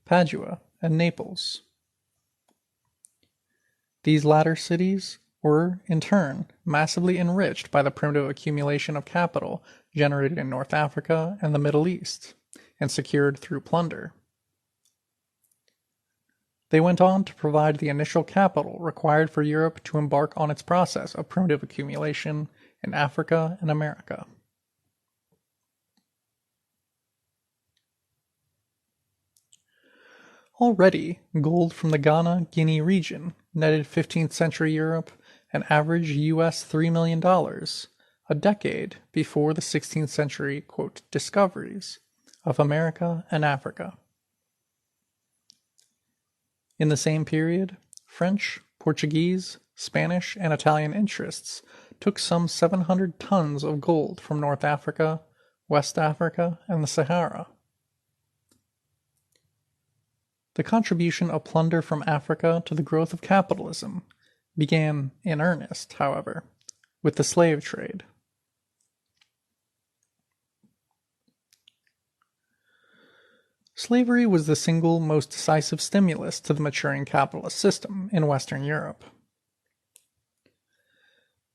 Padua, and Naples. These latter cities were, in turn, massively enriched by the primitive accumulation of capital generated in North Africa and the Middle East, and secured through plunder. They went on to provide the initial capital required for Europe to embark on its process of primitive accumulation in Africa and America. Already, gold from the Ghana-Guinea region netted 15th century Europe an average US $3 million, a decade before the 16th century, quote, discoveries of America and Africa. In the same period, French, Portuguese, Spanish, and Italian interests took some 700 tons of gold from North Africa, West Africa, and the Sahara. The contribution of plunder from Africa to the growth of capitalism began in earnest, however, with the slave trade. Slavery was the single most decisive stimulus to the maturing capitalist system in Western Europe.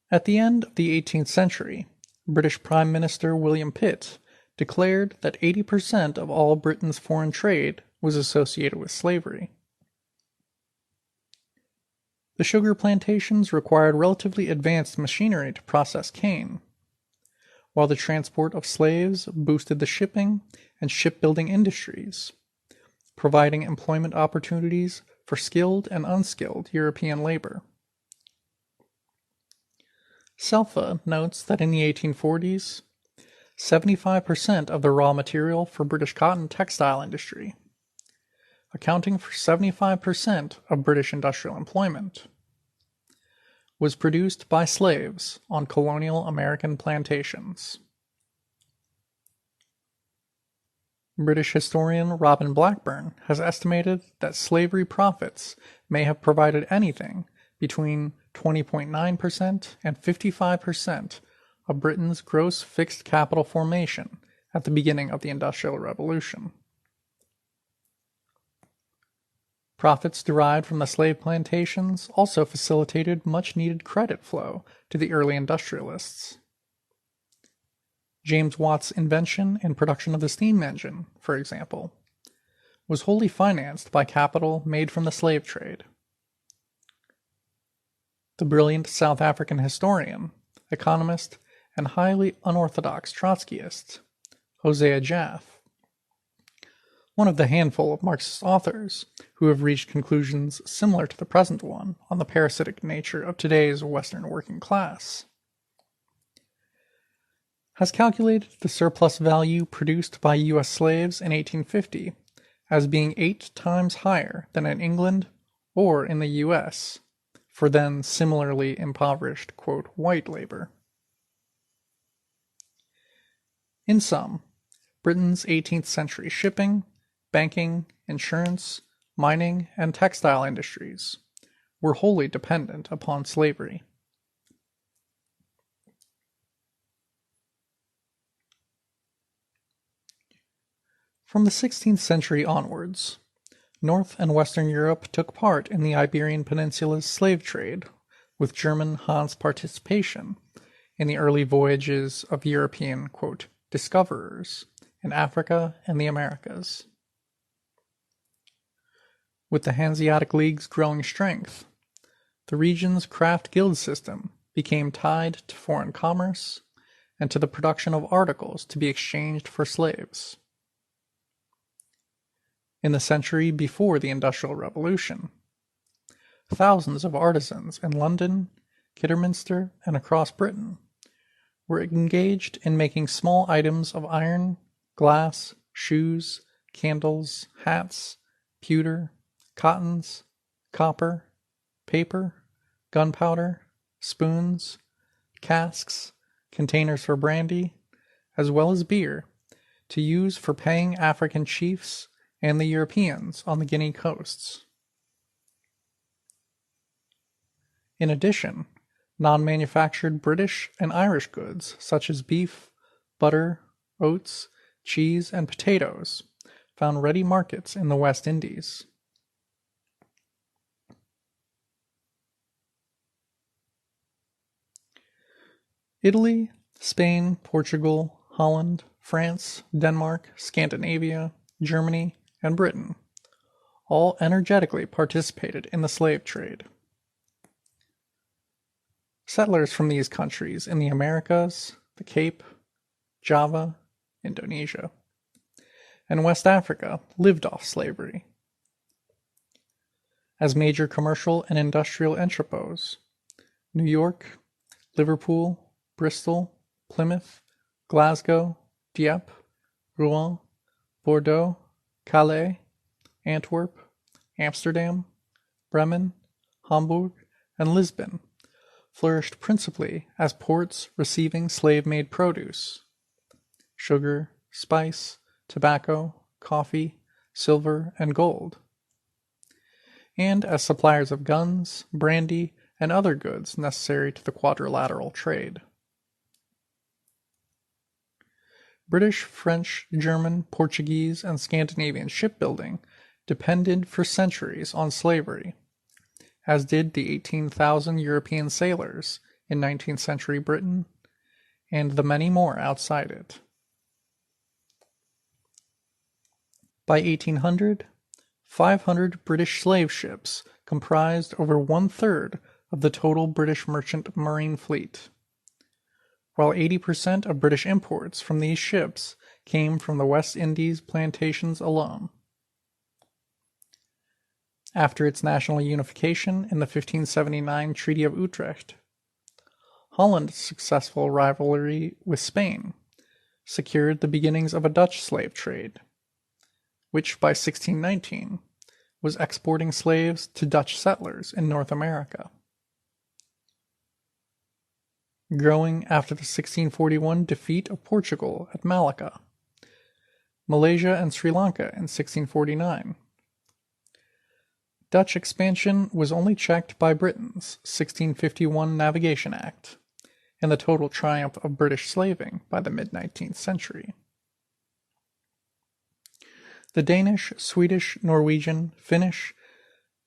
At the end of the 18th century, British Prime Minister William Pitt declared that 80% of all Britain's foreign trade was associated with slavery. The sugar plantations required relatively advanced machinery to process cane, while the transport of slaves boosted the shipping and shipbuilding industries, providing employment opportunities for skilled and unskilled European labor. Selfa notes that in the 1840s, 75% of the raw material for British cotton textile industry, accounting for 75% of British industrial employment, was produced by slaves on colonial American plantations. British historian Robin Blackburn has estimated that slavery profits may have provided anything between 20.9% and 55% of Britain's gross fixed capital formation at the beginning of the Industrial Revolution. Profits derived from the slave plantations also facilitated much-needed credit flow to the early industrialists. James Watt's invention and production of the steam engine, for example, was wholly financed by capital made from the slave trade. The brilliant South African historian, economist, and highly unorthodox Trotskyist, Hosea Jaffe, one of the handful of Marxist authors who have reached conclusions similar to the present one on the parasitic nature of today's Western working class, has calculated the surplus value produced by U.S. slaves in 1850 as being 8 times higher than in England or in the U.S. for then similarly impoverished, quote, white labor. In sum, Britain's 18th century shipping, banking, insurance, mining, and textile industries were wholly dependent upon slavery. From the 16th century onwards, North and Western Europe took part in the Iberian Peninsula's slave trade, with German Hanse participation in the early voyages of European, quote, discoverers in Africa and the Americas. With the Hanseatic League's growing strength, the region's craft guild system became tied to foreign commerce and to the production of articles to be exchanged for slaves. In the century before the Industrial Revolution, thousands of artisans in London, Kidderminster, and across Britain were engaged in making small items of iron, glass, shoes, candles, hats, pewter, cottons, copper, paper, gunpowder, spoons, casks, containers for brandy, as well as beer, to use for paying African chiefs and the Europeans on the Guinea coasts. In addition, non-manufactured British and Irish goods such as beef, butter, oats, cheese, and potatoes found ready markets in the West Indies. Italy, Spain, Portugal, Holland, France, Denmark, Scandinavia, Germany, and Britain all energetically participated in the slave trade. Settlers from these countries in the Americas, the Cape, Java, Indonesia, and West Africa lived off slavery. As major commercial and industrial entrepôts, New York, Liverpool, Bristol, Plymouth, Glasgow, Dieppe, Rouen, Bordeaux, Calais, Antwerp, Amsterdam, Bremen, Hamburg, and Lisbon flourished principally as ports receiving slave-made produce, sugar, spice, tobacco, coffee, silver, and gold, and as suppliers of guns, brandy, and other goods necessary to the quadrilateral trade. British, French, German, Portuguese, and Scandinavian shipbuilding depended for centuries on slavery, as did the 18,000 European sailors in 19th century Britain, and the many more outside it. By 1800, 500 British slave ships comprised over one-third of the total British merchant marine fleet, while 80% of British imports from these ships came from the West Indies plantations alone. After its national unification in the 1579 Treaty of Utrecht, Holland's successful rivalry with Spain secured the beginnings of a Dutch slave trade, which by 1619 was exporting slaves to Dutch settlers in North America. Growing after the 1641 defeat of Portugal at Malacca, Malaysia and Sri Lanka in 1649. Dutch expansion was only checked by Britain's 1651 Navigation Act, and the total triumph of British slaving by the mid-19th century. The Danish, Swedish, Norwegian, Finnish,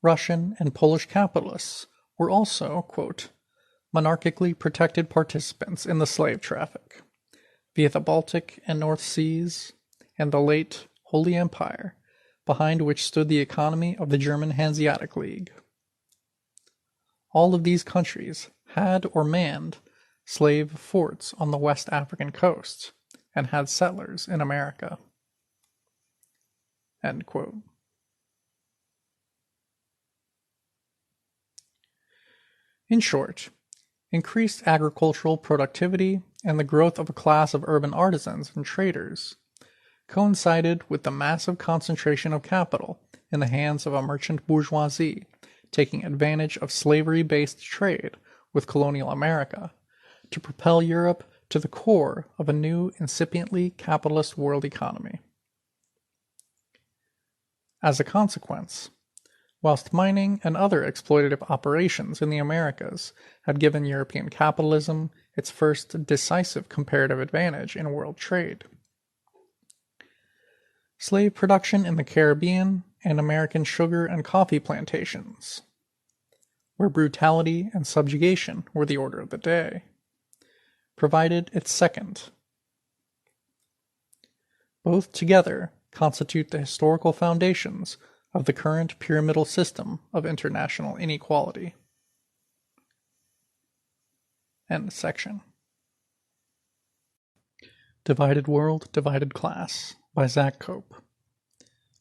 Russian, and Polish capitalists were also, quote, monarchically protected participants in the slave traffic, via the Baltic and North Seas, and the late Holy Empire, behind which stood the economy of the German Hanseatic League. All of these countries had or manned slave forts on the West African coast, and had settlers in America. End quote. In short, increased agricultural productivity and the growth of a class of urban artisans and traders coincided with the massive concentration of capital in the hands of a merchant bourgeoisie taking advantage of slavery-based trade with colonial America to propel Europe to the core of a new incipiently capitalist world economy. As a consequence, whilst mining and other exploitative operations in the Americas had given European capitalism its first decisive comparative advantage in world trade, slave production in the Caribbean and American sugar and coffee plantations, where brutality and subjugation were the order of the day, provided its second. Both together constitute the historical foundations of the current pyramidal system of international inequality. End section. Divided World, Divided Class by Zak Cope.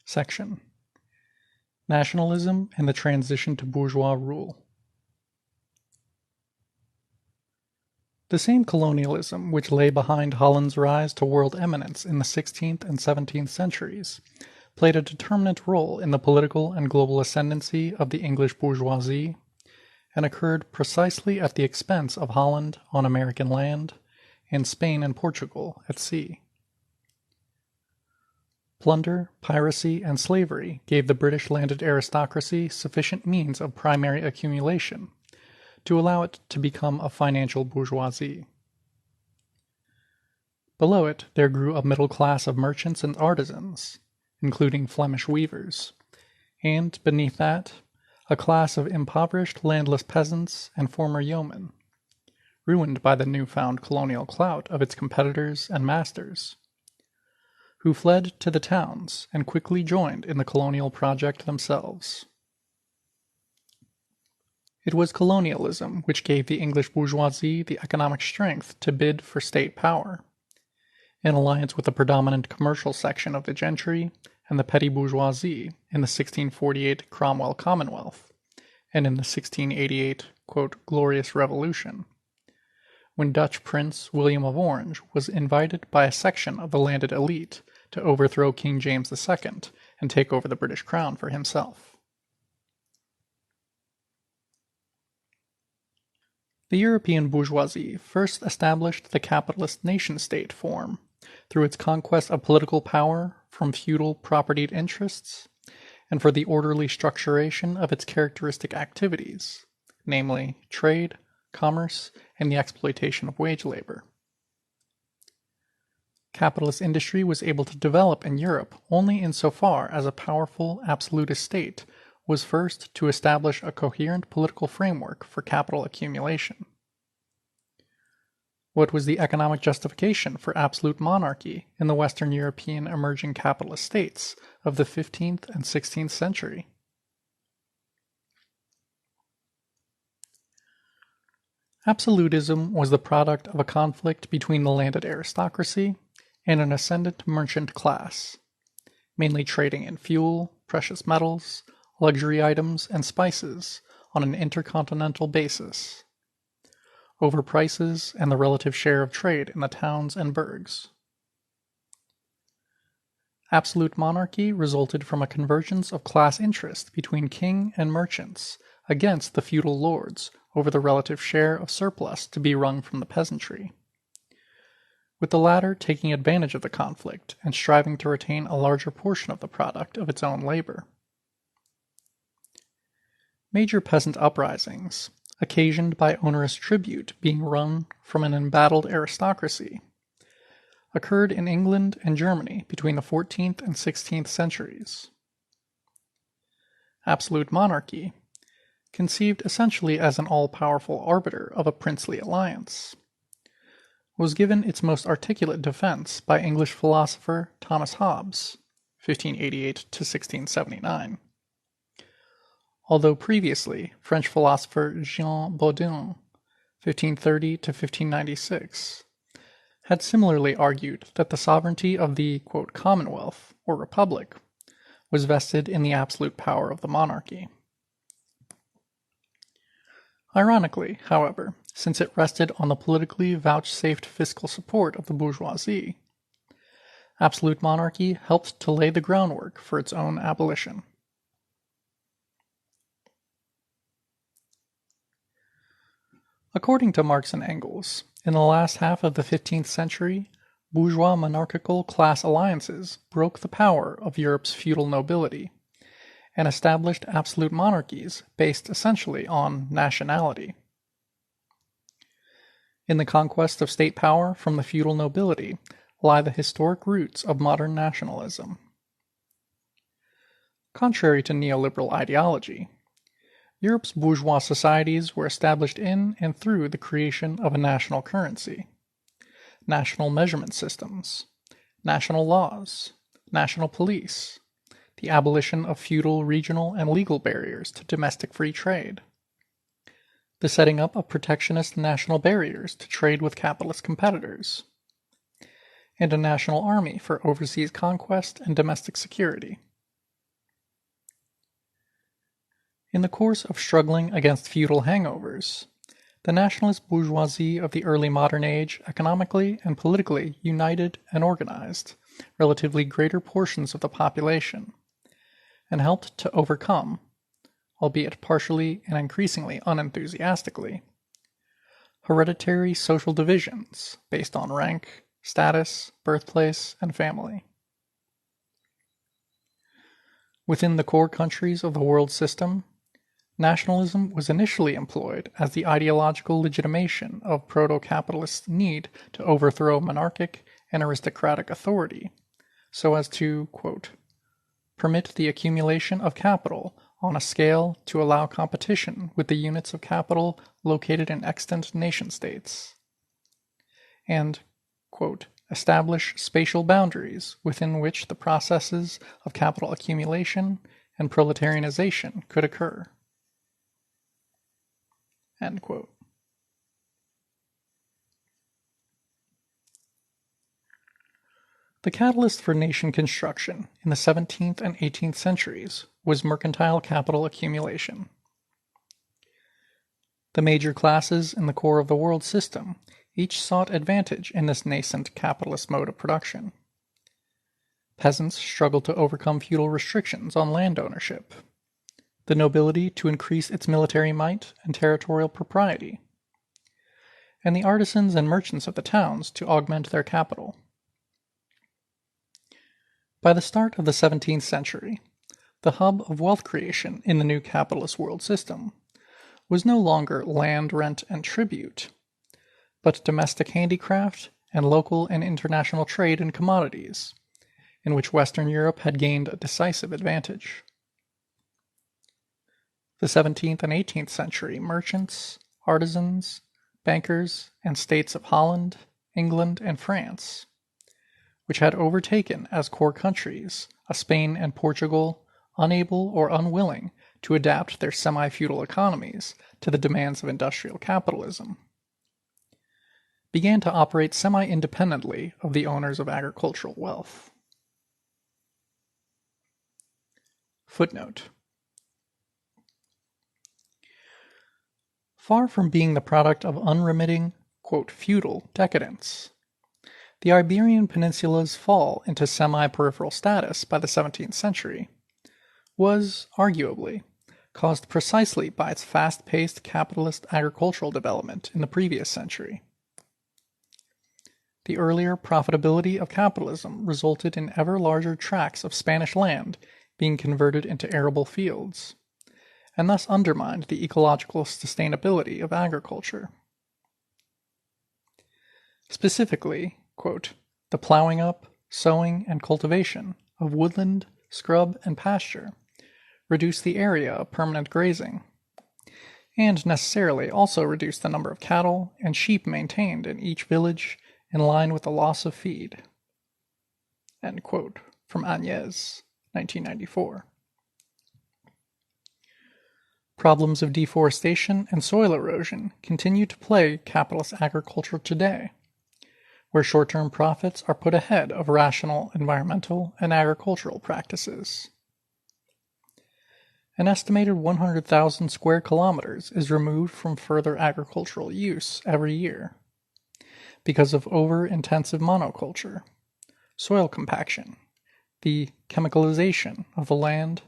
Section: Nationalism and the Transition to Bourgeois Rule. The same colonialism which lay behind Holland's rise to world eminence in the 16th and 17th centuries played a determinant role in the political and global ascendancy of the English bourgeoisie, and occurred precisely at the expense of Holland on American land and Spain and Portugal at sea. Plunder, piracy, and slavery gave the British landed aristocracy sufficient means of primary accumulation to allow it to become a financial bourgeoisie. Below it there grew a middle class of merchants and artisans, including Flemish weavers, and, beneath that, a class of impoverished landless peasants and former yeomen, ruined by the newfound colonial clout of its competitors and masters, who fled to the towns and quickly joined in the colonial project themselves. It was colonialism which gave the English bourgeoisie the economic strength to bid for state power, in alliance with the predominant commercial section of the gentry and the petty bourgeoisie in the 1648 Cromwell Commonwealth, and in the 1688, quote, Glorious Revolution, when Dutch Prince William of Orange was invited by a section of the landed elite to overthrow King James II and take over the British crown for himself. The European bourgeoisie first established the capitalist nation-state form through its conquest of political power from feudal propertied interests, and for the orderly structuration of its characteristic activities, namely trade, commerce, and the exploitation of wage labor. Capitalist industry was able to develop in Europe only insofar as a powerful absolutist state was first to establish a coherent political framework for capital accumulation. What was the economic justification for absolute monarchy in the Western European emerging capitalist states of the 15th and 16th century? Absolutism was the product of a conflict between the landed aristocracy and an ascendant merchant class, mainly trading in fuel, precious metals, luxury items, and spices on an intercontinental basis, over prices and the relative share of trade in the towns and burghs. Absolute monarchy resulted from a convergence of class interest between king and merchants against the feudal lords over the relative share of surplus to be wrung from the peasantry, with the latter taking advantage of the conflict and striving to retain a larger portion of the product of its own labor. Major peasant uprisings, occasioned by onerous tribute being wrung from an embattled aristocracy, occurred in England and Germany between the 14th and 16th centuries. Absolute monarchy, conceived essentially as an all-powerful arbiter of a princely alliance, was given its most articulate defense by English philosopher Thomas Hobbes, 1588 to 1679. Although previously French philosopher Jean Bodin, 1530 to 1596, had similarly argued that the sovereignty of the, quote, commonwealth, or republic, was vested in the absolute power of the monarchy. Ironically, however, since it rested on the politically vouchsafed fiscal support of the bourgeoisie, absolute monarchy helped to lay the groundwork for its own abolition. According to Marx and Engels, in the last half of the 15th century, bourgeois monarchical class alliances broke the power of Europe's feudal nobility and established absolute monarchies based essentially on nationality. In the conquest of state power from the feudal nobility lie the historic roots of modern nationalism. Contrary to neoliberal ideology, Europe's bourgeois societies were established in and through the creation of a national currency, national measurement systems, national laws, national police, the abolition of feudal, regional, and legal barriers to domestic free trade, the setting up of protectionist national barriers to trade with capitalist competitors, and a national army for overseas conquest and domestic security. In the course of struggling against feudal hangovers, the nationalist bourgeoisie of the early modern age economically and politically united and organized relatively greater portions of the population, and helped to overcome, albeit partially and increasingly unenthusiastically, hereditary social divisions based on rank, status, birthplace, and family. Within the core countries of the world system, nationalism was initially employed as the ideological legitimation of proto-capitalists' need to overthrow monarchic and aristocratic authority, so as to, quote, permit the accumulation of capital on a scale to allow competition with the units of capital located in extant nation-states, and, quote, establish spatial boundaries within which the processes of capital accumulation and proletarianization could occur. End quote. The catalyst for nation construction in the 17th and 18th centuries was mercantile capital accumulation. The major classes in the core of the world system each sought advantage in this nascent capitalist mode of production. Peasants struggled to overcome feudal restrictions on land ownership, the nobility to increase its military might and territorial propriety, and the artisans and merchants of the towns to augment their capital. By the start of the 17th century, the hub of wealth creation in the new capitalist world system was no longer land rent and tribute, but domestic handicraft and local and international trade in commodities, in which Western Europe had gained a decisive advantage. The 17th and 18th century merchants, artisans, bankers, and states of Holland, England, and France, which had overtaken as core countries a Spain and Portugal unable or unwilling to adapt their semi-feudal economies to the demands of industrial capitalism, began to operate semi-independently of the owners of agricultural wealth. Footnote: far from being the product of unremitting, quote, feudal decadence, the Iberian Peninsula's fall into semi-peripheral status by the 17th century was, arguably, caused precisely by its fast-paced capitalist agricultural development in the previous century. The earlier profitability of capitalism resulted in ever larger tracts of Spanish land being converted into arable fields, and thus undermined the ecological sustainability of agriculture. Specifically, quote, the plowing up, sowing, and cultivation of woodland, scrub, and pasture reduced the area of permanent grazing, and necessarily also reduced the number of cattle and sheep maintained in each village in line with the loss of feed. End quote, from Añez, 1994. Problems of deforestation and soil erosion continue to plague capitalist agriculture today, where short-term profits are put ahead of rational environmental and agricultural practices. An estimated 100,000 square kilometers is removed from further agricultural use every year because of over-intensive monoculture, soil compaction, the chemicalization of the land,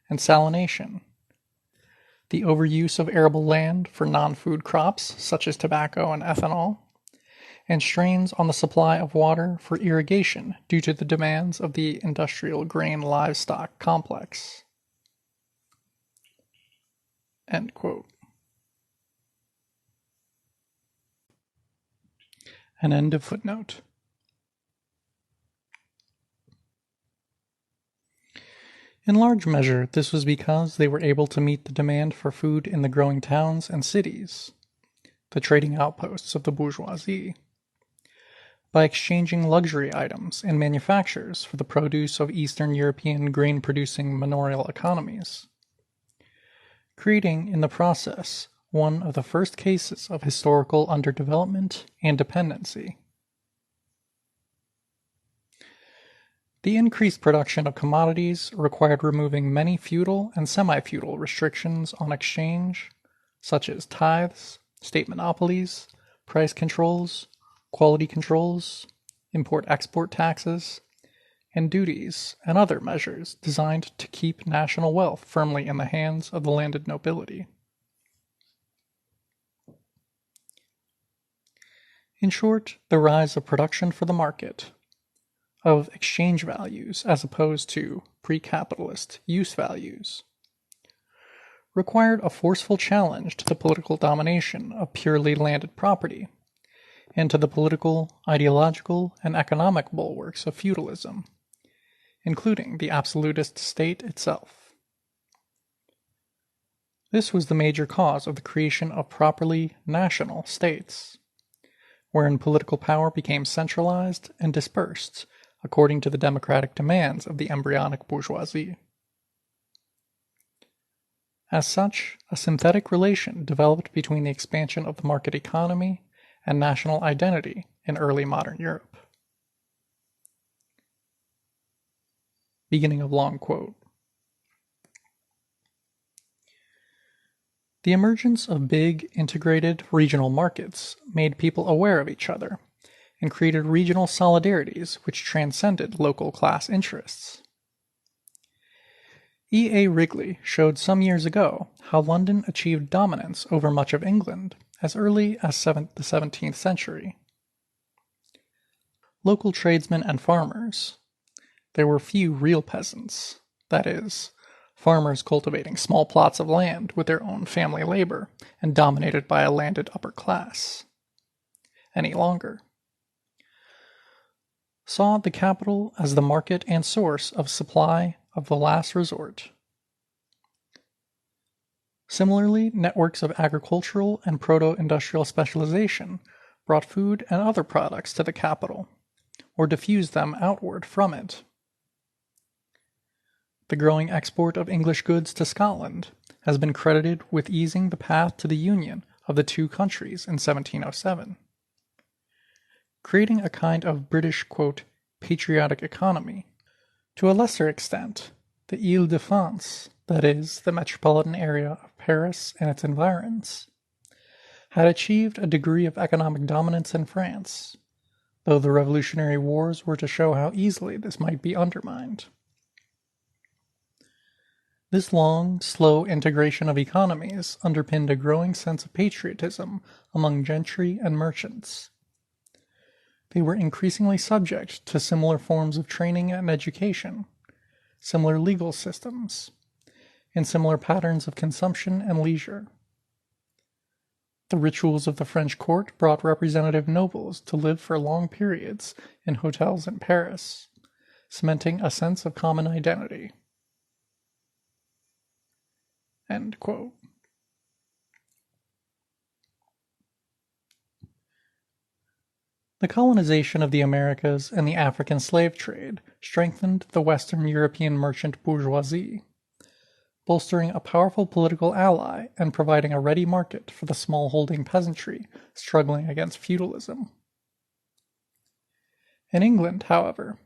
and salination, the overuse of arable land for non-food crops such as tobacco and ethanol, and strains on the supply of water for irrigation due to the demands of the industrial grain livestock complex. End quote. An end of footnote. In large measure, this was because they were able to meet the demand for food in the growing towns and cities, the trading outposts of the bourgeoisie, by exchanging luxury items and manufactures for the produce of Eastern European grain-producing manorial economies, creating in the process one of the first cases of historical underdevelopment and dependency. The increased production of commodities required removing many feudal and semi-feudal restrictions on exchange, such as tithes, state monopolies, price controls, quality controls, import-export taxes, and duties, and other measures designed to keep national wealth firmly in the hands of the landed nobility. In short, the rise of production for the market, of exchange values as opposed to pre-capitalist use values, required a forceful challenge to the political domination of purely landed property and to the political, ideological, and economic bulwarks of feudalism, including the absolutist state itself. This was the major cause of the creation of properly national states, wherein political power became centralized and dispersed according to the democratic demands of the embryonic bourgeoisie. As such, a synthetic relation developed between the expansion of the market economy and national identity in early modern Europe. Beginning of long quote. The emergence of big, integrated regional markets made people aware of each other and created regional solidarities which transcended local class interests. E. A. Wrigley showed some years ago how London achieved dominance over much of England as early as the 17th century. Local tradesmen and farmers, there were few real peasants, that is, farmers cultivating small plots of land with their own family labor and dominated by a landed upper class, any longer. saw the capital as the market and source of supply of the last resort. Similarly, networks of agricultural and proto-industrial specialization brought food and other products to the capital, or diffused them outward from it. The growing export of English goods to Scotland has been credited with easing the path to the union of the two countries in 1707, creating a kind of British, quote, patriotic economy. To a lesser extent, the Ile-de-France, that is, the metropolitan area of Paris and its environs, had achieved a degree of economic dominance in France, though the Revolutionary Wars were to show how easily this might be undermined. This long, slow integration of economies underpinned a growing sense of patriotism among gentry and merchants. They were increasingly subject to similar forms of training and education, similar legal systems, and similar patterns of consumption and leisure. The rituals of the French court brought representative nobles to live for long periods in hotels in Paris, cementing a sense of common identity. End quote. The colonization of the Americas and the African slave trade strengthened the Western European merchant bourgeoisie, bolstering a powerful political ally and providing a ready market for the small-holding peasantry struggling against feudalism. In England, however,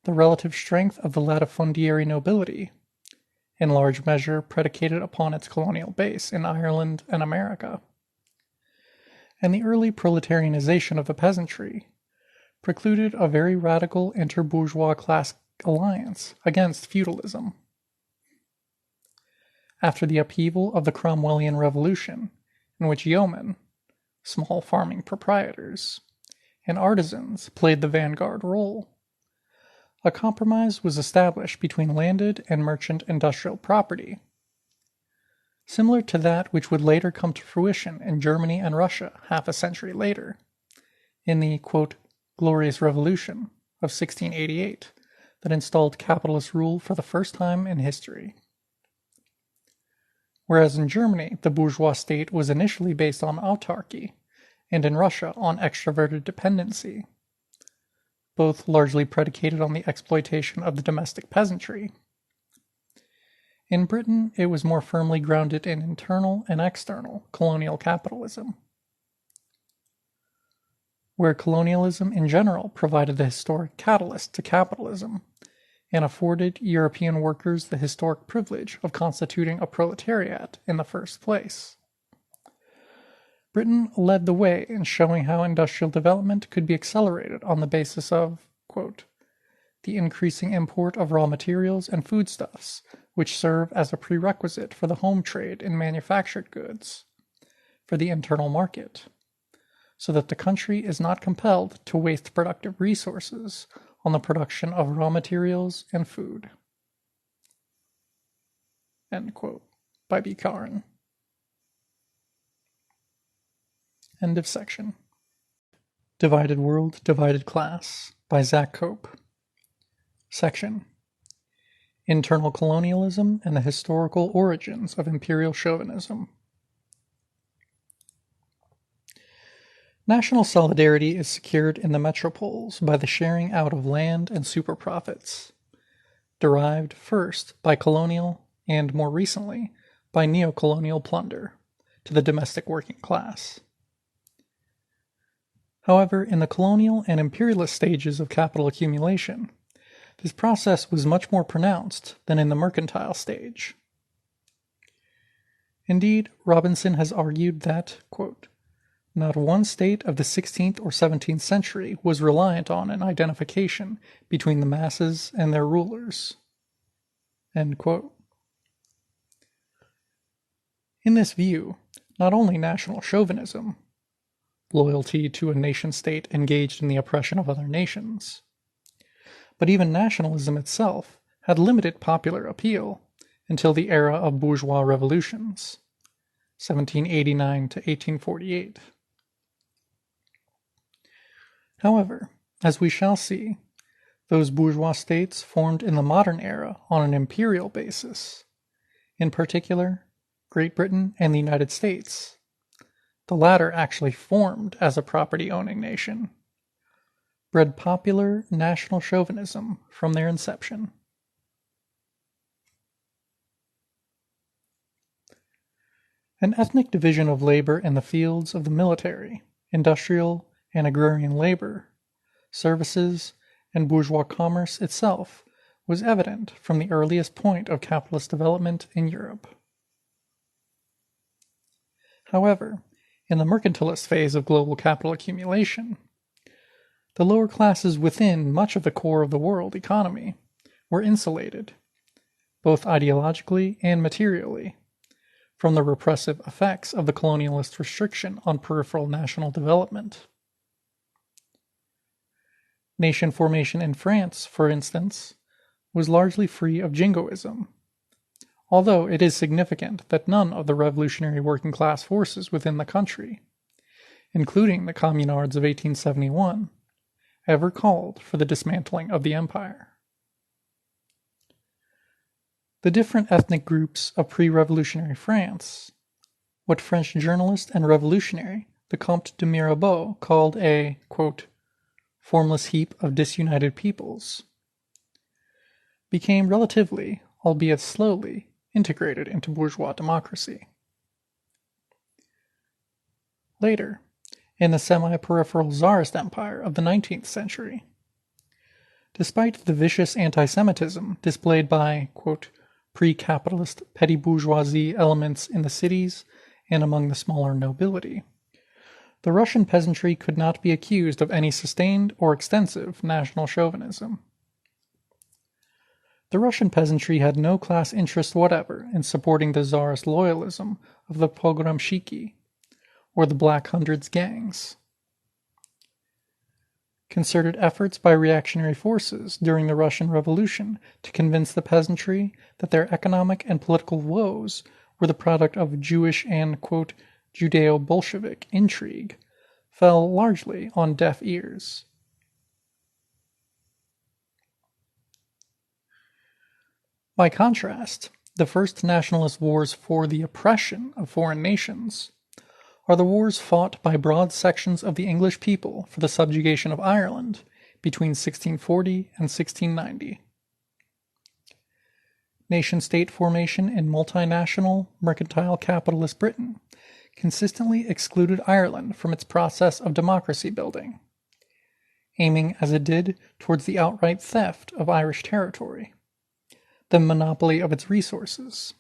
the relative strength of the latifundiary nobility, in large measure predicated upon its colonial base in Ireland and America, and the early proletarianization of the peasantry, precluded a very radical inter-bourgeois class alliance against feudalism. After the upheaval of the Cromwellian Revolution, in which yeomen, small farming proprietors, and artisans played the vanguard role, a compromise was established between landed and merchant industrial property, similar to that which would later come to fruition in Germany and Russia half a century later, in the, quote, Glorious Revolution of 1688 that installed capitalist rule for the first time in history. Whereas in Germany, the bourgeois state was initially based on autarky, and in Russia on extroverted dependency, both largely predicated on the exploitation of the domestic peasantry. In Britain, it was more firmly grounded in internal and external colonial capitalism, where colonialism in general provided the historic catalyst to capitalism and afforded European workers the historic privilege of constituting a proletariat in the first place. Britain led the way in showing how industrial development could be accelerated on the basis of, quote, the increasing import of raw materials and foodstuffs, which serve as a prerequisite for the home trade in manufactured goods, for the internal market, so that the country is not compelled to waste productive resources on the production of raw materials and food. End quote. By B. Curran. End of section. Divided World, Divided Class by Zak Cope. Section. Internal Colonialism and the Historical Origins of Imperial Chauvinism. National solidarity is secured in the metropoles by the sharing out of land and superprofits, derived first by colonial and, more recently, by neocolonial plunder to the domestic working class. However, in the colonial and imperialist stages of capital accumulation, this process was much more pronounced than in the mercantile stage. Indeed, Robinson has argued that, quote, not one state of the 16th or 17th century was reliant on an identification between the masses and their rulers. End quote. In this view, not only national chauvinism, loyalty to a nation-state engaged in the oppression of other nations, but even nationalism itself had limited popular appeal until the era of bourgeois revolutions, 1789 to 1848. However, as we shall see, those bourgeois states formed in the modern era on an imperial basis, in particular, Great Britain and the United States. The latter actually formed as a property-owning nation, bred popular national chauvinism from their inception. An ethnic division of labor in the fields of the military, industrial, and agrarian labor, services, and bourgeois commerce itself was evident from the earliest point of capitalist development in Europe. However, in the mercantilist phase of global capital accumulation, the lower classes within much of the core of the world economy were insulated, both ideologically and materially, from the repressive effects of the colonialist restriction on peripheral national development. Nation formation in France, for instance, was largely free of jingoism, although it is significant that none of the revolutionary working class forces within the country, including the communards of 1871, ever called for the dismantling of the empire. The different ethnic groups of pre-revolutionary France, what French journalist and revolutionary the Comte de Mirabeau called a, quote, formless heap of disunited peoples, became relatively, albeit slowly, integrated into bourgeois democracy. Later, in the semi-peripheral Tsarist empire of the 19th century, despite the vicious anti-Semitism displayed by, quote, pre-capitalist petty bourgeoisie elements in the cities and among the smaller nobility, the Russian peasantry could not be accused of any sustained or extensive national chauvinism. The Russian peasantry had no class interest whatever in supporting the Tsarist loyalism of the pogromshiki or the Black Hundreds gangs. Concerted efforts by reactionary forces during the Russian Revolution to convince the peasantry that their economic and political woes were the product of Jewish and, quote, Judeo-Bolshevik intrigue fell largely on deaf ears. By contrast, the first nationalist wars for the oppression of foreign nations are the wars fought by broad sections of the English people for the subjugation of Ireland between 1640 and 1690. Nation-state formation in multinational, mercantile capitalist Britain consistently excluded Ireland from its process of democracy building, aiming as it did towards the outright theft of Irish territory, the monopoly of its resources,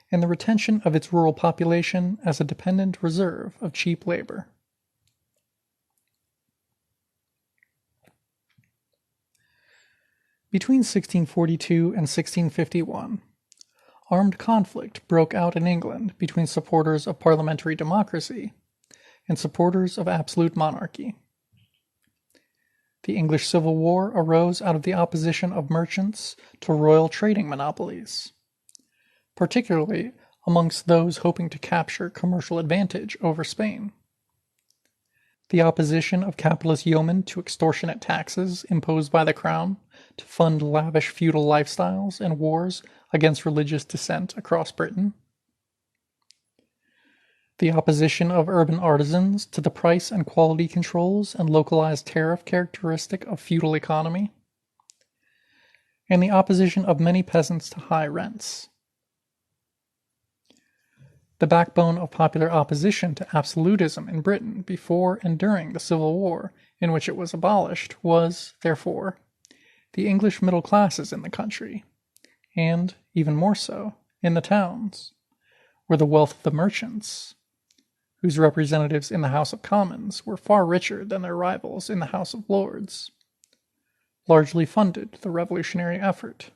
and the retention of its rural population as a dependent reserve of cheap labor. Between 1642 and 1651, armed conflict broke out in England between supporters of parliamentary democracy and supporters of absolute monarchy. The English Civil War arose out of the opposition of merchants to royal trading monopolies, particularly amongst those hoping to capture commercial advantage over Spain. The opposition of capitalist yeomen to extortionate taxes imposed by the crown to fund lavish feudal lifestyles and wars against religious dissent across Britain. The opposition of urban artisans to the price and quality controls and localized tariff characteristic of feudal economy. And the opposition of many peasants to high rents. The backbone of popular opposition to absolutism in Britain before and during the Civil War in which it was abolished was, therefore, the English middle classes in the country, and, even more so, in the towns, where the wealth of the merchants, whose representatives in the House of Commons were far richer than their rivals in the House of Lords, largely funded the revolutionary effort.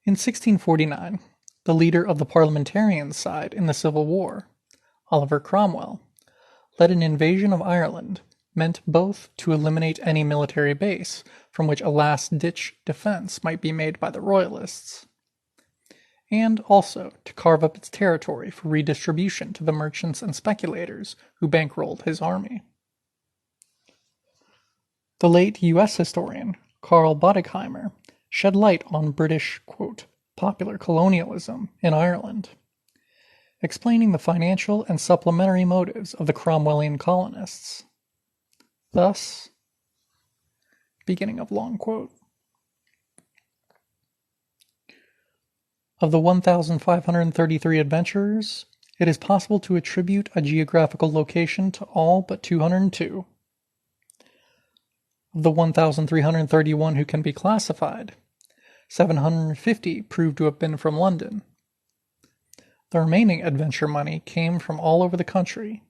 In 1649, the leader of the parliamentarian side in the Civil War, Oliver Cromwell, led an invasion of Ireland meant both to eliminate any military base from which a last-ditch defense might be made by the Royalists, and also to carve up its territory for redistribution to the merchants and speculators who bankrolled his army. The late U.S. historian Karl Bodekheimer shed light on British, quote, popular colonialism in Ireland, explaining the financial and supplementary motives of the Cromwellian colonists. Thus, beginning of long quote. Of the 1,533 adventurers, it is possible to attribute a geographical location to all but 202. Of the 1,331 who can be classified, 750 proved to have been from London. The remaining adventure money came from all over the country.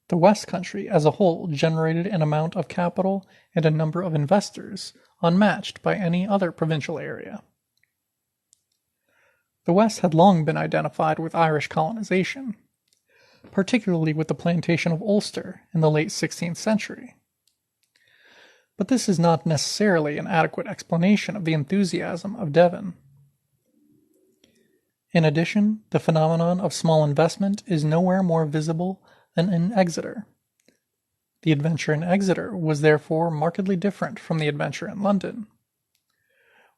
The West Country as a whole generated an amount of capital and a number of investors unmatched by any other provincial area. The West had long been identified with Irish colonization, particularly with the plantation of Ulster in the late 16th century. But this is not necessarily an adequate explanation of the enthusiasm of Devon. In addition, the phenomenon of small investment is nowhere more visible than in Exeter. The adventure in Exeter was therefore markedly different from the adventure in London,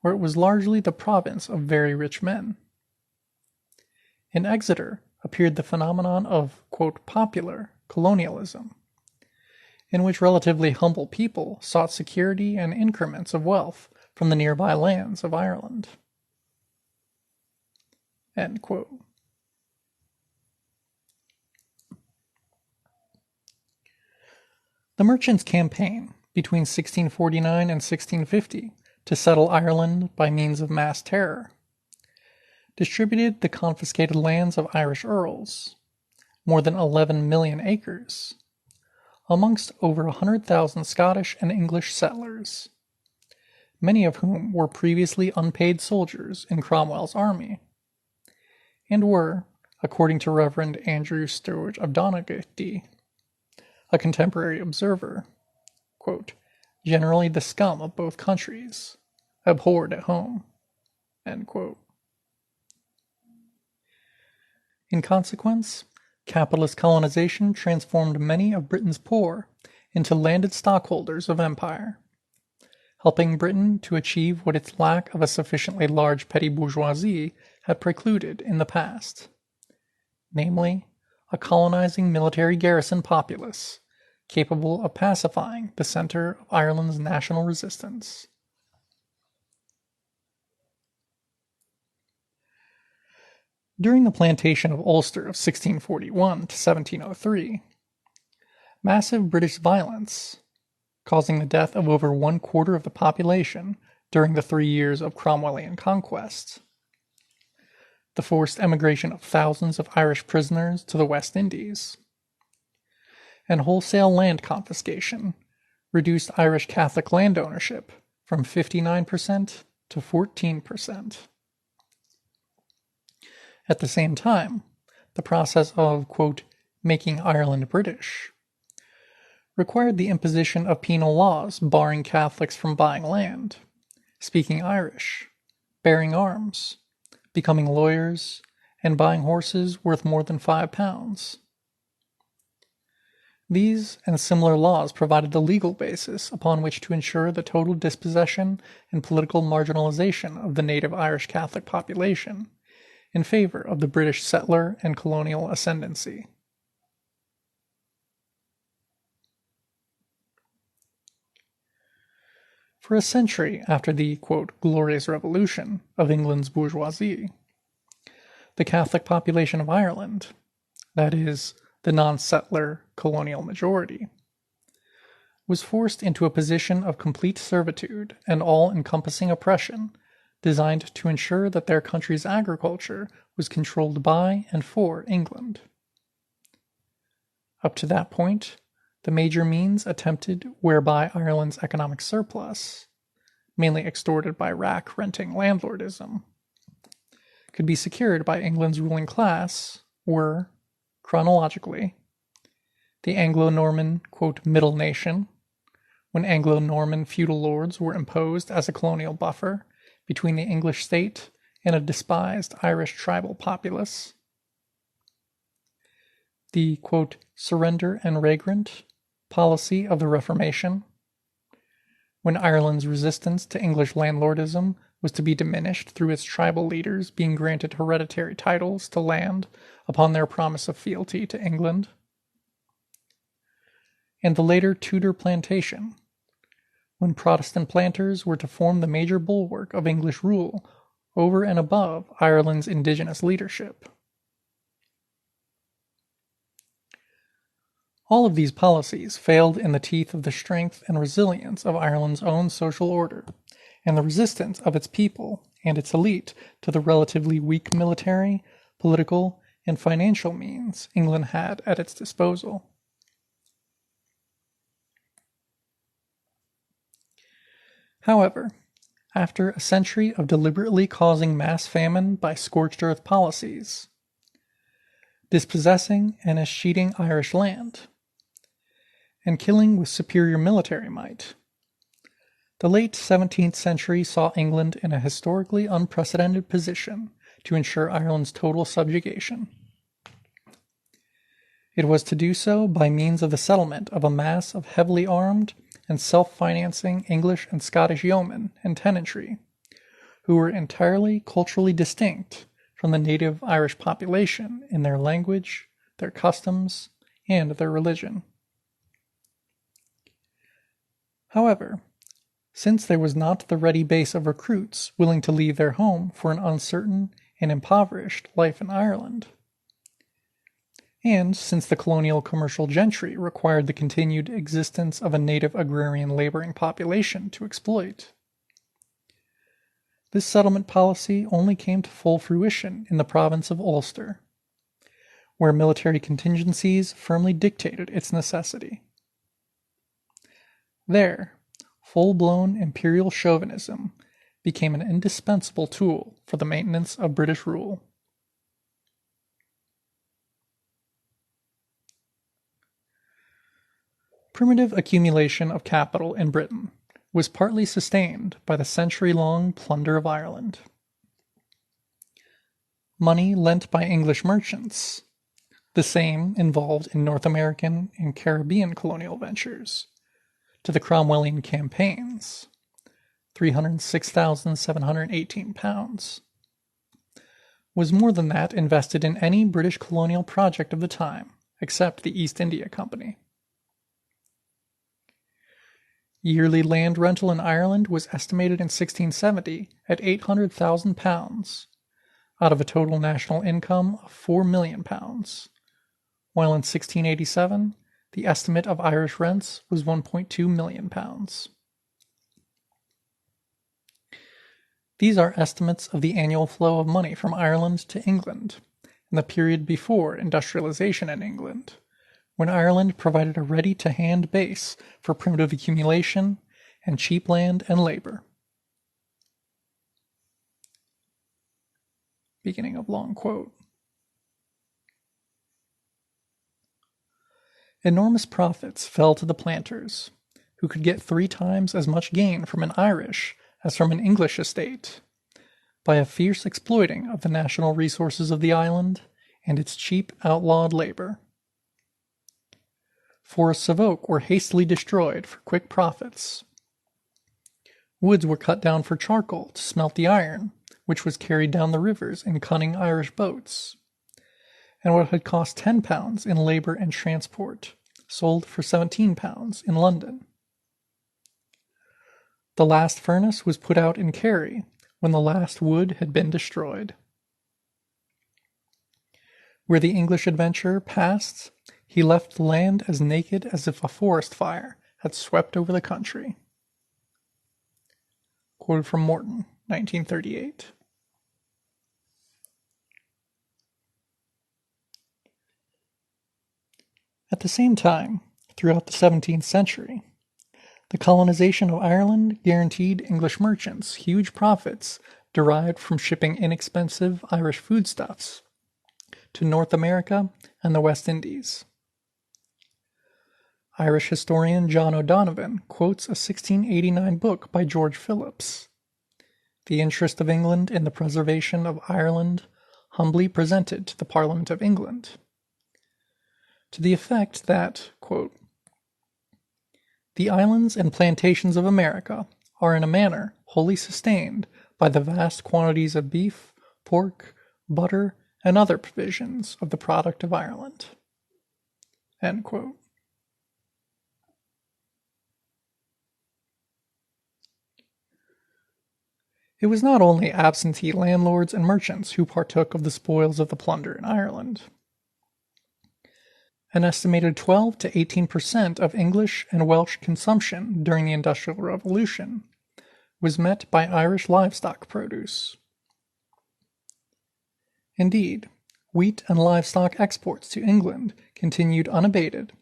where it was largely the province of very rich men. In Exeter appeared the phenomenon of, quote, popular colonialism, in which relatively humble people sought security and increments of wealth from the nearby lands of Ireland. End quote. The merchants' campaign between 1649 and 1650 to settle Ireland by means of mass terror distributed the confiscated lands of Irish earls, more than 11 million acres, amongst over 100,000 Scottish and English settlers, many of whom were previously unpaid soldiers in Cromwell's army, and were, according to Reverend Andrew Sturge of Donaghadee, a contemporary observer, quote, generally the scum of both countries, abhorred at home. End quote. In consequence, capitalist colonization transformed many of Britain's poor into landed stockholders of empire, helping Britain to achieve what its lack of a sufficiently large petty bourgeoisie had precluded in the past, namely, a colonizing military garrison populace capable of pacifying the center of Ireland's national resistance. During the plantation of Ulster of 1641 to 1703, massive British violence, causing the death of over 1/4 of the population during the 3 years of Cromwellian conquest, the forced emigration of thousands of Irish prisoners to the West Indies, and wholesale land confiscation reduced Irish Catholic land ownership from 59% to 14%. At the same time, the process of, quote, making Ireland British required the imposition of penal laws barring Catholics from buying land, speaking Irish, bearing arms, becoming lawyers, and buying horses worth more than £5. These and similar laws provided the legal basis upon which to ensure the total dispossession and political marginalization of the native Irish Catholic population in favor of the British settler and colonial ascendancy. For a century after the, quote, glorious revolution of England's bourgeoisie, the Catholic population of Ireland, that is, the non-settler colonial majority, was forced into a position of complete servitude and all-encompassing oppression designed to ensure that their country's agriculture was controlled by and for England. Up to that point, the major means attempted whereby Ireland's economic surplus, mainly extorted by rack-renting landlordism, could be secured by England's ruling class were, chronologically, the Anglo-Norman, quote, middle nation, when Anglo-Norman feudal lords were imposed as a colonial buffer between the English state and a despised Irish tribal populace, the, quote, surrender and regrant policy of the Reformation, when Ireland's resistance to English landlordism was to be diminished through its tribal leaders being granted hereditary titles to land upon their promise of fealty to England, and the later Tudor plantation, when Protestant planters were to form the major bulwark of English rule over and above Ireland's indigenous leadership. All of these policies failed in the teeth of the strength and resilience of Ireland's own social order, and the resistance of its people and its elite to the relatively weak military, political, and financial means England had at its disposal. However, after a century of deliberately causing mass famine by scorched earth policies, dispossessing and escheating Irish land, and killing with superior military might, the late 17th century saw England in a historically unprecedented position to ensure Ireland's total subjugation. It was to do so by means of the settlement of a mass of heavily armed and self-financing English and Scottish yeomen and tenantry, who were entirely culturally distinct from the native Irish population in their language, their customs, and their religion. However, since there was not the ready base of recruits willing to leave their home for an uncertain and impoverished life in Ireland, and since the colonial commercial gentry required the continued existence of a native agrarian laboring population to exploit, this settlement policy only came to full fruition in the province of Ulster, where military contingencies firmly dictated its necessity. There, full-blown imperial chauvinism became an indispensable tool for the maintenance of British rule. Primitive accumulation of capital in Britain was partly sustained by the century-long plunder of Ireland. Money lent by English merchants, the same involved in North American and Caribbean colonial ventures, to the Cromwellian campaigns, £306,718, was more than that invested in any British colonial project of the time, except the East India Company. Yearly land rental in Ireland was estimated in 1670 at £800,000, out of a total national income of £4 million, while in 1687 the estimate of Irish rents was £1.2 million. These are estimates of the annual flow of money from Ireland to England in the period before industrialization in England, when Ireland provided a ready-to-hand base for primitive accumulation and cheap land and labor. Beginning of long quote. Enormous profits fell to the planters, who could get 3 times as much gain from an Irish as from an English estate, by a fierce exploiting of the national resources of the island and its cheap outlawed labor. Forests of oak were hastily destroyed for quick profits. Woods were cut down for charcoal to smelt the iron, which was carried down the rivers in cunning Irish boats, and what had cost £10 in labor and transport sold for £17 in London. The last furnace was put out in Kerry when the last wood had been destroyed. Where the English adventurer passed, he left the land as naked as if a forest fire had swept over the country. Quoted from Morton, 1938. At the same time, throughout the 17th century, the colonization of Ireland guaranteed English merchants huge profits derived from shipping inexpensive Irish foodstuffs to North America and the West Indies. Irish historian John O'Donovan quotes a 1689 book by George Phillips, The Interest of England in the Preservation of Ireland, humbly presented to the Parliament of England, to the effect that, quote, The islands and plantations of America are in a manner wholly sustained by the vast quantities of beef, pork, butter, and other provisions of the product of Ireland." End quote. It was not only absentee landlords and merchants who partook of the spoils of the plunder in Ireland. An estimated 12 to 18% of English and Welsh consumption during the Industrial Revolution was met by Irish livestock produce. Indeed, wheat and livestock exports to England continued unabated,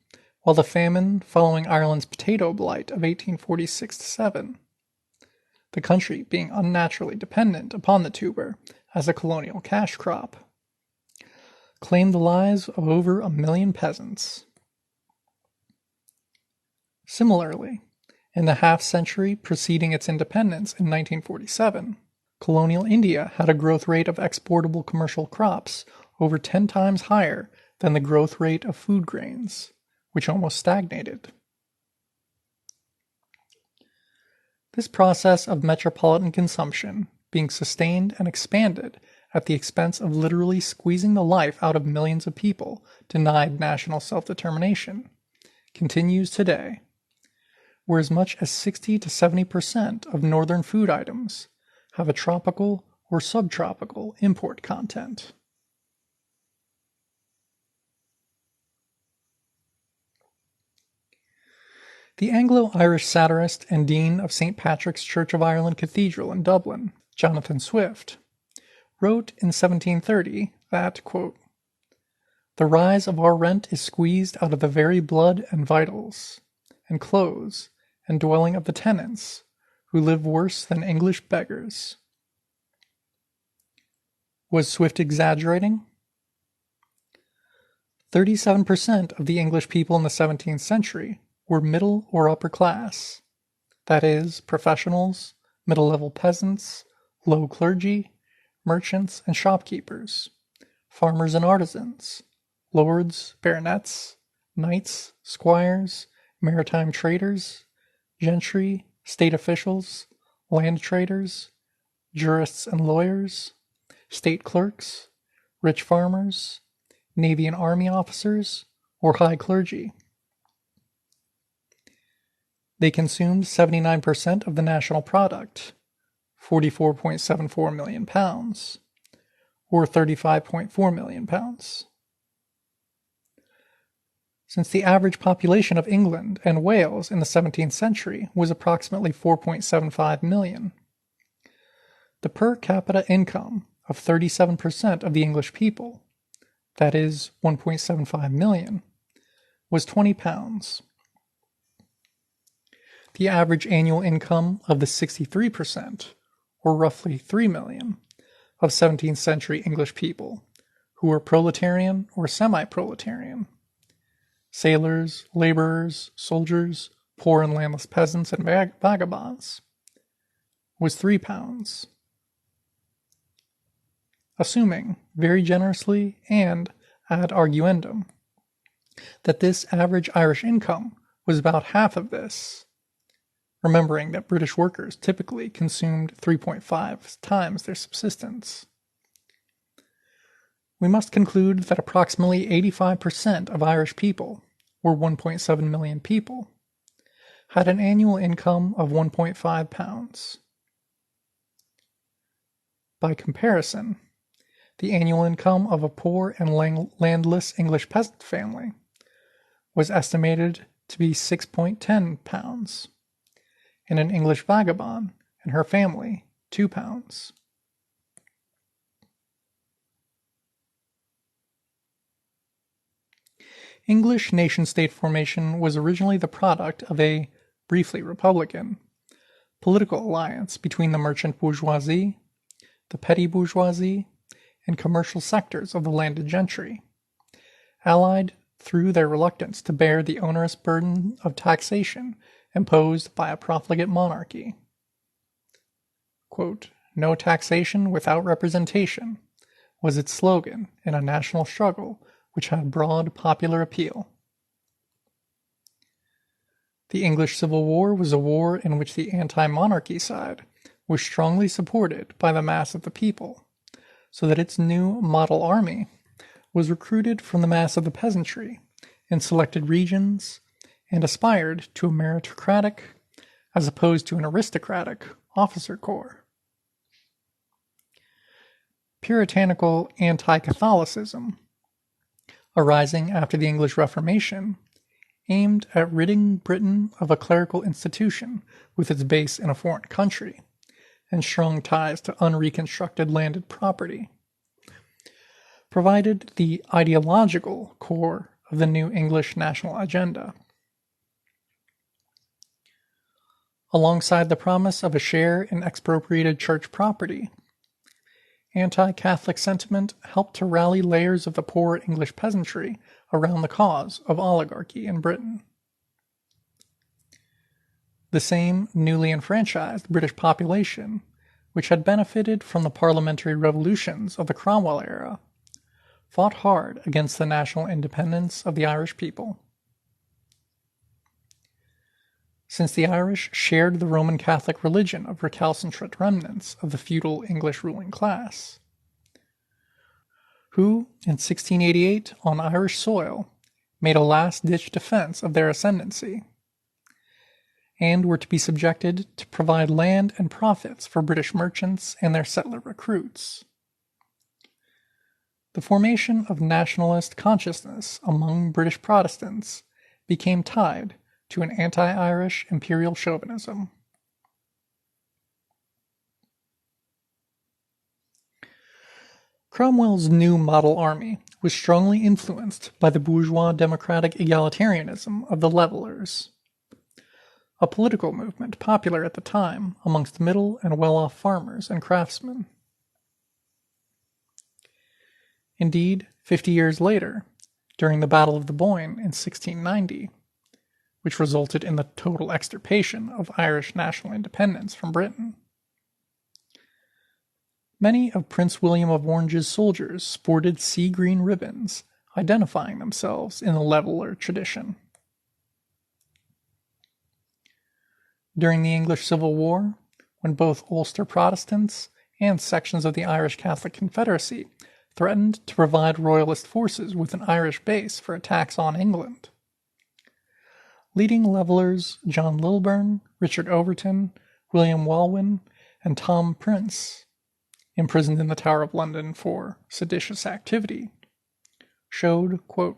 while the famine following Ireland's potato blight of 1846-7, the country being unnaturally dependent upon the tuber as a colonial cash crop, claimed the lives of over 1 million peasants. Similarly, in the half-century preceding its independence in 1947, colonial India had a growth rate of exportable commercial crops over 10 times higher than the growth rate of food grains, which almost stagnated. This process of metropolitan consumption, being sustained and expanded at the expense of literally squeezing the life out of millions of people denied national self-determination, continues today, where as much as 60 to 70% of northern food items have a tropical or subtropical import content. The Anglo-Irish satirist and dean of St. Patrick's Church of Ireland Cathedral in Dublin, Jonathan Swift, wrote in 1730 that, quote, "The rise of our rent is squeezed out of the very blood and vitals, and clothes, and dwelling of the tenants, who live worse than English beggars." Was Swift exaggerating? 37% of the English people in the 17th century were middle or upper class, that is, professionals, middle-level peasants, low clergy, merchants and shopkeepers, farmers and artisans, lords, baronets, knights, squires, maritime traders, gentry, state officials, land traders, jurists and lawyers, state clerks, rich farmers, navy and army officers, or high clergy. They consumed 79% of the national product, 44.74 million pounds, or 35.4 million pounds. Since the average population of England and Wales in the 17th century was approximately 4.75 million, the per capita income of 37% of the English people, that is 1.75 million, was 20 pounds. The average annual income of the 63%, or roughly 3 million, of 17th century English people, who were proletarian or semi-proletarian, sailors, laborers, soldiers, poor and landless peasants, and vagabonds, was 3 pounds. Assuming, very generously and ad arguendum, that this average Irish income was about half of this, remembering that British workers typically consumed 3.5 times their subsistence, we must conclude that approximately 85% of Irish people, or 1.7 million people, had an annual income of 1.5 pounds. By comparison, the annual income of a poor and landless English peasant family was estimated to be 6.10 pounds, and an English vagabond and her family 2 pounds. English nation-state formation was originally the product of a, briefly Republican, political alliance between the merchant bourgeoisie, the petty bourgeoisie, and commercial sectors of the landed gentry, allied through their reluctance to bear the onerous burden of taxation imposed by a profligate monarchy. Quote, "No taxation without representation," was its slogan in a national struggle which had broad popular appeal. The English Civil War was a war in which the anti-monarchy side was strongly supported by the mass of the people, so that its new model army was recruited from the mass of the peasantry in selected regions and aspired to a meritocratic, as opposed to an aristocratic, officer corps. Puritanical anti-Catholicism, arising after the English Reformation, aimed at ridding Britain of a clerical institution with its base in a foreign country and strong ties to unreconstructed landed property, provided the ideological core of the new English national agenda. Alongside the promise of a share in expropriated church property, anti-Catholic sentiment helped to rally layers of the poor English peasantry around the cause of oligarchy in Britain. The same newly enfranchised British population, which had benefited from the parliamentary revolutions of the Cromwell era, fought hard against the national independence of the Irish people. Since the Irish shared the Roman Catholic religion of recalcitrant remnants of the feudal English ruling class, who, in 1688, on Irish soil, made a last-ditch defense of their ascendancy, and were to be subjected to provide land and profits for British merchants and their settler recruits. The formation of nationalist consciousness among British Protestants became tied to an anti-Irish imperial chauvinism. Cromwell's new model army was strongly influenced by the bourgeois democratic egalitarianism of the Levellers, a political movement popular at the time amongst middle and well-off farmers and craftsmen. Indeed, 50 years later, during the Battle of the Boyne in 1690, which resulted in the total extirpation of Irish national independence from Britain, many of Prince William of Orange's soldiers sported sea-green ribbons, identifying themselves in the Leveller tradition. During the English Civil War, when both Ulster Protestants and sections of the Irish Catholic Confederacy threatened to provide royalist forces with an Irish base for attacks on England, leading Levellers John Lilburne, Richard Overton, William Walwyn, and Tom Prince, imprisoned in the Tower of London for seditious activity, showed, quote,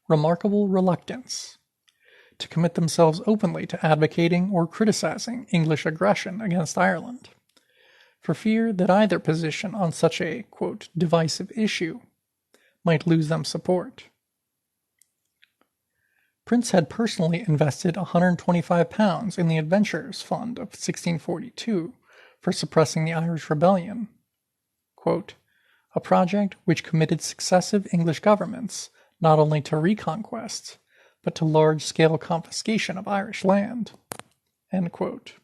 remarkable reluctance to commit themselves openly to advocating or criticizing English aggression against Ireland, for fear that either position on such a, quote, divisive issue might lose them support. Prince had personally invested £125 in the Adventurers Fund of 1642 for suppressing the Irish Rebellion, quote, a project which committed successive English governments not only to reconquest, but to large-scale confiscation of Irish land, end quote,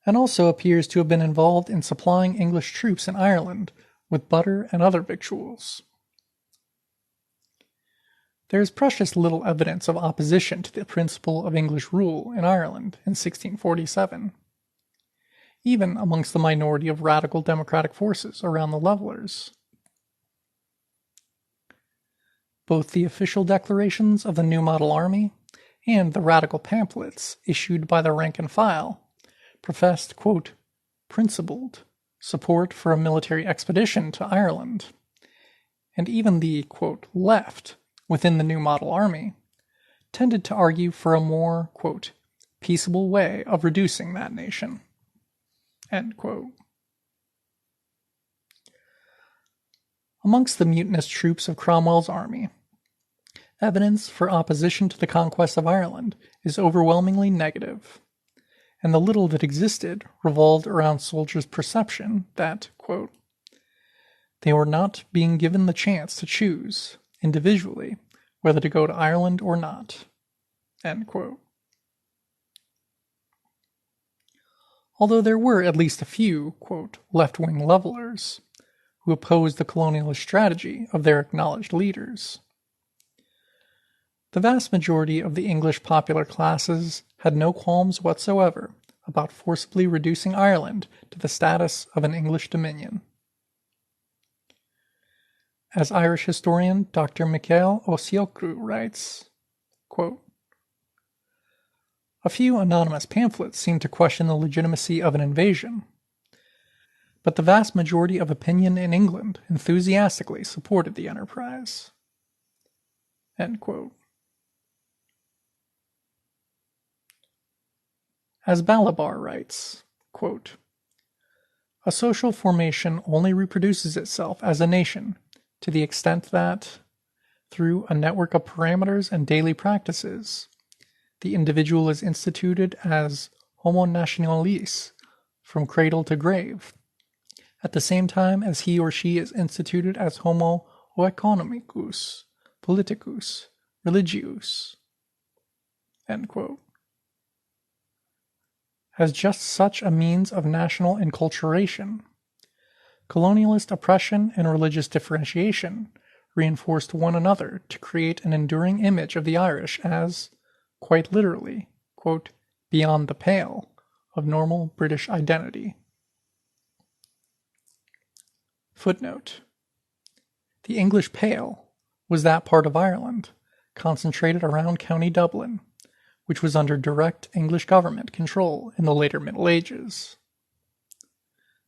and also appears to have been involved in supplying English troops in Ireland with butter and other victuals. There is precious little evidence of opposition to the principle of English rule in Ireland in 1647, even amongst the minority of radical democratic forces around the Levellers. Both the official declarations of the New Model Army and the radical pamphlets issued by the rank and file professed, quote, principled support for a military expedition to Ireland, and even the, quote, left within the New Model Army tended to argue for a more, quote, peaceable way of reducing that nation, end quote. Amongst the mutinous troops of Cromwell's army, evidence for opposition to the conquest of Ireland is overwhelmingly negative, and the little that existed revolved around soldiers' perception that, quote, they were not being given the chance to choose, individually, whether to go to Ireland or not, end quote. Although there were at least a few, quote, left-wing Levellers who opposed the colonialist strategy of their acknowledged leaders, The vast majority of the English popular classes had no qualms whatsoever about forcibly reducing Ireland to the status of an English dominion. As Irish historian Dr. Michael Osiokru writes, quote, "A few anonymous pamphlets seem to question the legitimacy of an invasion, but the vast majority of opinion in England enthusiastically supported the enterprise." End quote. As Balabar writes, quote, "A social formation only reproduces itself as a nation to the extent that, through a network of parameters and daily practices, the individual is instituted as homo nationalis from cradle to grave, at the same time as he or she is instituted as homo oeconomicus, politicus, religius." End quote. As just such a means of national enculturation, colonialist oppression and religious differentiation reinforced one another to create an enduring image of the Irish as, quite literally, quote, "beyond the pale" of normal British identity. Footnote: the English Pale was that part of Ireland concentrated around County Dublin, which was under direct English government control in the later Middle Ages.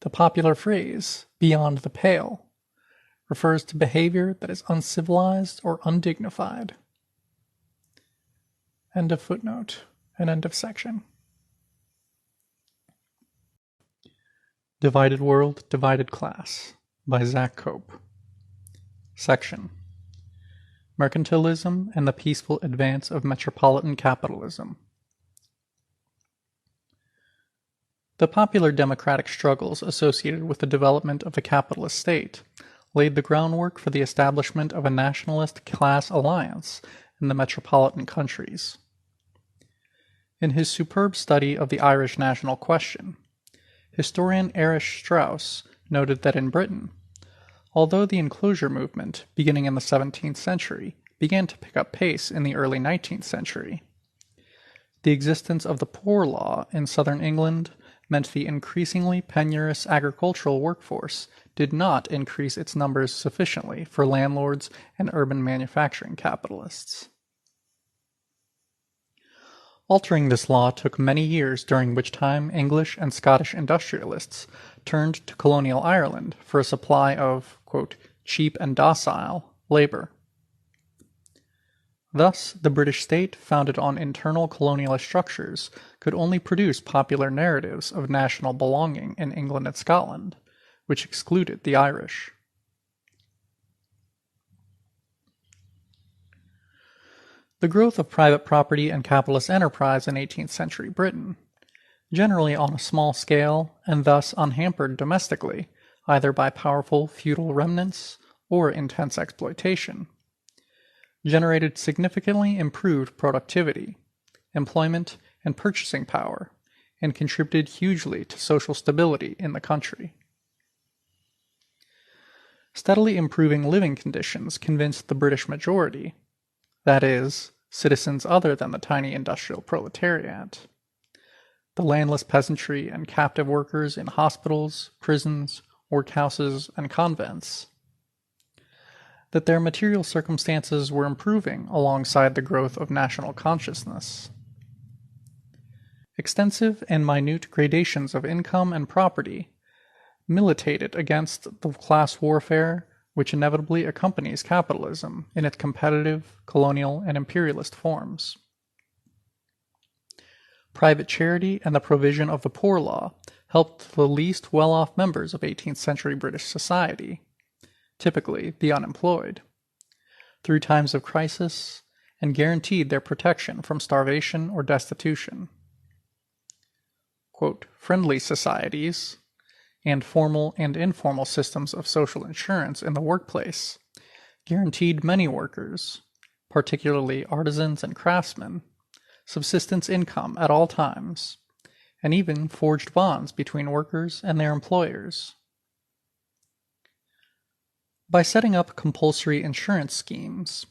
The popular phrase, "beyond the pale," refers to behavior that is uncivilized or undignified. End of footnote and end of section. Divided World, Divided Class by Zak Cope. Section: Mercantilism and the Peaceful Advance of Metropolitan Capitalism. The popular democratic struggles associated with the development of the capitalist state laid the groundwork for the establishment of a nationalist class alliance in the metropolitan countries. In his superb study of the Irish national question, historian Erich Strauss noted that in Britain, although the enclosure movement, beginning in the 17th century, began to pick up pace in the early 19th century, the existence of the poor law in southern England meant the increasingly penurious agricultural workforce did not increase its numbers sufficiently for landlords and urban manufacturing capitalists. Altering this law took many years, during which time English and Scottish industrialists turned to colonial Ireland for a supply of, quote, "cheap and docile" labor. Thus, the British state, founded on internal colonialist structures, could only produce popular narratives of national belonging in England and Scotland, which excluded the Irish. The growth of private property and capitalist enterprise in 18th century Britain, generally on a small scale and thus unhampered domestically, either by powerful feudal remnants or intense exploitation, generated significantly improved productivity, employment, and purchasing power, and contributed hugely to social stability in the country. Steadily improving living conditions convinced the British majority, that is, citizens other than the tiny industrial proletariat, the landless peasantry and captive workers in hospitals, prisons, workhouses, and convents, that their material circumstances were improving alongside the growth of national consciousness. Extensive and minute gradations of income and property militated against the class warfare which inevitably accompanies capitalism in its competitive, colonial, and imperialist forms. Private charity and the provision of the poor law helped the least well-off members of 18th century British society, typically the unemployed, through times of crisis, and guaranteed their protection from starvation or destitution. Quote, "friendly societies," and formal and informal systems of social insurance in the workplace guaranteed many workers, particularly artisans and craftsmen, subsistence income at all times, and even forged bonds between workers and their employers. By setting up compulsory insurance schemes,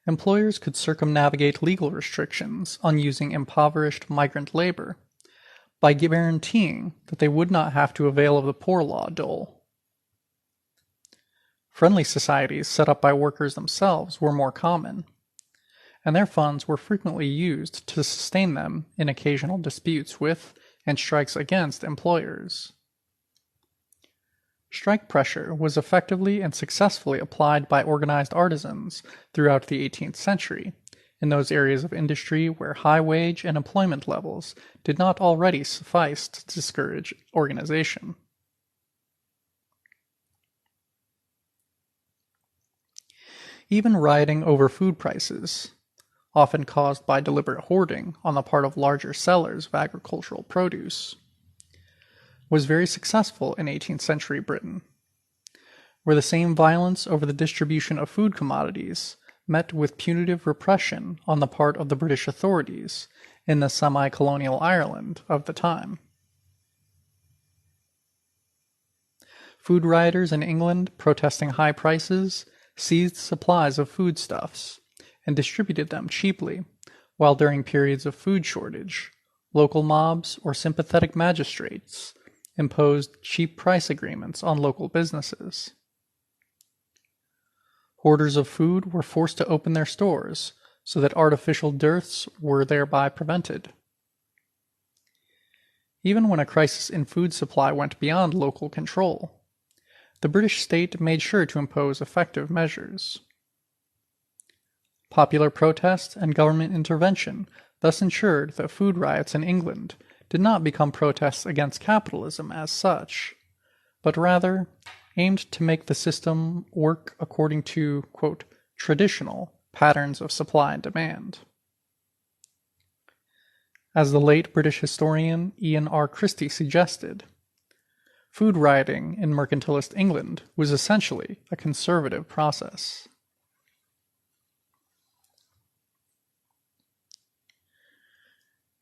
employers could circumnavigate legal restrictions on using impoverished migrant labor by guaranteeing that they would not have to avail of the poor law dole. Friendly societies set up by workers themselves were more common, and their funds were frequently used to sustain them in occasional disputes with and strikes against employers. Strike pressure was effectively and successfully applied by organized artisans throughout the 18th century in those areas of industry where high wage and employment levels did not already suffice to discourage organization. Even rioting over food prices, often caused by deliberate hoarding on the part of larger sellers of agricultural produce, was very successful in 18th century Britain, where the same violence over the distribution of food commodities met with punitive repression on the part of the British authorities in the semi-colonial Ireland of the time. Food rioters in England protesting high prices seized supplies of foodstuffs and distributed them cheaply, while during periods of food shortage, local mobs or sympathetic magistrates imposed cheap price agreements on local businesses. Hoarders of food were forced to open their stores so that artificial dearths were thereby prevented. Even when a crisis in food supply went beyond local control, the British state made sure to impose effective measures. Popular protest and government intervention thus ensured that food riots in England did not become protests against capitalism as such, but rather aimed to make the system work according to, quote, traditional patterns of supply and demand. As the late British historian Ian R. Christie suggested, food rioting in mercantilist England was essentially a conservative process.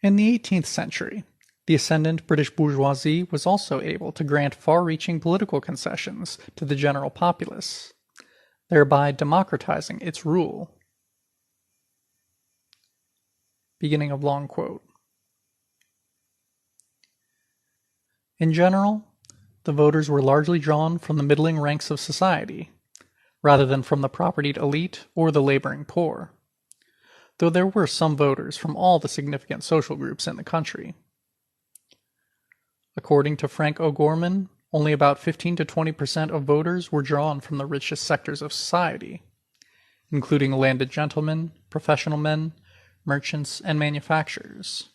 In the 18th century, the ascendant British bourgeoisie was also able to grant far-reaching political concessions to the general populace, thereby democratizing its rule. Beginning of long quote. In general, the voters were largely drawn from the middling ranks of society, rather than from the propertied elite or the laboring poor, though there were some voters from all the significant social groups in the country. According to Frank O'Gorman, only about 15 to 20% of voters were drawn from the richest sectors of society, including landed gentlemen, professional men, merchants, and manufacturers.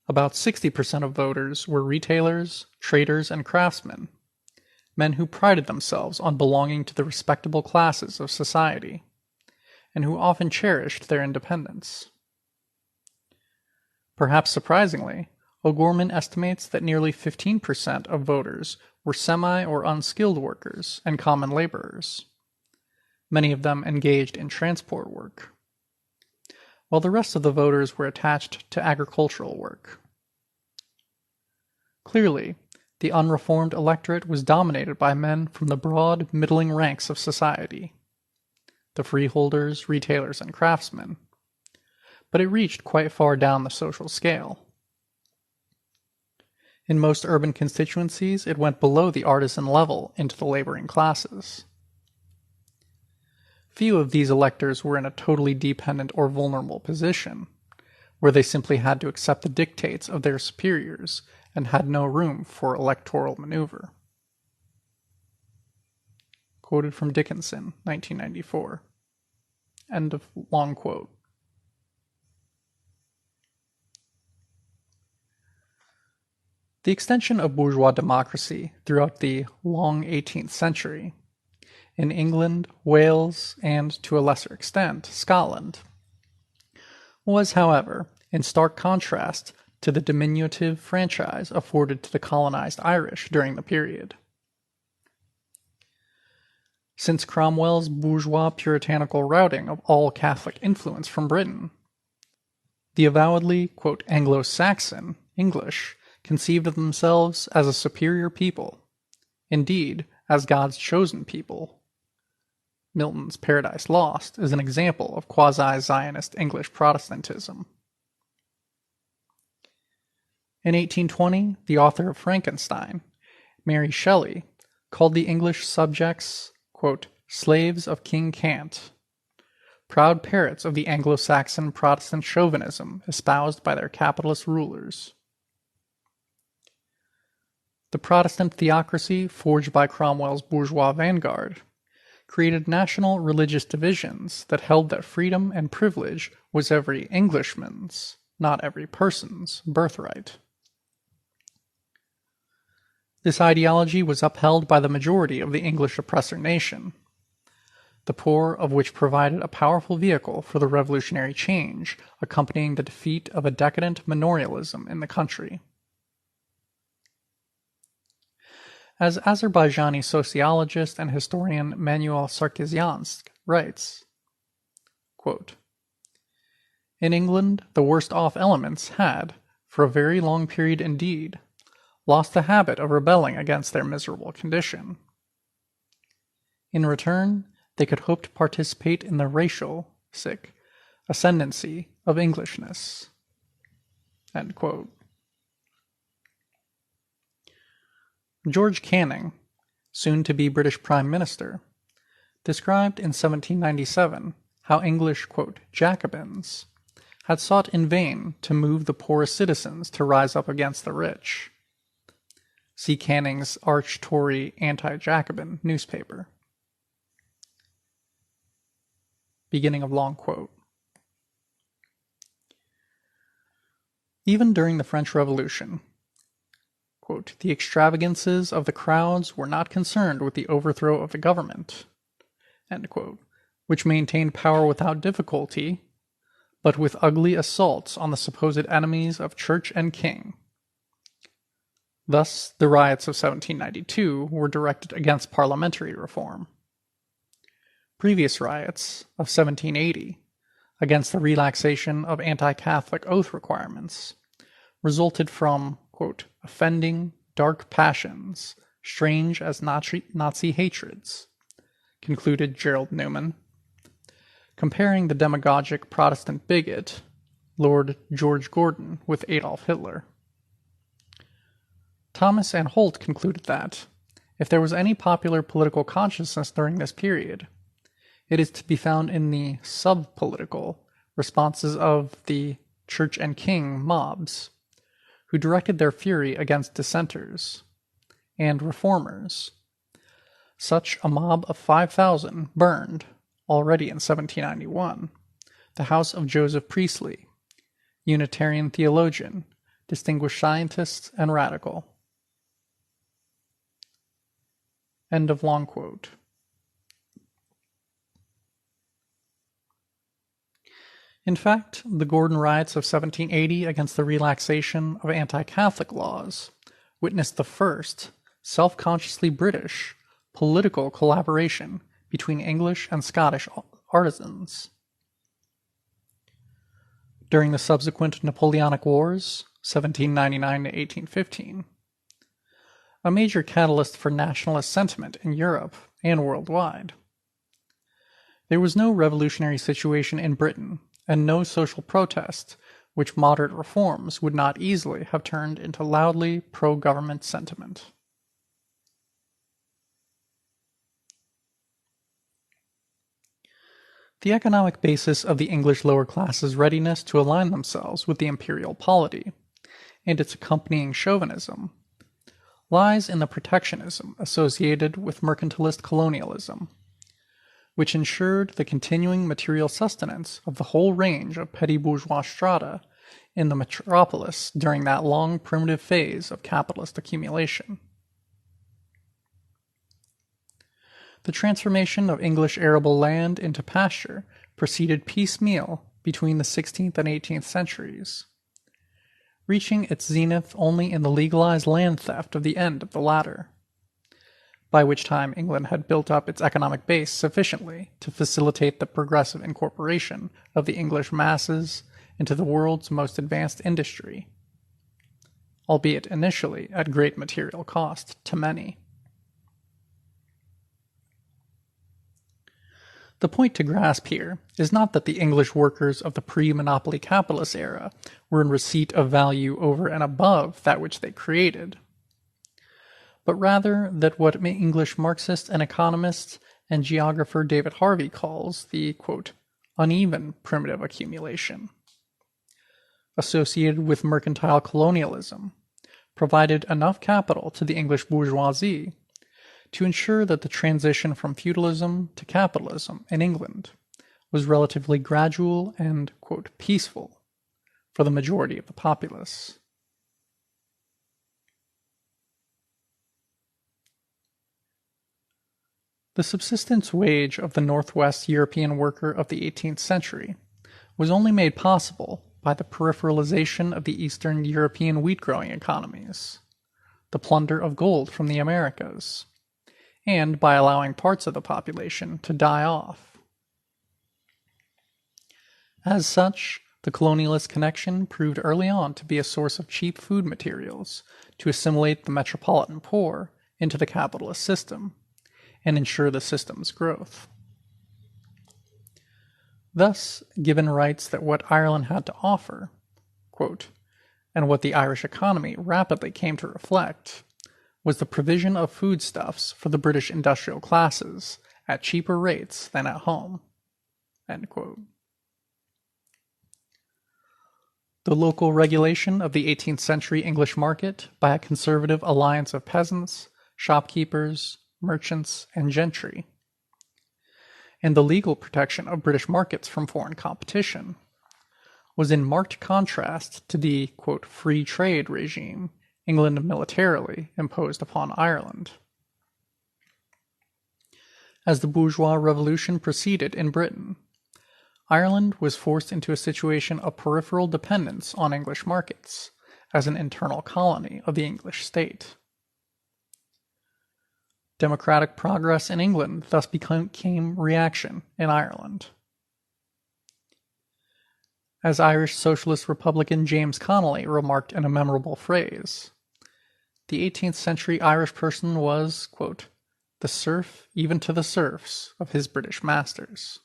About 60% of voters were retailers, traders, and craftsmen, men who prided themselves on belonging to the respectable classes of society, and who often cherished their independence. Perhaps surprisingly, O'Gorman estimates that nearly 15% of voters were semi- or unskilled workers and common laborers, many of them engaged in transport work, while the rest of the voters were attached to agricultural work. Clearly, the unreformed electorate was dominated by men from the broad, middling ranks of society, the freeholders, retailers, and craftsmen, but it reached quite far down the social scale. In most urban constituencies, it went below the artisan level into the laboring classes. Few of these electors were in a totally dependent or vulnerable position, where they simply had to accept the dictates of their superiors and had no room for electoral maneuver. Quoted from Dickinson, 1994. End of long quote. The extension of bourgeois democracy throughout the long 18th century, in England, Wales, and, to a lesser extent, Scotland, was, however, in stark contrast to the diminutive franchise afforded to the colonized Irish during the period. Since Cromwell's bourgeois puritanical routing of all Catholic influence from Britain, the avowedly, quote, Anglo-Saxon English conceived of themselves as a superior people, indeed, as God's chosen people, Milton's Paradise Lost, is an example of quasi-Zionist English Protestantism. In 1820, the author of Frankenstein, Mary Shelley, called the English subjects, quote, slaves of King Cant, proud parrots of the Anglo-Saxon Protestant chauvinism espoused by their capitalist rulers. The Protestant theocracy forged by Cromwell's bourgeois vanguard created national religious divisions that held that freedom and privilege was every Englishman's, not every person's, birthright. This ideology was upheld by the majority of the English oppressor nation, the poor of which provided a powerful vehicle for the revolutionary change accompanying the defeat of a decadent manorialism in the country. As Azerbaijani sociologist and historian Manuel Sarkisiansk writes, quote, in England, the worst-off elements had, for a very long period indeed, lost the habit of rebelling against their miserable condition. In return, they could hope to participate in the racial, ascendancy of Englishness. End quote. George Canning, soon to be British Prime Minister, described in 1797 how English, quote, Jacobins had sought in vain to move the poorest citizens to rise up against the rich. See Canning's arch-Tory anti-Jacobin newspaper. Beginning of long quote. Even during the French Revolution, quote, the extravagances of the crowds were not concerned with the overthrow of the government, end quote, which maintained power without difficulty, but with ugly assaults on the supposed enemies of church and king. Thus, the riots of 1792 were directed against parliamentary reform. Previous riots of 1780, against the relaxation of anti-Catholic oath requirements, resulted from, quote, offending, dark passions, strange as Nazi hatreds, concluded Gerald Newman, comparing the demagogic Protestant bigot, Lord George Gordon, with Adolf Hitler. Thomas and Holt concluded that, if there was any popular political consciousness during this period, it is to be found in the sub-political responses of the church and king mobs, who directed their fury against dissenters and reformers. Such a mob of 5,000 burned, already in 1791, the house of Joseph Priestley, Unitarian theologian, distinguished scientist, and radical. End of long quote. In fact, the Gordon riots of 1780 against the relaxation of anti-Catholic laws witnessed the first, self-consciously British, political collaboration between English and Scottish artisans. During the subsequent Napoleonic Wars, 1799 to 1815, a major catalyst for nationalist sentiment in Europe and worldwide, there was no revolutionary situation in Britain and no social protest which moderate reforms would not easily have turned into loudly pro-government sentiment. The economic basis of the English lower classes' readiness to align themselves with the imperial polity, and its accompanying chauvinism, lies in the protectionism associated with mercantilist colonialism, which ensured the continuing material sustenance of the whole range of petty bourgeois strata in the metropolis during that long primitive phase of capitalist accumulation. The transformation of English arable land into pasture proceeded piecemeal between the 16th and 18th centuries, reaching its zenith only in the legalized land theft of the end of the latter, by which time England had built up its economic base sufficiently to facilitate the progressive incorporation of the English masses into the world's most advanced industry, albeit initially at great material cost to many. The point to grasp here is not that the English workers of the pre-monopoly capitalist era were in receipt of value over and above that which they created, but rather that what English Marxist and economist and geographer David Harvey calls the, quote, uneven primitive accumulation, associated with mercantile colonialism, provided enough capital to the English bourgeoisie to ensure that the transition from feudalism to capitalism in England was relatively gradual and, quote, peaceful for the majority of the populace. The subsistence wage of the Northwest European worker of the 18th century was only made possible by the peripheralization of the Eastern European wheat-growing economies, the plunder of gold from the Americas, and by allowing parts of the population to die off. As such, the colonialist connection proved early on to be a source of cheap food materials to assimilate the metropolitan poor into the capitalist system and ensure the system's growth. Thus, given rights that what Ireland had to offer, quote, and what the Irish economy rapidly came to reflect, was the provision of foodstuffs for the British industrial classes at cheaper rates than at home, end quote. The local regulation of the 18th century English market by a conservative alliance of peasants, shopkeepers, merchants, and gentry, and the legal protection of British markets from foreign competition, was in marked contrast to the, quote, free trade regime England militarily imposed upon Ireland. As the bourgeois revolution proceeded in Britain, Ireland was forced into a situation of peripheral dependence on English markets as an internal colony of the English state. Democratic progress in England thus became reaction in Ireland. As Irish Socialist Republican James Connolly remarked in a memorable phrase, the 18th century Irish person was, quote, the serf even to the serfs of his British masters.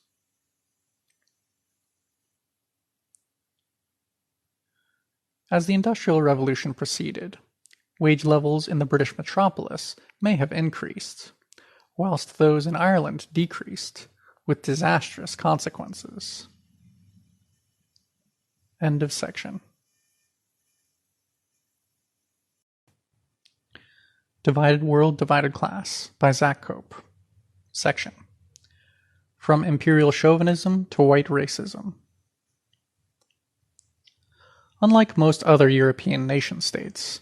As the Industrial Revolution proceeded, wage levels in the British metropolis may have increased, whilst those in Ireland decreased, with disastrous consequences. End of section. Divided World, Divided Class by Zak Cope. Section. From Imperial Chauvinism to White Racism. Unlike most other European nation-states,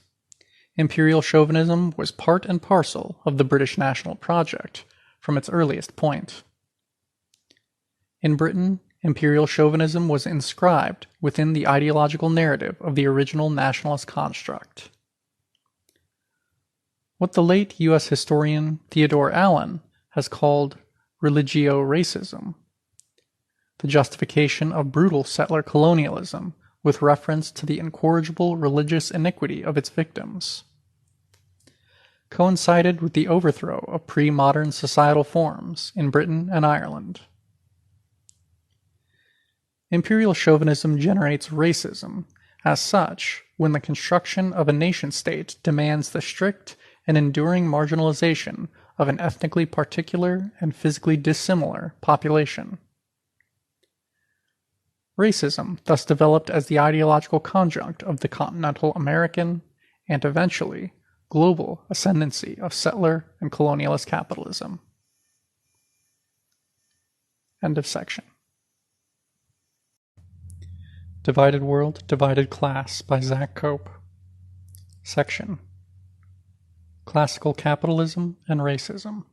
imperial chauvinism was part and parcel of the British national project from its earliest point. In Britain, imperial chauvinism was inscribed within the ideological narrative of the original nationalist construct. What the late U.S. historian Theodore Allen has called religio-racism, the justification of brutal settler colonialism with reference to the incorrigible religious iniquity of its victims, coincided with the overthrow of pre-modern societal forms in Britain and Ireland. Imperial chauvinism generates racism, as such, when the construction of a nation-state demands the strict and enduring marginalization of an ethnically particular and physically dissimilar population. Racism thus developed as the ideological conjunct of the continental American and eventually global ascendancy of settler and colonialist capitalism. End of section. Divided World, Divided Class by Zak Cope. Section. Classical Capitalism and Racism.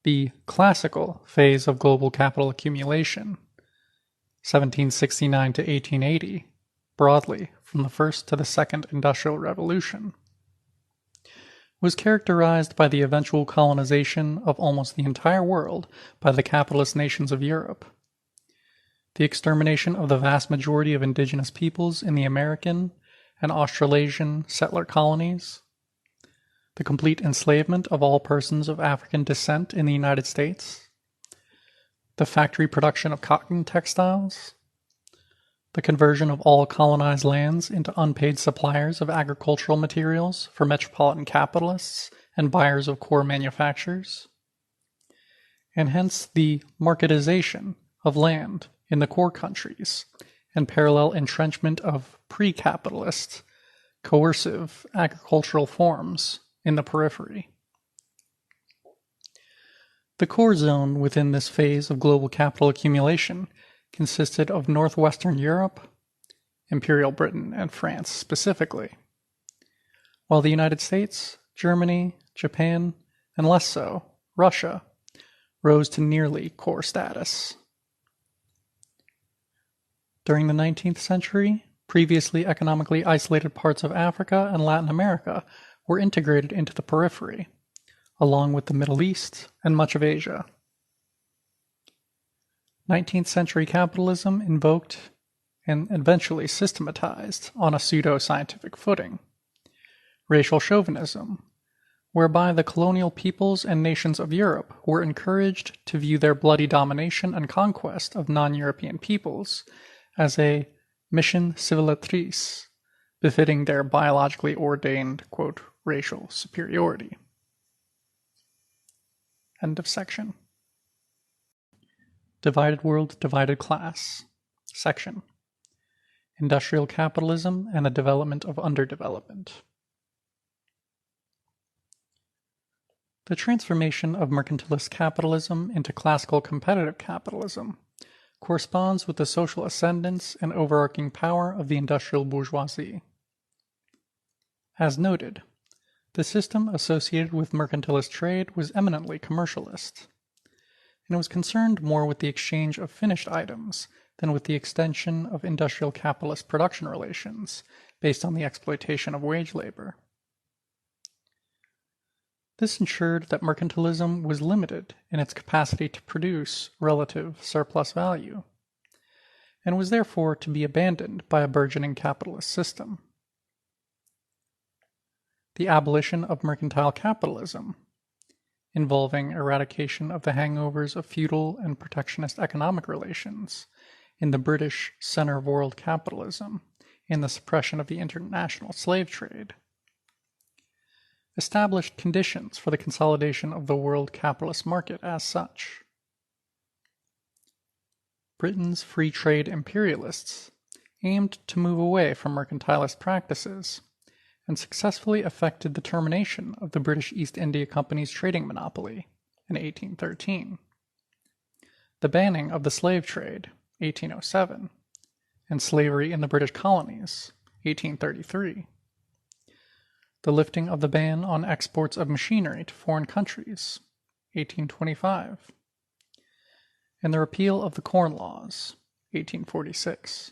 The classical phase of global capital accumulation, 1769 to 1880, broadly from the First to the Second Industrial Revolution, was characterized by the eventual colonization of almost the entire world by the capitalist nations of Europe, the extermination of the vast majority of indigenous peoples in the American and Australasian settler colonies, the complete enslavement of all persons of African descent in the United States, the factory production of cotton textiles, the conversion of all colonized lands into unpaid suppliers of agricultural materials for metropolitan capitalists and buyers of core manufactures, and hence the marketization of land in the core countries and parallel entrenchment of pre-capitalist, coercive agricultural forms in the periphery. The core zone within this phase of global capital accumulation consisted of northwestern Europe, Imperial Britain and France specifically, while the United States, Germany, Japan, and less so, Russia, rose to nearly core status. During the 19th century, previously economically isolated parts of Africa and Latin America were integrated into the periphery, along with the Middle East and much of Asia. 19th century capitalism invoked and eventually systematized on a pseudo-scientific footing racial chauvinism, whereby the colonial peoples and nations of Europe were encouraged to view their bloody domination and conquest of non-European peoples as a mission civilisatrice, befitting their biologically ordained, quote, racial superiority. End of section. Divided World, Divided Class. Section. Industrial Capitalism and the Development of Underdevelopment. The transformation of mercantilist capitalism into classical competitive capitalism corresponds with the social ascendance and overarching power of the industrial bourgeoisie. As noted, the system associated with mercantilist trade was eminently commercialist, and was concerned more with the exchange of finished items than with the extension of industrial capitalist production relations based on the exploitation of wage labor. This ensured that mercantilism was limited in its capacity to produce relative surplus value, and was therefore to be abandoned by a burgeoning capitalist system. The abolition of mercantile capitalism, involving eradication of the hangovers of feudal and protectionist economic relations in the British center of world capitalism and the suppression of the international slave trade, established conditions for the consolidation of the world capitalist market as such. Britain's free trade imperialists aimed to move away from mercantilist practices and successfully effected the termination of the British East India Company's trading monopoly in 1813, the banning of the slave trade, 1807, and slavery in the British colonies, 1833, the lifting of the ban on exports of machinery to foreign countries, 1825, and the repeal of the Corn Laws, 1846.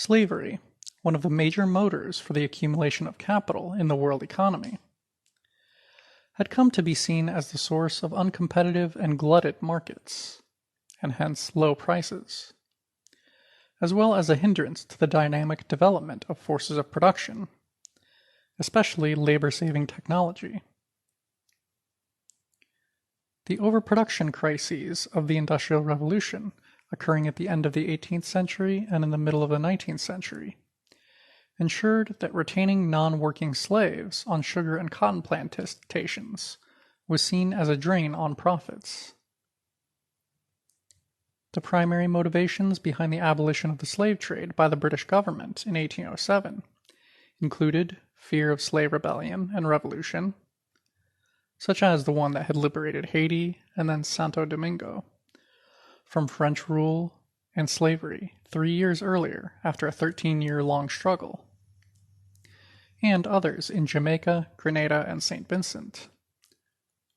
Slavery, one of the major motors for the accumulation of capital in the world economy, had come to be seen as the source of uncompetitive and glutted markets, and hence low prices, as well as a hindrance to the dynamic development of forces of production, especially labor-saving technology. The overproduction crises of the Industrial Revolution, occurring at the end of the 18th century and in the middle of the 19th century, ensured that retaining non-working slaves on sugar and cotton plantations was seen as a drain on profits. The primary motivations behind the abolition of the slave trade by the British government in 1807 included fear of slave rebellion and revolution, such as the one that had liberated Haiti and then Santo Domingo from French rule and slavery 3 years earlier after a 13-year-long struggle, and others in Jamaica, Grenada, and St. Vincent,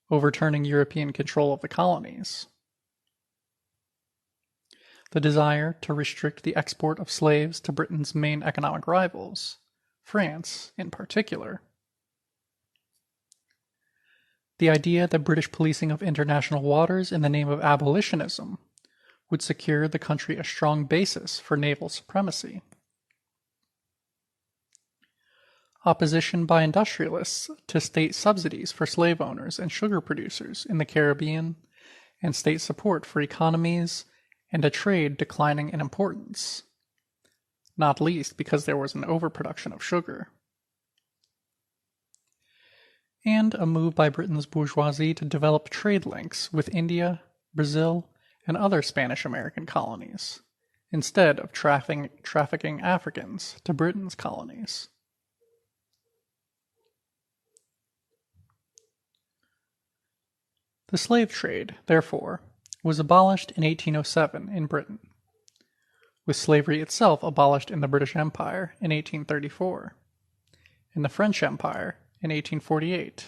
overturning European control of the colonies. The desire to restrict the export of slaves to Britain's main economic rivals, France in particular. The idea that British policing of international waters in the name of abolitionism would secure the country a strong basis for naval supremacy. opposition by industrialists to state subsidies for slave owners and sugar producers in the Caribbean, and state support for economies and a trade declining in importance, not least because there was an overproduction of sugar. And a move by Britain's bourgeoisie to develop trade links with India, Brazil, and other Spanish-American colonies, instead of trafficking Africans to Britain's colonies. The slave trade, therefore, was abolished in 1807 in Britain, with slavery itself abolished in the British Empire in 1834, in the French Empire in 1848,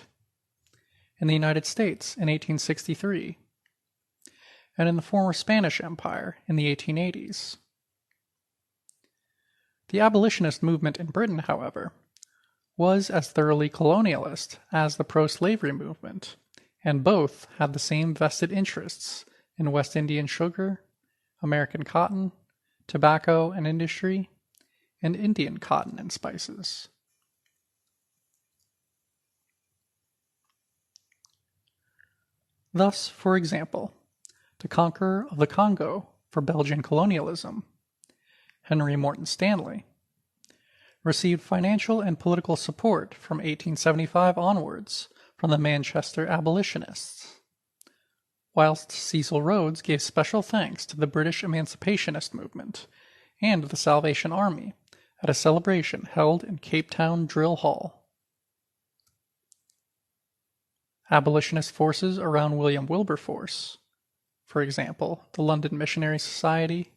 in the United States in 1863, and in the former Spanish Empire in the 1880s. The abolitionist movement in Britain, however, was as thoroughly colonialist as the pro-slavery movement, and both had the same vested interests in West Indian sugar, American cotton, tobacco and industry, and Indian cotton and spices. Thus, for example, the conqueror of the Congo for Belgian colonialism, Henry Morton Stanley, received financial and political support from 1875 onwards from the Manchester abolitionists, whilst Cecil Rhodes gave special thanks to the British emancipationist movement and the Salvation Army at a celebration held in Cape Town Drill Hall. Abolitionist forces around William Wilberforce, for example, the London Missionary Society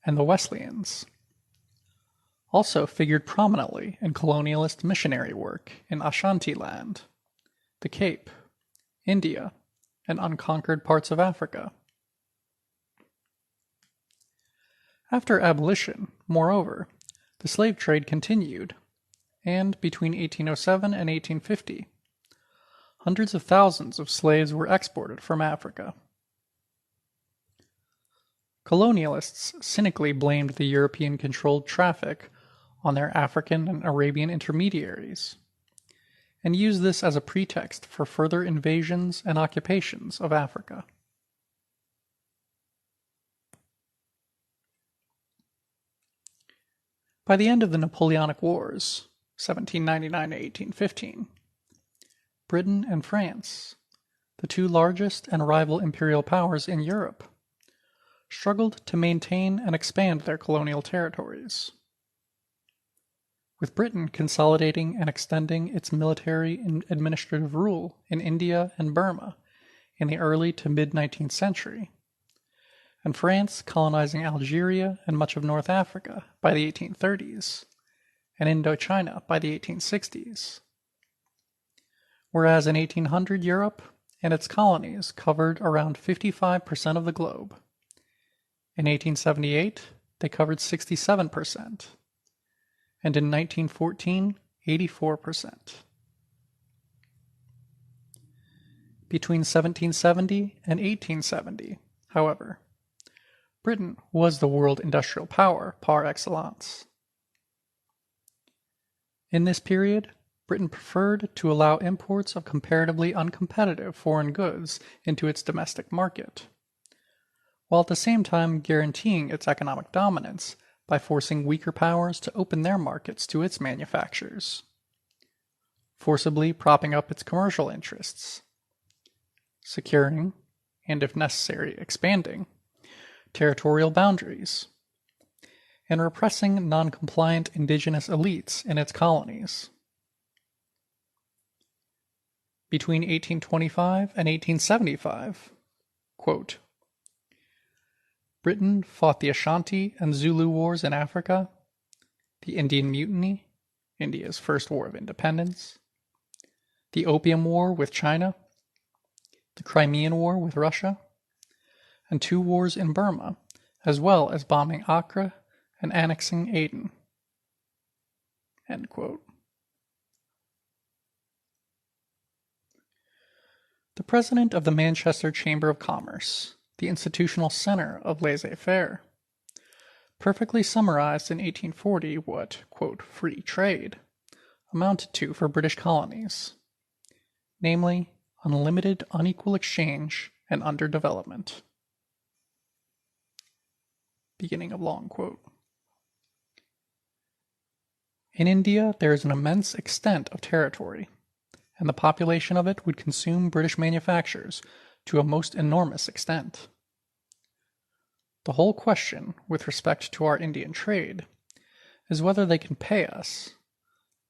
and the Wesleyans, also figured prominently in colonialist missionary work in Ashanti Land, the Cape, India, and unconquered parts of Africa. After abolition, moreover, the slave trade continued, and between 1807 and 1850, hundreds of thousands of slaves were exported from Africa. Colonialists cynically blamed the European-controlled traffic on their African and Arabian intermediaries, and used this as a pretext for further invasions and occupations of Africa. By the end of the Napoleonic Wars, 1799 to 1815, Britain and France, the two largest and rival imperial powers in Europe, struggled to maintain and expand their colonial territories, with Britain consolidating and extending its military and administrative rule in India and Burma in the early to mid-19th century, and France colonizing Algeria and much of North Africa by the 1830s, and Indochina by the 1860s. Whereas in 1800 Europe and its colonies covered around 55% of the globe. In 1878, they covered 67%, and in 1914, 84%. Between 1770 and 1870, however, Britain was the world industrial power par excellence. In this period, Britain preferred to allow imports of comparatively uncompetitive foreign goods into its domestic market, while at the same time guaranteeing its economic dominance by forcing weaker powers to open their markets to its manufactures, forcibly propping up its commercial interests, securing, and if necessary expanding, territorial boundaries, and repressing non-compliant indigenous elites in its colonies. Between 1825 and 1875, quote, Britain fought the Ashanti and Zulu Wars in Africa, the Indian Mutiny, India's first war of independence, the Opium War with China, the Crimean War with Russia, and 2 wars in Burma, as well as bombing Accra and annexing Aden. End quote. The president of the Manchester Chamber of Commerce, the institutional center of laissez-faire, perfectly summarized in 1840 what, quote, free trade amounted to for British colonies, namely, unlimited unequal exchange and underdevelopment. Beginning of long quote. In India, there is an immense extent of territory, and the population of it would consume British manufactures to a most enormous extent. The whole question, with respect to our Indian trade, is whether they can pay us,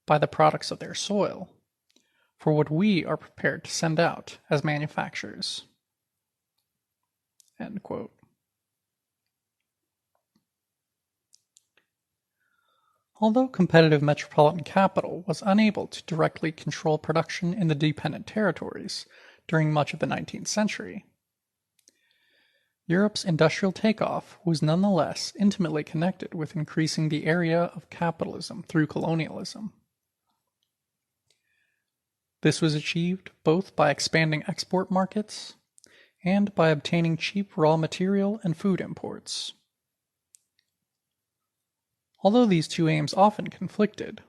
by the products of their soil, for what we are prepared to send out as manufactures. End quote. Although competitive metropolitan capital was unable to directly control production in the dependent territories during much of the 19th century, Europe's industrial takeoff was nonetheless intimately connected with increasing the area of capitalism through colonialism. This was achieved both by expanding export markets and by obtaining cheap raw material and food imports. Although these two aims often conflicted,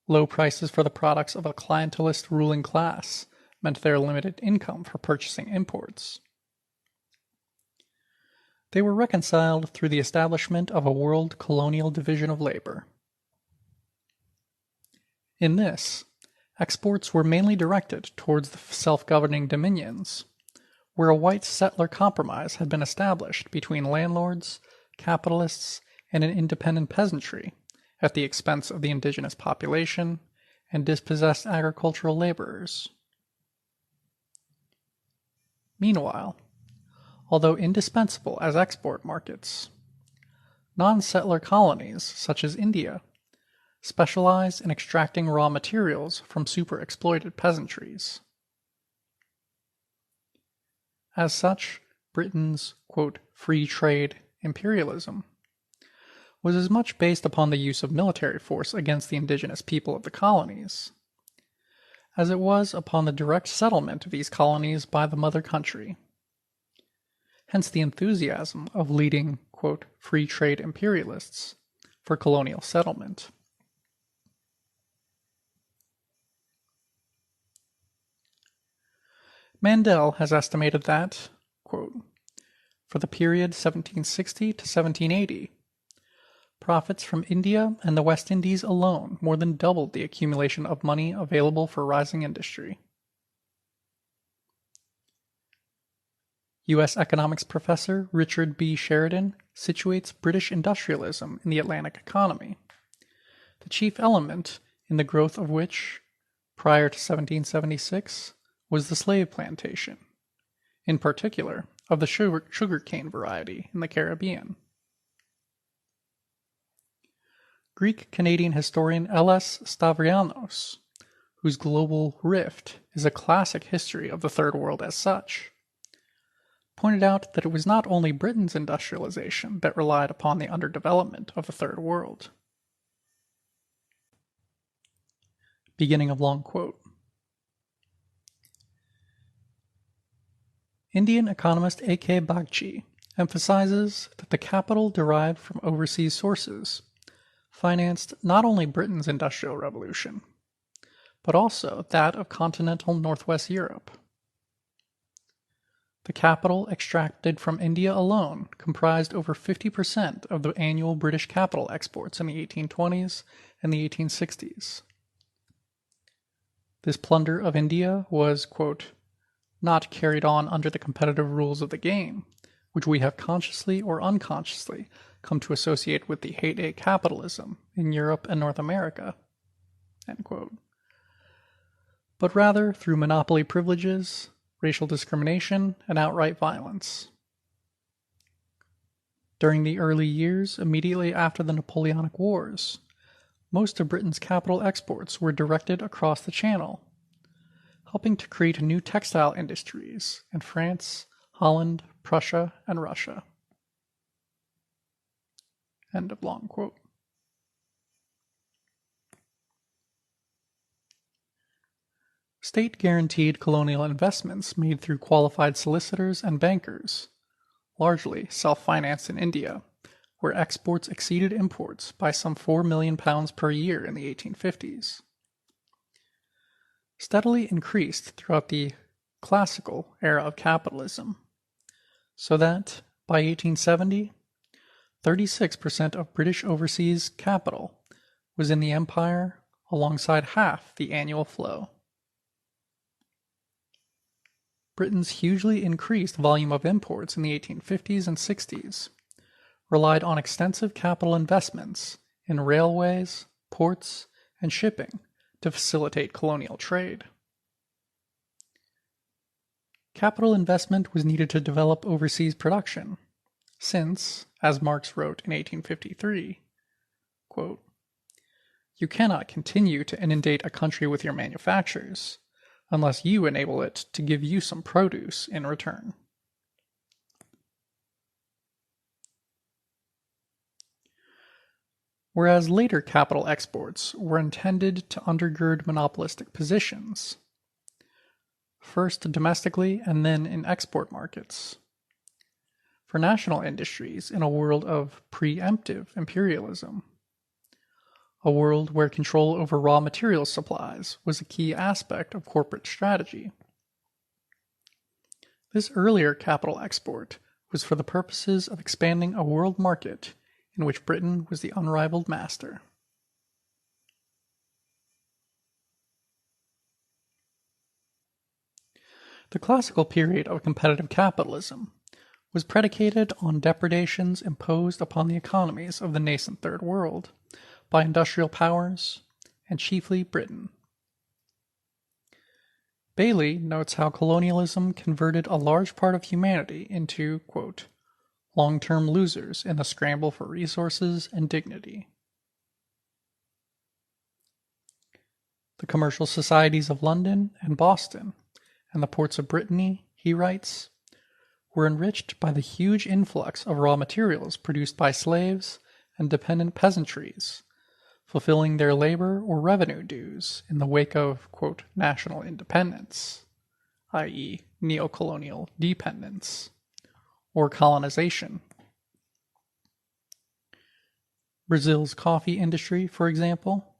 low prices for the products of a clientelist ruling class meant their limited income for purchasing imports. They were reconciled through the establishment of a world colonial division of labor. In this, exports were mainly directed towards the self-governing dominions, where a white settler compromise had been established between landlords, capitalists, and an independent peasantry at the expense of the indigenous population and dispossessed agricultural laborers. Meanwhile, although indispensable as export markets, non-settler colonies such as India specialized in extracting raw materials from super-exploited peasantries. As such, Britain's, quote, free trade imperialism was as much based upon the use of military force against the indigenous people of the colonies as it was upon the direct settlement of these colonies by the mother country. Hence the enthusiasm of leading, quote, free trade imperialists for colonial settlement. Mandel has estimated that, quote, for the period 1760 to 1780, profits from India and the West Indies alone more than doubled the accumulation of money available for rising industry. U.S. economics professor Richard B. Sheridan situates British industrialism in the Atlantic economy, the chief element in the growth of which, prior to 1776, was the slave plantation, in particular of the sugarcane variety in the Caribbean. Greek-Canadian historian L.S. Stavrianos, whose Global Rift is a classic history of the Third World as such, pointed out that it was not only Britain's industrialization that relied upon the underdevelopment of the Third World. Beginning of long quote. Indian economist A.K. Bagchi emphasizes that the capital derived from overseas sources financed not only Britain's Industrial Revolution, but also that of continental Northwest Europe. The capital extracted from India alone comprised over 50% of the annual British capital exports in the 1820s and the 1860s. This plunder of India was, quote, not carried on under the competitive rules of the game, which we have consciously or unconsciously come to associate with the heyday capitalism in Europe and North America, end quote, but rather through monopoly privileges, racial discrimination, and outright violence. During the early years immediately after the Napoleonic Wars, most of Britain's capital exports were directed across the Channel, helping to create new textile industries in France, Holland, Prussia, and Russia. End of long quote. State-guaranteed colonial investments made through qualified solicitors and bankers, largely self-financed in India, where exports exceeded imports by some 4 million pounds per year in the 1850s, steadily increased throughout the classical era of capitalism, so that by 1870, 36% of British overseas capital was in the empire, alongside half the annual flow. Britain's hugely increased volume of imports in the 1850s and 60s relied on extensive capital investments in railways, ports, and shipping to facilitate colonial trade. Capital investment was needed to develop overseas production, since, as Marx wrote in 1853, quote, "You cannot continue to inundate a country with your manufactures, unless you enable it to give you some produce in return." Whereas later capital exports were intended to undergird monopolistic positions, first domestically and then in export markets, for national industries in a world of preemptive imperialism, a world where control over raw material supplies was a key aspect of corporate strategy. This earlier capital export was for the purposes of expanding a world market in which Britain was the unrivaled master. The classical period of competitive capitalism was predicated on depredations imposed upon the economies of the nascent Third World by industrial powers, and chiefly Britain. Bailey notes how colonialism converted a large part of humanity into, quote, "long-term losers in the scramble for resources and dignity." The commercial societies of London and Boston and the ports of Brittany, he writes, were enriched by the huge influx of raw materials produced by slaves and dependent peasantries, fulfilling their labor or revenue dues in the wake of, quote, "national independence," i.e., neocolonial dependence, or colonization. Brazil's coffee industry, for example,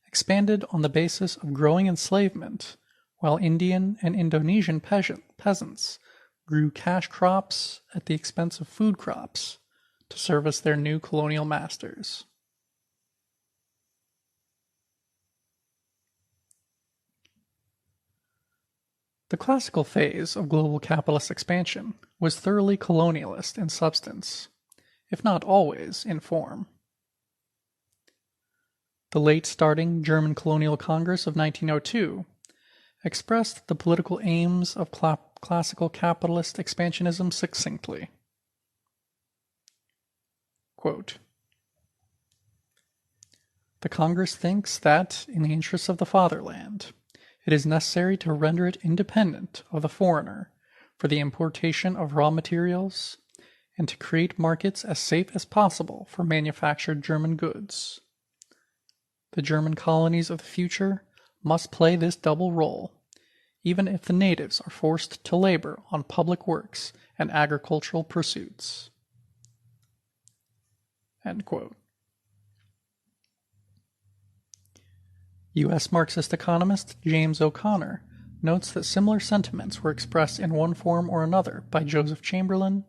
expanded on the basis of growing enslavement, while Indian and Indonesian peasants grew cash crops at the expense of food crops to service their new colonial masters. The classical phase of global capitalist expansion was thoroughly colonialist in substance, if not always in form. The late starting German Colonial Congress of 1902 expressed the political aims of classical capitalist expansionism succinctly. Quote, "The Congress thinks that, in the interests of the fatherland, it is necessary to render it independent of the foreigner for the importation of raw materials, and to create markets as safe as possible for manufactured German goods. The German colonies of the future must play this double role, even if the natives are forced to labor on public works and agricultural pursuits." End quote. U.S. Marxist economist James O'Connor notes that similar sentiments were expressed in one form or another by Joseph Chamberlain,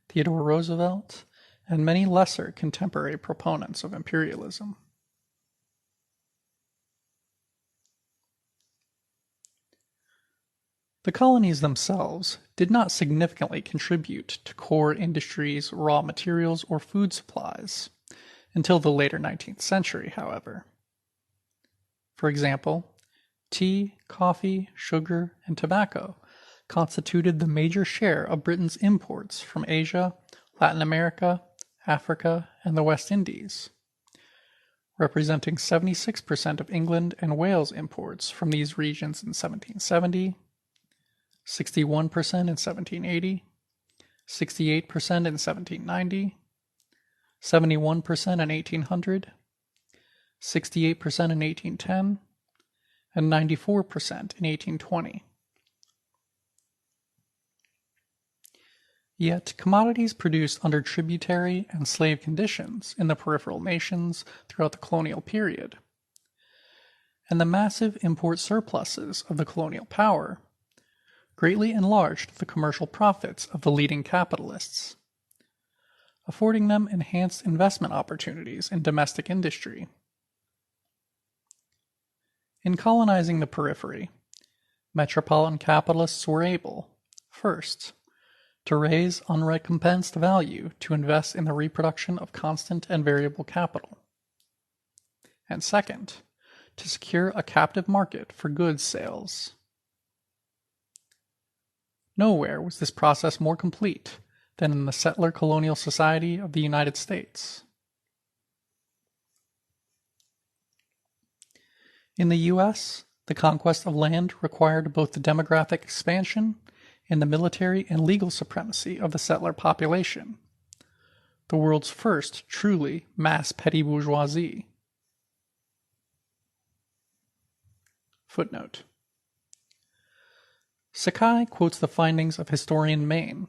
Theodore Roosevelt, and many lesser contemporary proponents of imperialism. The colonies themselves did not significantly contribute to core industries, raw materials, or food supplies until the later 19th century, however. For example, tea, coffee, sugar, and tobacco constituted the major share of Britain's imports from Asia, Latin America, Africa, and the West Indies, representing 76% of England and Wales imports from these regions in 1770, 61% in 1780, 68% in 1790, 71% in 1800, 68% in 1810, and 94% in 1820. Yet commodities produced under tributary and slave conditions in the peripheral nations throughout the colonial period, and the massive import surpluses of the colonial power, greatly enlarged the commercial profits of the leading capitalists, affording them enhanced investment opportunities in domestic industry. In colonizing the periphery, metropolitan capitalists were able, first, to raise unrecompensed value to invest in the reproduction of constant and variable capital, and second, to secure a captive market for goods sales. Nowhere was this process more complete than in the settler colonial society of the United States. In the U.S., the conquest of land required both the demographic expansion and the military and legal supremacy of the settler population, the world's first truly mass petty bourgeoisie. Footnote. Sakai quotes the findings of historian Maine,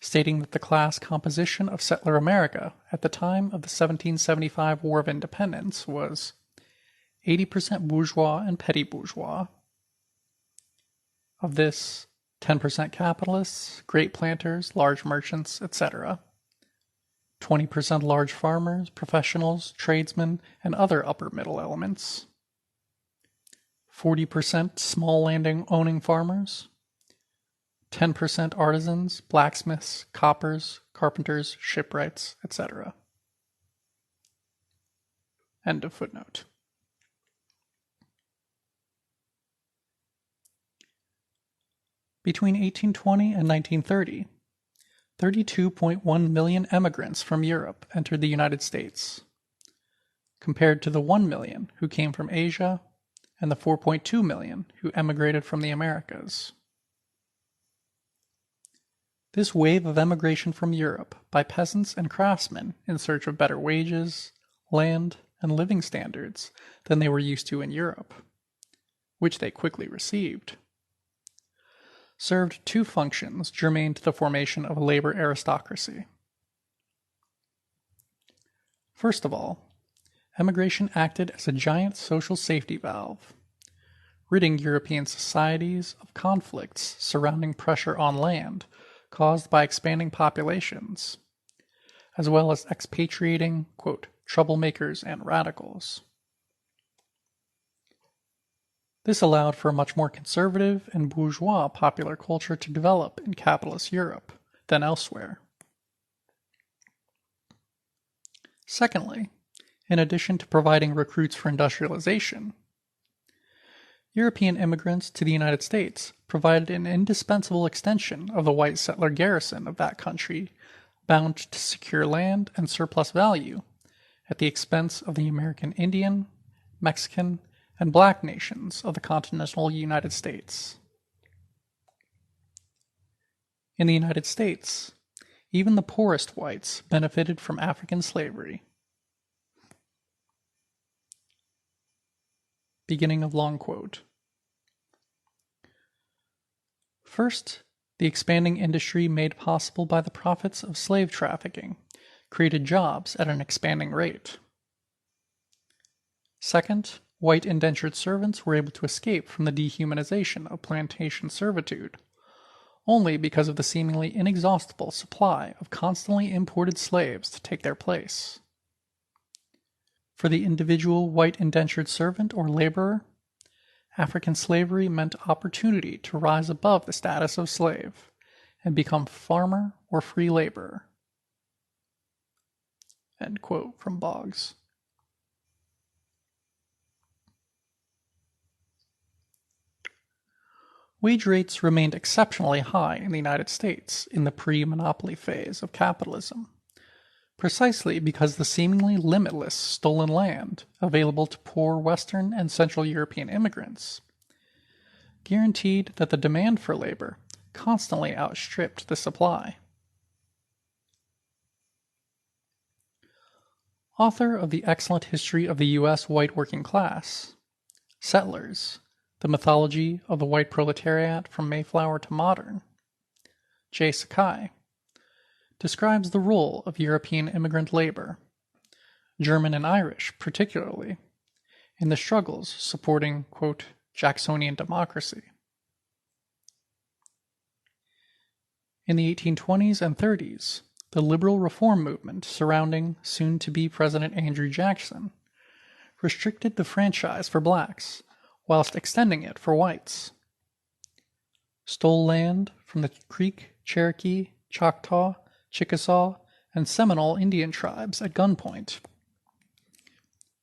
stating that the class composition of settler America at the time of the 1775 War of Independence was 80% bourgeois and petty bourgeois. Of this, 10% capitalists, great planters, large merchants, etc. 20% large farmers, professionals, tradesmen, and other upper middle elements. 40% small landing-owning farmers. 10% artisans, blacksmiths, coppers, carpenters, shipwrights, etc. End of footnote. Between 1820 and 1930, 32.1 million emigrants from Europe entered the United States, compared to the 1 million who came from Asia and the 4.2 million who emigrated from the Americas. This wave of emigration from Europe by peasants and craftsmen in search of better wages, land, and living standards than they were used to in Europe, which they quickly received, served two functions germane to the formation of a labor aristocracy. First of all, emigration acted as a giant social safety valve, ridding European societies of conflicts surrounding pressure on land caused by expanding populations, as well as expatriating, quote, troublemakers and radicals. This allowed for a much more conservative and bourgeois popular culture to develop in capitalist Europe than elsewhere. Secondly, in addition to providing recruits for industrialization, European immigrants to the United States provided an indispensable extension of the white settler garrison of that country, bound to secure land and surplus value at the expense of the American Indian, Mexican, and black nations of the continental United States. In the United States, even the poorest whites benefited from African slavery. Beginning of long quote. First, the expanding industry made possible by the profits of slave trafficking created jobs at an expanding rate. Second, white indentured servants were able to escape from the dehumanization of plantation servitude only because of the seemingly inexhaustible supply of constantly imported slaves to take their place. For the individual white indentured servant or laborer, African slavery meant opportunity to rise above the status of slave and become farmer or free laborer. End quote from Boggs. Wage rates remained exceptionally high in the United States in the pre-monopoly phase of capitalism, precisely because the seemingly limitless stolen land available to poor Western and Central European immigrants guaranteed that the demand for labor constantly outstripped the supply. Author of the excellent history of the U.S. white working class, Settlers, The Mythology of the White Proletariat from Mayflower to Modern, J. Sakai, describes the role of European immigrant labor, German and Irish particularly, in the struggles supporting, quote, Jacksonian democracy. In the 1820s and 30s, the liberal reform movement surrounding soon-to-be President Andrew Jackson restricted the franchise for blacks whilst extending it for whites, stole land from the Creek, Cherokee, Choctaw, Chickasaw, and Seminole Indian tribes at gunpoint,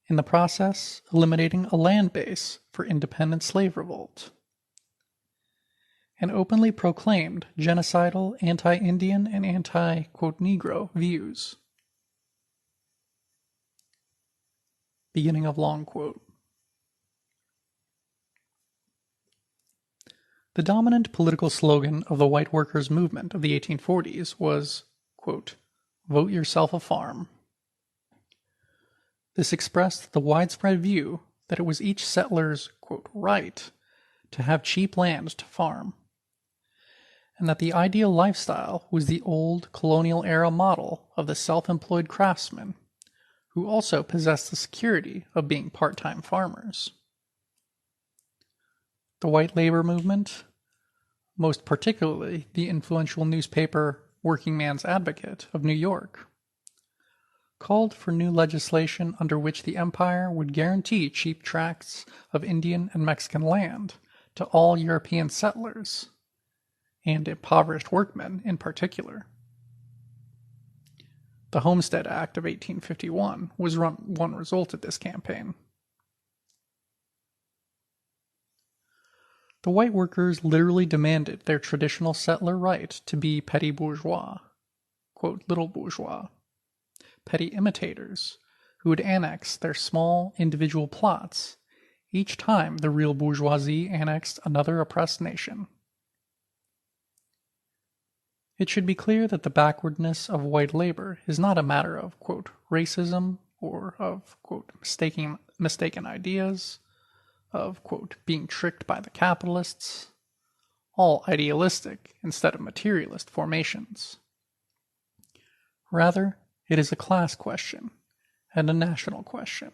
in the process eliminating a land base for independent slave revolt, and openly proclaimed genocidal, anti-Indian, and anti-Negro views. Beginning of long quote. The dominant political slogan of the white workers' movement of the 1840s was, quote, "Vote yourself a farm." This expressed the widespread view that it was each settler's, quote, right to have cheap land to farm, and that the ideal lifestyle was the old colonial-era model of the self-employed craftsman, who also possessed the security of being part-time farmers. The white labor movement, most particularly the influential newspaper Working Man's Advocate of New York, called for new legislation under which the empire would guarantee cheap tracts of Indian and Mexican land to all European settlers, and impoverished workmen in particular. The Homestead Act of 1851 was one result of this campaign. The white workers literally demanded their traditional settler right to be petty bourgeois, quote, little bourgeois, petty imitators who would annex their small individual plots each time the real bourgeoisie annexed another oppressed nation. It should be clear that the backwardness of white labor is not a matter of, quote, racism or of, quote, mistaken ideas, of, quote, being tricked by the capitalists, all idealistic instead of materialist formations. Rather, it is a class question and a national question.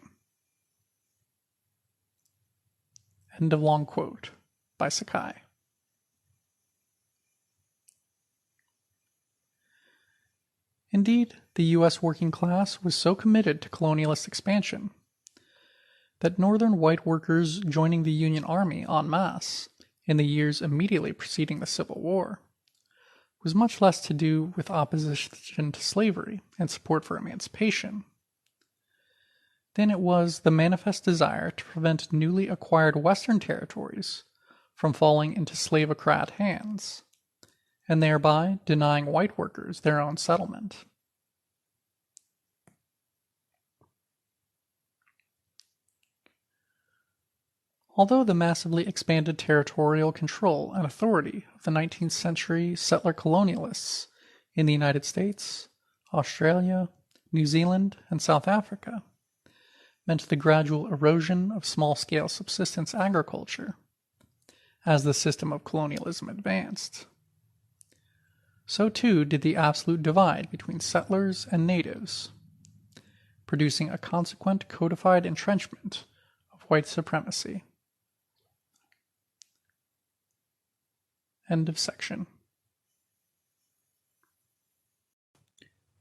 End of long quote by Sakai. Indeed, the U.S. working class was so committed to colonialist expansion that northern white workers joining the Union Army en masse in the years immediately preceding the Civil War was much less to do with opposition to slavery and support for emancipation than it was the manifest desire to prevent newly acquired Western territories from falling into slavocrat hands, and thereby denying white workers their own settlement. Although the massively expanded territorial control and authority of the 19th century settler colonialists in the United States, Australia, New Zealand, and South Africa meant the gradual erosion of small-scale subsistence agriculture as the system of colonialism advanced, so too did the absolute divide between settlers and natives, producing a consequent codified entrenchment of white supremacy. End of section.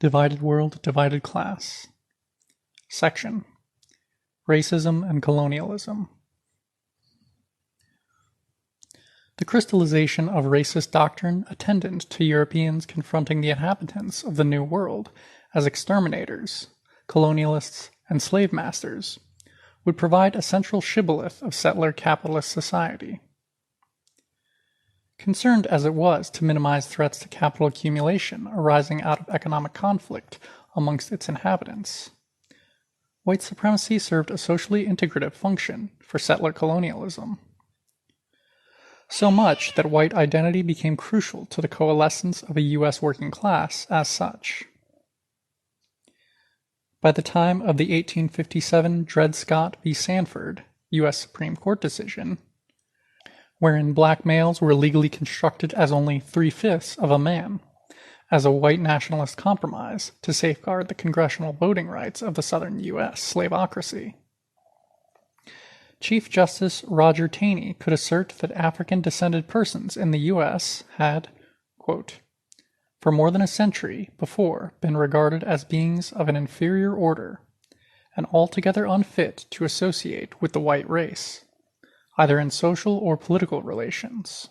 Divided World, Divided Class. Section: Racism and Colonialism. The crystallization of racist doctrine attendant to Europeans confronting the inhabitants of the New World as exterminators, colonialists, and slave masters would provide a central shibboleth of settler capitalist society. Concerned as it was to minimize threats to capital accumulation arising out of economic conflict amongst its inhabitants, white supremacy served a socially integrative function for settler colonialism. So much that white identity became crucial to the coalescence of a U.S. working class as such. By the time of the 1857 Dred Scott v. Sanford U.S. Supreme Court decision, wherein black males were legally constructed as only 3/5 of a man, as a white nationalist compromise to safeguard the congressional voting rights of the southern U.S. slaveocracy. Chief Justice Roger Taney could assert that African-descended persons in the U.S. had, quote, for more than a century before been regarded as beings of an inferior order, and altogether unfit to associate with the white race, either in social or political relations,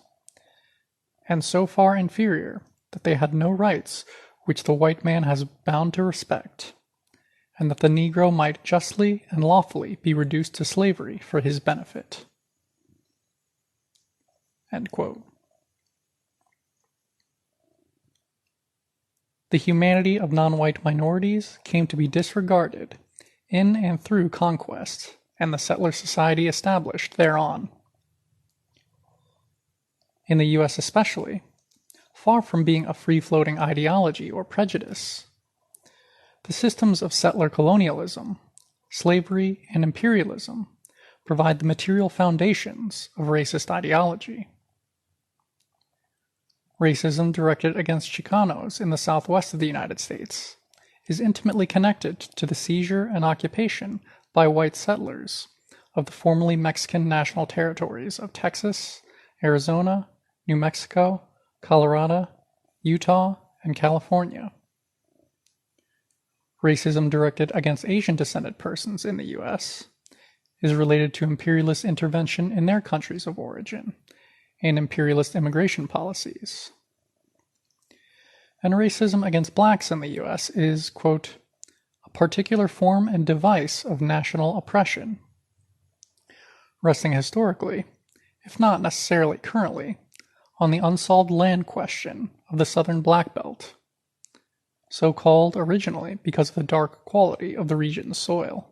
and so far inferior that they had no rights which the white man has bound to respect, and that the Negro might justly and lawfully be reduced to slavery for his benefit. End quote. The humanity of non-white minorities came to be disregarded in and through conquest, and the settler society established thereon. In the U.S. especially, far from being a free-floating ideology or prejudice, the systems of settler colonialism, slavery, and imperialism provide the material foundations of racist ideology. Racism directed against Chicanos in the southwest of the United States is intimately connected to the seizure and occupation by white settlers of the formerly Mexican national territories of Texas, Arizona, New Mexico, Colorado, Utah, and California. Racism directed against Asian-descended persons in the U.S. is related to imperialist intervention in their countries of origin and imperialist immigration policies. And racism against blacks in the U.S. is, quote, a particular form and device of national oppression, resting historically, if not necessarily currently, on the unsolved land question of the Southern Black Belt, so called originally because of the dark quality of the region's soil.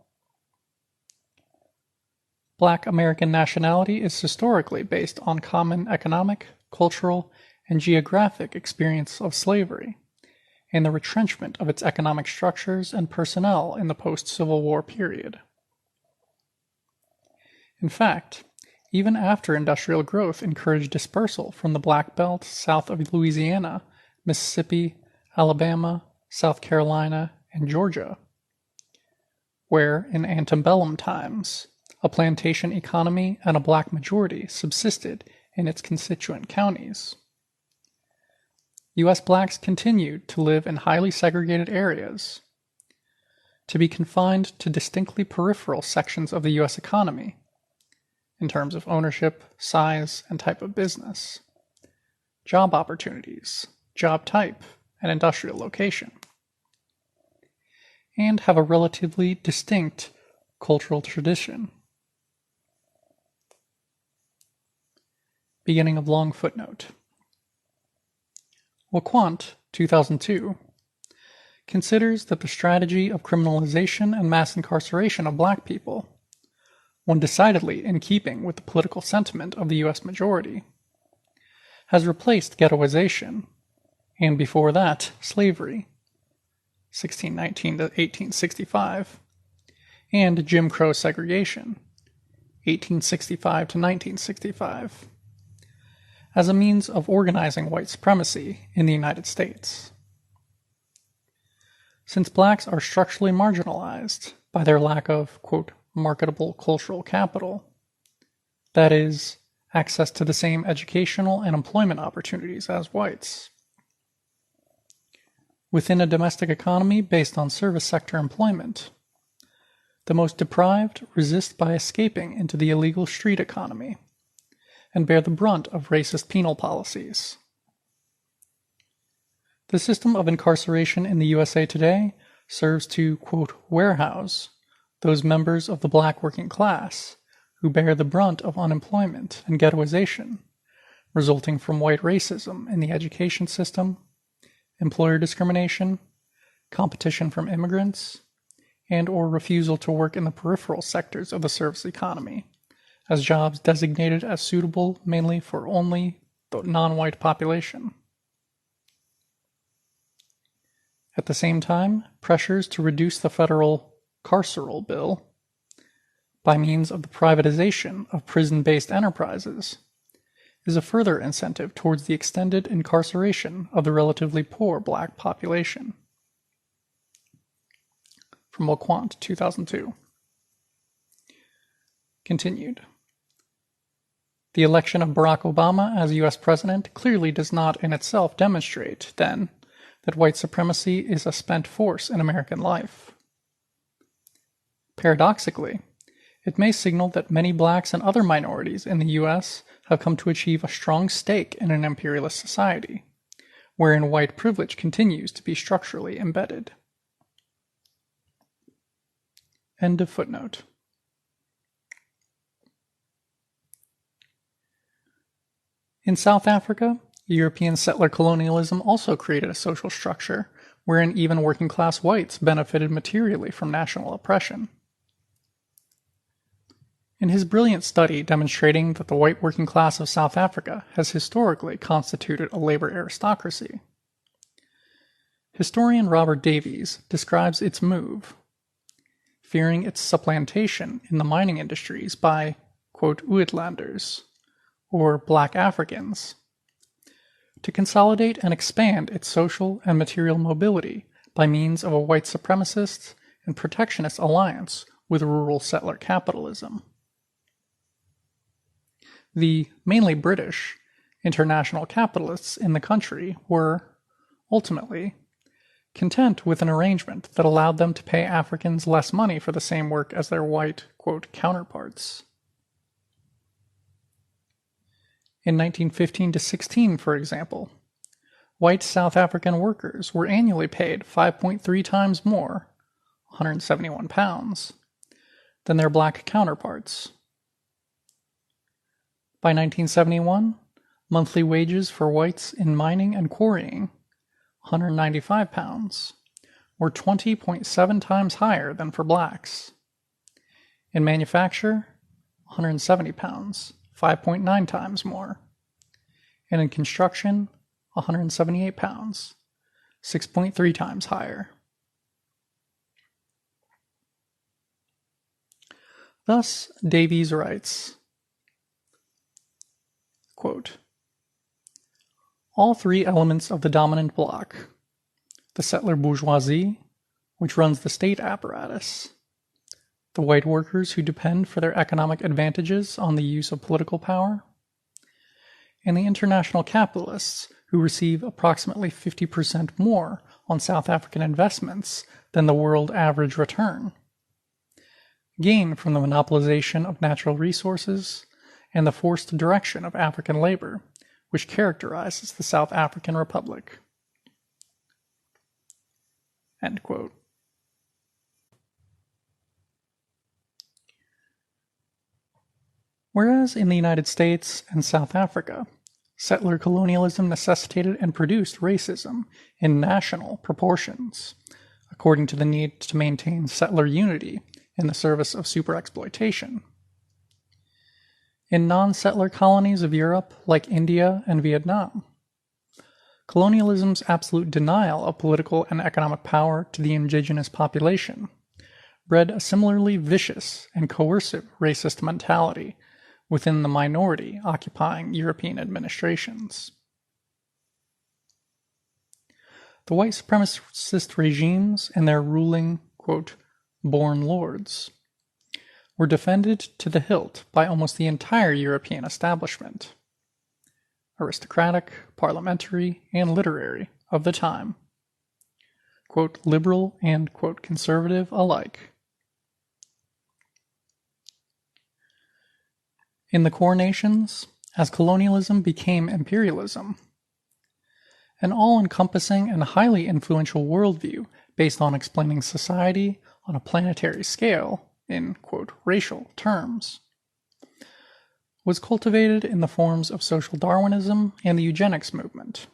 Black American nationality is historically based on common economic, cultural, and geographic experience of slavery, and the retrenchment of its economic structures and personnel in the post-Civil War period. In fact, even after industrial growth encouraged dispersal from the Black Belt south of Louisiana, Mississippi, Alabama, South Carolina, and Georgia, where, in antebellum times, a plantation economy and a black majority subsisted in its constituent counties, U.S. blacks continued to live in highly segregated areas, to be confined to distinctly peripheral sections of the U.S. economy, in terms of ownership, size, and type of business, job opportunities, job type, and industrial location, and have a relatively distinct cultural tradition. Beginning of long footnote. LeQuant, 2002, considers that the strategy of criminalization and mass incarceration of black people, one decidedly in keeping with the political sentiment of the U.S. majority, has replaced ghettoization, and before that, slavery, 1619 to 1865, and Jim Crow segregation, 1865 to 1965, as a means of organizing white supremacy in the United States. Since blacks are structurally marginalized by their lack of, quote, marketable cultural capital, that is, access to the same educational and employment opportunities as whites, within a domestic economy based on service sector employment, the most deprived resist by escaping into the illegal street economy and bear the brunt of racist penal policies. The system of incarceration in the USA today serves to, quote, warehouse those members of the black working class who bear the brunt of unemployment and ghettoization resulting from white racism in the education system, employer discrimination, competition from immigrants, and or refusal to work in the peripheral sectors of the service economy, as jobs designated as suitable mainly for only the non-white population. At the same time, pressures to reduce the federal carceral bill by means of the privatization of prison-based enterprises is a further incentive towards the extended incarceration of the relatively poor black population. From LeQuant, 2002. Continued. The election of Barack Obama as U.S. President clearly does not in itself demonstrate, then, that white supremacy is a spent force in American life. Paradoxically, it may signal that many blacks and other minorities in the U.S. have come to achieve a strong stake in an imperialist society, wherein white privilege continues to be structurally embedded. End of footnote. In South Africa, European settler colonialism also created a social structure wherein even working-class whites benefited materially from national oppression. In his brilliant study demonstrating that the white working class of South Africa has historically constituted a labor aristocracy, historian Robert Davies describes its move, fearing its supplantation in the mining industries by, quote, Uitlanders, or Black Africans, to consolidate and expand its social and material mobility by means of a white supremacist and protectionist alliance with rural settler capitalism. The mainly British international capitalists in the country were, ultimately, content with an arrangement that allowed them to pay Africans less money for the same work as their white, quote, counterparts. In 1915-16, for example, white South African workers were annually paid 5.3 times more, 171 pounds, than their black counterparts. By 1971, monthly wages for whites in mining and quarrying, 195 pounds, were 20.7 times higher than for blacks. In manufacture, 170 pounds, 5.9 times more. And in construction, 178 pounds, 6.3 times higher. Thus, Davies writes, quote, all three elements of the dominant bloc, the settler bourgeoisie, which runs the state apparatus, the white workers who depend for their economic advantages on the use of political power, and the international capitalists who receive approximately 50% more on South African investments than the world average return, gain from the monopolization of natural resources and the forced direction of African labor, which characterizes the South African Republic. End quote. Whereas in the United States and South Africa, settler colonialism necessitated and produced racism in national proportions, according to the need to maintain settler unity in the service of superexploitation. In non-settler colonies of Europe, like India and Vietnam, colonialism's absolute denial of political and economic power to the indigenous population bred a similarly vicious and coercive racist mentality within the minority occupying European administrations. The white supremacist regimes and their ruling, quote, born lords were defended to the hilt by almost the entire European establishment, aristocratic, parliamentary, and literary, of the time, quote, liberal and, quote, conservative alike. In the core nations, as colonialism became imperialism, an all-encompassing and highly influential worldview based on explaining society on a planetary scale in, quote, racial terms, was cultivated in the forms of social Darwinism and the eugenics movement.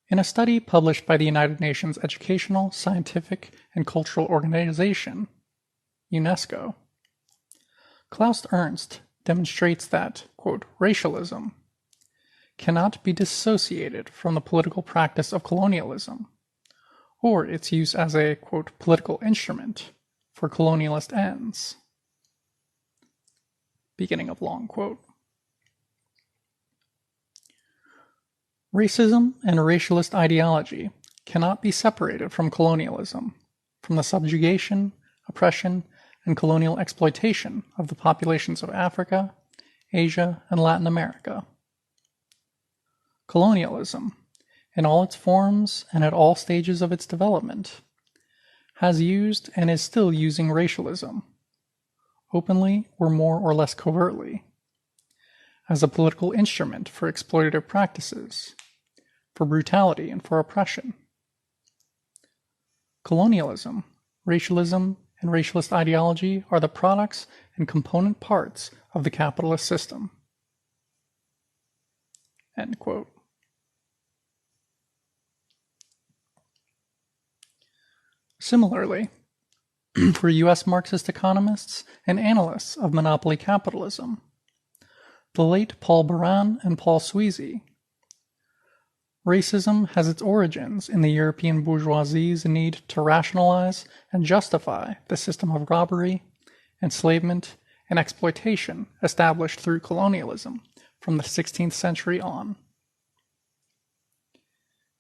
In a study published by the United Nations Educational, Scientific, and Cultural Organization, UNESCO, Klaus Ernst demonstrates that, quote, racialism cannot be dissociated from the political practice of colonialism, or its use as a, quote, political instrument for colonialist ends. Beginning of long quote. Racism and racialist ideology cannot be separated from colonialism, from the subjugation, oppression, and colonial exploitation of the populations of Africa, Asia, and Latin America. Colonialism, in all its forms and at all stages of its development, has used and is still using racialism, openly or more or less covertly, as a political instrument for exploitative practices, for brutality and for oppression. Colonialism, racialism, and racialist ideology are the products and component parts of the capitalist system. End quote. Similarly, for U.S. Marxist economists and analysts of monopoly capitalism, the late Paul Baran and Paul Sweezy, racism has its origins in the European bourgeoisie's need to rationalize and justify the system of robbery, enslavement, and exploitation established through colonialism from the 16th century on.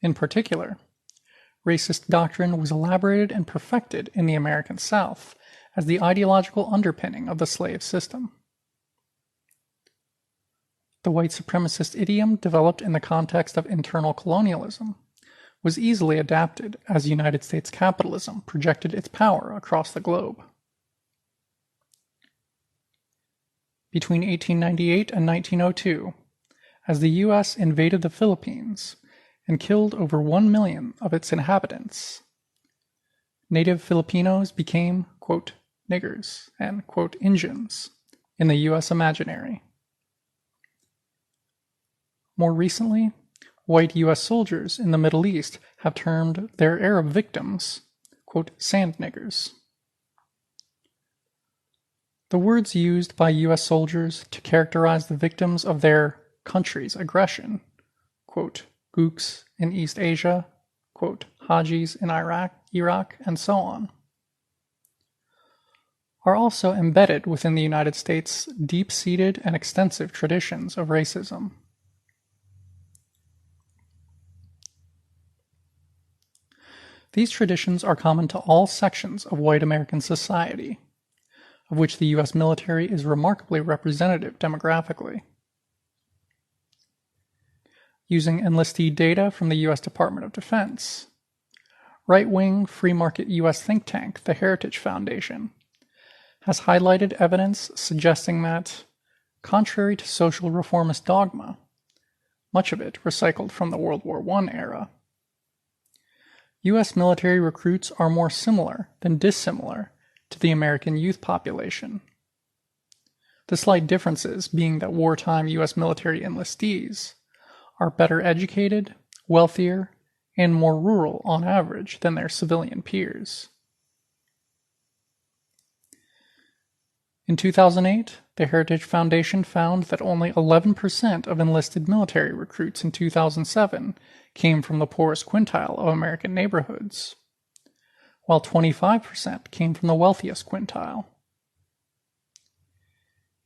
In particular, racist doctrine was elaborated and perfected in the American South as the ideological underpinning of the slave system. The white supremacist idiom developed in the context of internal colonialism was easily adapted as United States capitalism projected its power across the globe. Between 1898 and 1902, as the U.S. invaded the Philippines and killed over 1 million of its inhabitants, native Filipinos became, quote, niggers and, quote, Injuns in the U.S. imaginary. More recently, white U.S. soldiers in the Middle East have termed their Arab victims, quote, sand niggers. The words used by U.S. soldiers to characterize the victims of their country's aggression, quote, gooks in East Asia, quote, Hajis in Iraq, and so on, are also embedded within the United States' deep-seated and extensive traditions of racism. These traditions are common to all sections of white American society, of which the U.S. military is remarkably representative demographically. Using enlistee data from the U.S. Department of Defense, right-wing free market U.S. think tank, the Heritage Foundation, has highlighted evidence suggesting that, contrary to social reformist dogma, much of it recycled from the World War I era, U.S. military recruits are more similar than dissimilar to the American youth population. The slight differences being that wartime U.S. military enlistees are better educated, wealthier, and more rural on average than their civilian peers. In 2008, the Heritage Foundation found that only 11% of enlisted military recruits in 2007 came from the poorest quintile of American neighborhoods, while 25% came from the wealthiest quintile.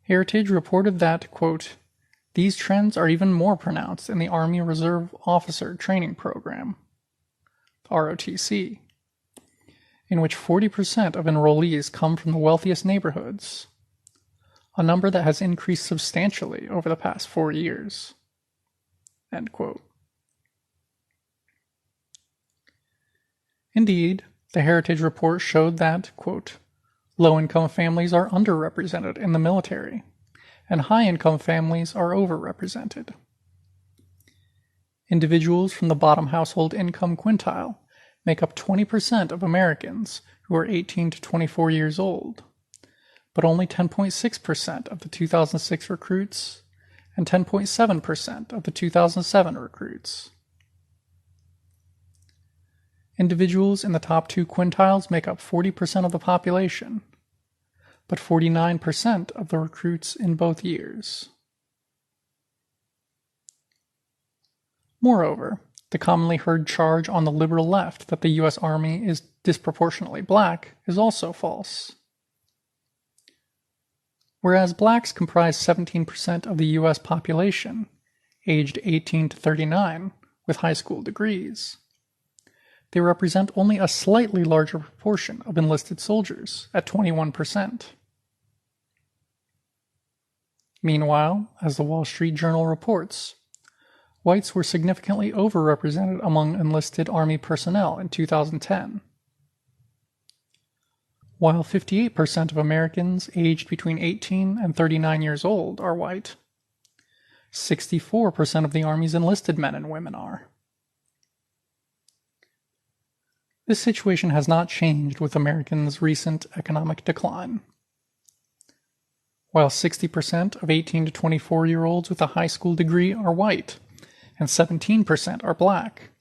Heritage reported that, quote, these trends are even more pronounced in the Army Reserve Officer Training Program, ROTC, in which 40% of enrollees come from the wealthiest neighborhoods, a number that has increased substantially over the past 4 years. End quote. Indeed, the Heritage Report showed that, quote, low-income families are underrepresented in the military, and high-income families are overrepresented. Individuals from the bottom household income quintile make up 20% of Americans who are 18 to 24 years old, but only 10.6% of the 2006 recruits and 10.7% of the 2007 recruits. Individuals in the top 2 quintiles make up 40% of the population, but 49% of the recruits in both years. Moreover, the commonly heard charge on the liberal left that the U.S. Army is disproportionately black is also false. Whereas blacks comprise 17% of the U.S. population, aged 18 to 39, with high school degrees, they represent only a slightly larger proportion of enlisted soldiers, at 21%. Meanwhile, as the Wall Street Journal reports, whites were significantly overrepresented among enlisted Army personnel in 2010. While 58% of Americans aged between 18 and 39 years old are white, 64% of the Army's enlisted men and women are. This situation has not changed with Americans' recent economic decline. While 60% of 18 to 24-year-olds with a high school degree are white, and 17% are black,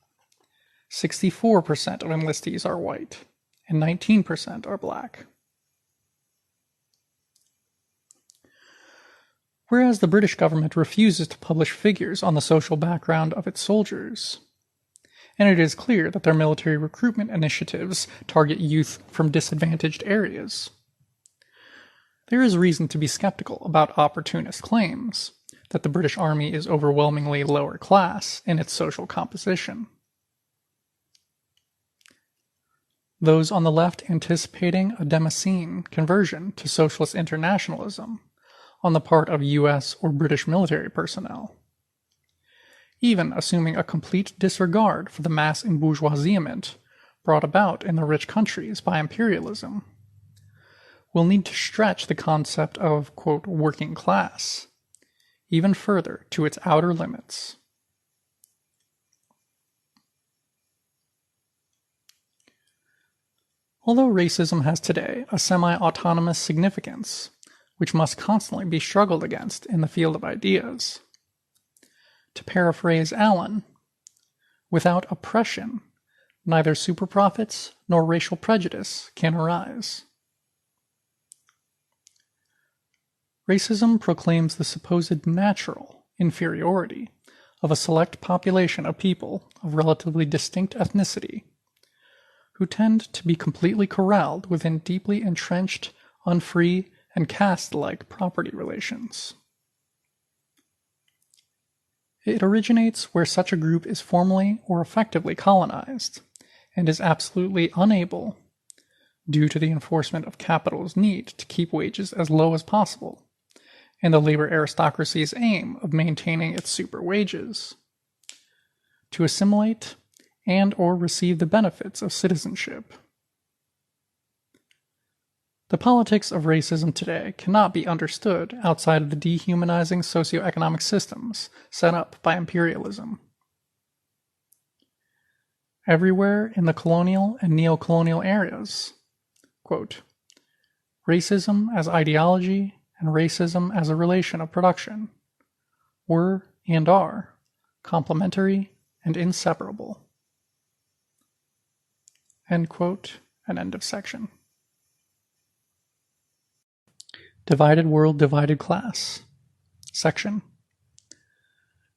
64% of enlistees are white, and 19% are black. Whereas the British government refuses to publish figures on the social background of its soldiers, and it is clear that their military recruitment initiatives target youth from disadvantaged areas, there is reason to be skeptical about opportunist claims that the British Army is overwhelmingly lower class in its social composition. Those on the left anticipating a Damascene conversion to socialist internationalism on the part of U.S. or British military personnel, even assuming a complete disregard for the mass embourgeoisement brought about in the rich countries by imperialism, will need to stretch the concept of, quote, working class even further to its outer limits. Although racism has today a semi-autonomous significance, which must constantly be struggled against in the field of ideas, to paraphrase Allen, without oppression, neither superprofits nor racial prejudice can arise. Racism proclaims the supposed natural inferiority of a select population of people of relatively distinct ethnicity, who tend to be completely corralled within deeply entrenched, unfree, and caste-like property relations. It originates where such a group is formally or effectively colonized, and is absolutely unable, due to the enforcement of capital's need to keep wages as low as possible, and the labor aristocracy's aim of maintaining its super wages, to assimilate and or receive the benefits of citizenship. The politics of racism today cannot be understood outside of the dehumanizing socioeconomic systems set up by imperialism. Everywhere in the colonial and neo-colonial eras, quote, racism as ideology and racism as a relation of production were and are complementary and inseparable. End quote, and end of section. Divided World, Divided Class. Section.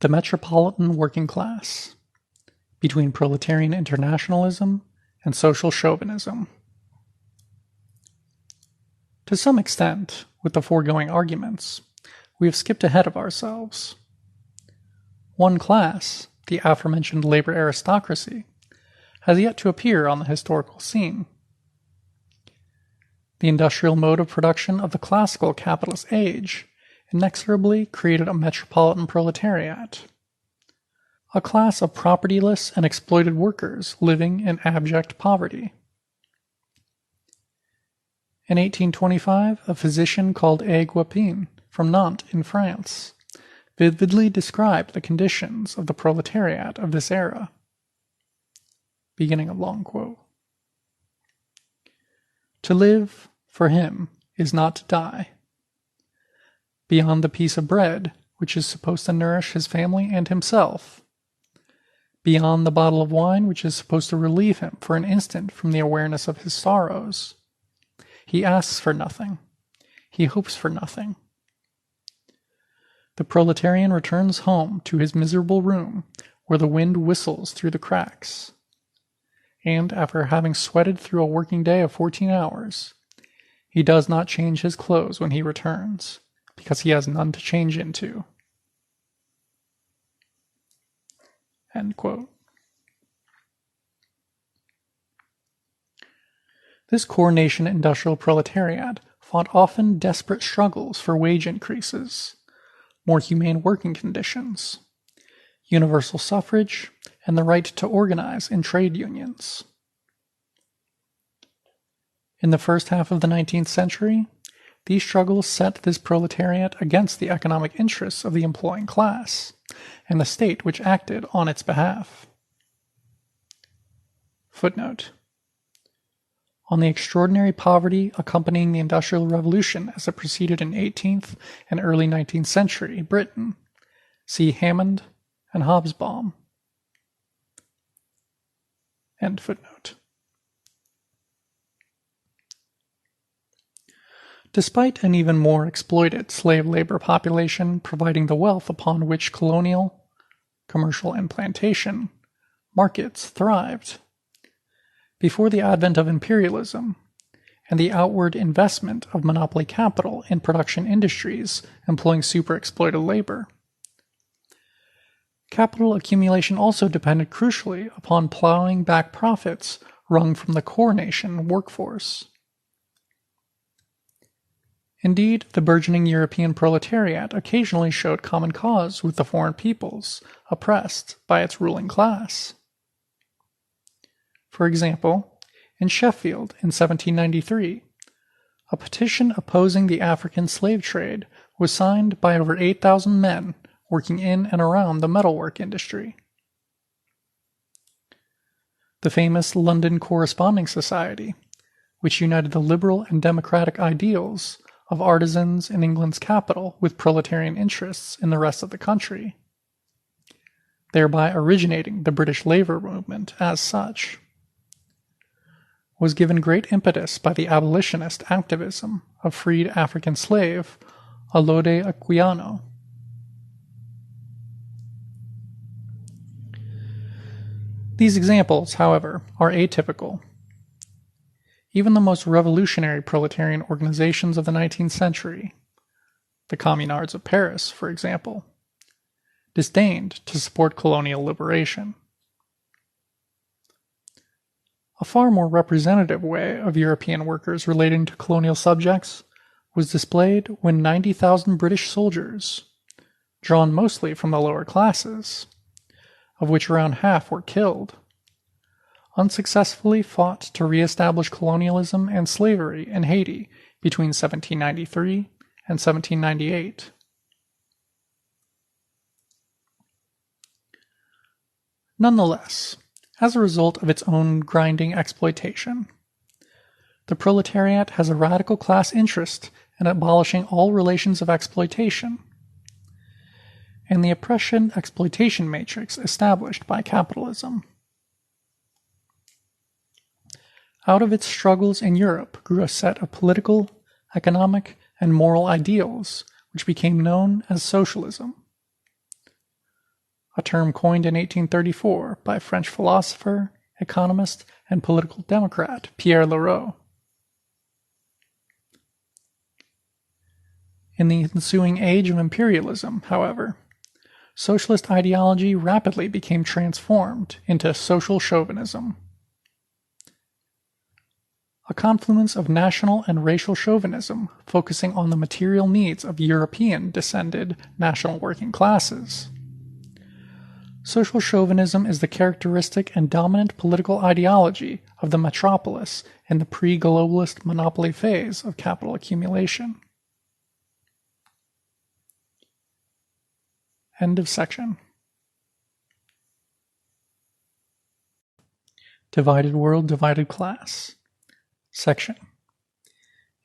The Metropolitan Working Class. Between Proletarian Internationalism and Social Chauvinism. To some extent, with the foregoing arguments, we have skipped ahead of ourselves. One class, the aforementioned labor aristocracy, has yet to appear on the historical scene. The industrial mode of production of the classical capitalist age inexorably created a metropolitan proletariat, a class of propertyless and exploited workers living in abject poverty. In 1825, a physician called Guépin from Nantes in France vividly described the conditions of the proletariat of this era. Beginning of long quote. To live, for him, is not to die. Beyond the piece of bread, which is supposed to nourish his family and himself, beyond the bottle of wine which is supposed to relieve him for an instant from the awareness of his sorrows, he asks for nothing. He hopes for nothing. The proletarian returns home to his miserable room where the wind whistles through the cracks, and after having sweated through a working day of 14 hours, He does not change his clothes when he returns, because he has none to change into. End quote. This coronation industrial proletariat fought often desperate struggles for wage increases, more humane working conditions, universal suffrage, and the right to organize in trade unions. In the first half of the 19th century, these struggles set this proletariat against the economic interests of the employing class and the state which acted on its behalf. Footnote: on the extraordinary poverty accompanying the Industrial Revolution as it proceeded in 18th and early 19th century Britain, see Hammond and Hobsbawm. End footnote. Despite an even more exploited slave labor population providing the wealth upon which colonial, commercial, and plantation markets thrived, before the advent of imperialism and the outward investment of monopoly capital in production industries employing super-exploited labor, capital accumulation also depended crucially upon plowing back profits wrung from the coronation workforce. Indeed, the burgeoning European proletariat occasionally showed common cause with the foreign peoples oppressed by its ruling class. For example, in Sheffield in 1793, a petition opposing the African slave trade was signed by over 8,000 men working in and around the metalwork industry. The famous London Corresponding Society, which united the liberal and democratic ideals of artisans in England's capital with proletarian interests in the rest of the country, thereby originating the British labor movement as such, was given great impetus by the abolitionist activism of freed African slave Olode Aquilano. These examples, however, are atypical. Even the most revolutionary proletarian organizations of the 19th century, the Communards of Paris, for example, disdained to support colonial liberation. A far more representative way of European workers relating to colonial subjects was displayed when 90,000 British soldiers, drawn mostly from the lower classes, of which around half were killed, unsuccessfully fought to re-establish colonialism and slavery in Haiti between 1793 and 1798. Nonetheless, as a result of its own grinding exploitation, the proletariat has a radical class interest in abolishing all relations of exploitation, and the oppression-exploitation matrix established by capitalism. Out of its struggles in Europe grew a set of political, economic, and moral ideals which became known as socialism, a term coined in 1834 by French philosopher, economist, and political democrat Pierre Leroux. In the ensuing age of imperialism, however, socialist ideology rapidly became transformed into social chauvinism, a confluence of national and racial chauvinism focusing on the material needs of European-descended national working classes. Social chauvinism is the characteristic and dominant political ideology of the metropolis in the pre-globalist monopoly phase of capital accumulation. End of section. Divided world, divided class. Section: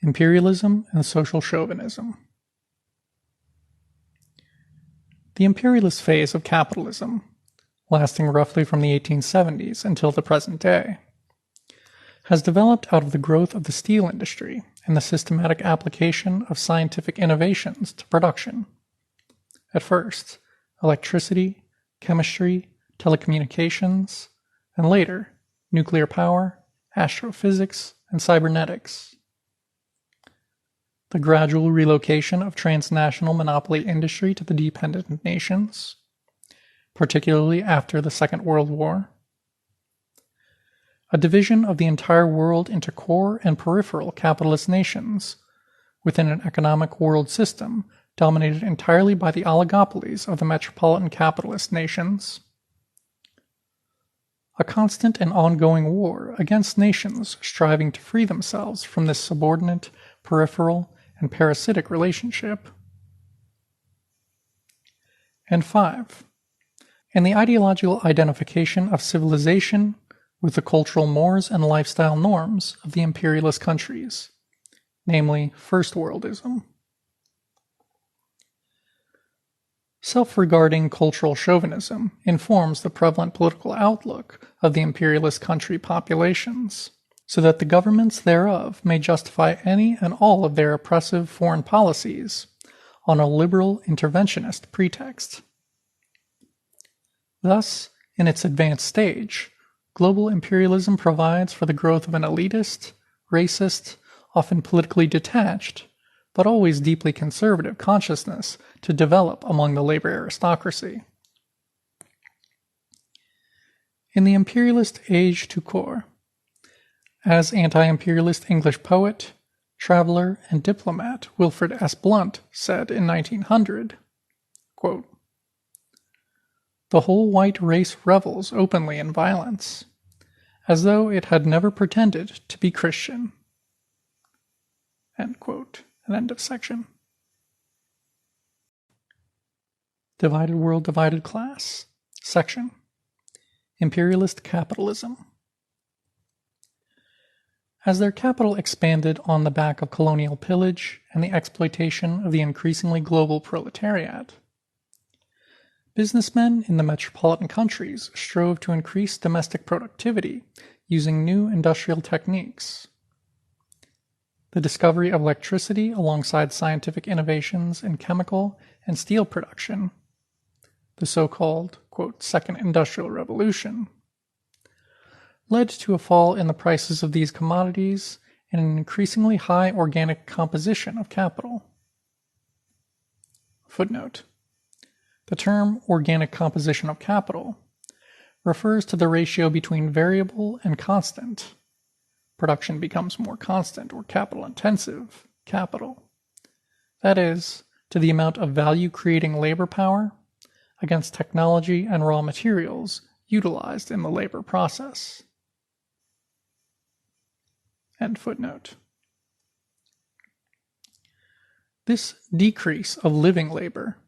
Imperialism and Social Chauvinism. The imperialist phase of capitalism, lasting roughly from the 1870s until the present day, has developed out of the growth of the steel industry and the systematic application of scientific innovations to production. At first, electricity, chemistry, telecommunications, and later, nuclear power, astrophysics, and cybernetics. the gradual relocation of transnational monopoly industry to the dependent nations, particularly after the Second World War, a division of the entire world into core and peripheral capitalist nations within an economic world system dominated entirely by the oligopolies of the metropolitan capitalist nations, a constant and ongoing war against nations striving to free themselves from this subordinate, peripheral, and parasitic relationship. And 5. And the ideological identification of civilization with the cultural mores and lifestyle norms of the imperialist countries, namely first-worldism. Self-regarding cultural chauvinism informs the prevalent political outlook of the imperialist country populations, so that the governments thereof may justify any and all of their oppressive foreign policies on a liberal interventionist pretext. Thus, in its advanced stage, global imperialism provides for the growth of an elitist, racist, often politically detached, but always deeply conservative consciousness to develop among the labor aristocracy. In the imperialist age tout court, as anti-imperialist English poet, traveler, and diplomat Wilfred S. Blunt said in 1900, quote, "The whole white race revels openly in violence, as though it had never pretended to be Christian." End quote. And end of section. Divided World, Divided Class. Section. Imperialist Capitalism. As their capital expanded on the back of colonial pillage and the exploitation of the increasingly global proletariat, businessmen in the metropolitan countries strove to increase domestic productivity using new industrial techniques. The discovery of electricity alongside scientific innovations in chemical and steel production, the so-called, quote, Second Industrial Revolution, led to a fall in the prices of these commodities and an increasingly high organic composition of capital. Footnote. The term organic composition of capital refers to the ratio between variable and constant. Production becomes more constant or capital-intensive capital. That is, to the amount of value-creating labor power against technology and raw materials utilized in the labor process. End footnote. This decrease of living labor,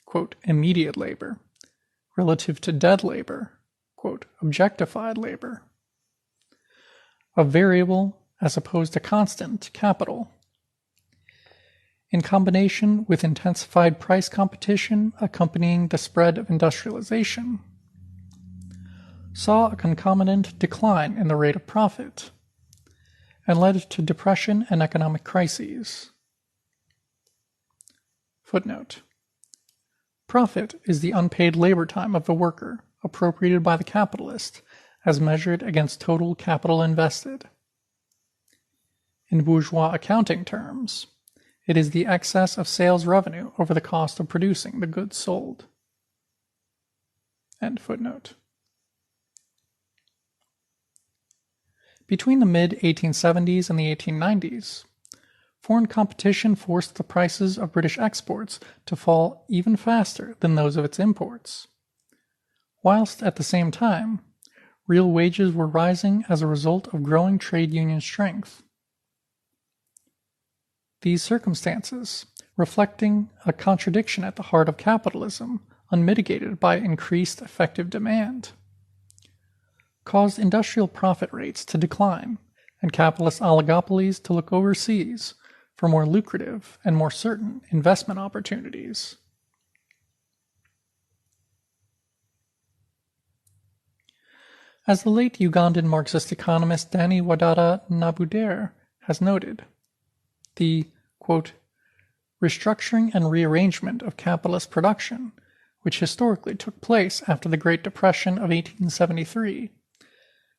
quote, immediate labor, relative to dead labor, quote, objectified labor, of variable as opposed to constant capital, in combination with intensified price competition accompanying the spread of industrialization, saw a concomitant decline in the rate of profit, and led to depression and economic crises. Footnote. Profit is the unpaid labor time of the worker, appropriated by the capitalist, as measured against total capital invested. In bourgeois accounting terms, it is the excess of sales revenue over the cost of producing the goods sold. End footnote. Between the mid-1870s and the 1890s, foreign competition forced the prices of British exports to fall even faster than those of its imports, whilst at the same time, real wages were rising as a result of growing trade union strength. These circumstances, reflecting a contradiction at the heart of capitalism, unmitigated by increased effective demand, caused industrial profit rates to decline and capitalist oligopolies to look overseas for more lucrative and more certain investment opportunities. As the late Ugandan Marxist economist Danny Wadada Nabudere has noted, the, quote, restructuring and rearrangement of capitalist production, which historically took place after the Great Depression of 1873,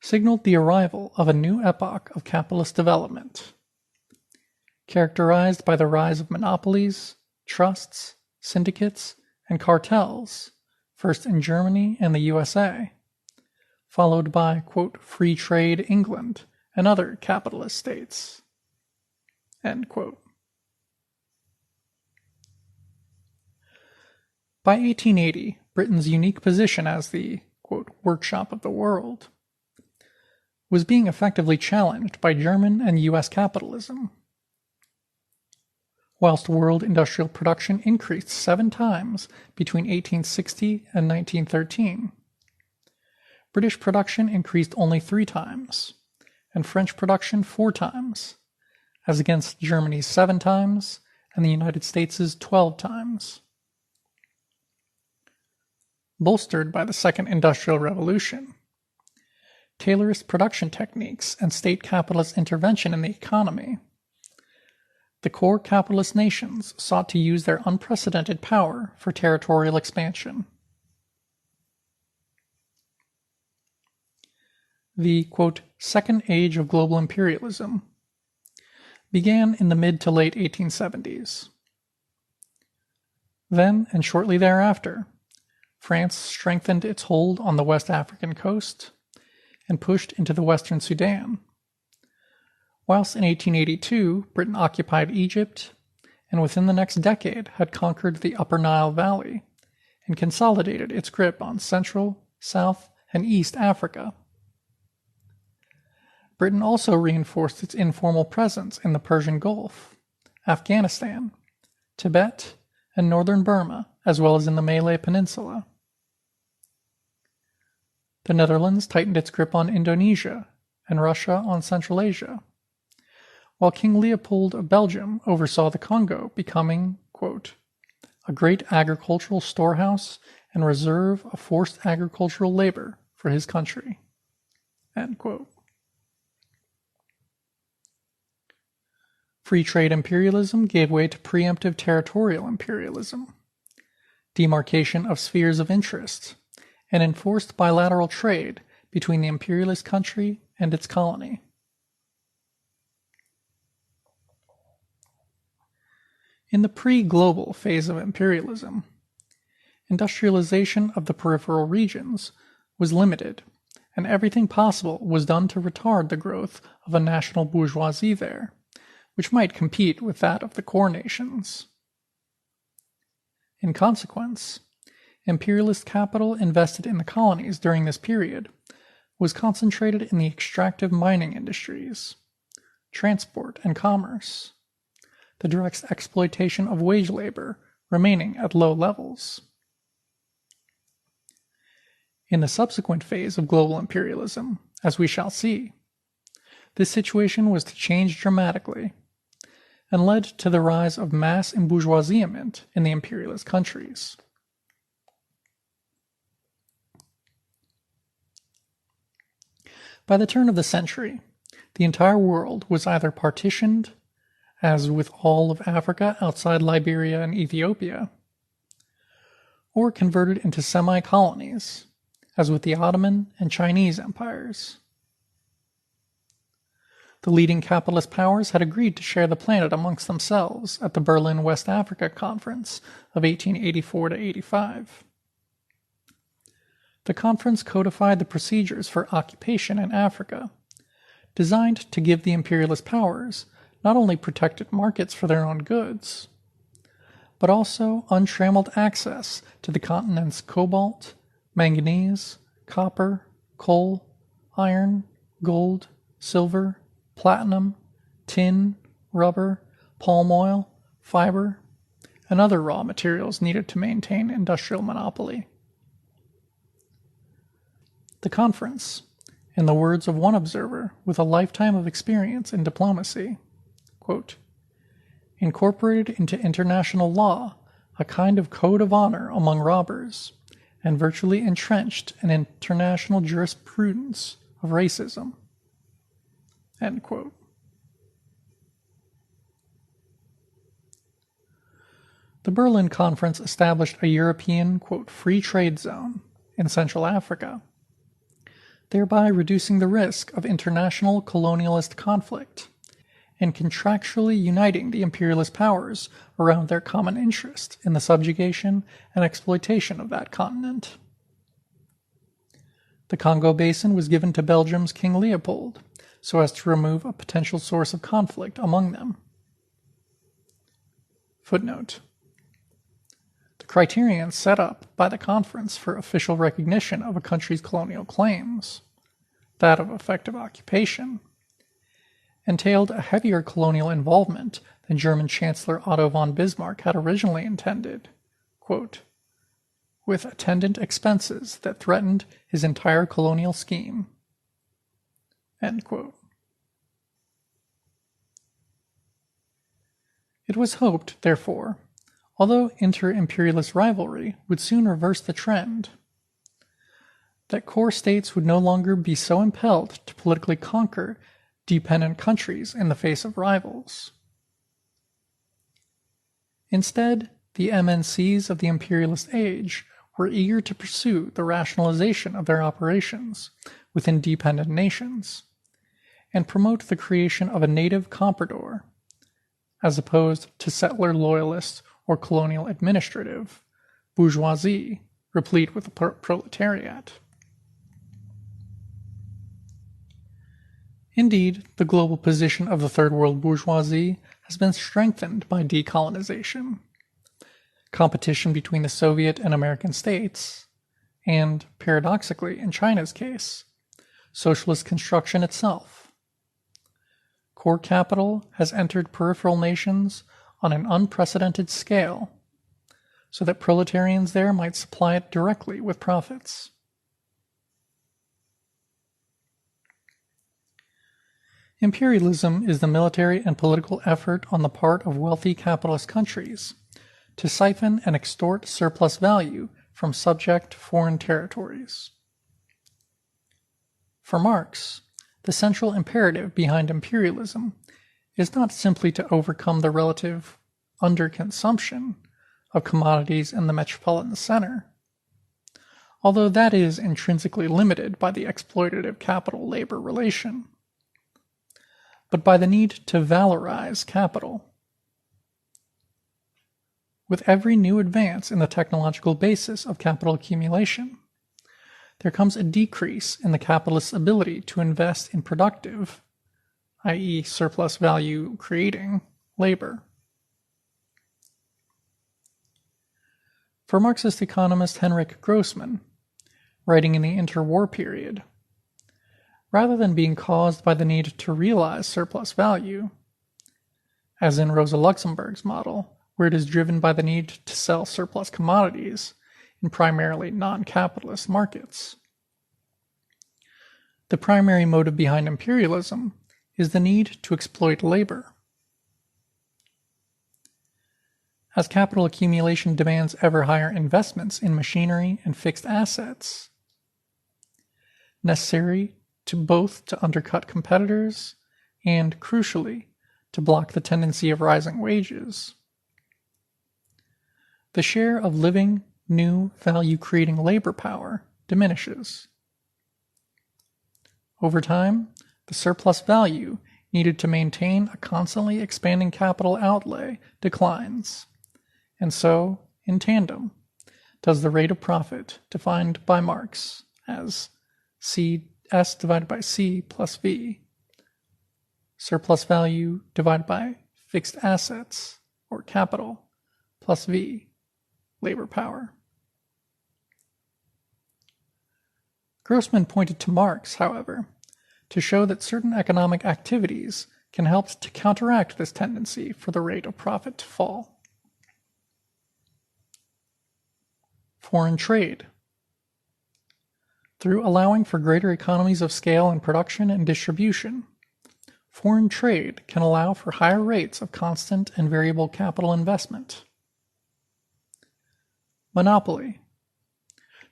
signaled the arrival of a new epoch of capitalist development. characterized by the rise of monopolies, trusts, syndicates, and cartels, first in Germany and the USA, followed by, quote, free trade England and other capitalist states, end quote. By 1880, Britain's unique position as the, quote, workshop of the world was being effectively challenged by German and US capitalism. Whilst world industrial production increased 7 times between 1860 and 1913, British production increased only 3 times, and French production 4 times, as against Germany's 7 times and the United States' 12 times. Bolstered by the Second Industrial Revolution, Taylorist production techniques and state capitalist intervention in the economy, the core capitalist nations sought to use their unprecedented power for territorial expansion. The, quote, second age of global imperialism began in the mid to late 1870s. Then, and shortly thereafter, France strengthened its hold on the West African coast and pushed into the Western Sudan, whilst in 1882 Britain occupied Egypt and within the next decade had conquered the Upper Nile Valley and consolidated its grip on Central, South, and East Africa. Britain also reinforced its informal presence in the Persian Gulf, Afghanistan, Tibet, and northern Burma, as well as in the Malay Peninsula. The Netherlands tightened its grip on Indonesia and Russia on Central Asia, while King Leopold of Belgium oversaw the Congo becoming, quote, a great agricultural storehouse and reserve of forced agricultural labor for his country, end quote. Free trade imperialism gave way to preemptive territorial imperialism, demarcation of spheres of interest, and enforced bilateral trade between the imperialist country and its colony. In the pre-global phase of imperialism, industrialization of the peripheral regions was limited, and everything possible was done to retard the growth of a national bourgeoisie there, which might compete with that of the core nations. In consequence, imperialist capital invested in the colonies during this period was concentrated in the extractive mining industries, transport and commerce, the direct exploitation of wage labor remaining at low levels. In the subsequent phase of global imperialism, as we shall see, this situation was to change dramatically and led to the rise of mass embourgeoisement in the imperialist countries. By the turn of the century, the entire world was either partitioned, as with all of Africa outside Liberia and Ethiopia, or converted into semi-colonies, as with the Ottoman and Chinese empires. The leading capitalist powers had agreed to share the planet amongst themselves at the Berlin West Africa Conference of 1884–85. The conference codified the procedures for occupation in Africa, designed to give the imperialist powers not only protected markets for their own goods, but also untrammeled access to the continent's cobalt, manganese, copper, coal, iron, gold, silver, platinum, tin, rubber, palm oil, fiber, and other raw materials needed to maintain industrial monopoly. The conference, in the words of one observer with a lifetime of experience in diplomacy, quote, incorporated into international law a kind of code of honor among robbers, and virtually entrenched an international jurisprudence of racism, end quote. The Berlin Conference established a European, quote, free trade zone in Central Africa, thereby reducing the risk of international colonialist conflict and contractually uniting the imperialist powers around their common interest in the subjugation and exploitation of that continent. The Congo Basin was given to Belgium's King Leopold, so as to remove a potential source of conflict among them. Footnote: the criterion set up by the conference for official recognition of a country's colonial claims, that of effective occupation, entailed a heavier colonial involvement than German Chancellor Otto von Bismarck had originally intended, quote, with attendant expenses that threatened his entire colonial scheme. End quote. It was hoped, therefore, although inter-imperialist rivalry would soon reverse the trend, that core states would no longer be so impelled to politically conquer dependent countries in the face of rivals. Instead, the MNCs of the imperialist age were eager to pursue the rationalization of their operations within dependent nations and promote the creation of a native comprador, as opposed to settler loyalist or colonial administrative bourgeoisie replete with the proletariat. Indeed, the global position of the Third World bourgeoisie has been strengthened by decolonization, competition between the Soviet and American states, and, paradoxically in China's case, socialist construction itself. Core capital has entered peripheral nations on an unprecedented scale, so that proletarians there might supply it directly with profits. Imperialism is the military and political effort on the part of wealthy capitalist countries to siphon and extort surplus value from subject foreign territories. For Marx, the central imperative behind imperialism is not simply to overcome the relative underconsumption of commodities in the metropolitan center, although that is intrinsically limited by the exploitative capital-labor relation, but by the need to valorize capital. With every new advance in the technological basis of capital accumulation, there comes a decrease in the capitalist's ability to invest in productive, i.e. surplus value creating, labor. For Marxist economist Henrik Grossman, writing in the interwar period, rather than being caused by the need to realize surplus value, as in Rosa Luxemburg's model, where it is driven by the need to sell surplus commodities in primarily non-capitalist markets. The primary motive behind imperialism is the need to exploit labor. As capital accumulation demands ever higher investments in machinery and fixed assets, necessary to both to undercut competitors and, crucially, to block the tendency of rising wages, the share of living, new, value-creating labor power diminishes. Over time, the surplus value needed to maintain a constantly expanding capital outlay declines, and so, in tandem, does the rate of profit defined by Marx as S divided by C plus V, surplus value divided by fixed assets, or capital, plus V, labor power. Grossman pointed to Marx, however, to show that certain economic activities can help to counteract this tendency for the rate of profit to fall. Foreign trade. Through allowing for greater economies of scale in production and distribution, foreign trade can allow for higher rates of constant and variable capital investment. Monopoly.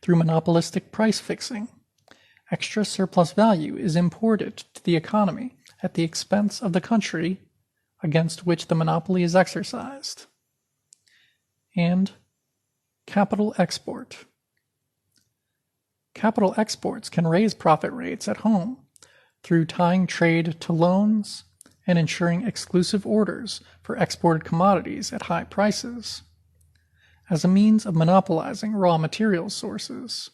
Through monopolistic price fixing, extra surplus value is imported to the economy at the expense of the country against which the monopoly is exercised. And capital export. Capital exports can raise profit rates at home through tying trade to loans and ensuring exclusive orders for exported commodities at high prices, as a means of monopolizing raw material sources,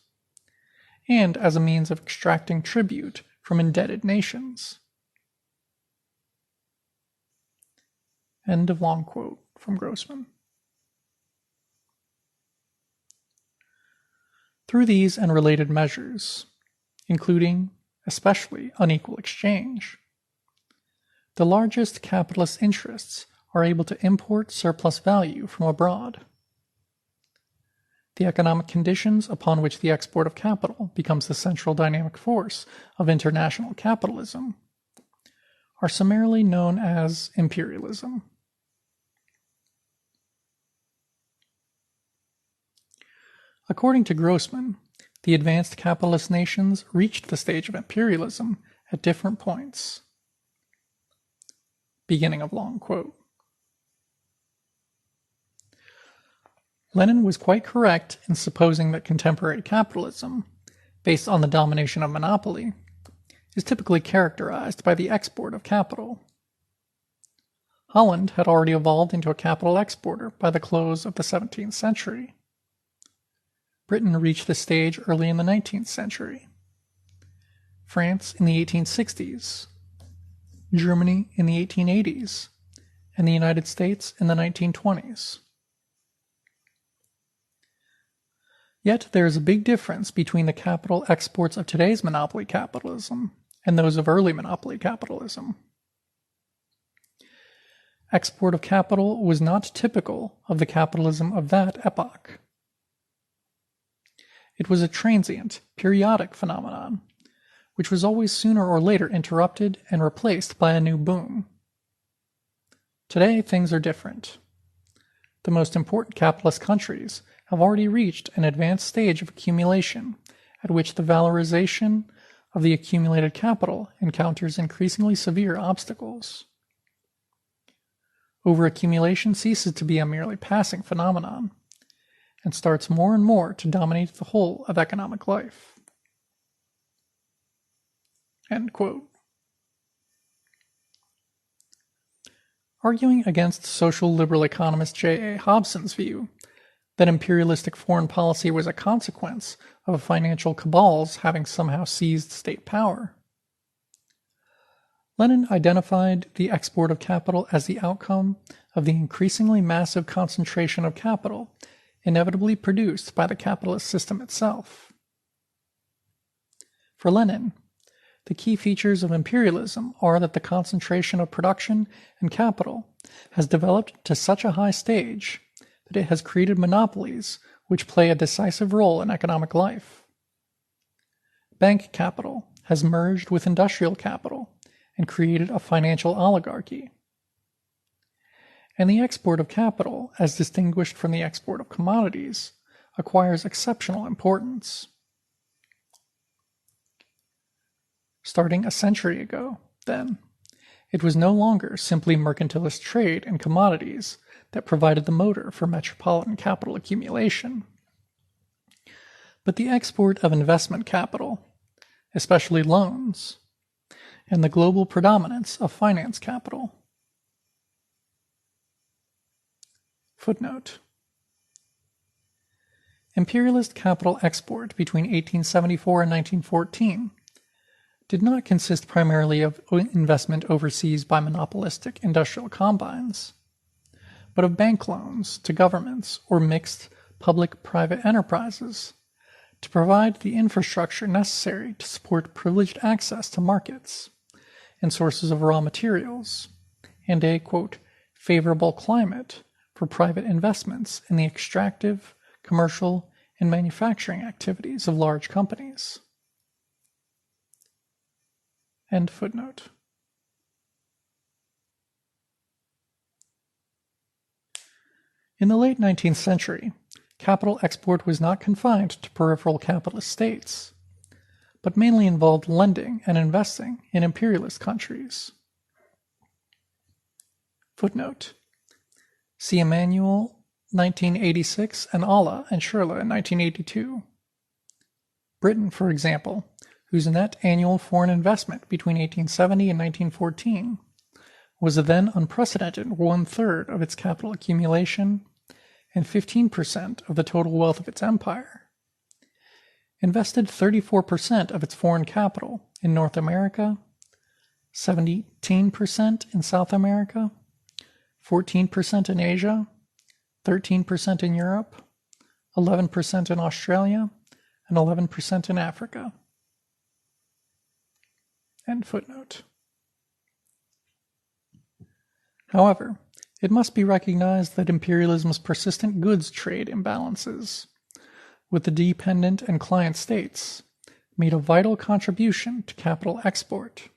and as a means of extracting tribute from indebted nations. End of long quote from Grossman. Through these and related measures, including especially unequal exchange, the largest capitalist interests are able to import surplus value from abroad. The economic conditions upon which the export of capital becomes the central dynamic force of international capitalism are summarily known as imperialism. According to Grossman, the advanced capitalist nations reached the stage of imperialism at different points. Beginning of long quote. Lenin was quite correct in supposing that contemporary capitalism, based on the domination of monopoly, is typically characterized by the export of capital. Holland had already evolved into a capital exporter by the close of the 17th century. Britain reached this stage early in the 19th century. France in the 1860s, Germany in the 1880s, and the United States in the 1920s. Yet there is a big difference between the capital exports of today's monopoly capitalism and those of early monopoly capitalism. Export of capital was not typical of the capitalism of that epoch. It was a transient, periodic phenomenon, which was always sooner or later interrupted and replaced by a new boom. Today, things are different. The most important capitalist countries have already reached an advanced stage of accumulation at which the valorization of the accumulated capital encounters increasingly severe obstacles. Overaccumulation ceases to be a merely passing phenomenon and starts more and more to dominate the whole of economic life. End quote. Arguing against social liberal economist J.A. Hobson's view that imperialistic foreign policy was a consequence of financial cabals having somehow seized state power, Lenin identified the export of capital as the outcome of the increasingly massive concentration of capital inevitably produced by the capitalist system itself. For Lenin, the key features of imperialism are that the concentration of production and capital has developed to such a high stage that it has created monopolies which play a decisive role in economic life. Bank capital has merged with industrial capital and created a financial oligarchy. And the export of capital, as distinguished from the export of commodities, acquires exceptional importance. Starting a century ago, then, it was no longer simply mercantilist trade in commodities that provided the motor for metropolitan capital accumulation, but the export of investment capital, especially loans, and the global predominance of finance capital. Footnote. Imperialist capital export between 1874 and 1914 did not consist primarily of investment overseas by monopolistic industrial combines, but of bank loans to governments or mixed public-private enterprises to provide the infrastructure necessary to support privileged access to markets and sources of raw materials, and a, quote, favorable climate for private investments in the extractive, commercial, and manufacturing activities of large companies. End footnote. In the late 19th century, capital export was not confined to peripheral capitalist states, but mainly involved lending and investing in imperialist countries. Footnote. See Emanuel, 1986, and Alla and Schurla in 1982. Britain, for example, whose net annual foreign investment between 1870 and 1914 was a then unprecedented 1/3 of its capital accumulation and 15% of the total wealth of its empire, invested 34% of its foreign capital in North America, 17% in South America, 14% in Asia, 13% in Europe, 11% in Australia, and 11% in Africa. End footnote. However, it must be recognized that imperialism's persistent goods trade imbalances with the dependent and client states made a vital contribution to capital export.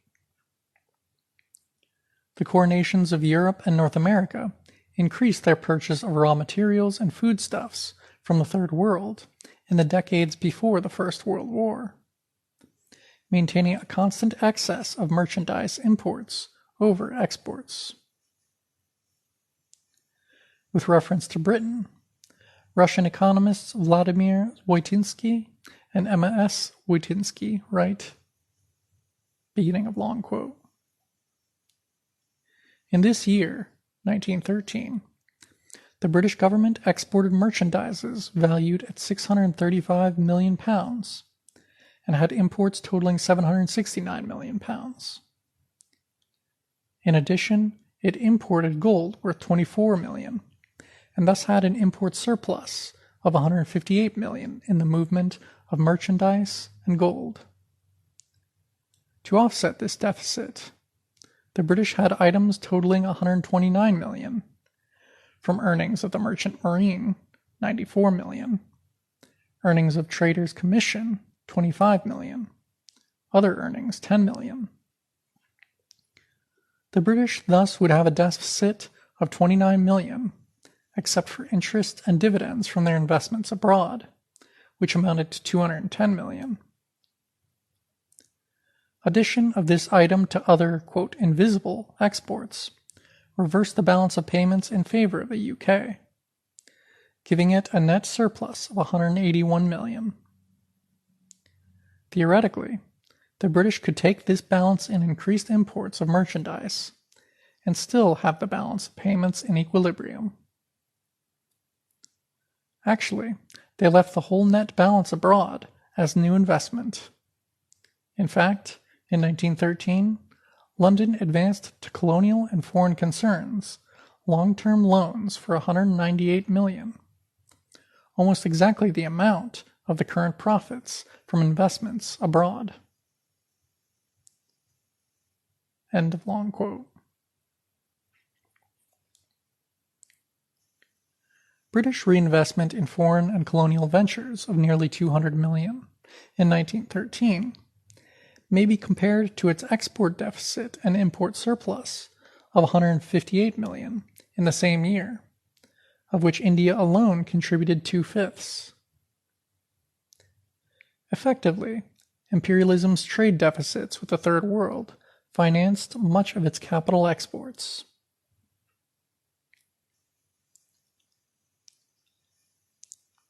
The core nations of Europe and North America increased their purchase of raw materials and foodstuffs from the Third World in the decades before the First World War, maintaining a constant excess of merchandise imports over exports. With reference to Britain, Russian economists Vladimir Voitinsky and Emma S. Voitinsky write, beginning of long quote, "In this year, 1913, the British government exported merchandises valued at £635 million and had imports totaling £769 million. In addition, it imported gold worth £24 million, and thus had an import surplus of $158 million in the movement of merchandise and gold. To offset this deficit, the British had items totaling $129 million, from earnings of the Merchant Marine, $94 million, earnings of Traders' Commission, $25 million, other earnings, $10 million. The British thus would have a deficit of $29 million, except for interest and dividends from their investments abroad, which amounted to $210 million. Addition of this item to other, quote, invisible exports reversed the balance of payments in favor of the UK, giving it a net surplus of $181 million. Theoretically, the British could take this balance in increased imports of merchandise and still have the balance of payments in equilibrium. Actually, they left the whole net balance abroad as new investment. In fact, in 1913, London advanced to colonial and foreign concerns long-term loans for $198 million, almost exactly the amount of the current profits from investments abroad. End of long quote. British reinvestment in foreign and colonial ventures of nearly $200 million in 1913 may be compared to its export deficit and import surplus of $158 million in the same year, of which India alone contributed 2/5. Effectively, imperialism's trade deficits with the Third World financed much of its capital exports.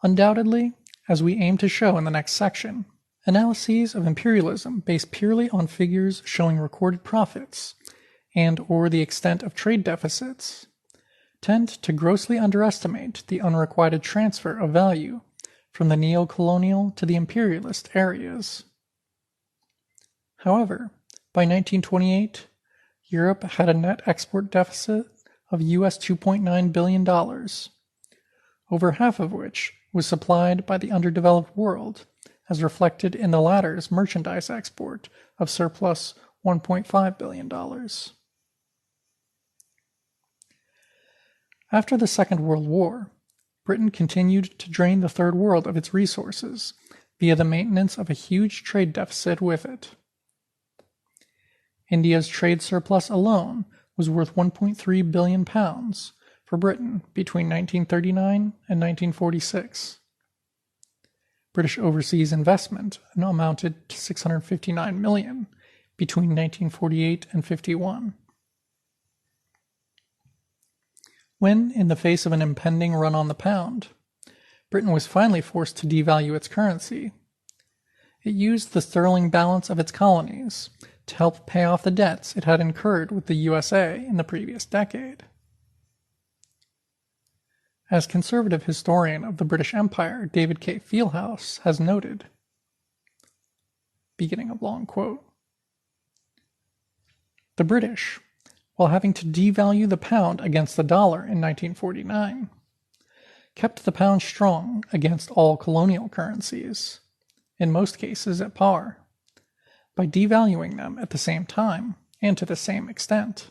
Undoubtedly, as we aim to show in the next section, analyses of imperialism based purely on figures showing recorded profits and/or the extent of trade deficits tend to grossly underestimate the unrequited transfer of value from the neo-colonial to the imperialist areas. However, by 1928, Europe had a net export deficit of US $2.9 billion, over half of which was supplied by the underdeveloped world, as reflected in the latter's merchandise export of surplus $1.5 billion. After the Second World War, Britain continued to drain the Third World of its resources via the maintenance of a huge trade deficit with it. India's trade surplus alone was worth £1.3 billion for Britain between 1939 and 1946. British overseas investment amounted to $659 million between 1948 and 51. When, in the face of an impending run on the pound, Britain was finally forced to devalue its currency, it used the sterling balance of its colonies to help pay off the debts it had incurred with the USA in the previous decade. As conservative historian of the British Empire David K. Fieldhouse has noted, beginning of long quote, the British, while having to devalue the pound against the dollar in 1949, kept the pound strong against all colonial currencies, in most cases at par, by devaluing them at the same time and to the same extent.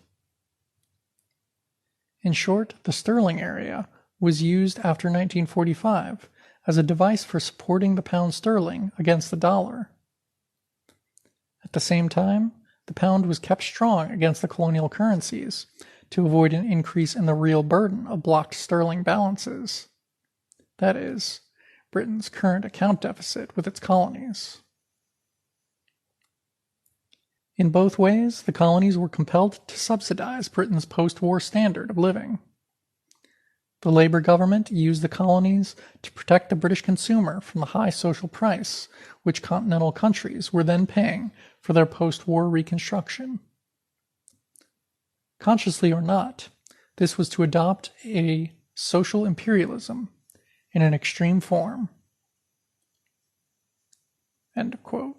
In short, the sterling area was used after 1945 as a device for supporting the pound sterling against the dollar. At the same time, the pound was kept strong against the colonial currencies to avoid an increase in the real burden of blocked sterling balances. That is, Britain's current account deficit with its colonies. In both ways, the colonies were compelled to subsidize Britain's post-war standard of living. The Labour government used the colonies to protect the British consumer from the high social price which continental countries were then paying for their post-war reconstruction. Consciously or not, this was to adopt a social imperialism in an extreme form. End of quote.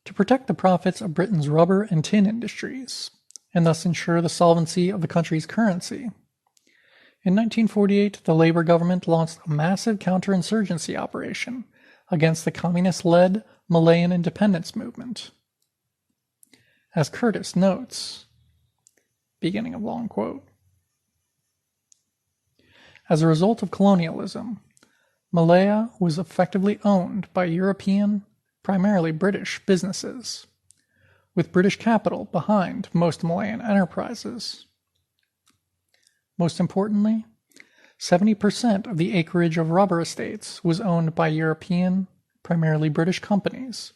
To protect the profits of Britain's rubber and tin industries, and thus ensure the solvency of the country's currency, in 1948 the Labour government launched a massive counterinsurgency operation against the communist-led Malayan independence movement. As Curtis notes, beginning of long quote, as a result of colonialism, Malaya was effectively owned by European, primarily British, businesses, with British capital behind most Malayan enterprises. Most importantly, 70% of the acreage of rubber estates was owned by European, primarily British companies,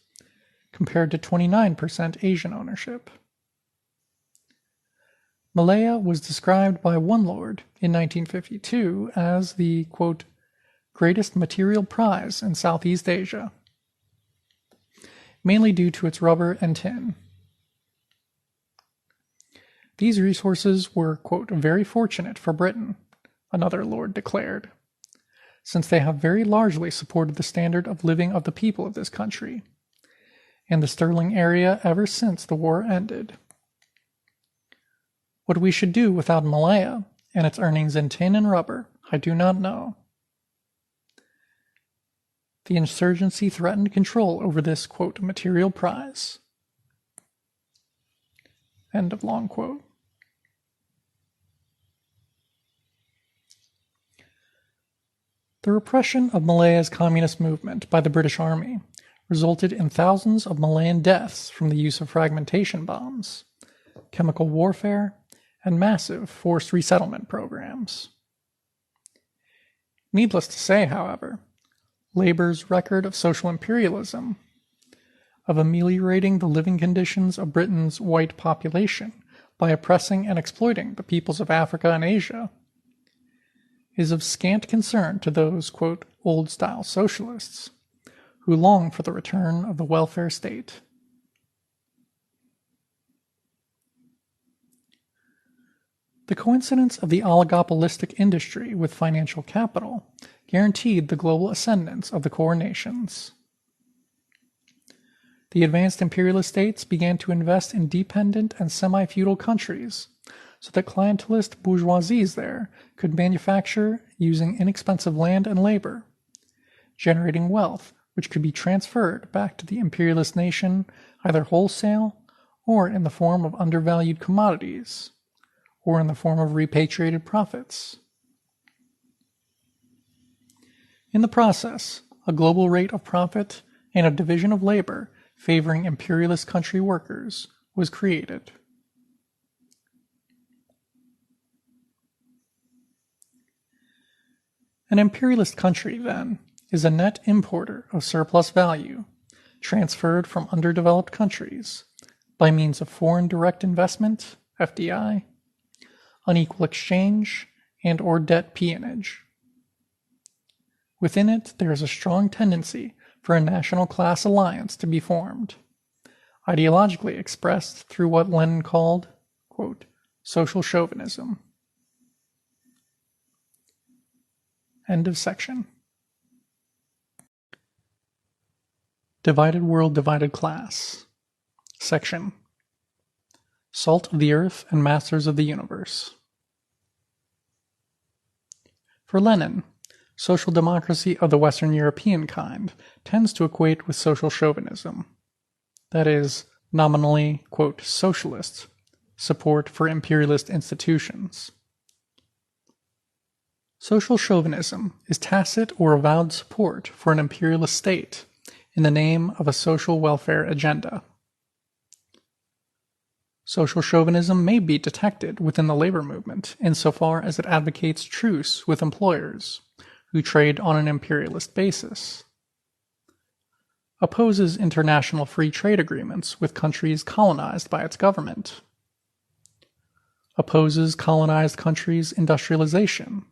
compared to 29% Asian ownership. Malaya was described by one lord in 1952 as the, quote, greatest material prize in Southeast Asia, mainly due to its rubber and tin. These resources were, quote, very fortunate for Britain, another lord declared, since they have very largely supported the standard of living of the people of this country, and the sterling area ever since the war ended. What we should do without Malaya and its earnings in tin and rubber, I do not know. The insurgency threatened control over this, quote, material prize. End of long quote. The repression of Malaya's communist movement by the British Army resulted in thousands of Malayan deaths from the use of fragmentation bombs, chemical warfare, and massive forced resettlement programs. Needless to say, however, Labour's record of social imperialism, of ameliorating the living conditions of Britain's white population by oppressing and exploiting the peoples of Africa and Asia, is of scant concern to those, quote, old-style socialists who long for the return of the welfare state. The coincidence of the oligopolistic industry with financial capital guaranteed the global ascendance of the core nations. The advanced imperialist states began to invest in dependent and semi-feudal countries so that clientelist bourgeoisies there could manufacture using inexpensive land and labor, generating wealth which could be transferred back to the imperialist nation either wholesale or in the form of undervalued commodities, or in the form of repatriated profits. In the process, a global rate of profit and a division of labor favoring imperialist country workers was created. An imperialist country, then, is a net importer of surplus value transferred from underdeveloped countries by means of foreign direct investment, FDI, unequal exchange, and/or debt peonage. Within it, there is a strong tendency for a national class alliance to be formed, ideologically expressed through what Lenin called, quote, social chauvinism. End of section. Divided World, Divided Class. Section. Salt of the Earth and Masters of the Universe. For Lenin, social democracy of the Western European kind tends to equate with social chauvinism. That is, nominally, quote, socialist, support for imperialist institutions. Social chauvinism is tacit or avowed support for an imperialist state in the name of a social welfare agenda. Social chauvinism may be detected within the labor movement insofar as it advocates truce with employers who trade on an imperialist basis, opposes international free trade agreements with countries colonized by its government, opposes colonized countries' industrialization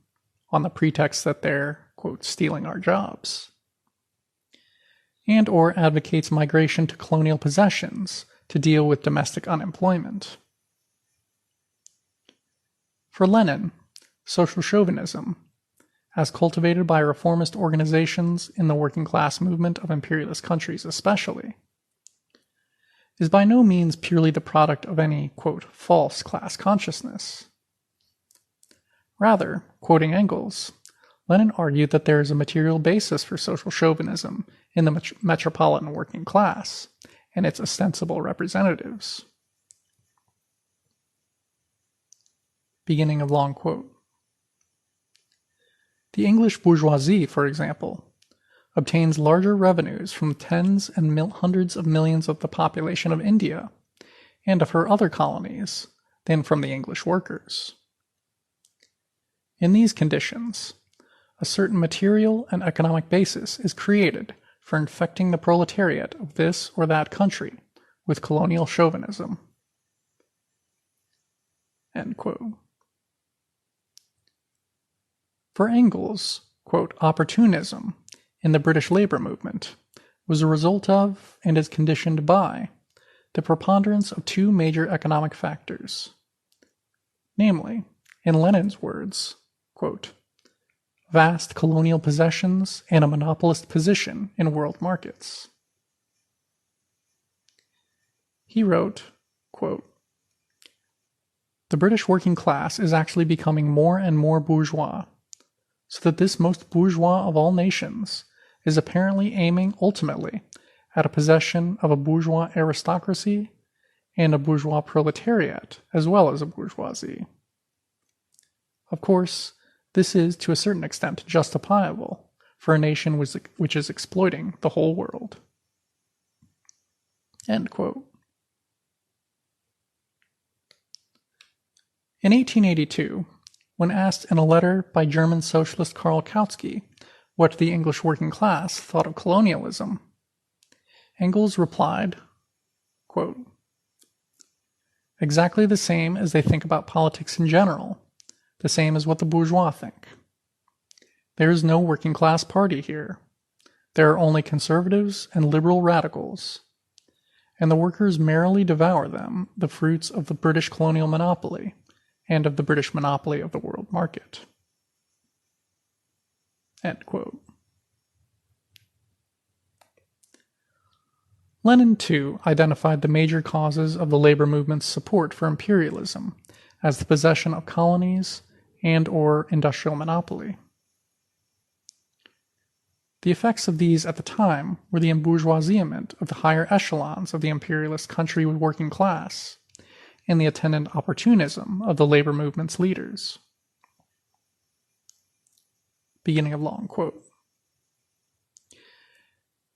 on the pretext that they're, quote, stealing our jobs, and or advocates migration to colonial possessions to deal with domestic unemployment. For Lenin, social chauvinism, as cultivated by reformist organizations in the working class movement of imperialist countries especially, is by no means purely the product of any, quote, false class consciousness. Rather, quoting Engels, Lenin argued that there is a material basis for social chauvinism in the metropolitan working class and its ostensible representatives. Beginning of long quote. The English bourgeoisie, for example, obtains larger revenues from tens and hundreds of millions of the population of India and of her other colonies than from the English workers. In these conditions, a certain material and economic basis is created for infecting the proletariat of this or that country with colonial chauvinism. End quote. For Engels, quote, opportunism in the British labor movement was a result of, and is conditioned by, the preponderance of two major economic factors. Namely, in Lenin's words, quote, vast colonial possessions and a monopolist position in world markets. He wrote, quote, the British working class is actually becoming more and more bourgeois, so that this most bourgeois of all nations is apparently aiming ultimately at a possession of a bourgeois aristocracy and a bourgeois proletariat as well as a bourgeoisie. Of course, this is to a certain extent justifiable for a nation which is exploiting the whole world. End quote. In 1882, when asked in a letter by German socialist Karl Kautsky what the English working class thought of colonialism, Engels replied, quote, exactly the same as they think about politics in general, the same as what the bourgeois think. There is no working class party here. There are only conservatives and liberal radicals, and the workers merrily devour them, the fruits of the British colonial monopoly and of the British monopoly of the world market. End quote. Lenin, too, identified the major causes of the labor movement's support for imperialism as the possession of colonies and or industrial monopoly. The effects of these at the time were the embourgeoisement of the higher echelons of the imperialist country working class and the attendant opportunism of the labor movement's leaders. Beginning of long quote.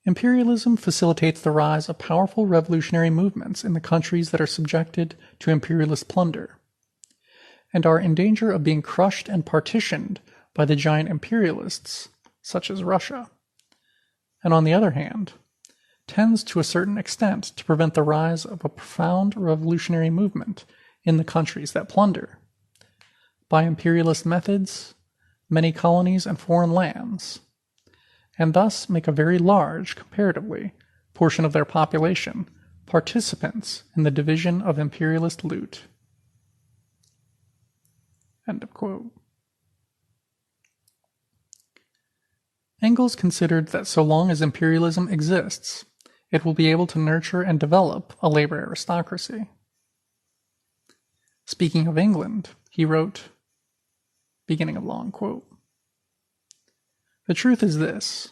Imperialism facilitates the rise of powerful revolutionary movements in the countries that are subjected to imperialist plunder, and are in danger of being crushed and partitioned by the giant imperialists, such as Russia, and on the other hand, tends to a certain extent to prevent the rise of a profound revolutionary movement in the countries that plunder, by imperialist methods, many colonies and foreign lands, and thus make a very large, comparatively, portion of their population participants in the division of imperialist loot. End of quote. Engels considered that so long as imperialism exists, it will be able to nurture and develop a labor aristocracy. Speaking of England, he wrote, beginning of long quote, "The truth is this.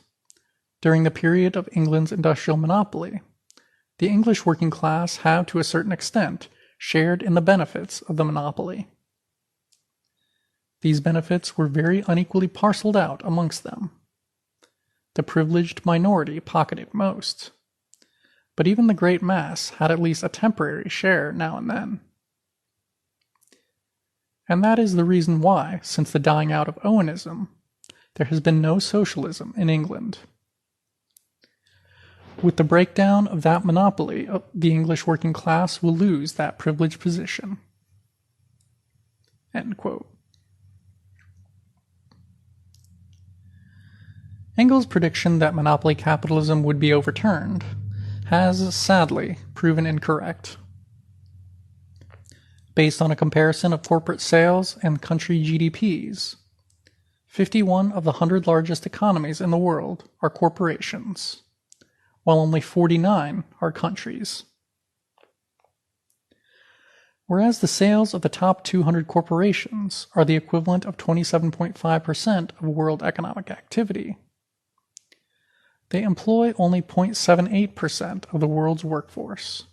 During the period of England's industrial monopoly, the English working class have to a certain extent shared in the benefits of the monopoly. These benefits were very unequally parceled out amongst them. The privileged minority pocketed most, but even the great mass had at least a temporary share now and then. And that is the reason why, since the dying out of Owenism, there has been no socialism in England. With the breakdown of that monopoly, the English working class will lose that privileged position." End quote. Engels' prediction that monopoly capitalism would be overturned has, sadly, proven incorrect. Based on a comparison of corporate sales and country GDPs, 51 of the 100 largest economies in the world are corporations, while only 49 are countries. Whereas the sales of the top 200 corporations are the equivalent of 27.5% of world economic activity, they employ only 0.78% of the world's workforce.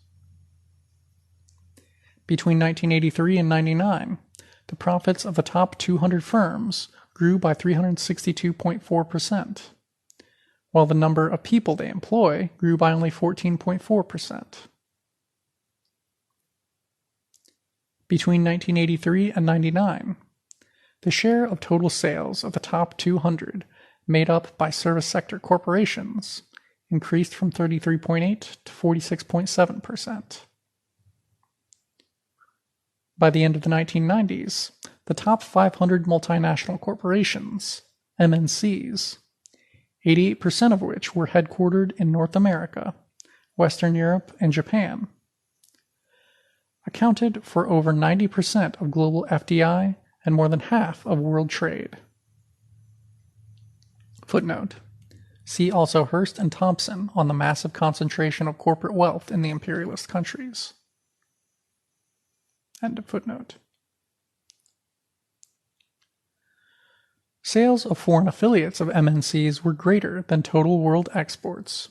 Between 1983 and 1999, the profits of the top 200 firms grew by 362.4%, while the number of people they employ grew by only 14.4%. Between 1983 and 1999, the share of total sales of the top 200 made up by service sector corporations increased from 33.8% to 46.7%. By the end of the 1990s, the top 500 multinational corporations, MNCs, 88% of which were headquartered in North America, Western Europe, and Japan, accounted for over 90% of global FDI and more than half of world trade. Footnote. See also Hearst and Thompson on the massive concentration of corporate wealth in the imperialist countries. End of footnote. Sales of foreign affiliates of MNCs were greater than total world exports,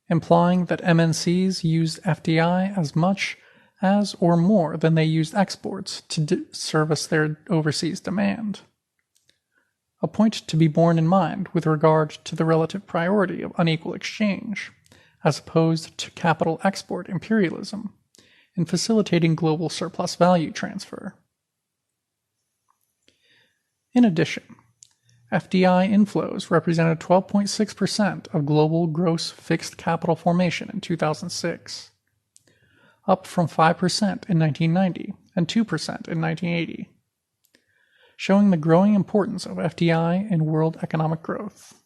implying that MNCs used FDI as much as or more than they used exports to service their overseas demand. A point to be borne in mind with regard to the relative priority of unequal exchange, as opposed to capital export imperialism, in facilitating global surplus value transfer. In addition, FDI inflows represented 12.6% of global gross fixed capital formation in 2006, up from 5% in 1990 and 2% in 1980. Showing the growing importance of FDI in world economic growth.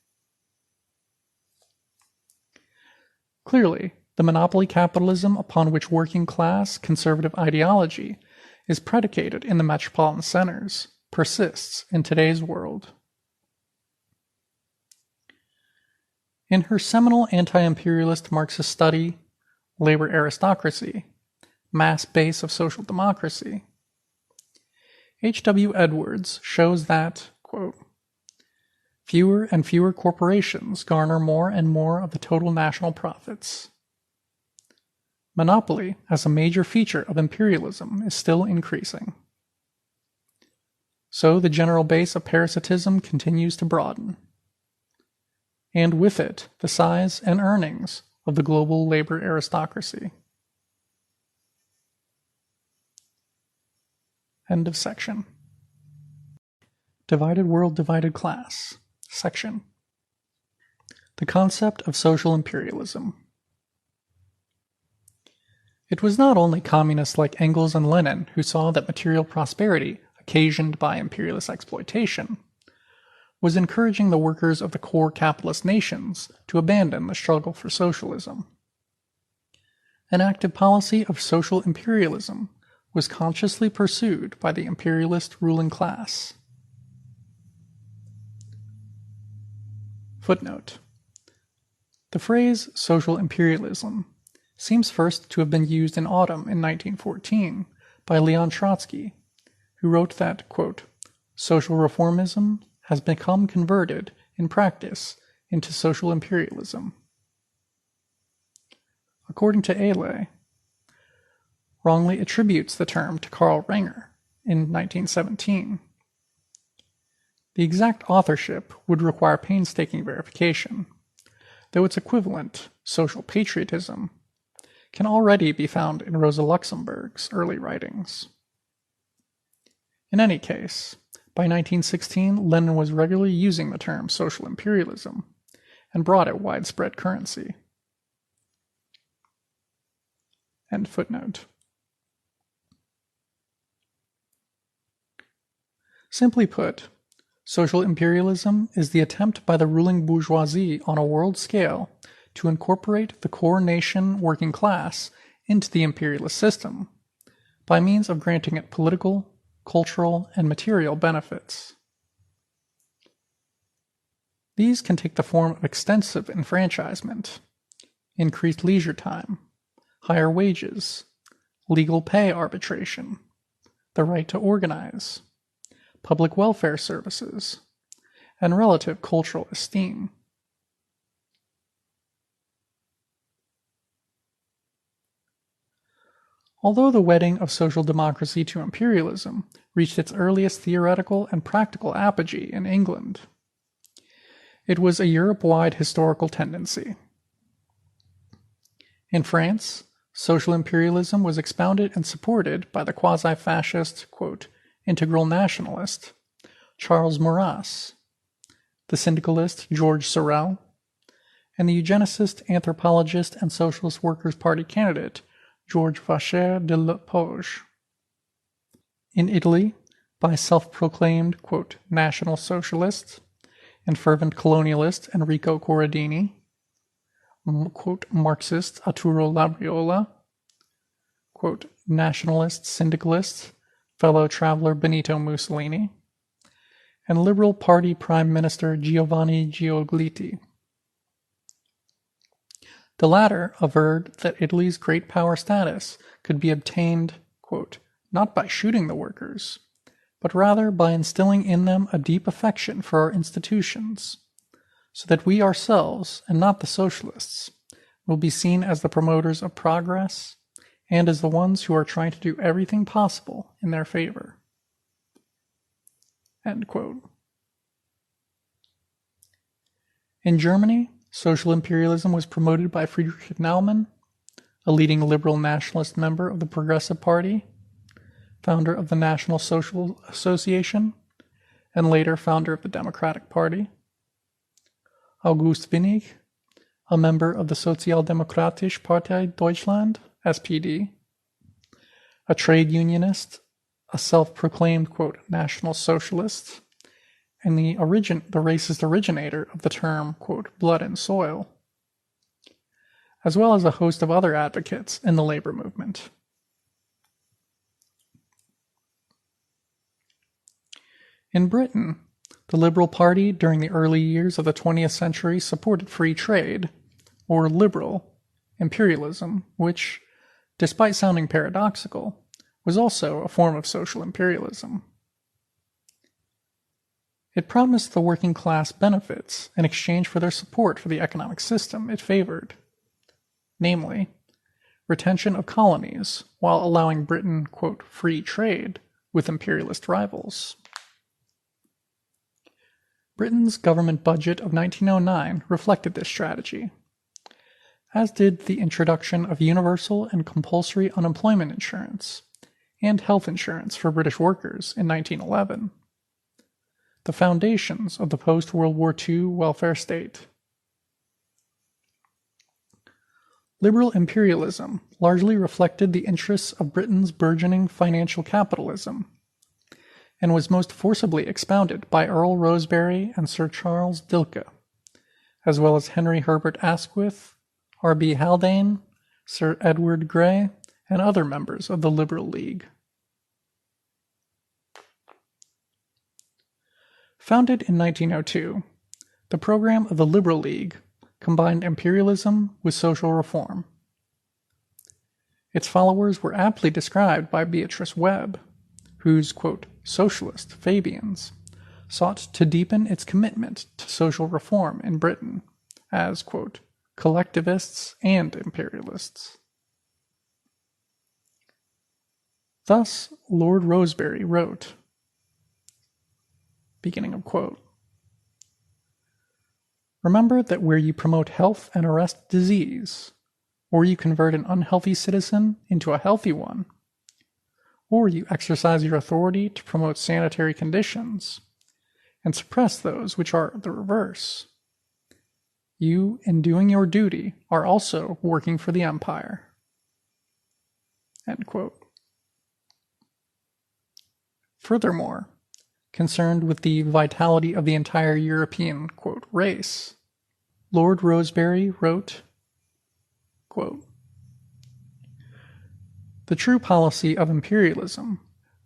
Clearly, the monopoly capitalism upon which working class conservative ideology is predicated in the metropolitan centers persists in today's world. In her seminal anti-imperialist Marxist study, Labor Aristocracy, Mass Base of Social Democracy, H.W. Edwards shows that, quote, fewer and fewer corporations garner more and more of the total national profits. Monopoly, as a major feature of imperialism, is still increasing. So the general base of parasitism continues to broaden, and with it the size and earnings of the global labor aristocracy. End of section. Divided world, divided class. Section. The concept of social imperialism. It was not only communists like Engels and Lenin who saw that material prosperity occasioned by imperialist exploitation was encouraging the workers of the core capitalist nations to abandon the struggle for socialism. An active policy of social imperialism was consciously pursued by the imperialist ruling class. Footnote: the phrase social imperialism seems first to have been used in autumn in 1914 by Leon Trotsky, who wrote that, quote, social reformism has become converted in practice into social imperialism. According to Ehle, wrongly attributes the term to Karl Renger in 1917. The exact authorship would require painstaking verification, though its equivalent, social patriotism, can already be found in Rosa Luxemburg's early writings. In any case, by 1916, Lenin was regularly using the term social imperialism and brought it widespread currency. End footnote. Simply put, social imperialism is the attempt by the ruling bourgeoisie on a world scale to incorporate the core nation working class into the imperialist system by means of granting it political, cultural, and material benefits. These can take the form of extensive enfranchisement, increased leisure time, higher wages, legal pay arbitration, the right to organize, public welfare services, and relative cultural esteem. Although the wedding of social democracy to imperialism reached its earliest theoretical and practical apogee in England, it was a Europe-wide historical tendency. In France, social imperialism was expounded and supported by the quasi-fascist, quote, integral nationalist Charles Maurras, the syndicalist Georges Sorel, and the eugenicist, anthropologist, and Socialist Workers' Party candidate Georges Vacher de Lepage. In Italy, by self-proclaimed, quote, national socialists and fervent colonialist Enrico Corradini, quote, Marxist Arturo Labriola, quote, nationalist syndicalist fellow traveler Benito Mussolini, and Liberal Party Prime Minister Giovanni Giolitti. The latter averred that Italy's great power status could be obtained, quote, not by shooting the workers, but rather by instilling in them a deep affection for our institutions, so that we ourselves, and not the socialists, will be seen as the promoters of progress and as the ones who are trying to do everything possible in their favor. End quote. In Germany, social imperialism was promoted by Friedrich Naumann, a leading liberal nationalist member of the Progressive Party, founder of the National Social Association, and later founder of the Democratic Party. August Winnig, a member of the Sozialdemokratische Partei Deutschland, SPD, a trade unionist, a self-proclaimed, quote, national socialist, and the racist originator of the term, quote, blood and soil, as well as a host of other advocates in the labor movement. In Britain, the Liberal Party during the early years of the 20th century supported free trade, or liberal, imperialism, which, despite sounding paradoxical, was also a form of social imperialism. It promised the working class benefits in exchange for their support for the economic system it favored, namely, retention of colonies while allowing Britain, quote, free trade with imperialist rivals. Britain's government budget of 1909 reflected this strategy, as did the introduction of universal and compulsory unemployment insurance and health insurance for British workers in 1911, the foundations of the post-World War II welfare state. Liberal imperialism largely reflected the interests of Britain's burgeoning financial capitalism, and was most forcibly expounded by Earl Rosebery and Sir Charles Dilke, as well as Henry Herbert Asquith, R.B. Haldane, Sir Edward Grey, and other members of the Liberal League. Founded in 1902, the program of the Liberal League combined imperialism with social reform. Its followers were aptly described by Beatrice Webb, whose, quote, socialist Fabians sought to deepen its commitment to social reform in Britain as, quote, collectivists and imperialists. Thus, Lord Rosebery wrote, beginning of quote, remember that where you promote health and arrest disease, or you convert an unhealthy citizen into a healthy one, or you exercise your authority to promote sanitary conditions and suppress those which are the reverse, you, in doing your duty, are also working for the empire. End quote. Furthermore, concerned with the vitality of the entire European, quote, race, Lord Rosebery wrote, quote, the true policy of imperialism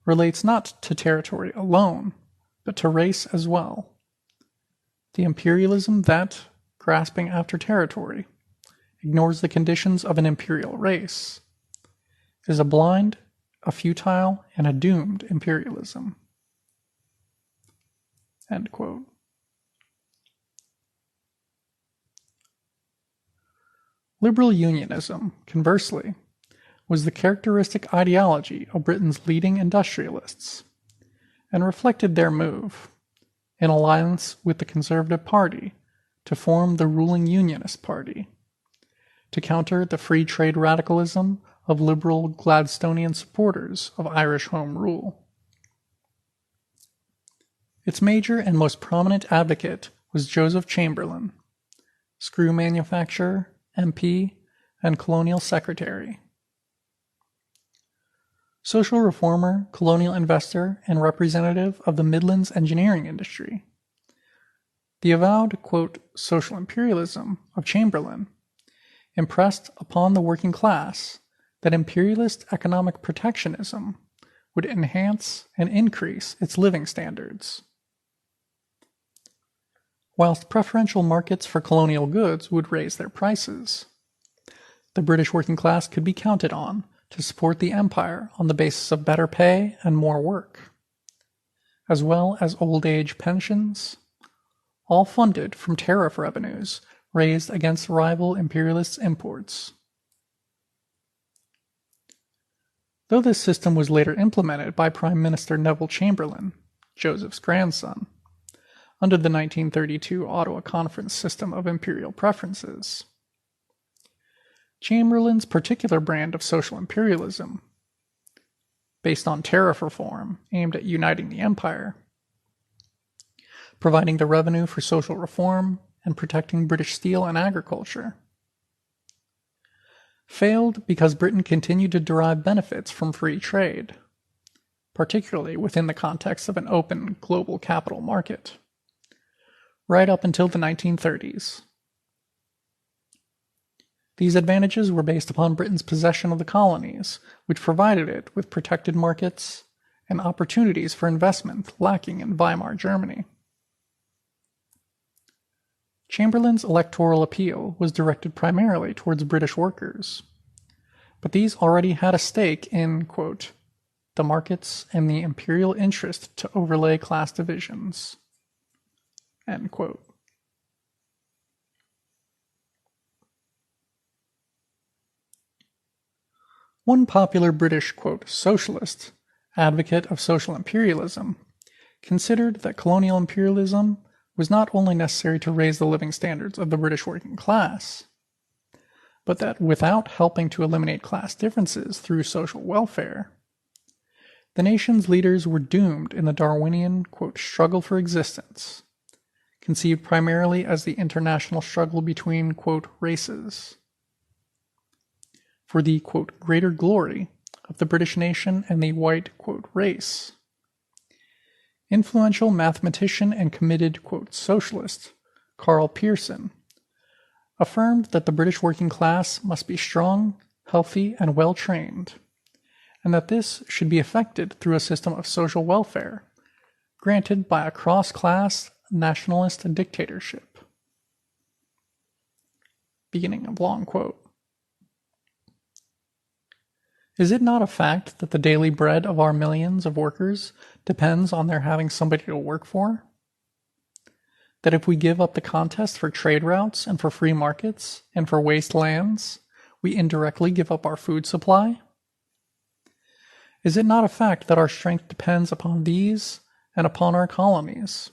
relates not to territory alone, but to race as well. The imperialism that, grasping after territory, ignores the conditions of an imperial race, is a blind, a futile, and a doomed imperialism. End quote. Liberal unionism, conversely, was the characteristic ideology of Britain's leading industrialists, and reflected their move, in alliance with the Conservative Party, to form the ruling Unionist Party, to counter the free trade radicalism of liberal Gladstonian supporters of Irish Home Rule. Its major and most prominent advocate was Joseph Chamberlain, screw manufacturer, MP, and colonial secretary. Social reformer, colonial investor, and representative of the Midlands engineering industry. The avowed, quote, social imperialism of Chamberlain impressed upon the working class that imperialist economic protectionism would enhance and increase its living standards, whilst preferential markets for colonial goods would raise their prices. The British working class could be counted on to support the empire on the basis of better pay and more work, as well as old age pensions, all funded from tariff revenues raised against rival imperialists' imports. Though this system was later implemented by Prime Minister Neville Chamberlain, Joseph's grandson, under the 1932 Ottawa Conference system of imperial preferences, Chamberlain's particular brand of social imperialism, based on tariff reform aimed at uniting the empire, providing the revenue for social reform, and protecting British steel and agriculture, failed because Britain continued to derive benefits from free trade, particularly within the context of an open global capital market, right up until the 1930s. These advantages were based upon Britain's possession of the colonies, which provided it with protected markets and opportunities for investment lacking in Weimar Germany. Chamberlain's electoral appeal was directed primarily towards British workers, but these already had a stake in, quote, the markets and the imperial interest to overlay class divisions, end quote. One popular British, quote, socialist, advocate of social imperialism, considered that colonial imperialism was not only necessary to raise the living standards of the British working class, but that without helping to eliminate class differences through social welfare, the nation's leaders were doomed in the Darwinian, quote, struggle for existence, conceived primarily as the international struggle between, quote, races, for the, quote, greater glory of the British nation and the white, quote, race, Influential mathematician and committed, quote, socialist, Karl Pearson, affirmed that the British working class must be strong, healthy, and well-trained, and that this should be effected through a system of social welfare, granted by a cross-class nationalist dictatorship. Beginning of long quote. Is it not a fact that the daily bread of our millions of workers depends on their having somebody to work for? That if we give up the contest for trade routes and for free markets and for waste lands, we indirectly give up our food supply? Is it not a fact that our strength depends upon these and upon our colonies,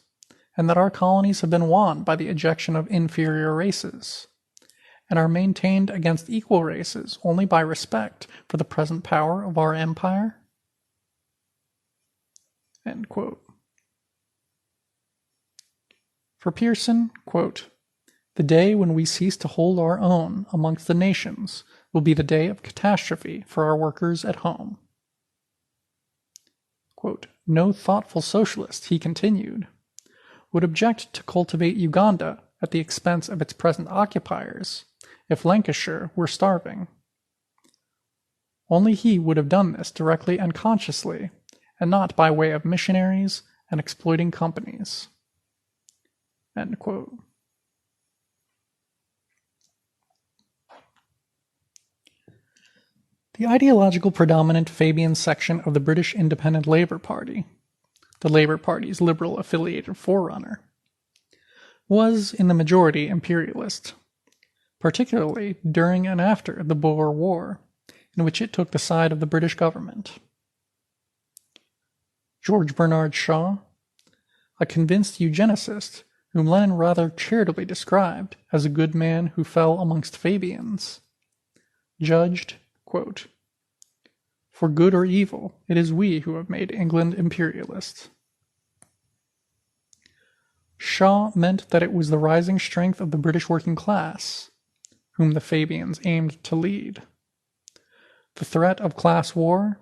and that our colonies have been won by the ejection of inferior races, and are maintained against equal races only by respect for the present power of our empire? End quote. For Pearson, quote, the day when we cease to hold our own amongst the nations will be the day of catastrophe for our workers at home. Quote, no thoughtful socialist, he continued, would object to cultivate Uganda at the expense of its present occupiers if Lancashire were starving. Only he would have done this directly and consciously, and not by way of missionaries and exploiting companies. End quote. The ideological predominant Fabian section of the British Independent Labour Party, the Labour Party's liberal-affiliated forerunner, was in the majority imperialist, particularly during and after the Boer War, in which it took the side of the British government. George Bernard Shaw, a convinced eugenicist whom Lenin rather charitably described as a good man who fell amongst Fabians, judged, quote, for good or evil, it is we who have made England imperialist. Shaw meant that it was the rising strength of the British working class, whom the Fabians aimed to lead, the threat of class war,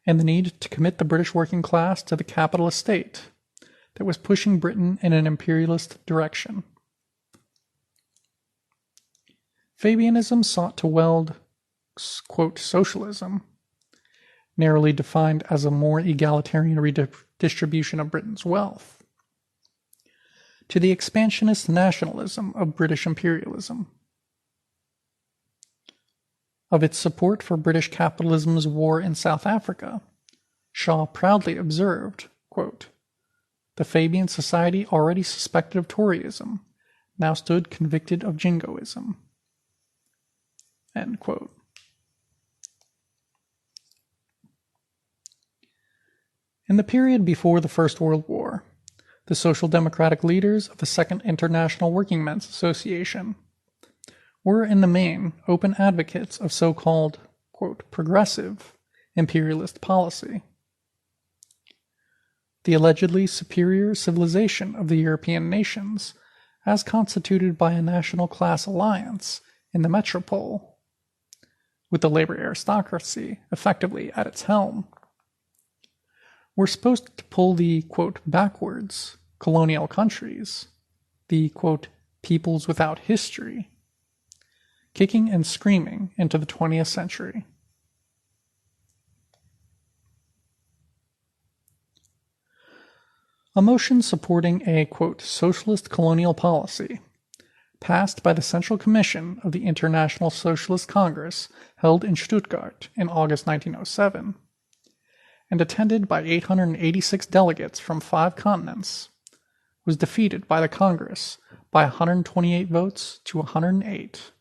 and the need to commit the British working class to the capitalist state that was pushing Britain in an imperialist direction. Fabianism sought to weld, quote, socialism, narrowly defined as a more egalitarian redistribution of Britain's wealth, to the expansionist nationalism of British imperialism. Of its support for British capitalism's war in South Africa, Shaw proudly observed, quote, the Fabian Society already suspected of Toryism, now stood convicted of jingoism. End quote. In the period before the First World War, the Social Democratic leaders of the Second International Working Men's Association were in the main open advocates of so-called, quote, progressive imperialist policy. The allegedly superior civilization of the European nations, as constituted by a national class alliance in the metropole, with the labor aristocracy effectively at its helm, were supposed to pull the, quote, backwards colonial countries, the, quote, peoples without history, kicking and screaming into the 20th century. A motion supporting a, quote, socialist colonial policy, passed by the Central Commission of the International Socialist Congress held in Stuttgart in August 1907, and attended by 886 delegates from 5 continents, was defeated by the Congress by 128 votes to 108.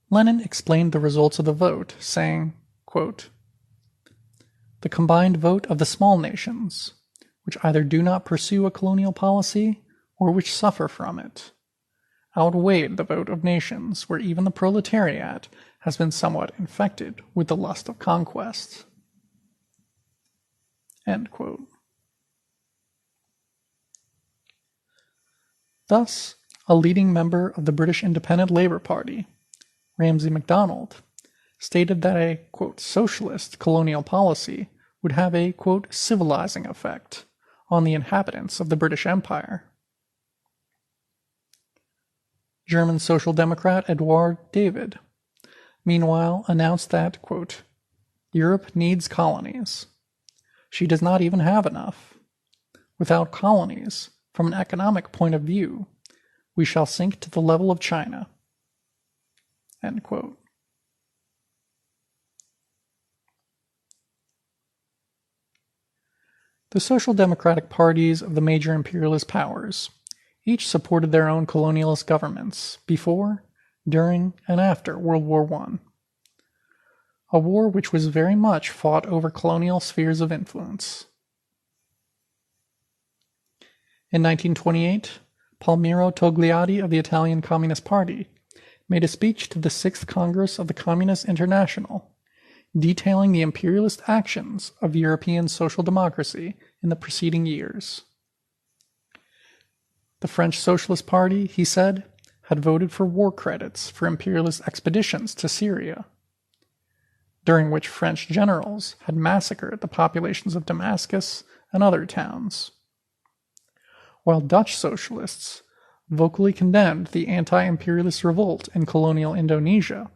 Lenin explained the results of the vote, saying, quote, the combined vote of the small nations, which either do not pursue a colonial policy or which suffer from it, outweighed the vote of nations where even the proletariat has been somewhat infected with the lust of conquest. End quote. Thus, a leading member of the British Independent Labour Party, Ramsay MacDonald, stated that a, quote, socialist colonial policy would have a, quote, civilizing effect on the inhabitants of the British Empire. German Social Democrat Eduard David, meanwhile, announced that, quote, Europe needs colonies. She does not even have enough. Without colonies, from an economic point of view, we shall sink to the level of China. End quote. The social democratic parties of the major imperialist powers each supported their own colonialist governments before, during, and after World War I, a war which was very much fought over colonial spheres of influence. In 1928, Palmiro Togliatti of the Italian Communist Party made a speech to the 6th Congress of the Communist International detailing the imperialist actions of European social democracy in the preceding years. The French Socialist Party, he said, had voted for war credits for imperialist expeditions to Syria, during which French generals had massacred the populations of Damascus and other towns, while Dutch socialists vocally condemned the anti-imperialist revolt in colonial Indonesia,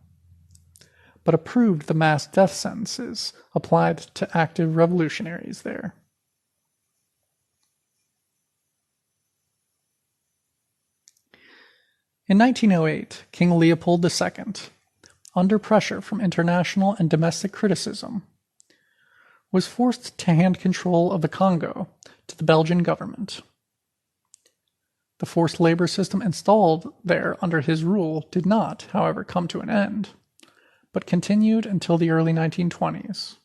but approved the mass death sentences applied to active revolutionaries there. In 1908, King Leopold II, under pressure from international and domestic criticism, was forced to hand control of the Congo to the Belgian government. The forced labor system installed there under his rule did not, however, come to an end, but continued until the early 1920s,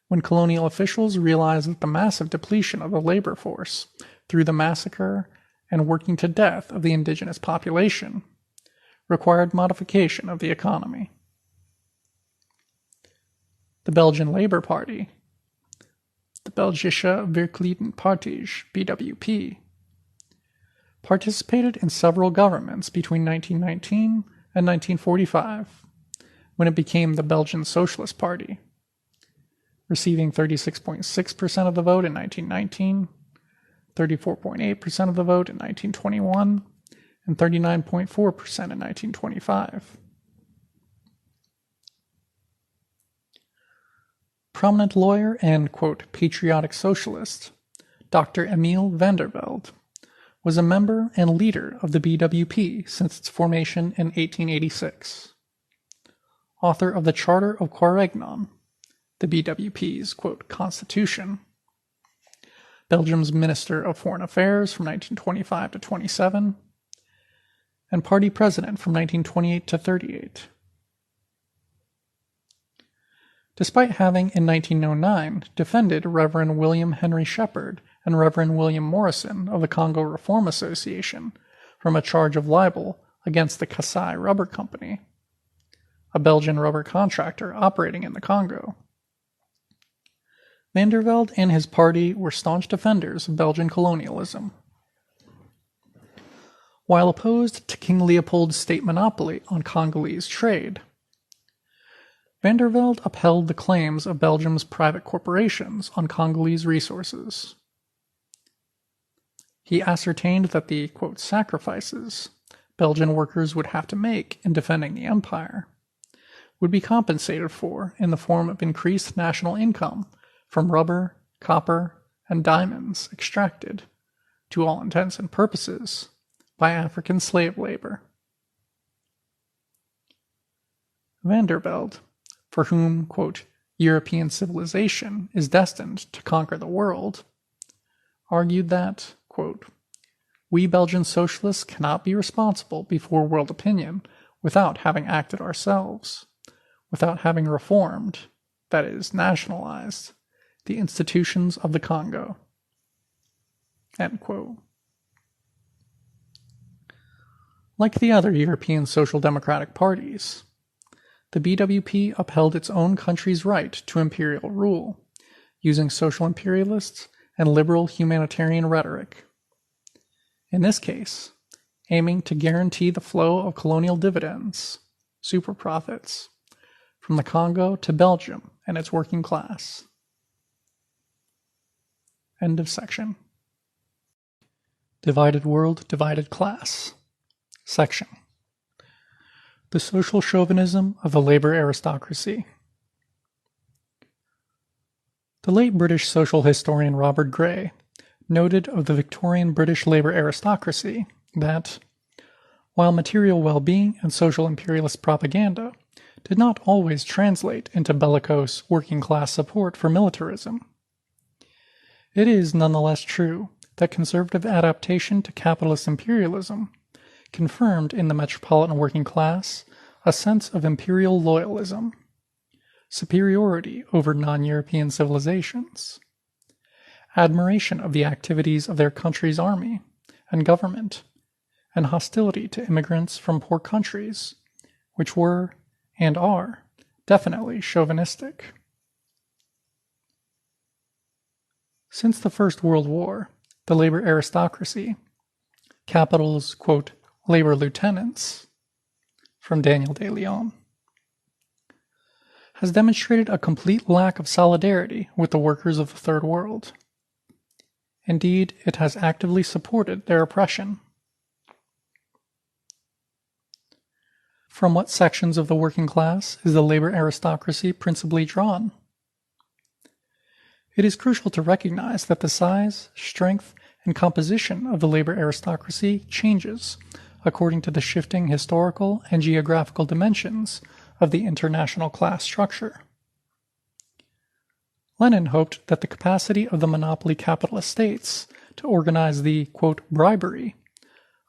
when colonial officials realized that the massive depletion of the labor force through the massacre and working to death of the indigenous population required modification of the economy. The Belgian Labour Party, the Belgische Werkelijkenpartij, BWP, participated in several governments between 1919 and 1945, when it became the Belgian Socialist Party, receiving 36.6% of the vote in 1919, 34.8% of the vote in 1921, and 39.4% in 1925. Prominent lawyer and, quote, patriotic socialist, Dr. Emile van der Velde, was a member and leader of the BWP since its formation in 1886. Author of the Charter of Quaregnon, the BWP's, quote, constitution, Belgium's Minister of Foreign Affairs from 1925 to 27, and party president from 1928 to 38. Despite having in 1909 defended Reverend William Henry Shepherd and Reverend William Morrison of the Congo Reform Association from a charge of libel against the Kasai Rubber Company, a Belgian rubber contractor operating in the Congo, Van der Velde and his party were staunch defenders of Belgian colonialism. While opposed to King Leopold's state monopoly on Congolese trade, Van der Velde upheld the claims of Belgium's private corporations on Congolese resources. He ascertained that the, quote, sacrifices Belgian workers would have to make in defending the empire would be compensated for in the form of increased national income from rubber, copper, and diamonds extracted, to all intents and purposes, by African slave labor. Van der Velde, for whom, quote, European civilization is destined to conquer the world, argued that, quote, we Belgian socialists cannot be responsible before world opinion without having acted ourselves, without having reformed, that is, nationalized, the institutions of the Congo. End quote. Like the other European social democratic parties, the BWP upheld its own country's right to imperial rule, using social imperialist and liberal humanitarian rhetoric. In this case, aiming to guarantee the flow of colonial dividends, super profits, from the Congo to Belgium and its working class. End of section. Divided World, Divided Class. Section. The Social Chauvinism of the Labour Aristocracy. The late British social historian Robert Gray noted of the Victorian British labour aristocracy that, while material well-being and social imperialist propaganda did not always translate into bellicose working-class support for militarism, it is nonetheless true that conservative adaptation to capitalist imperialism confirmed in the metropolitan working class a sense of imperial loyalism, superiority over non-European civilizations, admiration of the activities of their country's army and government, and hostility to immigrants from poor countries, which were, and are, definitely chauvinistic. Since the First World War, the labor aristocracy, capital's, quote, labor lieutenants, from Daniel de Leon, has demonstrated a complete lack of solidarity with the workers of the Third World. Indeed, it has actively supported their oppression. From what sections of the working class is the labor aristocracy principally drawn? It is crucial to recognize that the size, strength, and composition of the labor aristocracy changes according to the shifting historical and geographical dimensions of the international class structure. Lenin hoped that the capacity of the monopoly capitalist states to organize the, quote, bribery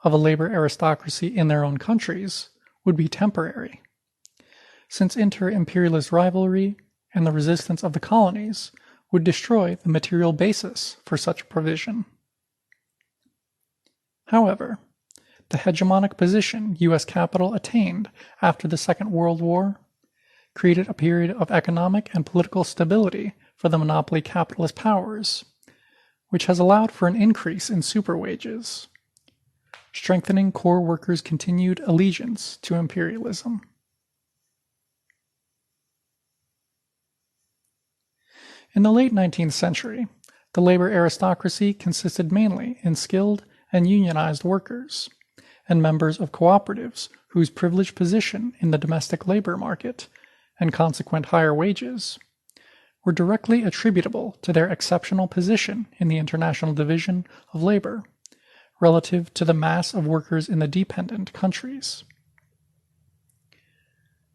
of a labor aristocracy in their own countries would be temporary, since inter-imperialist rivalry and the resistance of the colonies would destroy the material basis for such provision. However, the hegemonic position U.S. capital attained after the Second World War created a period of economic and political stability for the monopoly capitalist powers, which has allowed for an increase in superwages, strengthening core workers' continued allegiance to imperialism. In the late 19th century, the labor aristocracy consisted mainly in skilled and unionized workers, and members of cooperatives whose privileged position in the domestic labor market, and consequent higher wages, were directly attributable to their exceptional position in the international division of labor, relative to the mass of workers in the dependent countries.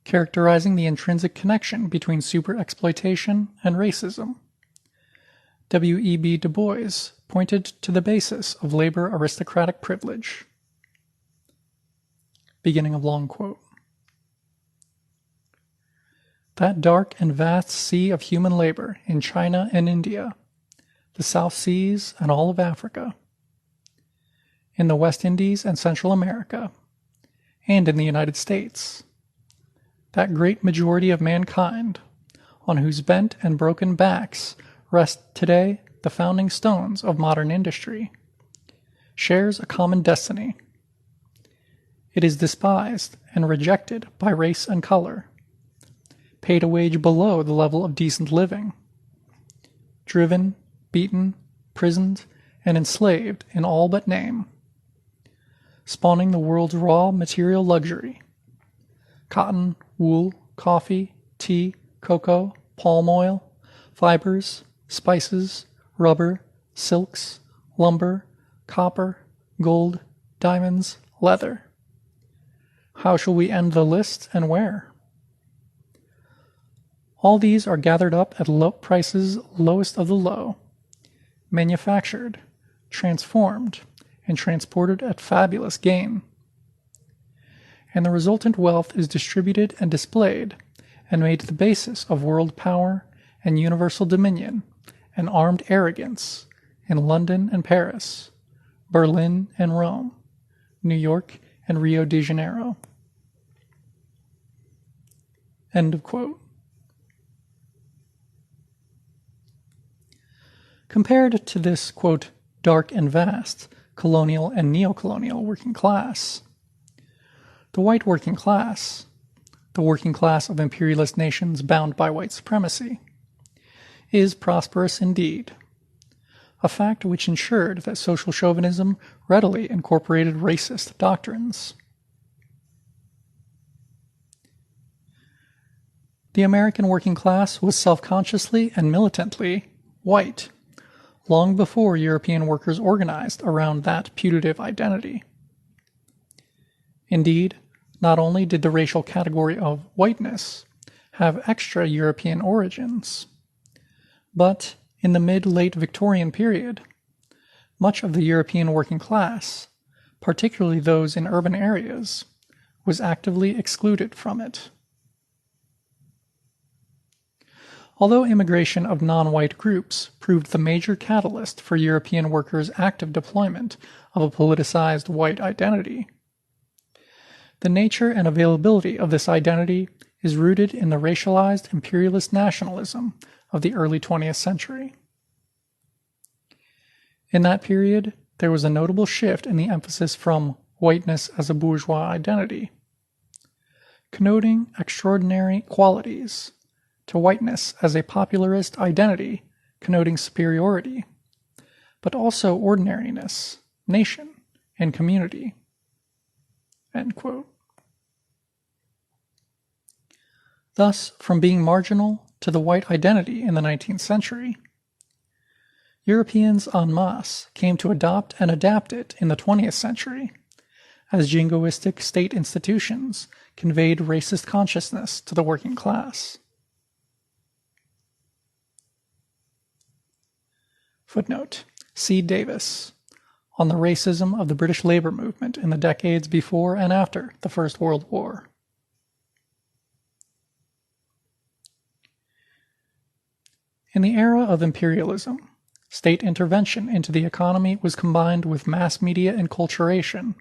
Characterizing the intrinsic connection between superexploitation and racism, W.E.B. Du Bois pointed to the basis of labor aristocratic privilege. Beginning of long quote. That dark and vast sea of human labor in China and India, the South Seas and all of Africa, in the West Indies and Central America, and in the United States, that great majority of mankind, on whose bent and broken backs rest today the founding stones of modern industry, shares a common destiny. It is despised and rejected by race and color, paid a wage below the level of decent living, driven, beaten, prisoned, and enslaved in all but name, spawning the world's raw material luxury, cotton, wool, coffee, tea, cocoa, palm oil, fibers, spices, rubber, silks, lumber, copper, gold, diamonds, leather. How shall we end the list, and where? All these are gathered up at low prices, lowest of the low, manufactured, transformed, and transported at fabulous gain. And the resultant wealth is distributed and displayed, and made the basis of world power and universal dominion and armed arrogance in London and Paris, Berlin and Rome, New York and Rio de Janeiro. End of quote. Compared to this, quote, dark and vast colonial and neo-colonial working class, the white working class, the working class of imperialist nations bound by white supremacy, is prosperous indeed, a fact which ensured that social chauvinism readily incorporated racist doctrines. The American working class was self-consciously and militantly white, long before European workers organized around that putative identity. Indeed, not only did the racial category of whiteness have extra-European origins, but in the mid-late Victorian period, much of the European working class, particularly those in urban areas, was actively excluded from it. Although immigration of non-white groups proved the major catalyst for European workers' active deployment of a politicized white identity, the nature and availability of this identity is rooted in the racialized imperialist nationalism of the early 20th century. In that period, there was a notable shift in the emphasis from whiteness as a bourgeois identity, connoting extraordinary qualities, to whiteness as a popularist identity connoting superiority, but also ordinariness, nation, and community." End quote. Thus, from being marginal to the white identity in the 19th century, Europeans en masse came to adopt and adapt it in the 20th century, as jingoistic state institutions conveyed racist consciousness to the working class. Footnote: C. Davis, on the racism of the British labor movement in the decades before and after the First World War. In the era of imperialism, state intervention into the economy was combined with mass media enculturation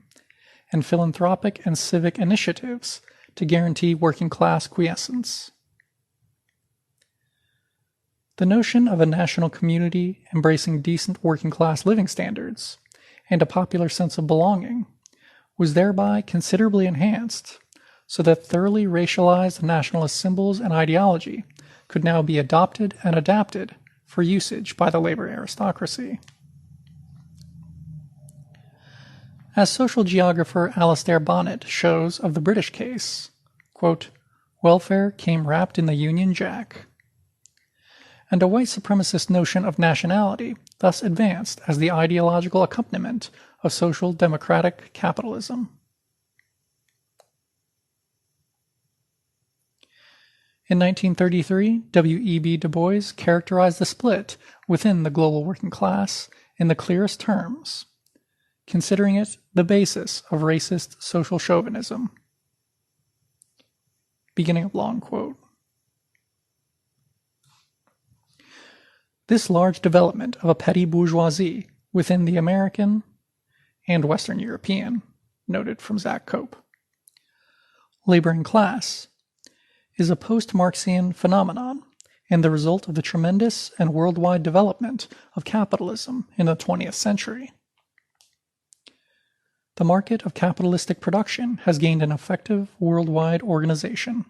and philanthropic and civic initiatives to guarantee working class quiescence. The notion of a national community embracing decent working class living standards and a popular sense of belonging was thereby considerably enhanced, so that thoroughly racialized nationalist symbols and ideology could now be adopted and adapted for usage by the labor aristocracy. As social geographer Alastair Bonnet shows of the British case, quote, "Welfare came wrapped in the Union Jack," and a white supremacist notion of nationality thus advanced as the ideological accompaniment of social democratic capitalism. In 1933, W.E.B. Du Bois characterized the split within the global working class in the clearest terms, considering it the basis of racist social chauvinism. Beginning of long quote. This large development of a petty bourgeoisie within the American and Western European, noted from Zak Cope, laboring class, is a post-Marxian phenomenon and the result of the tremendous and worldwide development of capitalism in the 20th century. The market of capitalistic production has gained an effective worldwide organization.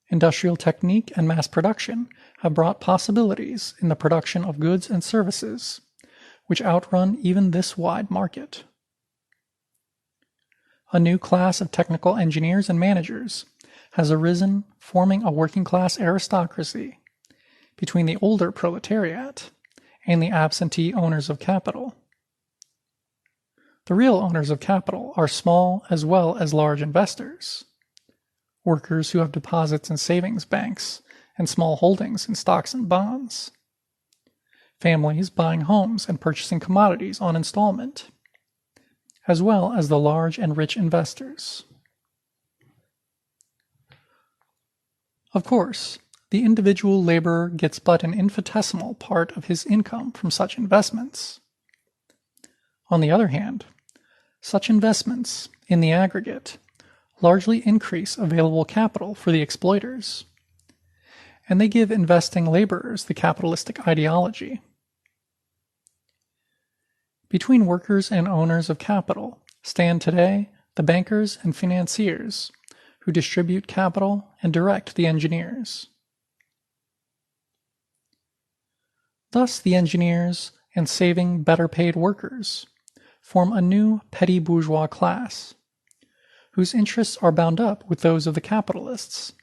Industrial technique and mass production have brought possibilities in the production of goods and services, which outrun even this wide market. A new class of technical engineers and managers has arisen, forming a working-class aristocracy between the older proletariat and the absentee owners of capital. The real owners of capital are small as well as large investors, workers who have deposits in savings banks and small holdings in stocks and bonds, families buying homes and purchasing commodities on installment, as well as the large and rich investors. Of course, the individual laborer gets but an infinitesimal part of his income from such investments. On the other hand, such investments, in the aggregate, largely increase available capital for the exploiters, and they give investing laborers the capitalistic ideology. Between workers and owners of capital stand today the bankers and financiers who distribute capital and direct the engineers. Thus the engineers and saving better paid workers form a new petty bourgeois class, whose interests are bound up with those of the capitalists,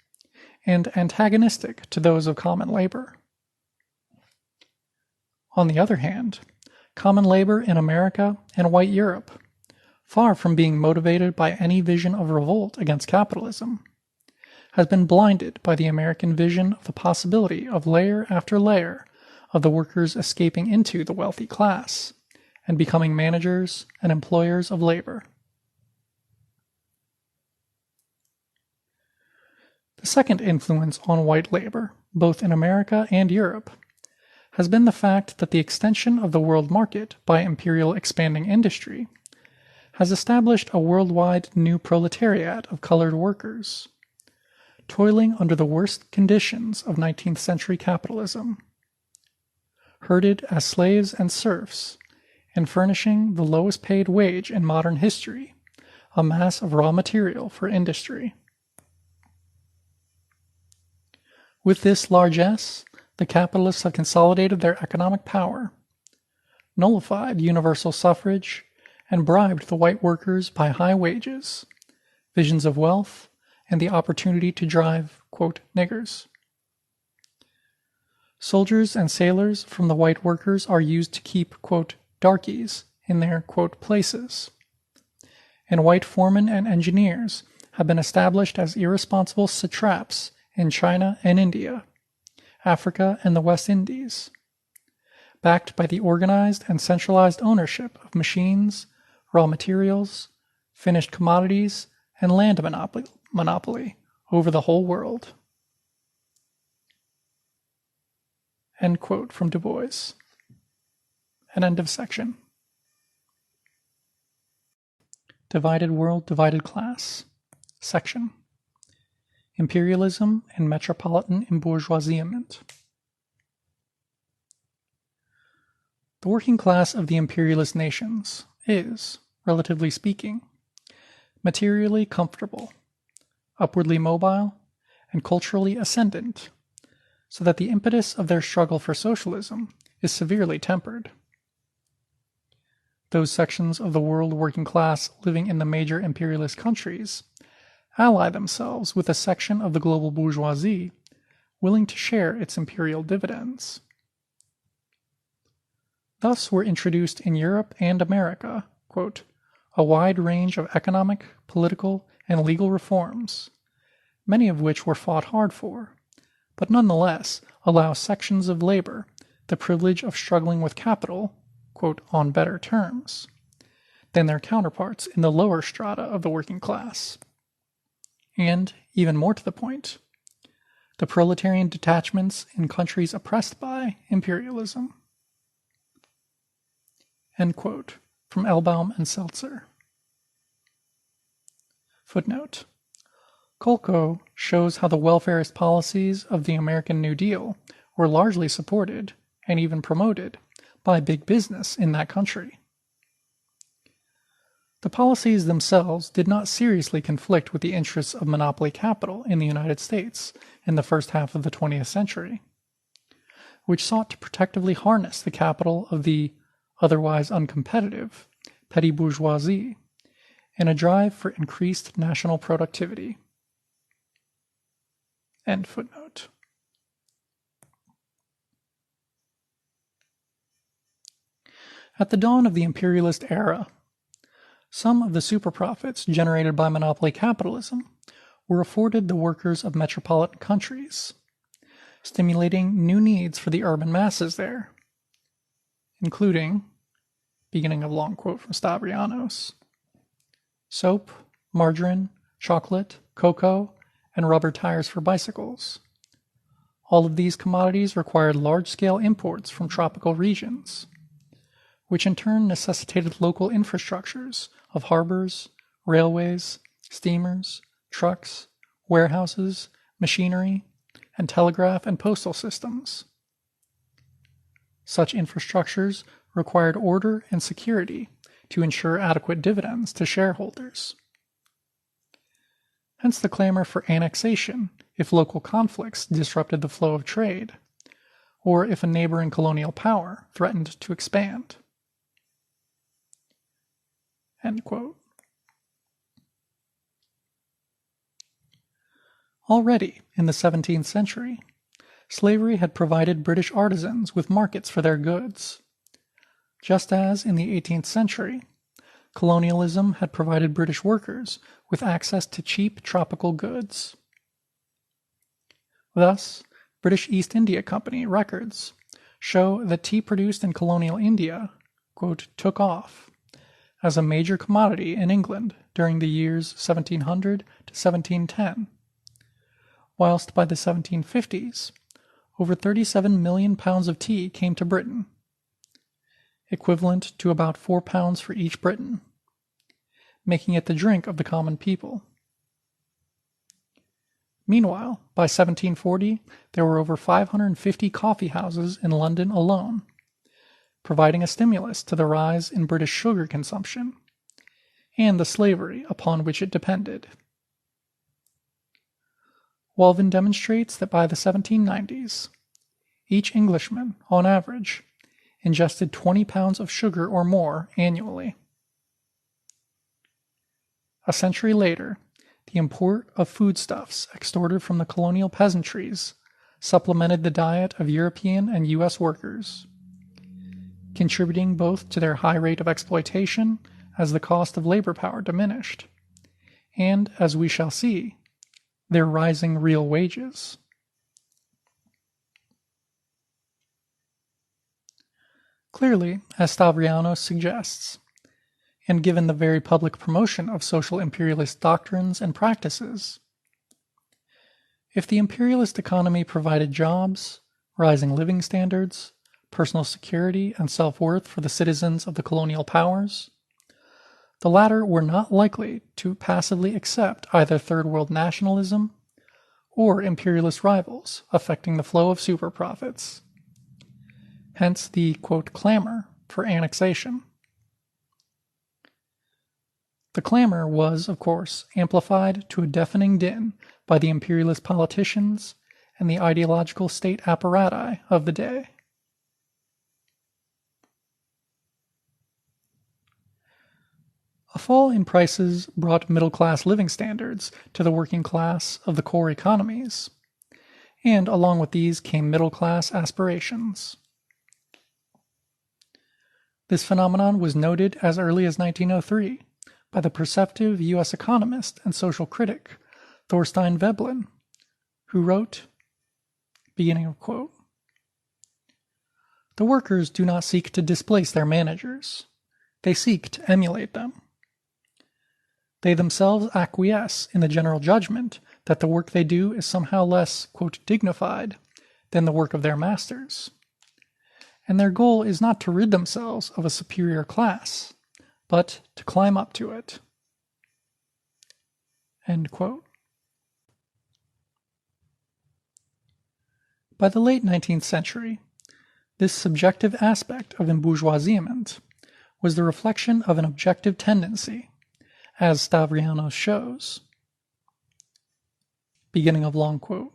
and antagonistic to those of common labor. On the other hand, common labor in America and white Europe, far from being motivated by any vision of revolt against capitalism, has been blinded by the American vision of the possibility of layer after layer of the workers escaping into the wealthy class and becoming managers and employers of labor. The second influence on white labor, both in America and Europe, has been the fact that the extension of the world market by imperial expanding industry has established a worldwide new proletariat of colored workers, toiling under the worst conditions of 19th century capitalism, herded as slaves and serfs, and furnishing the lowest paid wage in modern history, a mass of raw material for industry. With this largesse, the capitalists have consolidated their economic power, nullified universal suffrage, and bribed the white workers by high wages, visions of wealth, and the opportunity to drive, quote, niggers. Soldiers and sailors from the white workers are used to keep, quote, darkies in their, quote, places, and white foremen and engineers have been established as irresponsible satraps in China and India, Africa and the West Indies, backed by the organized and centralized ownership of machines, raw materials, finished commodities, and land monopoly over the whole world. End quote from Du Bois. An end of section. Divided World, Divided Class. Section. Imperialism and Metropolitan Embourgeoisement. The working class of the imperialist nations is, relatively speaking, materially comfortable, upwardly mobile, and culturally ascendant, so that the impetus of their struggle for socialism is severely tempered. Those sections of the world working class living in the major imperialist countries ally themselves with a section of the global bourgeoisie willing to share its imperial dividends. Thus were introduced in Europe and America, quote, a wide range of economic, political, and legal reforms, many of which were fought hard for, but nonetheless allow sections of labor the privilege of struggling with capital, quote, on better terms, than their counterparts in the lower strata of the working class. And, even more to the point, the proletarian detachments in countries oppressed by imperialism. End quote from Elbaum and Seltzer. Footnote. Kolko shows how the welfarist policies of the American New Deal were largely supported, and even promoted, by big business in that country. The policies themselves did not seriously conflict with the interests of monopoly capital in the United States in the first half of the 20th century, which sought to protectively harness the capital of the otherwise uncompetitive petty bourgeoisie in a drive for increased national productivity. End footnote. At the dawn of the imperialist era, some of the superprofits generated by monopoly capitalism were afforded the workers of metropolitan countries, stimulating new needs for the urban masses there, including, beginning of long quote from Stavrianos, soap, margarine, chocolate, cocoa, and rubber tires for bicycles. All of these commodities required large-scale imports from tropical regions, which in turn necessitated local infrastructures of harbors, railways, steamers, trucks, warehouses, machinery, and telegraph and postal systems. Such infrastructures required order and security to ensure adequate dividends to shareholders. Hence the clamor for annexation if local conflicts disrupted the flow of trade, or if a neighboring colonial power threatened to expand. End quote. Already in the 17th century, slavery had provided British artisans with markets for their goods. Just as in the 18th century, colonialism had provided British workers with access to cheap tropical goods. Thus, British East India Company records show that tea produced in colonial India, quote, took off as a major commodity in England during the years 1700 to 1710, whilst by the 1750s, over 37 million pounds of tea came to Britain, equivalent to about 4 pounds for each Briton, making it the drink of the common people. Meanwhile, by 1740, there were over 550 coffee houses in London alone, providing a stimulus to the rise in British sugar consumption and the slavery upon which it depended. Walvin demonstrates that by the 1790s, each Englishman, on average, ingested 20 pounds of sugar or more annually. A century later, the import of foodstuffs extorted from the colonial peasantries supplemented the diet of European and U.S. workers, contributing both to their high rate of exploitation as the cost of labor power diminished, and, as we shall see, their rising real wages. Clearly, as Stavrianos suggests, and given the very public promotion of social imperialist doctrines and practices, if the imperialist economy provided jobs, rising living standards, personal security, and self-worth for the citizens of the colonial powers, the latter were not likely to passively accept either Third World nationalism or imperialist rivals affecting the flow of super profits. Hence the, quote, clamor for annexation. The clamor was, of course, amplified to a deafening din by the imperialist politicians and the ideological state apparati of the day. A fall in prices brought middle-class living standards to the working class of the core economies, and along with these came middle-class aspirations. This phenomenon was noted as early as 1903 by the perceptive U.S. economist and social critic Thorstein Veblen, who wrote, beginning of quote, "The workers do not seek to displace their managers. They seek to emulate them. They themselves acquiesce in the general judgment that the work they do is somehow less, quote, dignified than the work of their masters. And their goal is not to rid themselves of a superior class, but to climb up to it." End quote. By the late 19th century, this subjective aspect of embourgeoisement was the reflection of an objective tendency, as Stavrianos shows. Beginning of long quote.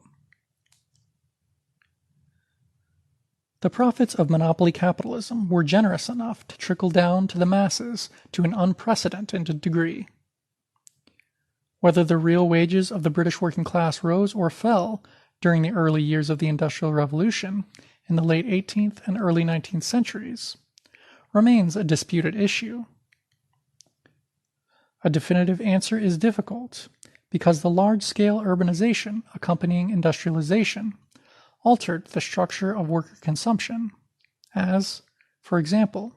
The profits of monopoly capitalism were generous enough to trickle down to the masses to an unprecedented degree. Whether the real wages of the British working class rose or fell during the early years of the Industrial Revolution in the late 18th and early 19th centuries remains a disputed issue. A definitive answer is difficult because the large-scale urbanization accompanying industrialization altered the structure of worker consumption, as, for example,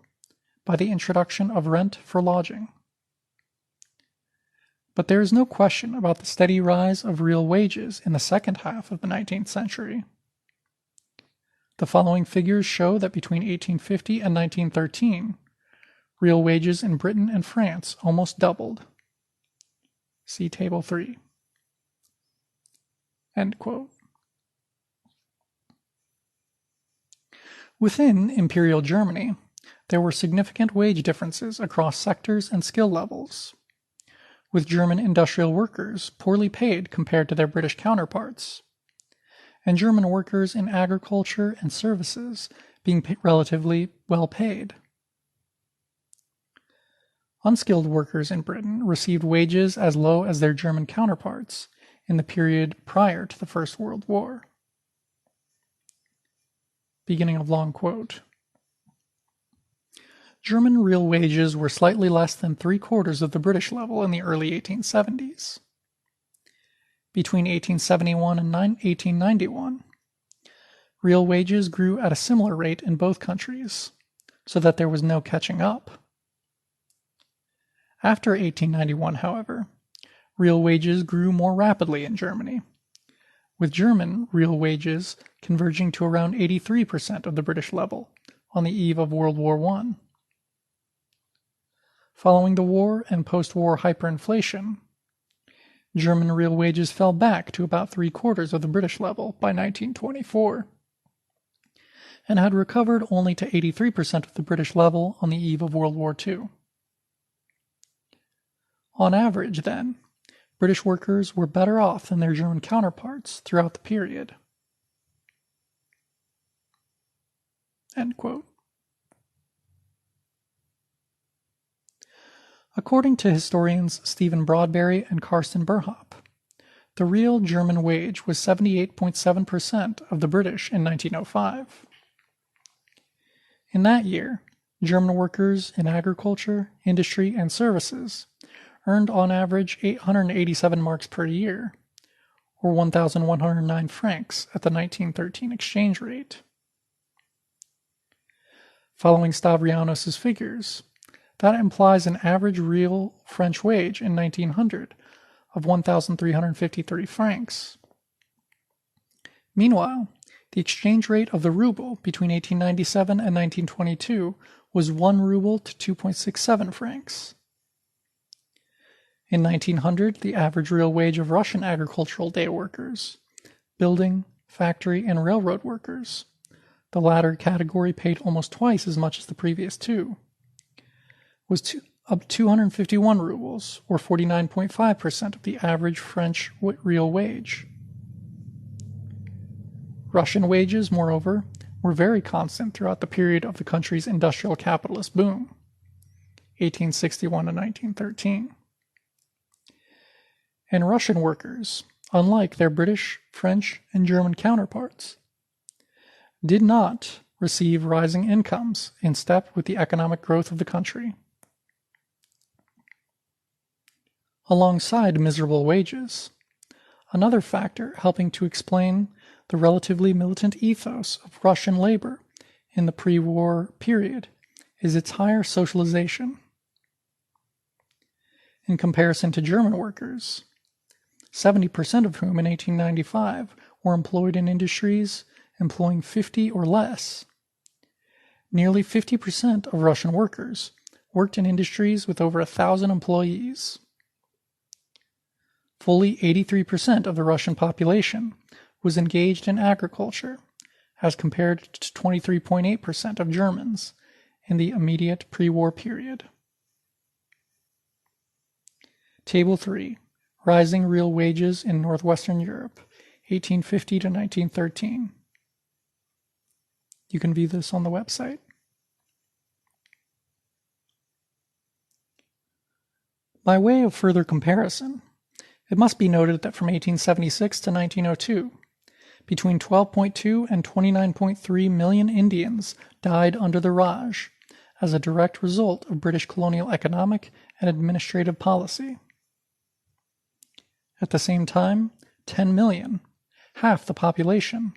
by the introduction of rent for lodging. But there is no question about the steady rise of real wages in the second half of the 19th century. The following figures show that between 1850 and 1913, real wages in Britain and France almost doubled. See Table 3. End quote. Within Imperial Germany, there were significant wage differences across sectors and skill levels, with German industrial workers poorly paid compared to their British counterparts, and German workers in agriculture and services being relatively well paid. Unskilled workers in Britain received wages as low as their German counterparts in the period prior to the First World War. Beginning of long quote. German real wages were slightly less than 3/4 of the British level in the early 1870s. Between 1871 and 1891, real wages grew at a similar rate in both countries, so that there was no catching up. After 1891, however, real wages grew more rapidly in Germany, with German real wages converging to around 83% of the British level on the eve of World War I. Following the war and post-war hyperinflation, German real wages fell back to about 3/4 of the British level by 1924, and had recovered only to 83% of the British level on the eve of World War II. On average, then, British workers were better off than their German counterparts throughout the period. End quote. According to historians Stephen Broadberry and Karsten Burhop, the real German wage was 78.7% of the British in 1905. In that year, German workers in agriculture, industry, and services earned on average 887 marks per year, or 1,109 francs at the 1913 exchange rate. Following Stavrianos' figures, that implies an average real French wage in 1900 of 1,353 francs. Meanwhile, the exchange rate of the ruble between 1897 and 1922 was 1 ruble to 2.67 francs. In 1900, the average real wage of Russian agricultural day workers, building, factory, and railroad workers, the latter category paid almost twice as much as the previous two, was 251 rubles, or 49.5% of the average French real wage. Russian wages, moreover, were very constant throughout the period of the country's industrial capitalist boom, 1861 to 1913. And Russian workers, unlike their British, French, and German counterparts, did not receive rising incomes in step with the economic growth of the country. Alongside miserable wages, another factor helping to explain the relatively militant ethos of Russian labor in the pre-war period is its higher socialization. In comparison to German workers, 70% of whom in 1895 were employed in industries employing 50 or less. Nearly 50% of Russian workers worked in industries with over 1,000 employees. Fully 83% of the Russian population was engaged in agriculture, as compared to 23.8% of Germans in the immediate pre-war period. Table 3. Rising real wages in Northwestern Europe, 1850 to 1913. You can view this on the website. By way of further comparison, it must be noted that from 1876 to 1902, between 12.2 and 29.3 million Indians died under the Raj as a direct result of British colonial economic and administrative policy. At the same time, 10 million, half the population,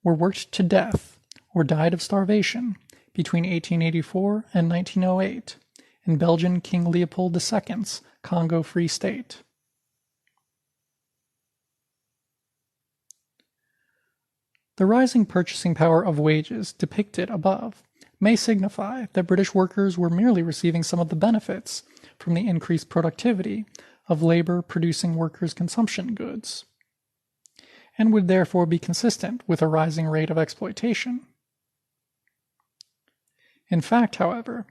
were worked to death or died of starvation between 1884 and 1908 in Belgian King Leopold II's Congo Free State. The rising purchasing power of wages depicted above may signify that British workers were merely receiving some of the benefits from the increased productivity of labor-producing workers' consumption goods, and would therefore be consistent with a rising rate of exploitation. In fact, however,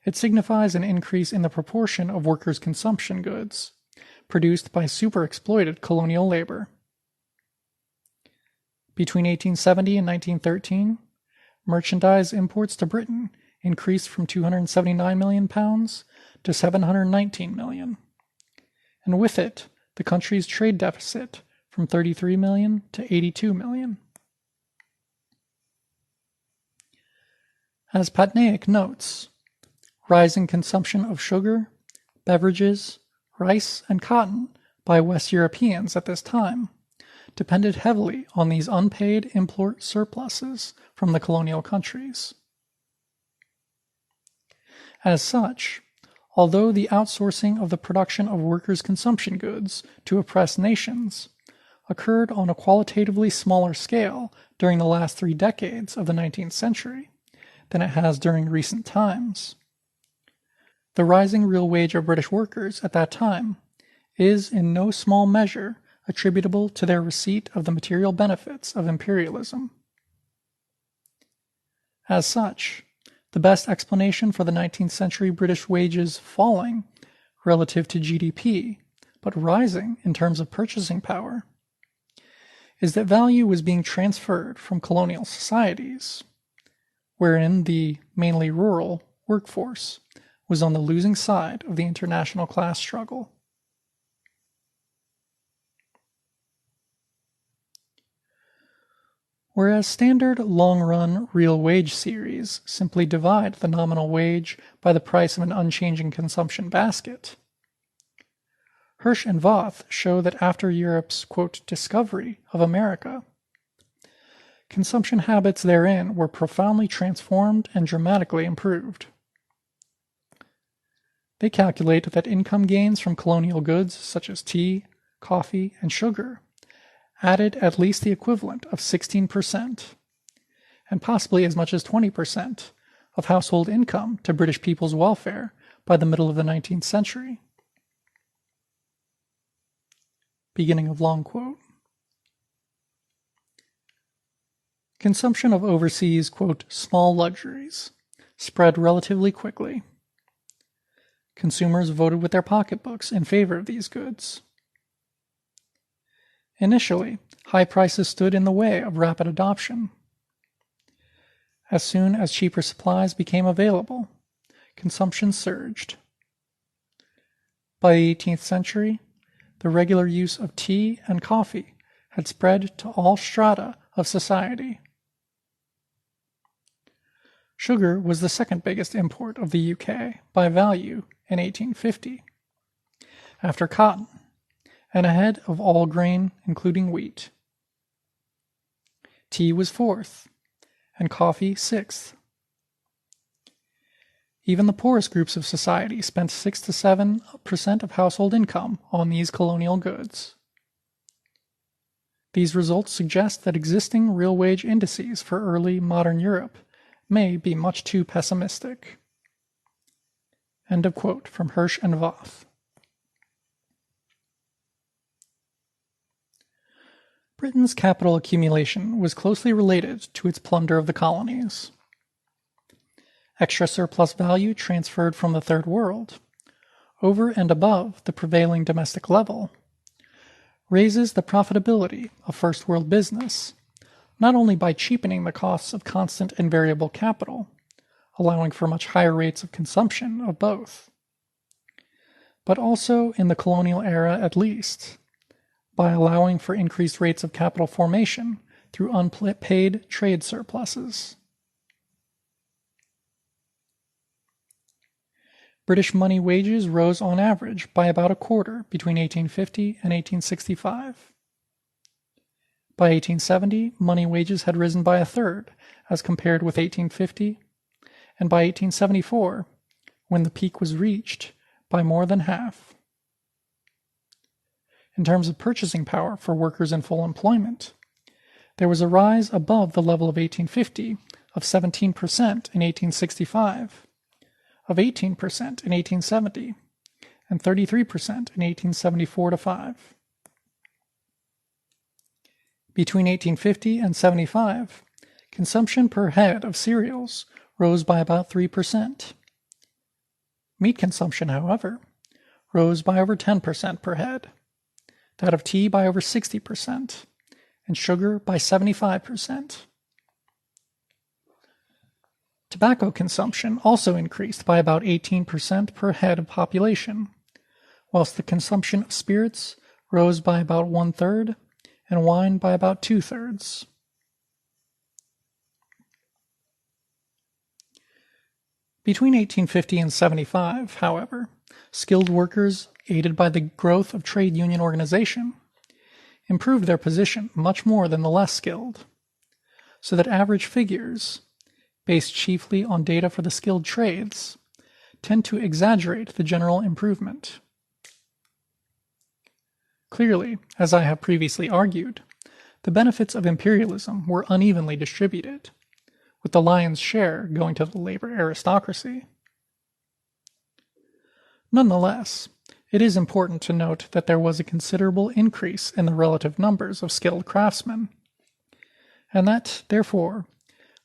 it signifies an increase in the proportion of workers' consumption goods produced by super-exploited colonial labor. Between 1870 and 1913, merchandise imports to Britain increased from £279 million to £719 million, and with it, the country's trade deficit from £33 million to £82 million. As Patnaik notes, rising consumption of sugar, beverages, rice, and cotton by West Europeans at this time depended heavily on these unpaid import surpluses from the colonial countries. As such, although the outsourcing of the production of workers' consumption goods to oppressed nations occurred on a qualitatively smaller scale during the last 3 decades of the 19th century than it has during recent times, the rising real wage of British workers at that time is in no small measure attributable to their receipt of the material benefits of imperialism. As such, the best explanation for the 19th century British wages falling relative to GDP, but rising in terms of purchasing power, is that value was being transferred from colonial societies, wherein the mainly rural workforce was on the losing side of the international class struggle. Whereas standard long-run real wage series simply divide the nominal wage by the price of an unchanging consumption basket, Hirsch and Voth show that after Europe's, quote, discovery of America, consumption habits therein were profoundly transformed and dramatically improved. They calculate that income gains from colonial goods such as tea, coffee, and sugar added at least the equivalent of 16%, and possibly as much as 20%, of household income to British people's welfare by the middle of the 19th century. Beginning of long quote. Consumption of overseas, quote, small luxuries spread relatively quickly. Consumers voted with their pocketbooks in favor of these goods. Initially, high prices stood in the way of rapid adoption. As soon as cheaper supplies became available, consumption surged. By the 18th century, the regular use of tea and coffee had spread to all strata of society. Sugar was the second biggest import of the UK by value in 1850, after cotton, and ahead of all grain, including wheat. Tea was fourth, and coffee sixth. Even the poorest groups of society spent 6 to 7% of household income on these colonial goods. These results suggest that existing real wage indices for early modern Europe may be much too pessimistic. End of quote from Hirsch and Voth. Britain's capital accumulation was closely related to its plunder of the colonies. Extra surplus value transferred from the Third World, over and above the prevailing domestic level, raises the profitability of First World business, not only by cheapening the costs of constant and variable capital, allowing for much higher rates of consumption of both, but also in the colonial era at least, by allowing for increased rates of capital formation through unpaid trade surpluses. British money wages rose on average by about a quarter between 1850 and 1865. By 1870, money wages had risen by a third as compared with 1850, and by 1874, when the peak was reached, by more than half. In terms of purchasing power for workers in full employment, there was a rise above the level of 1850 of 17% in 1865, of 18% in 1870, and 33% in 1874-5. Between 1850 and 75, consumption per head of cereals rose by about 3%. Meat consumption, however, rose by over 10% per head, that of tea by over 60%, and sugar by 75%. Tobacco consumption also increased by about 18% per head of population, whilst the consumption of spirits rose by about 1/3 and wine by about 2/3. Between 1850 and 75, however, skilled workers, aided by the growth of trade union organization, improved their position much more than the less skilled, so that average figures, based chiefly on data for the skilled trades, tend to exaggerate the general improvement. Clearly, as I have previously argued, the benefits of imperialism were unevenly distributed, with the lion's share going to the labor aristocracy. Nonetheless, it is important to note that there was a considerable increase in the relative numbers of skilled craftsmen, and that, therefore,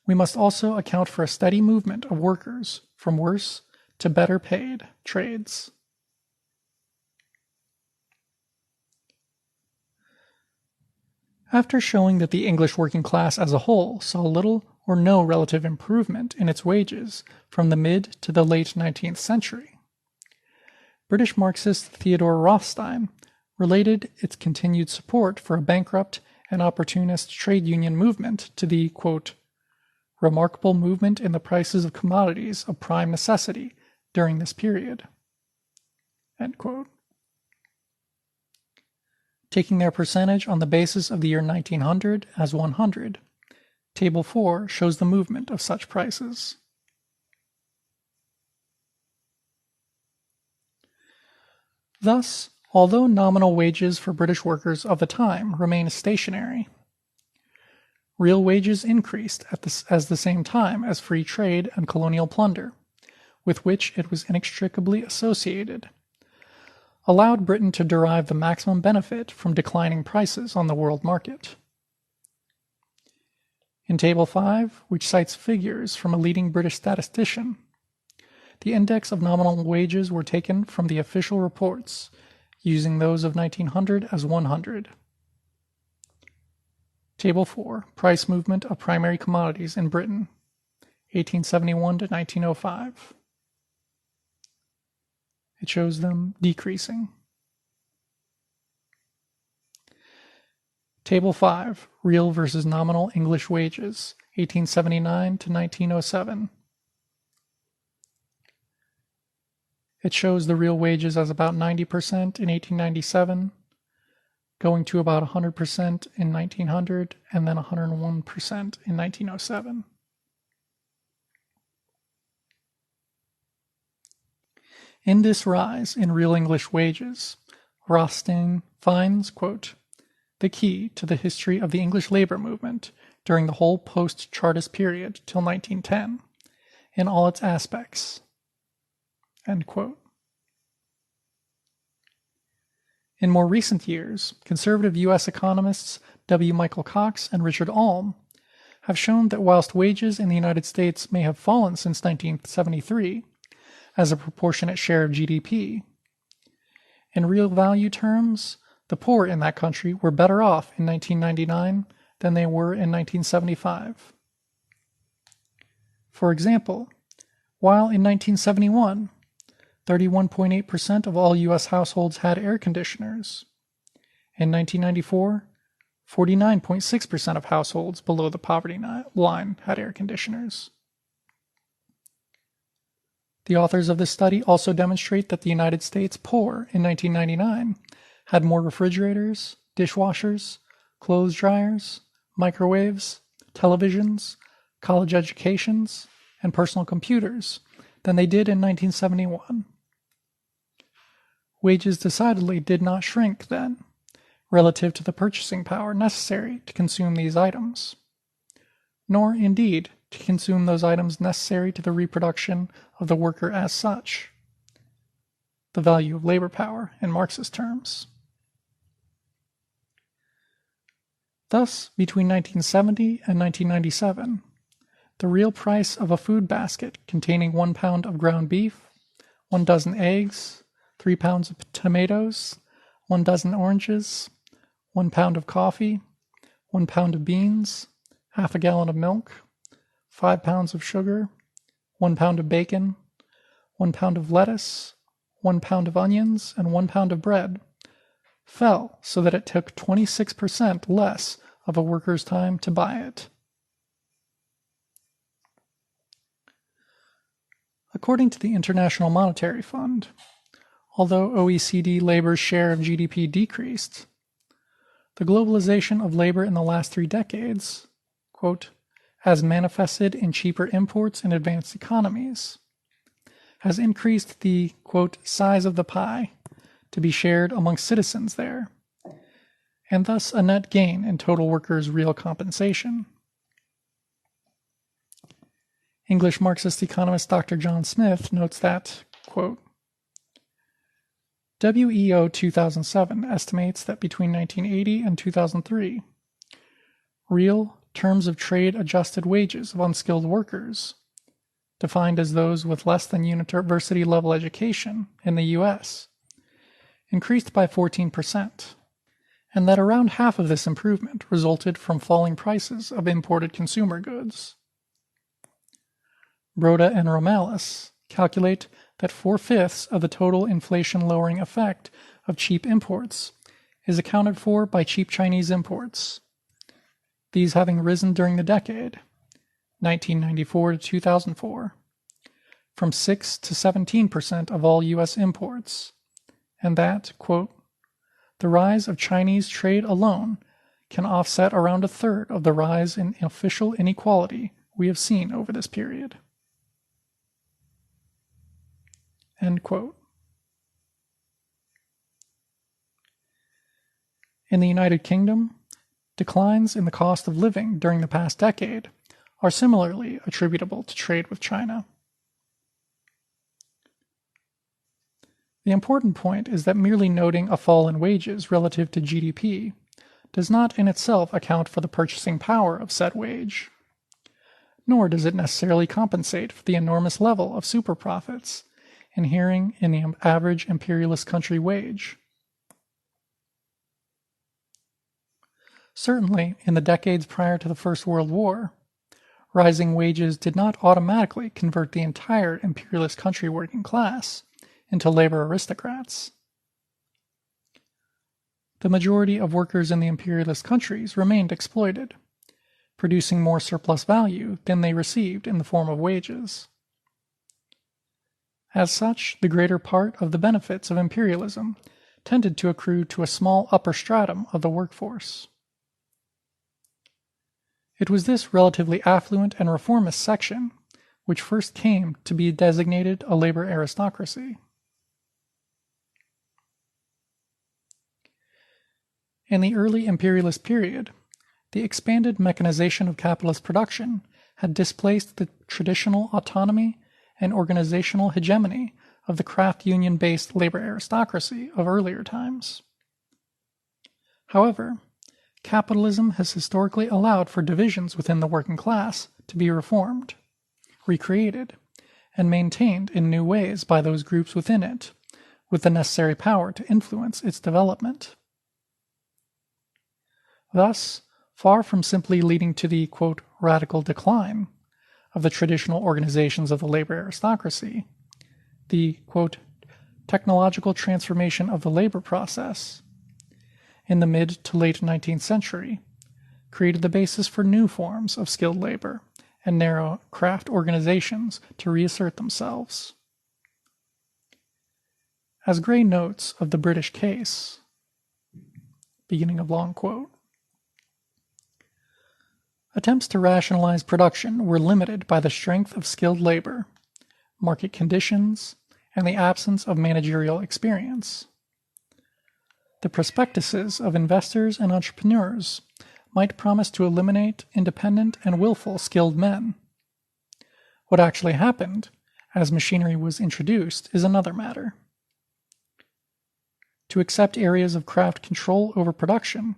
we must also account for a steady movement of workers from worse to better paid trades. After showing that the English working class as a whole saw little or no relative improvement in its wages from the mid to the late 19th century, British Marxist Theodore Rothstein related its continued support for a bankrupt and opportunist trade union movement to the, quote, remarkable movement in the prices of commodities of prime necessity during this period, end quote. Taking their percentage on the basis of the year 1900 as 100, Table 4 shows the movement of such prices. Thus, although nominal wages for British workers of the time remained stationary, real wages increased at the same time as free trade and colonial plunder, with which it was inextricably associated, allowed Britain to derive the maximum benefit from declining prices on the world market. In Table 5, which cites figures from a leading British statistician, the index of nominal wages were taken from the official reports, using those of 1900 as 100. Table 4, Price Movement of Primary Commodities in Britain, 1871 to 1905. It shows them decreasing. Table 5, Real versus Nominal English Wages, 1879 to 1907. It shows the real wages as about 90% in 1897, going to about 100% in 1900, and then 101% in 1907. In this rise in real English wages, Rothstein finds, quote, the key to the history of the English labor movement during the whole post-Chartist period till 1910, in all its aspects, end quote. In more recent years, conservative U.S. economists W. Michael Cox and Richard Alm have shown that whilst wages in the United States may have fallen since 1973 as a proportionate share of GDP, in real value terms, the poor in that country were better off in 1999 than they were in 1975. For example, while in 1971, 31.8% of all U.S. households had air conditioners, in 1994, 49.6% of households below the poverty line had air conditioners. The authors of this study also demonstrate that the United States poor in 1999 had more refrigerators, dishwashers, clothes dryers, microwaves, televisions, college educations, and personal computers than they did in 1971. Wages decidedly did not shrink then, relative to the purchasing power necessary to consume these items, nor, indeed, to consume those items necessary to the reproduction of the worker as such, the value of labor power in Marxist terms. Thus, between 1970 and 1997, the real price of a food basket containing 1 pound of ground beef, 1 dozen eggs, 3 pounds of tomatoes, 1 dozen oranges, 1 pound of coffee, 1 pound of beans, half a gallon of milk, 5 pounds of sugar, 1 pound of bacon, 1 pound of lettuce, 1 pound of onions, and 1 pound of bread fell so that it took 26% less of a worker's time to buy it. According to the International Monetary Fund, although OECD labor's share of GDP decreased, the globalization of labor in the last 3 decades, quote, as manifested in cheaper imports in advanced economies, has increased the, quote, size of the pie to be shared among citizens there, and thus a net gain in total workers' real compensation. English Marxist economist Dr. John Smith notes that, quote, WEO 2007 estimates that between 1980 and 2003, real terms of trade adjusted wages of unskilled workers, defined as those with less than university level education in the U.S., increased by 14%, and that around half of this improvement resulted from falling prices of imported consumer goods. Broda and Romalis calculate that 4/5 of the total inflation-lowering effect of cheap imports is accounted for by cheap Chinese imports, these having risen during the decade, 1994 to 2004, from 6 to 17% of all U.S. imports, and that, quote, the rise of Chinese trade alone can offset around a third of the rise in official inequality we have seen over this period. End quote. In the United Kingdom, declines in the cost of living during the past decade are similarly attributable to trade with China. The important point is that merely noting a fall in wages relative to GDP does not in itself account for the purchasing power of said wage, nor does it necessarily compensate for the enormous level of super profits inhering in the average imperialist country wage. Certainly, in the decades prior to the First World War, rising wages did not automatically convert the entire imperialist country working class into labor aristocrats. The majority of workers in the imperialist countries remained exploited, producing more surplus value than they received in the form of wages. As such, the greater part of the benefits of imperialism tended to accrue to a small upper stratum of the workforce. It was this relatively affluent and reformist section which first came to be designated a labor aristocracy. In the early imperialist period, the expanded mechanization of capitalist production had displaced the traditional autonomy and organizational hegemony of the craft union-based labor aristocracy of earlier times. However, capitalism has historically allowed for divisions within the working class to be reformed, recreated, and maintained in new ways by those groups within it, with the necessary power to influence its development. Thus, far from simply leading to the, quote, radical decline of the traditional organizations of the labor aristocracy, the, quote, technological transformation of the labor process in the mid to late 19th century created the basis for new forms of skilled labor and narrow craft organizations to reassert themselves. As Gray notes of the British case, beginning of long quote, attempts to rationalize production were limited by the strength of skilled labor, market conditions, and the absence of managerial experience. The prospectuses of investors and entrepreneurs might promise to eliminate independent and willful skilled men. What actually happened, as machinery was introduced, is another matter. To accept areas of craft control over production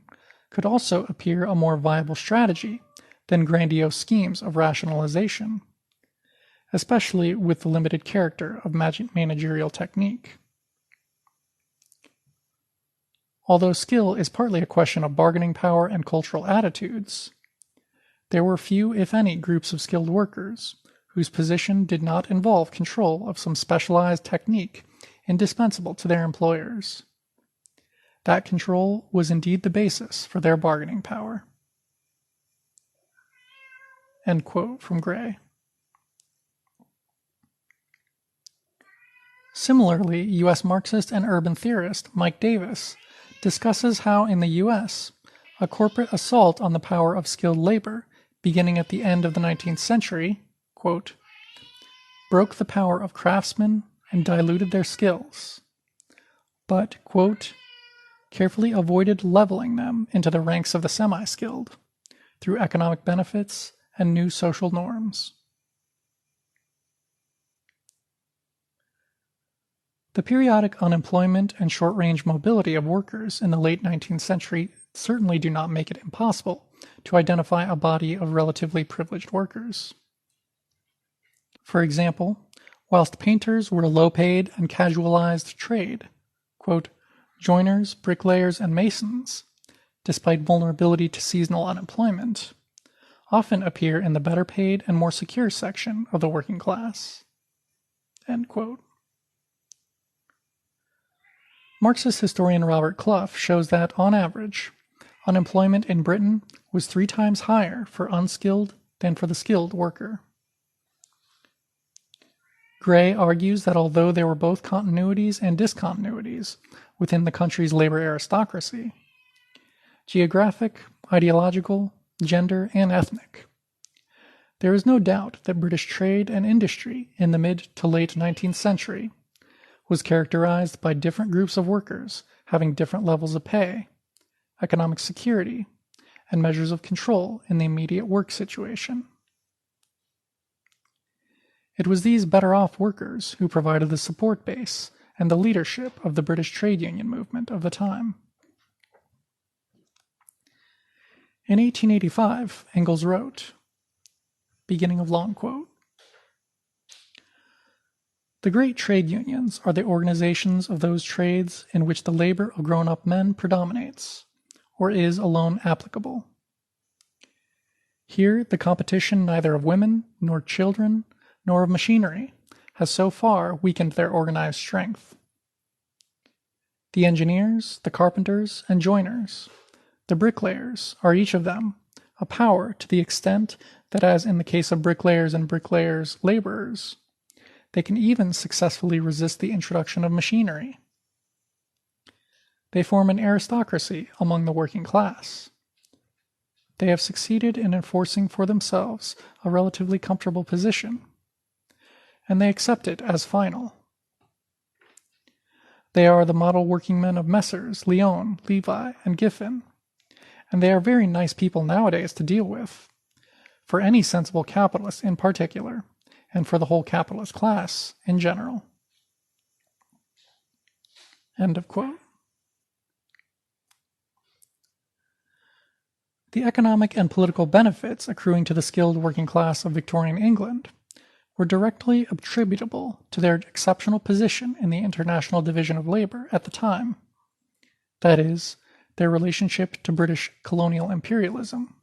could also appear a more viable strategy than grandiose schemes of rationalization, especially with the limited character of managerial technique. although skill is partly a question of bargaining power and cultural attitudes, there were few, if any, groups of skilled workers whose position did not involve control of some specialized technique indispensable to their employers. That control was indeed the basis for their bargaining power. End quote from Gray. Similarly, U.S. Marxist and urban theorist Mike Davis discusses how in the U.S., a corporate assault on the power of skilled labor, beginning at the end of the 19th century, quote, broke the power of craftsmen and diluted their skills, but, quote, carefully avoided leveling them into the ranks of the semi-skilled through economic benefits and new social norms. The periodic unemployment and short-range mobility of workers in the late 19th century certainly do not make it impossible to identify a body of relatively privileged workers. For example, whilst painters were a low-paid and casualized trade, quote, joiners, bricklayers, and masons, despite vulnerability to seasonal unemployment, often appear in the better-paid and more secure section of the working class. End quote. Marxist historian Robert Clough shows that, on average, unemployment in Britain was 3 times higher for unskilled than for the skilled worker. Gray argues that although there were both continuities and discontinuities within the country's labor aristocracy, geographic, ideological, gender, and ethnic, there is no doubt that British trade and industry in the mid to late 19th century was characterized by different groups of workers having different levels of pay, economic security, and measures of control in the immediate work situation. It was these better-off workers who provided the support base and the leadership of the British trade union movement of the time. In 1885, Engels wrote, beginning of long quote, the great trade unions are the organizations of those trades in which the labor of grown-up men predominates, or is alone applicable. Here the competition neither of women, nor children, nor of machinery has so far weakened their organized strength. The engineers, the carpenters, and joiners, the bricklayers, are each of them a power to the extent that, as in the case of bricklayers and bricklayers' laborers, they can even successfully resist the introduction of machinery. They form an aristocracy among the working class. They have succeeded in enforcing for themselves a relatively comfortable position, and they accept it as final. They are the model workingmen of Messrs. Lyon, Levi, and Giffen, and they are very nice people nowadays to deal with, for any sensible capitalist in particular, and for the whole capitalist class in general. End of quote. The economic and political benefits accruing to the skilled working class of Victorian England were directly attributable to their exceptional position in the international division of labor at the time, that is, their relationship to British colonial imperialism.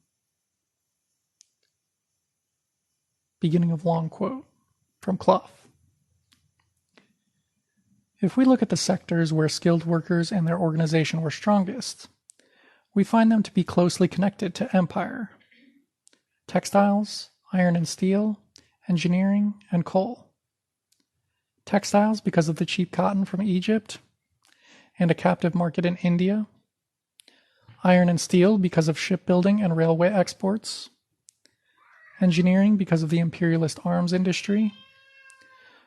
Beginning of long quote from Clough. If we look at the sectors where skilled workers and their organization were strongest, we find them to be closely connected to empire: textiles, iron and steel, engineering, and coal. Textiles because of the cheap cotton from Egypt and a captive market in India. Iron and steel because of shipbuilding and railway exports. Engineering because of the imperialist arms industry.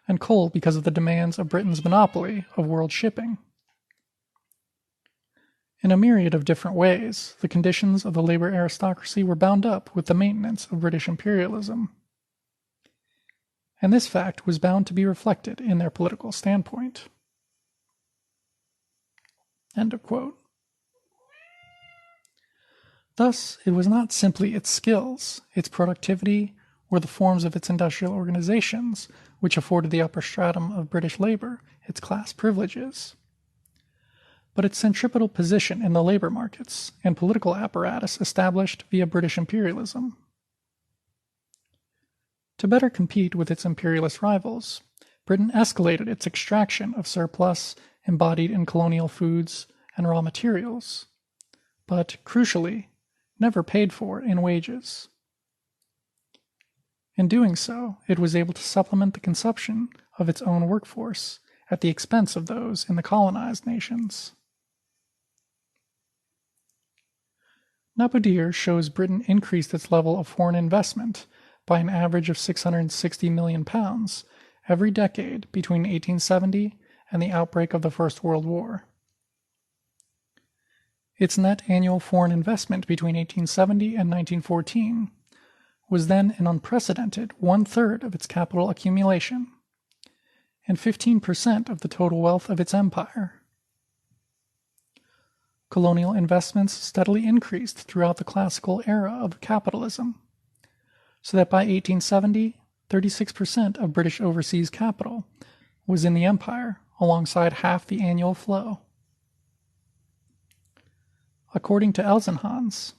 And coal because of the demands of Britain's monopoly of world shipping. In a myriad of different ways, the conditions of the labor aristocracy were bound up with the maintenance of British imperialism. And this fact was bound to be reflected in their political standpoint. End of quote. Thus, it was not simply its skills, its productivity, or the forms of its industrial organizations which afforded the upper stratum of British labor its class privileges. but its centripetal position in the labor markets and political apparatus established via British imperialism. To better compete with its imperialist rivals, Britain escalated its extraction of surplus embodied in colonial foods and raw materials, but, crucially, never paid for in wages. In doing so, it was able to supplement the consumption of its own workforce at the expense of those in the colonized nations. Napodir shows Britain increased its level of foreign investment by an average of £660 million every decade between 1870 and the outbreak of the First World War. Its net annual foreign investment between 1870 and 1914 was then an unprecedented one-third of its capital accumulation and 15% of the total wealth of its empire. Colonial investments steadily increased throughout the classical era of capitalism, so that by 1870, 36% of British overseas capital was in the empire, alongside half the annual flow. According to Elsenhans,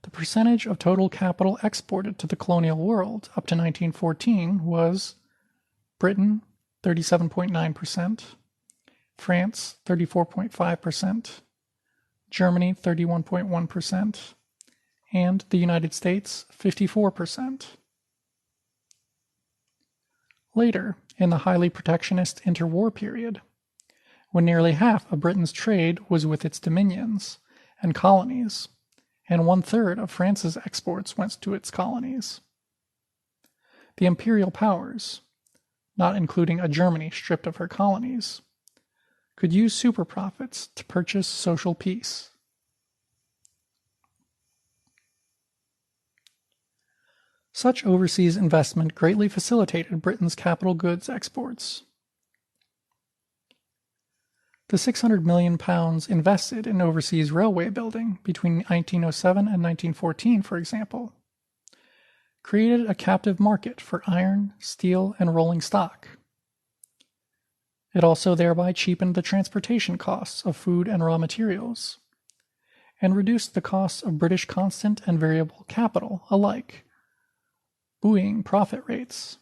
the percentage of total capital exported to the colonial world up to 1914 was Britain 37.9%, France 34.5%, Germany 31.1%, and the United States 54%. Later, in the highly protectionist interwar period, when nearly half of Britain's trade was with its dominions and colonies, and one-third of France's exports went to its colonies, the imperial powers, not including a Germany stripped of her colonies, could use superprofits to purchase social peace. Such overseas investment greatly facilitated Britain's capital goods exports. The £600 million invested in overseas railway building between 1907 and 1914, for example, created a captive market for iron, steel, and rolling stock. It also thereby cheapened the transportation costs of food and raw materials, and reduced the costs of British constant and variable capital alike, buoying profit rates.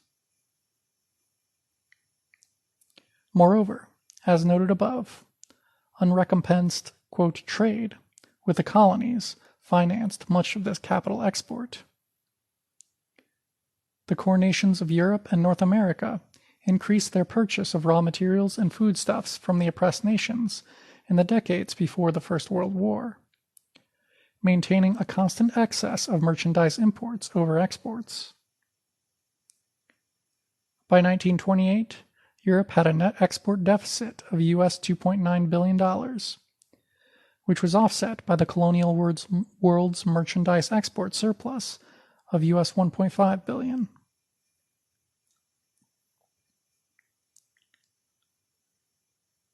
Moreover, as noted above, unrecompensed, quote, trade with the colonies financed much of this capital export. The core nations of Europe and North America increased their purchase of raw materials and foodstuffs from the oppressed nations in the decades before the First World War, maintaining a constant excess of merchandise imports over exports. By 1928, Europe had a net export deficit of US $2.9 billion, which was offset by the colonial world's merchandise export surplus of US $1.5 billion.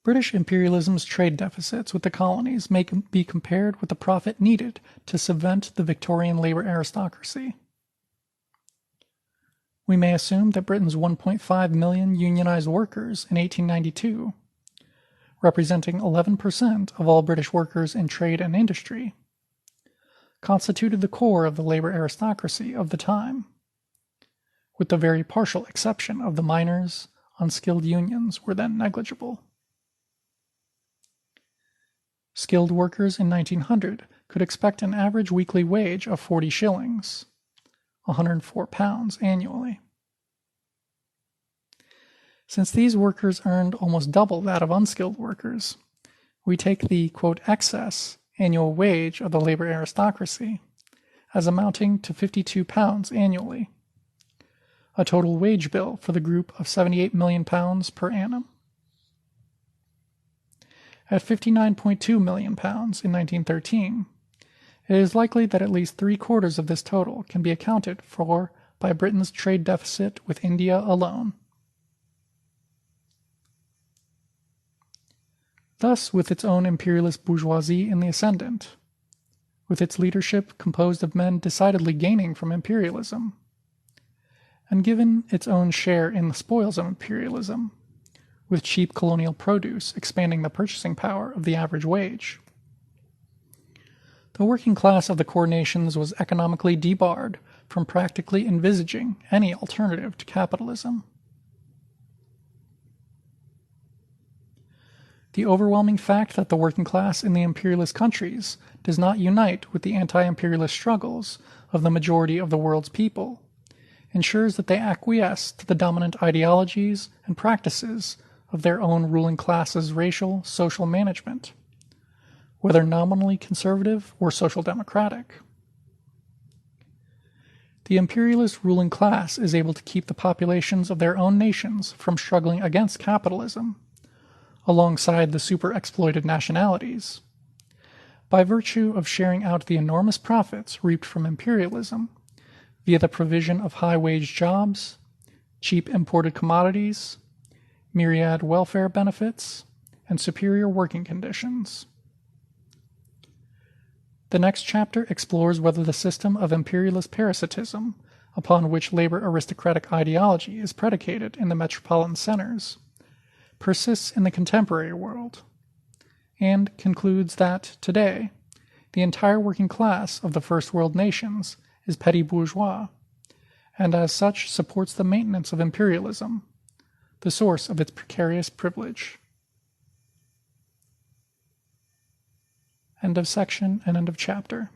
British imperialism's trade deficits with the colonies may be compared with the profit needed to subvent the Victorian labor aristocracy. We may assume that Britain's 1.5 million unionized workers in 1892, representing 11% of all British workers in trade and industry, constituted the core of the labor aristocracy of the time, with the very partial exception of the miners. Unskilled unions were then negligible. Skilled workers in 1900 could expect an average weekly wage of 40 shillings, £104 annually. Since these workers earned almost double that of unskilled workers, we take the, quote, excess annual wage of the labor aristocracy as amounting to £52 annually, a total wage bill for the group of £78 million per annum. At £59.2 million in 1913, it is likely that at least three-quarters of this total can be accounted for by Britain's trade deficit with India alone. Thus, with its own imperialist bourgeoisie in the ascendant, with its leadership composed of men decidedly gaining from imperialism, and given its own share in the spoils of imperialism, with cheap colonial produce expanding the purchasing power of the average wage. The working class of the core nations was economically debarred from practically envisaging any alternative to capitalism. The overwhelming fact that the working class in the imperialist countries does not unite with the anti-imperialist struggles of the majority of the world's people ensures that they acquiesce to the dominant ideologies and practices of their own ruling class's racial social management, whether nominally conservative or social democratic. The imperialist ruling class is able to keep the populations of their own nations from struggling against capitalism, alongside the super-exploited nationalities, by virtue of sharing out the enormous profits reaped from imperialism via the provision of high-wage jobs, cheap imported commodities, myriad welfare benefits, and superior working conditions. The next chapter explores whether the system of imperialist parasitism, upon which labor aristocratic ideology is predicated in the metropolitan centers, persists in the contemporary world, and concludes that, today, the entire working class of the first world nations is petty bourgeois, and as such supports the maintenance of imperialism, the source of its precarious privilege. End of section and end of chapter.